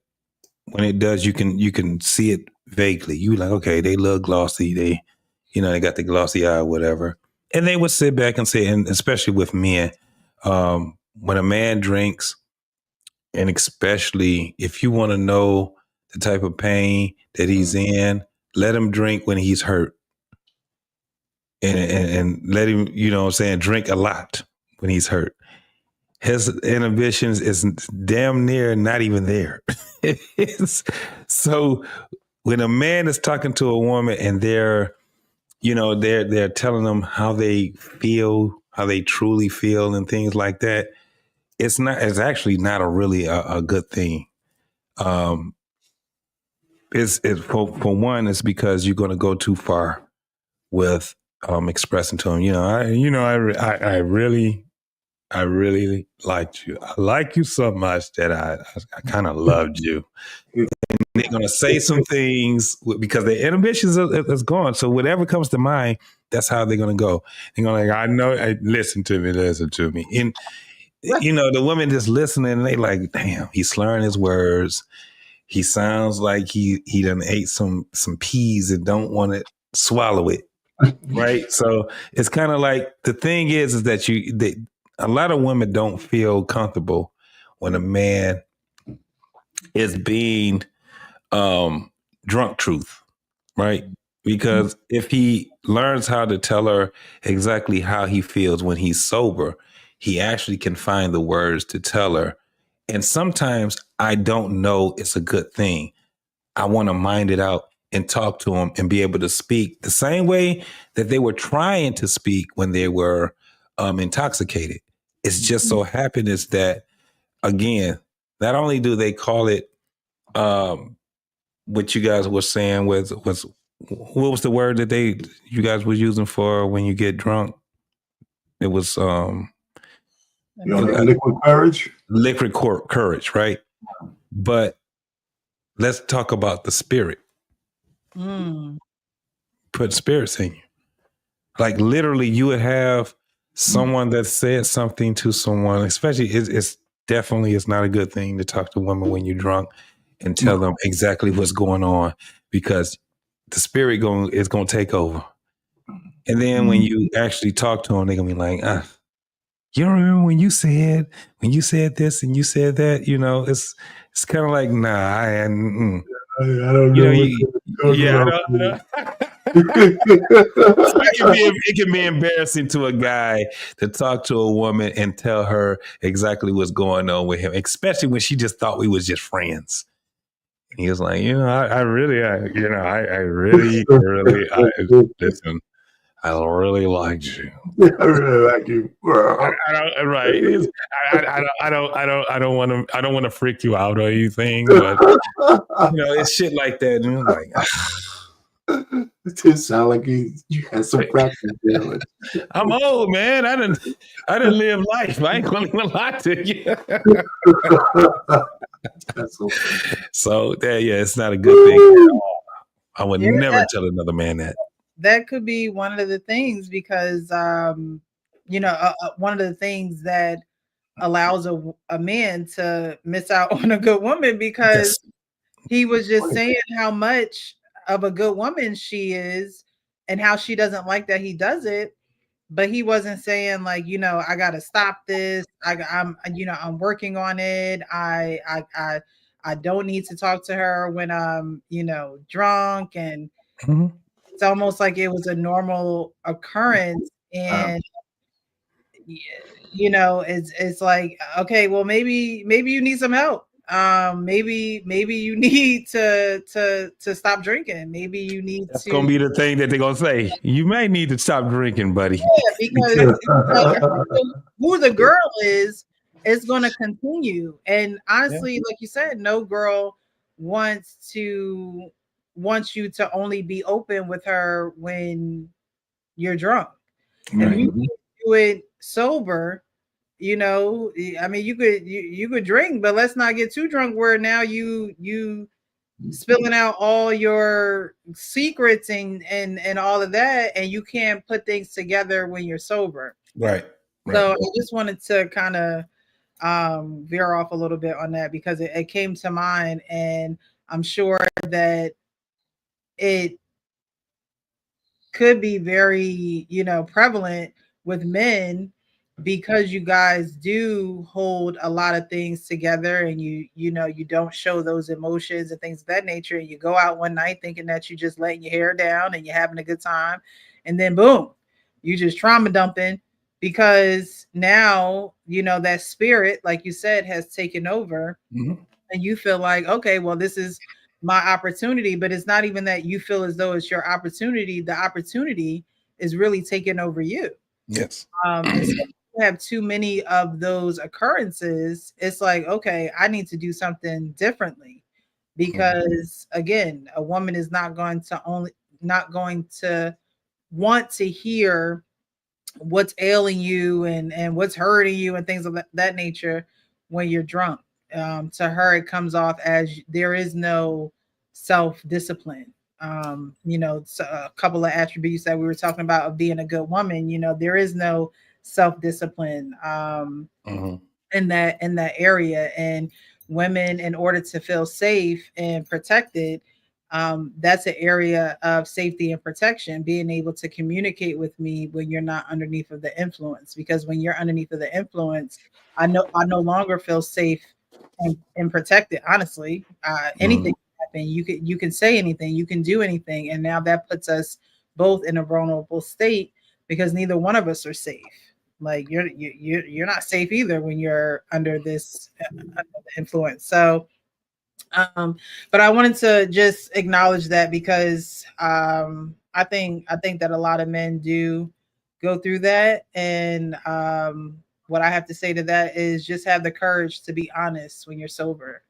when it does, you can see it vaguely. You like, okay, they look glossy. They got the glossy eye or whatever. And they would sit back and say, and especially with men, when a man drinks, and especially if you want to know the type of pain that he's in, let him drink when he's hurt. And let him, drink a lot when he's hurt. his inhibitions is damn near not even there. So when a man is talking to a woman and they're telling them how they feel, how they truly feel, and things like that, it's actually not a good thing. It's for one, it's because you're going to go too far with expressing to them, I really liked you. I like you so much that I kind of loved you. And they're going to say some things because their inhibitions is gone. So whatever comes to mind, that's how they're going to go. They're going to listen to me. And, the women just listening and they like, damn, he's slurring his words. He sounds like he done ate some peas and don't want to swallow it. Right. So it's kind of like the thing is that a lot of women don't feel comfortable when a man is being drunk truth, right? Because if he learns how to tell her exactly how he feels when he's sober, he actually can find the words to tell her. And sometimes I don't know it's a good thing. I want to mind it out and talk to him and be able to speak the same way that they were trying to speak when they were intoxicated. It's just so happens that, again, not only do they call it what you guys were saying was what was the word that you guys were using for when you get drunk? It was liquid courage. Liquid courage, right? But let's talk about the spirit. Put spirits in you. Like literally, you would have someone that said something to someone, especially it's not a good thing to talk to women when you're drunk and tell them exactly what's going on, because the spirit is going to take over. And then when you actually talk to them, they're going to be like, you don't remember when you said this and you said that, it's kind of like, nah, I don't know. It can be embarrassing to a guy to talk to a woman and tell her exactly what's going on with him, especially when she just thought we was just friends. And he was like, I really listen. I really liked you. I really like you. I don't want to freak you out or anything, but it's shit like that. And I'm like, it just sound like you had some practice there. I'm old, man. I didn't live life. I ain't gonna even lie to you. That's so funny. So it's not a good thing at all. I would never tell another man that. That could be one of the things, because one of the things that allows a man to miss out on a good woman, because he was just saying how much of a good woman she is and how she doesn't like that he does it, but he wasn't saying like, I got to stop this. I'm working on it. I don't need to talk to her when I'm, drunk, and it's almost like it was a normal occurrence. And it's like, okay, well, maybe you need some help. Maybe you need to stop drinking. Maybe you need That's gonna be the thing that they're gonna say. You may need to stop drinking, buddy. Yeah, because who the girl is going to continue. And honestly, like you said, no girl wants you to only be open with her when you're drunk. Right. If you can do it sober, I mean, you could drink, but let's not get too drunk where now you spilling out all your secrets and all of that, and you can't put things together when you're sober. Right. So I just wanted to kind of veer off a little bit on that, because it came to mind, and I'm sure that it could be very, prevalent with men, because you guys do hold a lot of things together, and you don't show those emotions and things of that nature, and you go out one night thinking that you just letting your hair down and you're having a good time, and then boom, you just trauma dumping because now, you know, that spirit, like you said, has taken over, Mhm. and you feel like, okay, well, this is my opportunity, but it's not even that you feel as though it's your opportunity. The opportunity is really taking over you. Yes. And so you have too many of those occurrences. It's like, okay, I need to do something differently, because again, a woman is not going to want to hear what's ailing you and what's hurting you and things of that nature when you're drunk. To her, it comes off as there is no self-discipline. You know, so a couple of attributes that we were talking about of being a good woman, you know, there is no self-discipline in that area. And women, in order to feel safe and protected, that's an area of safety and protection, being able to communicate with me when you're not underneath of the influence. Because when you're underneath of the influence, I no longer feel safe and protected. Honestly, anything can happen. You can say anything, you can do anything, and now that puts us both in a vulnerable state, because neither one of us are safe. Like you're not safe either when you're under this under the influence. So but I wanted to just acknowledge that, because I think that a lot of men do go through that. And what I have to say to that is just have the courage to be honest when you're sober.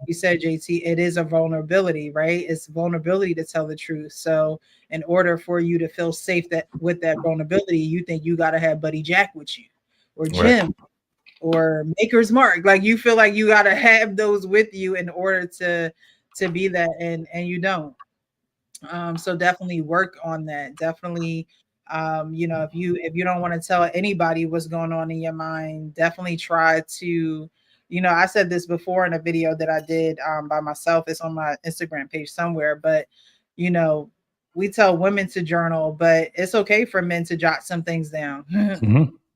You said, JT, it is a vulnerability, right? It's vulnerability to tell the truth. So in order for you to feel safe that with that vulnerability, you think you got to have Buddy Jack with you, or Jim, or Maker's Mark. Like you feel like you got to have those with you in order to be that, and you don't. So definitely work on that. Definitely, you know, if you don't want to tell anybody what's going on in your mind, definitely try to, you know, I said this before in a video that I did by myself. It's on my Instagram page somewhere, but you know, we tell women to journal, but it's okay for men to jot some things down.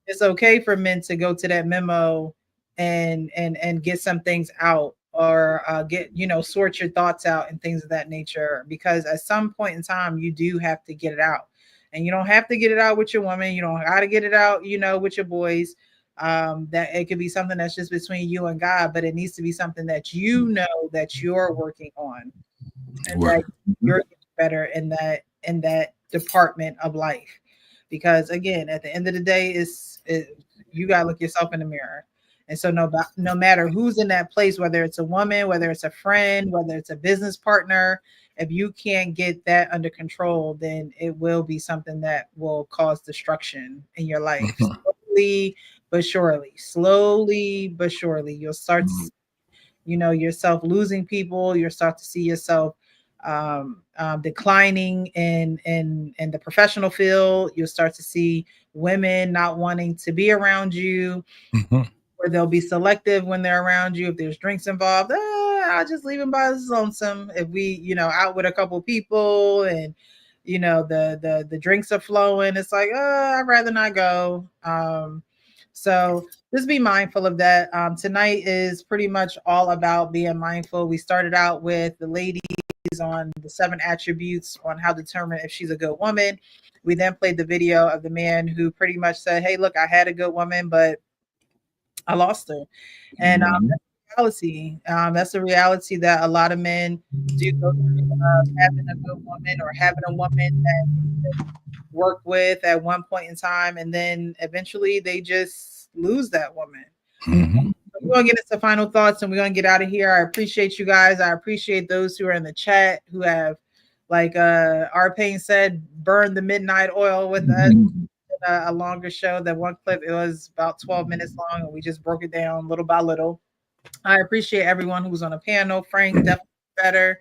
It's okay for men to go to that memo and get some things out, or get, you know, sort your thoughts out and things of that nature, because at some point in time you do have to get it out. And you don't have to get it out with your woman, you don't got to get it out, you know, with your boys. That it could be something that's just between you and God, but it needs to be something that you know that you're working on, and that you're getting better in that department of life. Because again, at the end of the day, you gotta look yourself in the mirror. And so no matter who's in that place, whether it's a woman, whether it's a friend, whether it's a business partner, if you can't get that under control, then it will be something that will cause destruction in your life. Slowly but surely, you'll start to see, you know, yourself losing people. You'll start to see yourself declining in the professional field. You'll start to see women not wanting to be around you, or they'll be selective when they're around you. If there's drinks involved, I'll just leave him by his lonesome. If we, you know, out with a couple people and, you know, the drinks are flowing, it's like, I'd rather not go. So just be mindful of that. Tonight is pretty much all about being mindful. We started out with the ladies on the 7 attributes on how to determine if she's a good woman. We then played the video of the man who pretty much said, hey, look, I had a good woman, but I lost her. And reality. That's a reality that a lot of men do go through, having a good woman, or having a woman that work with at one point in time, and then eventually they just lose that woman. We're gonna get into final thoughts and we're gonna get out of here. I appreciate you guys. I appreciate those who are in the chat who have, like Arpain said, burned the midnight oil with us. A longer show. That one clip, it was about 12 minutes long, and we just broke it down little by little. I appreciate everyone who was on the panel. Frank, definitely better.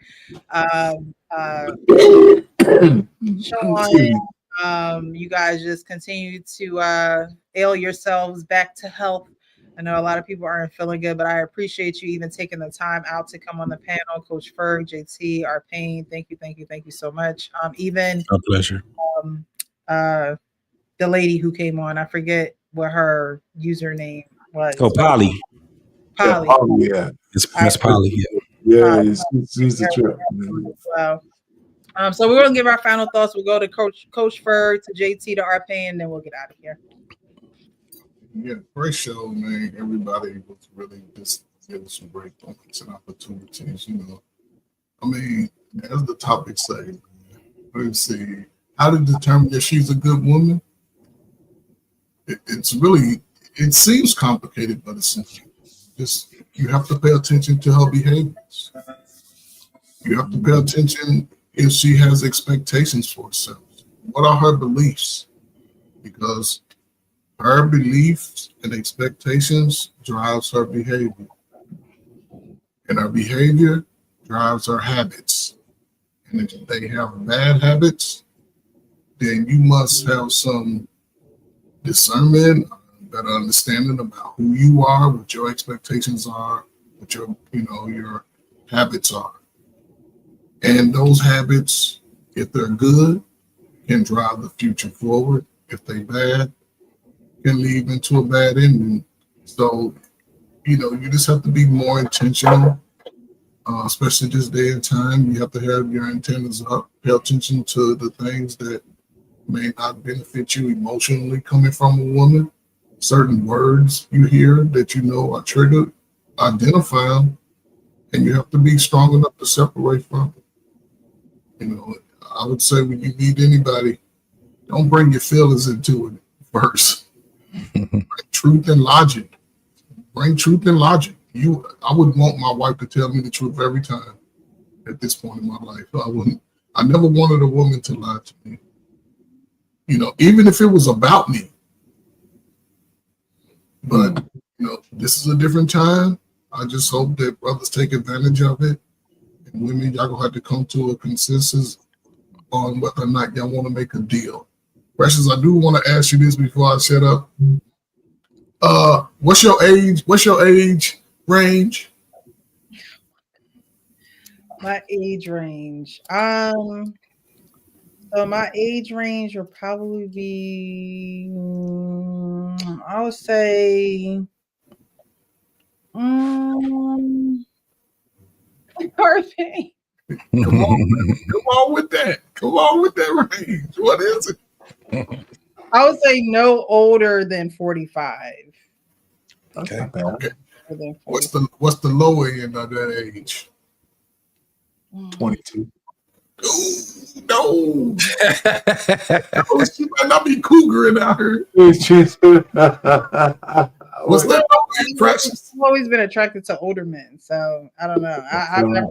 Sean, you guys just continue to ail yourselves back to health. I know a lot of people aren't feeling good, but I appreciate you even taking the time out to come on the panel. Coach Ferg, JT, Arpain, thank you so much. Even a pleasure. The lady who came on, I forget what her username was. Oh, Polly. Yeah. It's Miss Polly. Yeah, she's a trip. Well, so we're gonna give our final thoughts. We'll go to Coach Ferg, to JT, to Arpain, and then we'll get out of here. Yeah, great show, man. Everybody was really just giving some great points and opportunities. You know, I mean, as the topic say, let's see, how to determine if she's a good woman. It's really, it seems complicated, but it's simple. Just you have to pay attention to her behaviors. You have to pay attention if she has expectations for herself. What are her beliefs? Because her beliefs and expectations drives her behavior. And her behavior drives her habits. And if they have bad habits, then you must have some discernment, better understanding about who you are, what your expectations are, what your, you know, your habits are. And those habits, if they're good, can drive the future forward. If they bad, can lead into a bad ending. So, you know, you just have to be more intentional, especially this day and time. You have to have your antennas up, pay attention to the things that may not benefit you emotionally coming from a woman. Certain words you hear that you know are triggered, identify them, and you have to be strong enough to separate from it. You know, I would say when you meet anybody, don't bring your feelings into it first. Bring truth and logic. Bring truth and logic. I would want my wife to tell me the truth every time at this point in my life. I never wanted a woman to lie to me. You know, even if it was about me. But, you know, this is a different time. I just hope that brothers take advantage of it. And women, y'all gonna have to come to a consensus on whether or not y'all want to make a deal. Precious, I do want to ask you this before I shut up. What's your age? What's your age range? My age range. So my age range will probably be, I would say, Perfect. Come on with that. Come on with that range. What is it? I would say no older than 45. Okay. What's the lower end of that age? 22. Ooh, no. She might not be cougaring out here. What's that lower end, Precious? I've always been attracted to older men, so I don't know. I've never.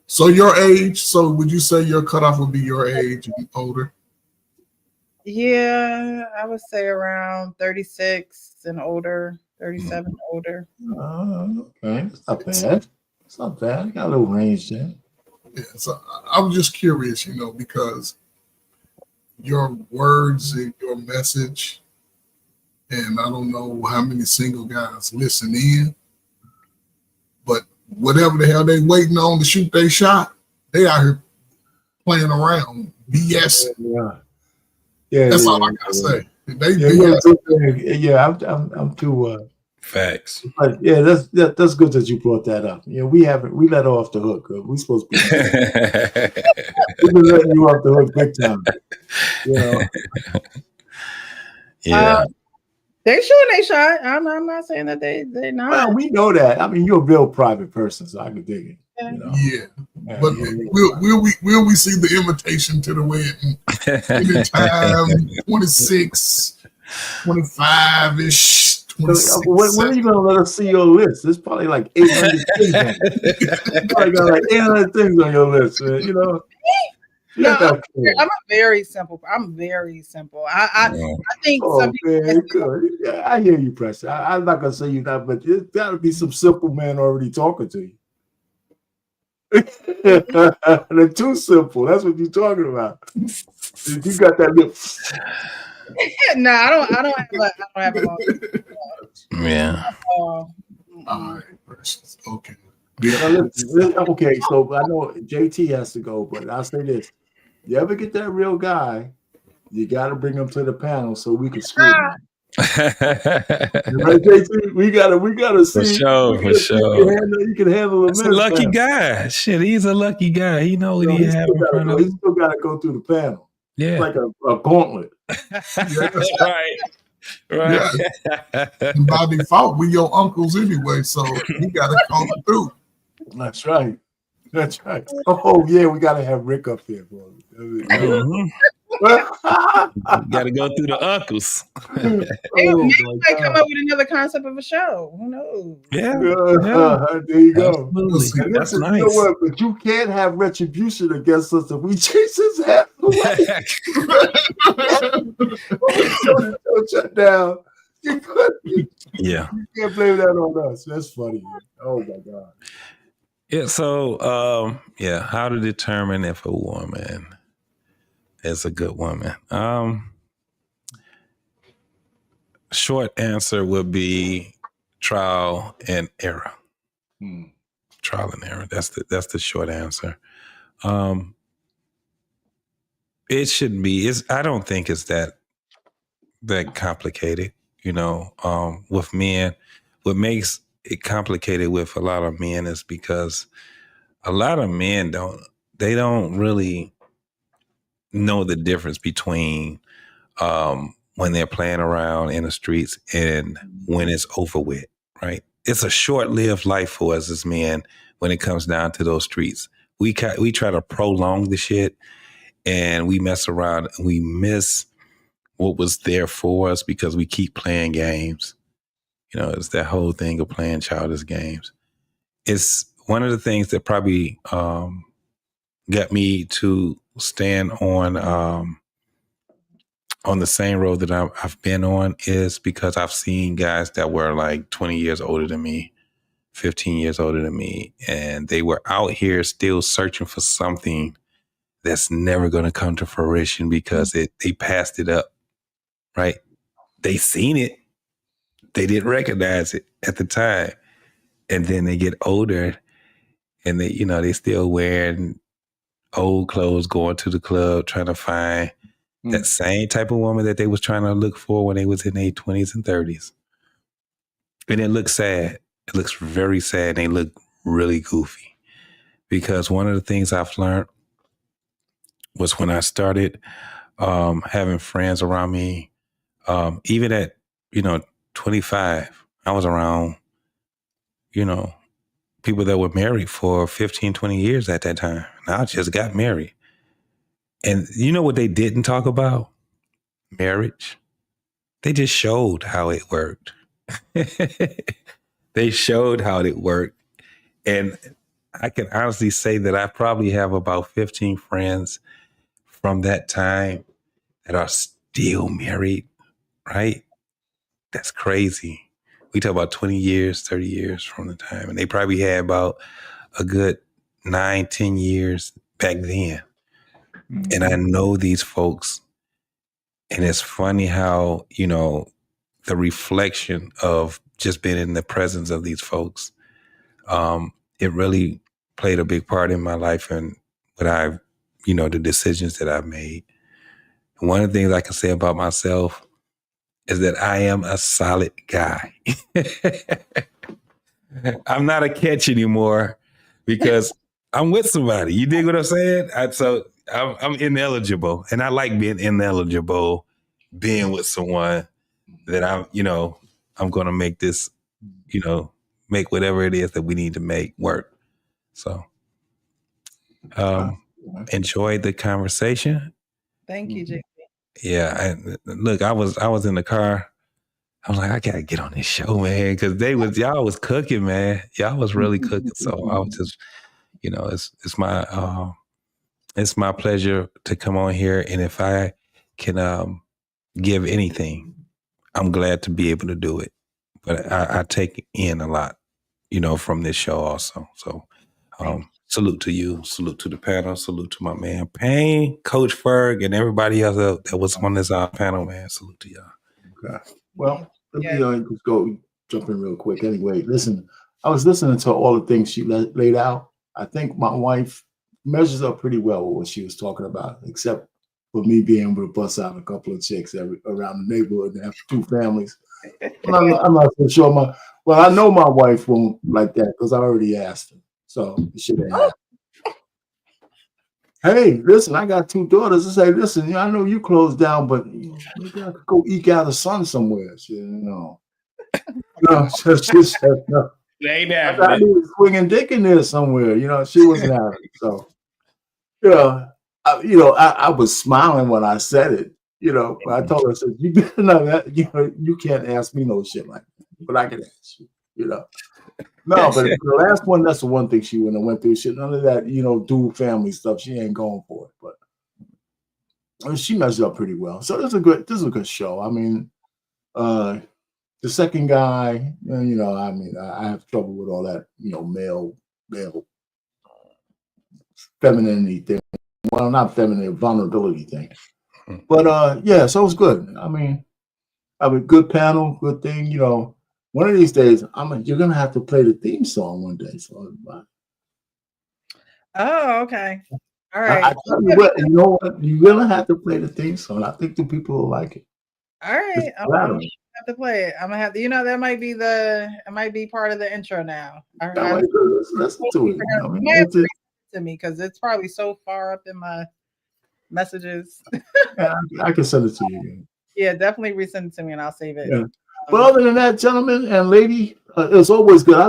So your age, so would you say your cutoff would be your age and older? Yeah, I would say around 36 and older, 37 and older. Okay, that's not bad. It's not bad. You got a little range there. Yeah, so I was just curious, you know, because your words and your message, and I don't know how many single guys listen in, but whatever the hell they waiting on to shoot they shot, they out here playing around. BS. Yeah, that's all I gotta say. I'm too. Facts. But yeah, that's good that you brought that up. You know, we let off the hook. We supposed to be. We've been letting you off the hook big time. You know. Yeah. They shooting they shot. I'm not saying that they not. Well, we know that. I mean, you're a real private person, so I can dig it. You know? Yeah. But will we see the invitation to the wedding anytime 26, 25-ish? When are you gonna let us see your list? There's probably like 800 things. You probably got like 800 things on your list, man. You know. No, I'm very simple. I think some people. Yeah, I hear you, Preston. I'm not gonna say you're not, but there's got to be some simple men already talking to you. They're too simple. That's what you're talking about. You got that lip. No, I don't have a long. Yeah. All right, Precious. Okay. Yeah. Okay, so I know JT has to go, but I'll say this: you ever get that real guy, you got to bring him to the panel so we can screw him. Right, JT? We gotta see. For sure. You can handle That's a lucky guy. Shit, he's a lucky guy. He knows what he has in front of him. He still got to go through the panel. Yeah, it's like a gauntlet. That's right. Right. And by default, we your uncles anyway, so you gotta come through. That's right. That's right. Oh yeah, we gotta have Rick up here, boy. Mhm. Got to go through the uncles. Maybe we might come up with another concept of a show. Who knows? Yeah. There you go. Absolutely. And That's listen, nice. you know what? But you can't have retribution against us if we chase his ass away. Don't shut down. You Yeah. can't blame that on us. That's funny. Oh my God. Yeah. So, how to determine if a woman is a good woman? Short answer would be trial and error. Trial and error. That's the short answer. It shouldn't be. I don't think it's that complicated. With men, what makes it complicated with a lot of men is because a lot of men don't really know the difference between when they're playing around in the streets and when it's over with, right? It's a short-lived life for us as men when it comes down to those streets. We try to prolong the shit, and we mess around and we miss what was there for us because we keep playing games. It's that whole thing of playing childish games. It's one of the things that probably got me to stand on the same road that I've been on is because I've seen guys that were like 20 years older than me, 15 years older than me, and they were out here still searching for something that's never going to come to fruition because they passed it up, right? They seen it. They didn't recognize it at the time. And then they get older and they still wearing old clothes, going to the club, trying to find that same type of woman that they was trying to look for when they was in their 20s and 30s. And it looks sad. It looks very sad. They look really goofy. Because one of the things I've learned was when I started having friends around me, even at, 25, I was around, people that were married for 15, 20 years at that time. And I just got married. And you know what they didn't talk about? Marriage. They just showed how it worked. They showed how it worked. And I can honestly say that I probably have about 15 friends from that time that are still married, right? That's crazy. We talk about 20 years, 30 years from the time. And they probably had about a good 9, 10 years back then. And I know these folks. And it's funny how, the reflection of just being in the presence of these folks, it really played a big part in my life and what I've, the decisions that I've made. And one of the things I can say about myself is that I am a solid guy. I'm not a catch anymore because I'm with somebody. You dig what I'm saying? I'm ineligible, and I like being ineligible, being with someone that I'm going to make this, make whatever it is that we need to make work. So, enjoyed the conversation. Thank you, JP. Yeah, look, I was in the car. I was like, I gotta get on this show, man, because y'all was cooking, man. Y'all was really cooking. So I was just, it's my pleasure to come on here, and if I can give anything, I'm glad to be able to do it. But I take in a lot, from this show also. So salute to you, salute to the panel, salute to my man Payne, Coach Ferg, and everybody else that was on this panel, man. Salute to y'all. Okay. Well, let me just go jump in real quick. Anyway, listen, I was listening to all the things she laid out. I think my wife measures up pretty well with what she was talking about, except for me being able to bust out a couple of chicks around the neighborhood and have 2 families. I'm not so sure. I know my wife won't like that because I already asked her. So it should have happened. hey, listen, I got 2 daughters. I say, listen, I know you closed down, but you gotta go eke out the sun somewhere. She, no, she said no. It ain't I happening. need a swinging dick in there somewhere. She wasn't having it. So, I was smiling when I said it. But I told her, I said, you better know that. You can't ask me no shit like that, but I can ask you. No, but the last one, that's the one thing she wouldn't have went through. Shit, none of that, dual family stuff. She ain't going for it. But I mean, she measured up pretty well. So this is a good show. I mean, the second guy, I mean, I have trouble with all that, male femininity thing. Well, not feminine, vulnerability thing. But yeah, so it was good. I mean, good panel, good thing. One of these days, you're gonna have to play the theme song one day. So, Oh, okay. All right. I tell you what, you're gonna have to play the theme song. I think the people will like it. All right. I'm gonna have to play it. I'm gonna have to. That might be it might be part of the intro now. All right. Listen to it. To me because it's probably so far up in my messages. Yeah, I can send it to you again. Yeah, definitely resend it to me and I'll save it. Yeah. But other than that, gentlemen and lady, it's always good. I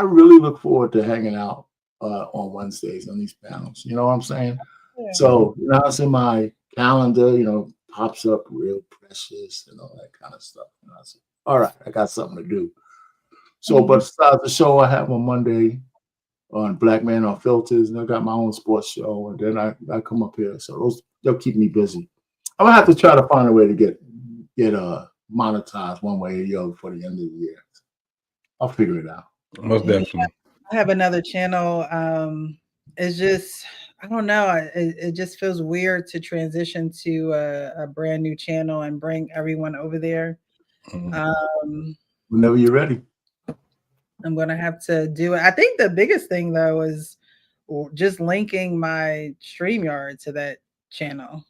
really look forward to hanging out on Wednesdays on these panels. You know what I'm saying? Yeah. So it's in my calendar. Pops up real precious and all that kind of stuff. I say, all right, I got something to do. So, but besides the show I have on Monday on Black Man on Filters, and I got my own sports show, and then I come up here. So they'll keep me busy. I'm gonna have to try to find a way to get monetized one way or the other before the end of the year. I'll figure it out. Most definitely. I have another channel. It's just, I don't know. It just feels weird to transition to a brand new channel and bring everyone over there. Whenever you're ready. I'm going to have to do it. I think the biggest thing, though, is just linking my StreamYard to that channel.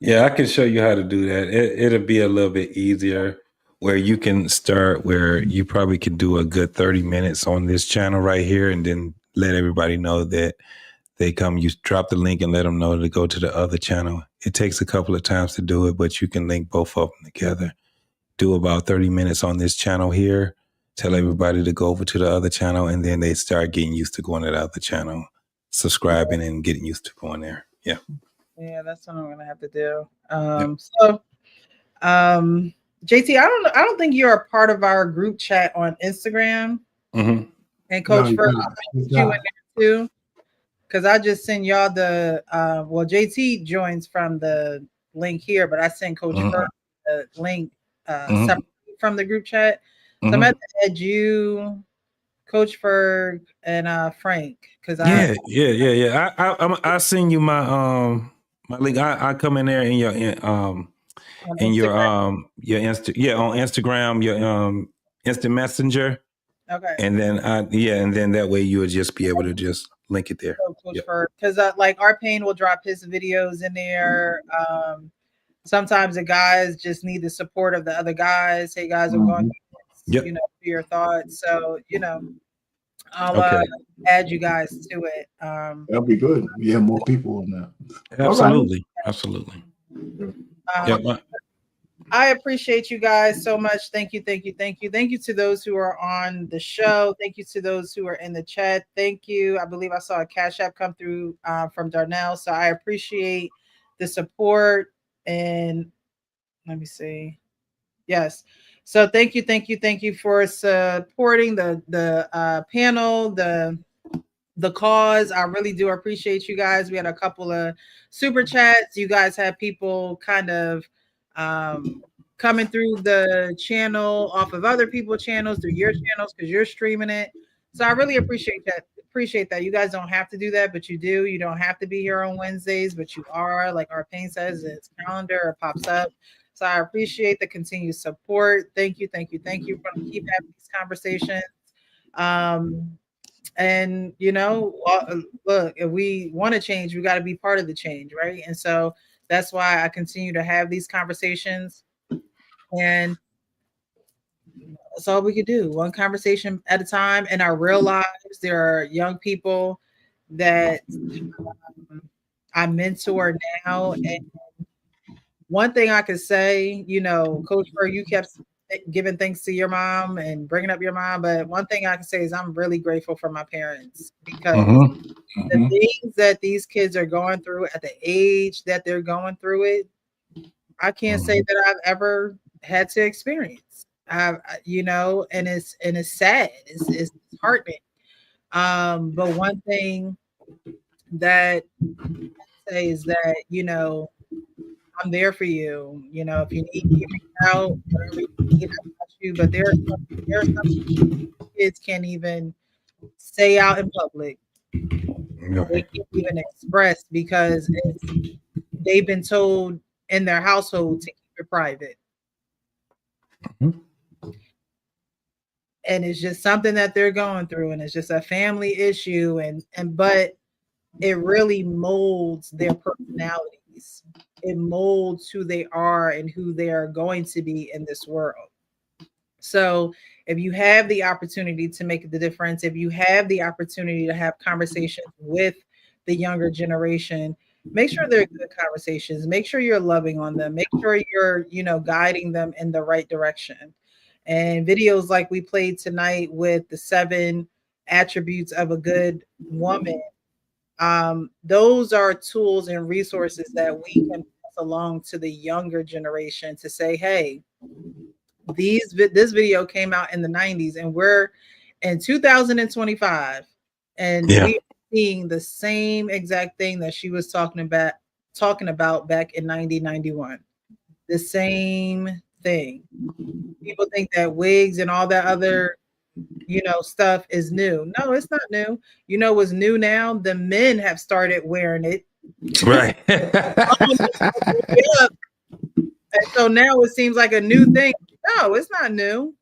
Yeah, I can show you how to do that. It'll be a little bit easier where you can start where you probably could do a good 30 minutes on this channel right here and then let everybody know that they come. You drop the link and let them know to go to the other channel. It takes a couple of times to do it, but you can link both of them together. Do about 30 minutes on this channel here. Tell everybody to go over to the other channel, and then they start getting used to going to the other channel, subscribing and getting used to going there. Yeah. Yeah, that's what I'm going to have to do. So, JT, I don't think you're a part of our group chat on Instagram. Mm-hmm. And Coach Ferg, you in there too, because I just send y'all the JT joins from the link here, but I send Coach Ferg the link separately from the group chat. So I'm at to add you, Coach Ferg, and Frank, because yeah. I send you my link. I come in there in your on Instagram, your instant messenger. Okay. And then and then that way you would just be able to just link it there. Because like Arpain will drop his videos in there. Sometimes the guys just need the support of the other guys. Hey guys, I'm going for your thoughts. So I'll add you guys to it. That'll be good. We have more people on that. Absolutely. Absolutely. I appreciate you guys so much. Thank you. Thank you to those who are on the show. Thank you to those who are in the chat. Thank you. I believe I saw a Cash App come through from Darnell. So I appreciate the support. And let me see. Yes. So thank you for supporting the panel, the cause. I really do appreciate you guys. We had a couple of super chats. You guys had people kind of coming through the channel off of other people's channels, through your channels, because you're streaming it. So I really appreciate that. You guys don't have to do that, but you do. You don't have to be here on Wednesdays, but you are. Like Arpain says, it's calendar, it pops up. So I appreciate the continued support. Thank you. We're going to keep having these conversations. And look, if we want to change, we got to be part of the change, right? And so that's why I continue to have these conversations, and that's all we could do, one conversation at a time. In our real lives, there are young people that I mentor now. And one thing I could say, you know, Coach Burr, you kept giving thanks to your mom and bringing up your mom, but one thing I can say is I'm really grateful for my parents, because the things that these kids are going through at the age that they're going through it, I can't say that I've ever had to experience. You know, and it's sad. It's heartening. But one thing that I say is that, you know, I'm there for you. You know, if you need me to reach out, whatever you need, I got you. But there are some kids can't even say out in public. They can't even express because they've been told in their household to keep it private. And it's just something that they're going through, and it's just a family issue, but it really molds their personalities. It molds who they are and who they are going to be in this world. So if you have the opportunity to make the difference, if you have the opportunity to have conversations with the younger generation, make sure they're good conversations. Make sure you're loving on them. Make sure you're, you know, guiding them in the right direction. And videos like we played tonight with the 7 attributes of a good woman, those are tools and resources that we can pass along to the younger generation to say, hey, this video came out in the 90s and we're in 2025, and we are seeing the same exact thing that she was talking about back in 1991. The same thing. People think that wigs and all that other, you know, stuff is new. No, it's not new. You know what's new now? The men have started wearing it. Right. And so now it seems like a new thing. No, it's not new.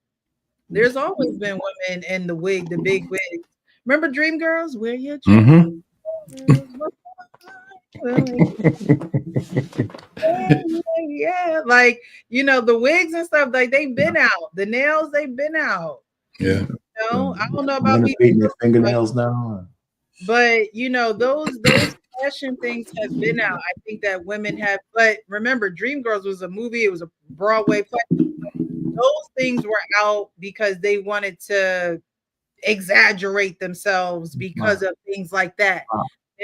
There's always been women in the wig, the big wigs. Remember Dreamgirls? Wear your dreams. Yeah, like, you know, the wigs and stuff, like they've been out. The nails, they've been out. Yeah. You know, I don't know about painting their fingernails now. But you know, those fashion things have been out. I think that women have, but remember, Dreamgirls was a movie, it was a Broadway play. Those things were out because they wanted to exaggerate themselves because of things like that.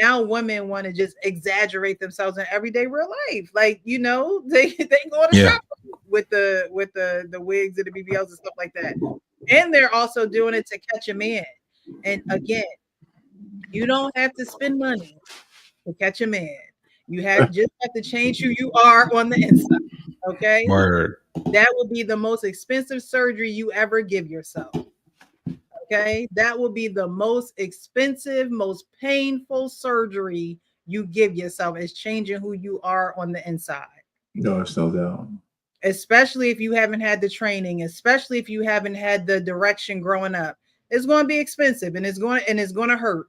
Now women want to just exaggerate themselves in everyday real life. Like, you know, they go to shop with the wigs and the BBLs and stuff like that. And they're also doing it to catch a man. And again, you don't have to spend money to catch a man. You just have to change who you are on the inside. Okay. Word. That will be the most expensive surgery you ever give yourself. Okay. That will be the most expensive, most painful surgery you give yourself, is changing who you are on the inside. No, it's no doubt. Especially if you haven't had the training, especially if you haven't had the direction growing up. It's going to be expensive and it's going to hurt.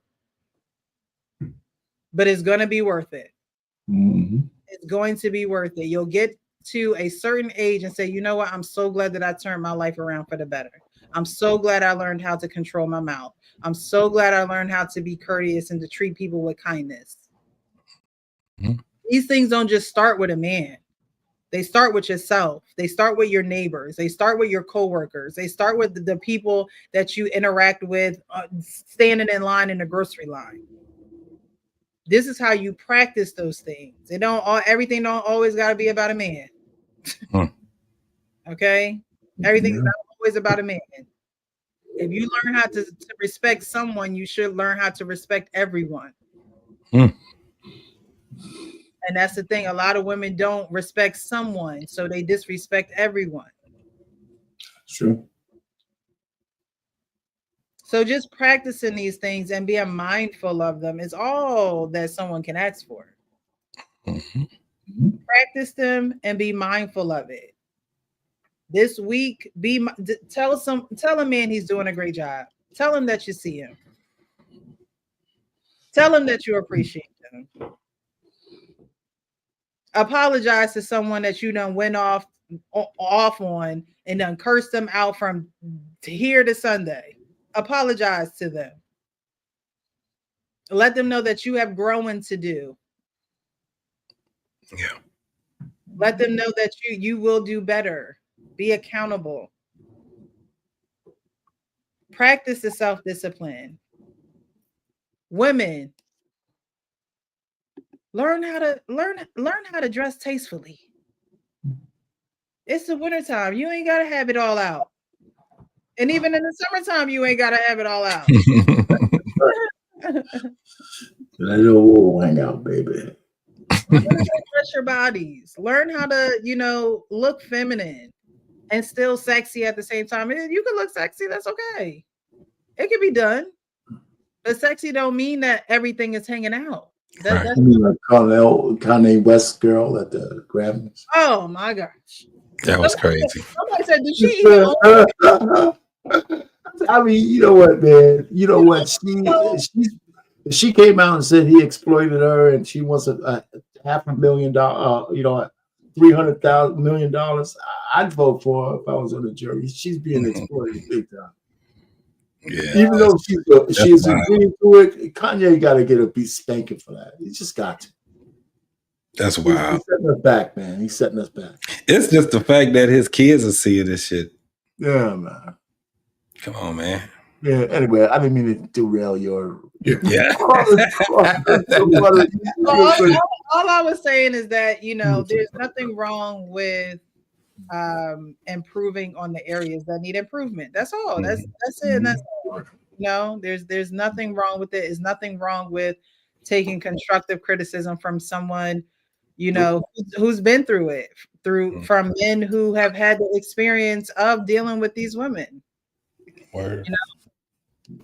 But it's going to be worth it. It's going to be worth it. You'll get to a certain age and say, you know what? I'm so glad that I turned my life around for the better. I'm so glad I learned how to control my mouth. I'm so glad I learned how to be courteous and to treat people with kindness. These things don't just start with a man. They start with yourself. They start with your neighbors. They start with your coworkers. They start with the people that you interact with standing in line in the grocery line. This is how you practice those things. Everything don't always got to be about a man. Okay? Everything's not always about a man. If you learn how to respect someone, you should learn how to respect everyone. And that's the thing. A lot of women don't respect someone, so they disrespect everyone. True. So just practicing these things and being mindful of them is all that someone can ask for. Practice them and be mindful of it. This week, tell a man he's doing a great job. Tell him that you see him. Tell him that you appreciate him. Apologize to someone that you done went off on and done cursed them out from here to Sunday. Apologize to them. Let them know that you have growing to do. Yeah. Let them know that you will do better. Be accountable. Practice the self-discipline. Women, learn how to dress tastefully. It's the wintertime. You ain't gotta have it all out. And even in the summertime, you ain't gotta have it all out. Let it all hang out, baby. Learn how to dress your bodies. Learn how to, look feminine and still sexy at the same time. You can look sexy, that's okay. It can be done. But sexy don't mean that everything is hanging out. Right. I mean, like Kanye West girl at the Grammys. Oh my gosh. That was crazy. Somebody said, did she even I mean, you know what, man? You know what? She came out and said he exploited her, and she wants a $500,000, $300 million. I'd vote for her if I was on the jury. She's being exploited big time. Yeah. Even though she's agreeing to it, Kanye got to get a beat spanking for that. He just got to. That's wild. He's setting us back, man. He's setting us back. It's just the fact that his kids are seeing this shit. Yeah, man. Come on, man. Yeah. Anyway, I didn't mean to derail your. Yeah. all I was saying is that there's nothing wrong with improving on the areas that need improvement. That's all. That's it. And that's all. There's nothing wrong with it. There's nothing wrong with taking constructive criticism from someone who's been through it, from men who have had the experience of dealing with these women. Word.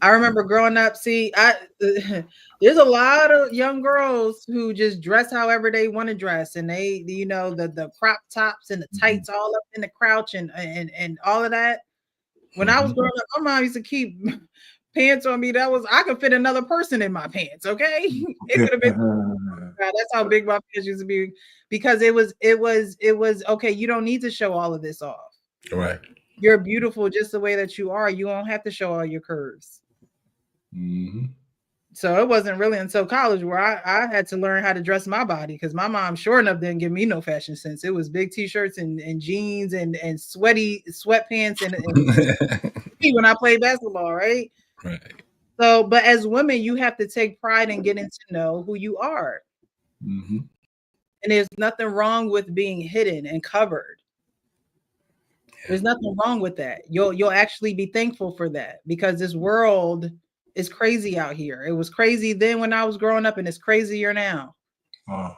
I remember growing up. There's a lot of young girls who just dress however they want to dress, and they, the crop tops and the tights all up in the crouch and all of that. When I was growing up, my mom used to keep pants on me. I could fit another person in my pants. Okay, it could have been. That's how big my pants used to be, because it was okay. You don't need to show all of this off. Right. You're beautiful just the way that you are. You don't have to show all your curves. Mm-hmm. So it wasn't really until college where I had to learn how to dress my body, because my mom sure enough didn't give me no fashion sense. It was big t-shirts and jeans and sweaty sweatpants and when I played basketball, right? Right. So, but as women, you have to take pride in getting to know who you are. Mm-hmm. And there's nothing wrong with being hidden and covered. There's nothing wrong with that. You'll actually be thankful for that, because this world is crazy out here. It was crazy then when I was growing up, and it's crazier now. Oh.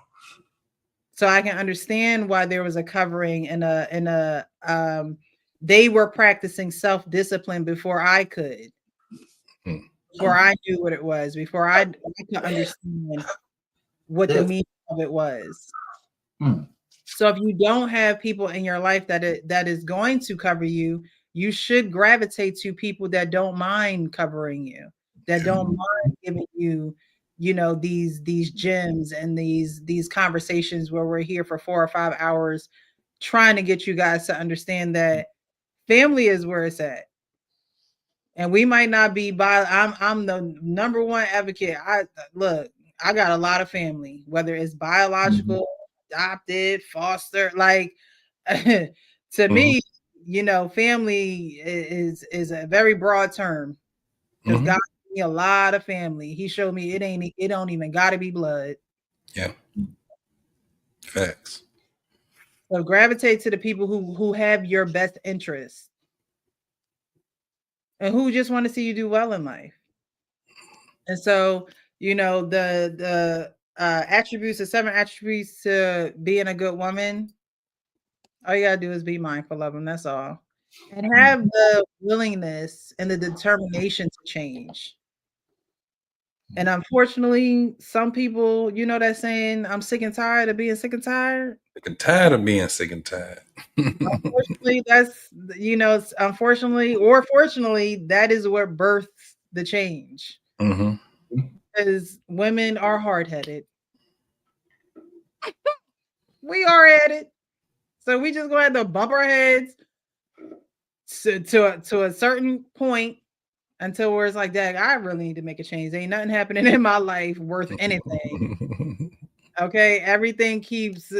So I can understand why there was a covering and they were practicing self-discipline before I could. Before I knew what it was, before I could understand what the meaning of it was. So if you don't have people in your life that is going to cover you, you should gravitate to people that don't mind covering you, that don't mind giving you, these gems and these conversations where we're here for 4 or 5 hours trying to get you guys to understand that family is where it's at. And we might not be I'm the number one advocate. I got a lot of family, whether it's biological, adopted, foster, like to me, family is a very broad term, because God gave me a lot of family. He showed me it don't even gotta be blood. Yeah. Facts. So gravitate to the people who have your best interests and who just want to see you do well in life. And so, the attributes, the 7 attributes to being a good woman, all you gotta do is be mindful of them. That's all. And have the willingness and the determination to change. And unfortunately, some people, that saying, I'm sick and tired of being sick and tired. Sick and tired of being sick and tired. Unfortunately, that's, unfortunately or fortunately, that is what births the change. Because women are hard-headed. We are at it. So we just gonna have to bump our heads to a certain point until where it's like, Dad, I really need to make a change. Ain't nothing happening in my life worth anything. Okay, everything keeps,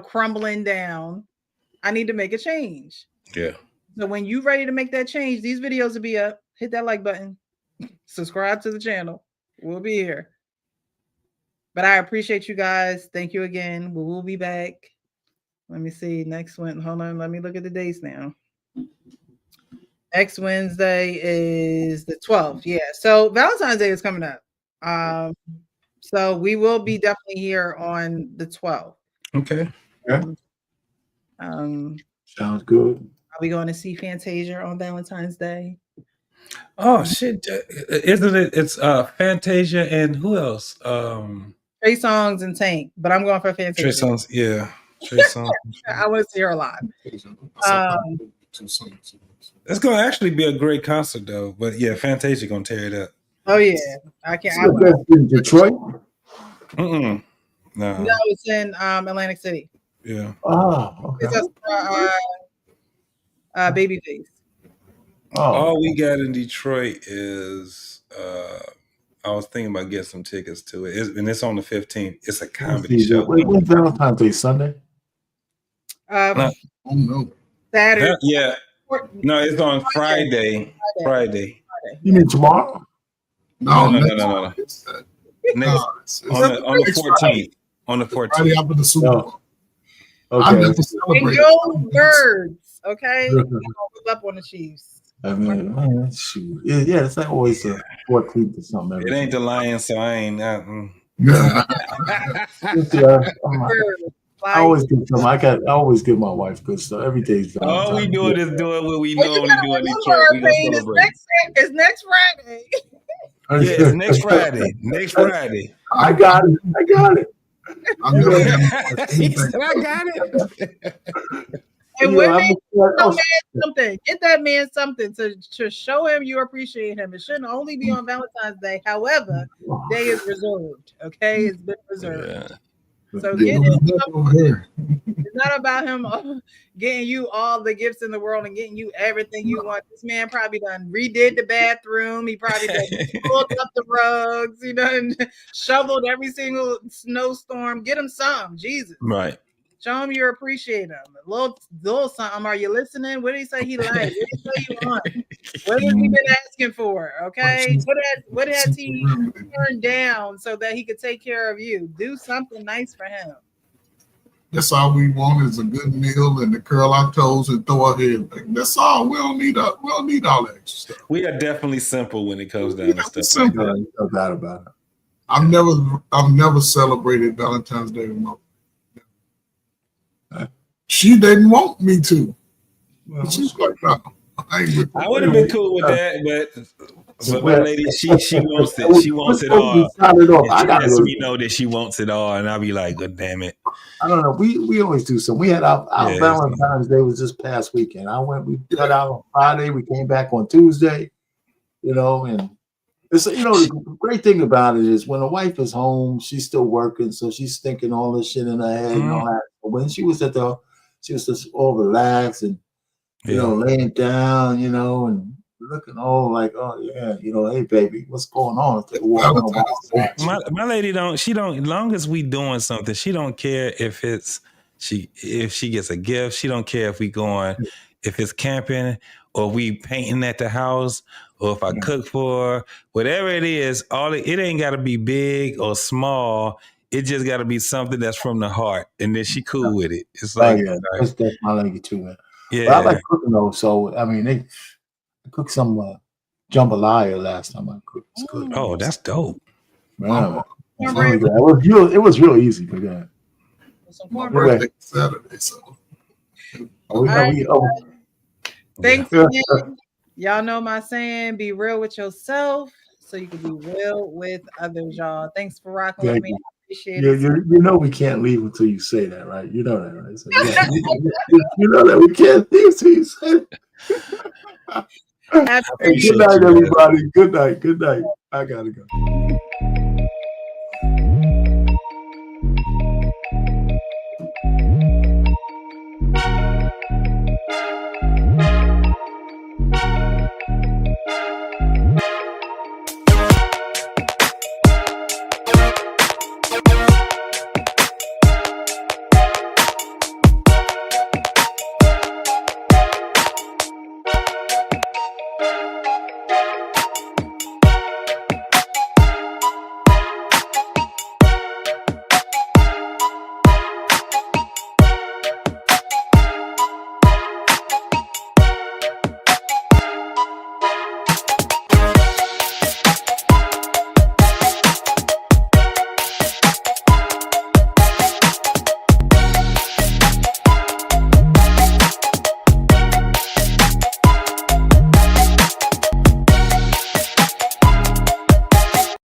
crumbling down. I need to make a change. Yeah. So when you're ready to make that change, these videos will be up. Hit that like button. Subscribe to the channel. We'll be here. But I appreciate you guys. Thank you again. We will be back. Let me see. Next Wednesday. Hold on. Let me look at the dates now. Next Wednesday is the 12th. Yeah. So Valentine's Day is coming up. So we will be definitely here on the 12th. Okay. Yeah. Sounds good. Are we going to see Fantasia on Valentine's Day? Oh shit! Isn't it? It's Fantasia and who else? Trey Songz and Tank, but I'm going for Fantasia. Trey Songz, yeah. Trey Songz. I want to see her a lot. It's gonna actually be a great concert though. But yeah, Fantasia gonna tear it up. Oh yeah, I can't. In Detroit? No, it's in Atlantic City. Yeah. Oh, okay. It's Babyface. All we got in Detroit is I was thinking about getting some tickets to it, and it's on the 15th. It's a comedy show. When's Valentine's Day? Sunday? Oh no. Saturday. Yeah. No, it's on Friday. Friday. You mean tomorrow? No. Next, on the 14th. On the 14th. Friday after the Super Bowl. Okay. I never celebrate. Those birds, okay? Hold up on the Chiefs. I mean, man, shoot. Yeah, it's like always a 14th or something. It ain't the Lions, so I ain't. I always give some. I always give my wife good stuff. Every day's Valentine's. All we doing is doing what we normally do in Detroit. We gonna celebrate. It's next Friday. Yeah, it's next Friday. Next Friday. I got it. He said, I got it. And women, something. Get that man something to show him you appreciate him. It shouldn't only be on Valentine's Day. However, day is reserved. Okay, it's been reserved. Yeah. So get him something. It's not about him getting you all the gifts in the world and getting you everything you want. This man probably done redid the bathroom. He probably done pulled up the rugs, and shoveled every single snowstorm. Get him some, Jesus. Right. Show him you appreciate him. A little something. Are you listening? What did he say he liked? What did he say you want? What has he been asking for? Okay. What has he turned down so that he could take care of you? Do something nice for him. That's all we want is a good meal and to curl our toes and throw our head back. That's all. We don't need all that extra stuff. We are definitely simple when it comes down to stuff. Simple. No doubt about it. I've never celebrated Valentine's Day with my. She didn't want me to. Well, she's like, no, I would have been cool with that, but my lady, she wants it. She wants it all. She lets me know that she wants it all, and I'll be like, "Good damn it!" I don't know. We always do something. We had our Valentine's Day was this past weekend. We cut out on Friday. We came back on Tuesday. And it's the great thing about it is when a wife is home, she's still working, so she's thinking all this shit in her head and all that. But when she was she was just all relaxed and laying down, and looking all like, oh yeah, hey baby, what's going on? My lady she don't. As long as we doing something, she don't care if she gets a gift. She don't care if if it's camping or we painting at the house or if I cook for her, whatever it is. It ain't got to be big or small. It just got to be something that's from the heart, and then she cool with it. It's like that's my lady too, man. Yeah, but I like cooking though. So I mean, they cooked some jambalaya last time I cooked. It's good. Oh, that's dope. Man, it was real easy for that. My birthday Saturday, so. Thanks again. Y'all know my saying: be real with yourself, so you can be real with others. Y'all. Thanks for rocking with me. We can't leave until you say that, right? You know that, right? So, you know that we can't leave until you say it. Hey, good night, everybody. Good night. I gotta go.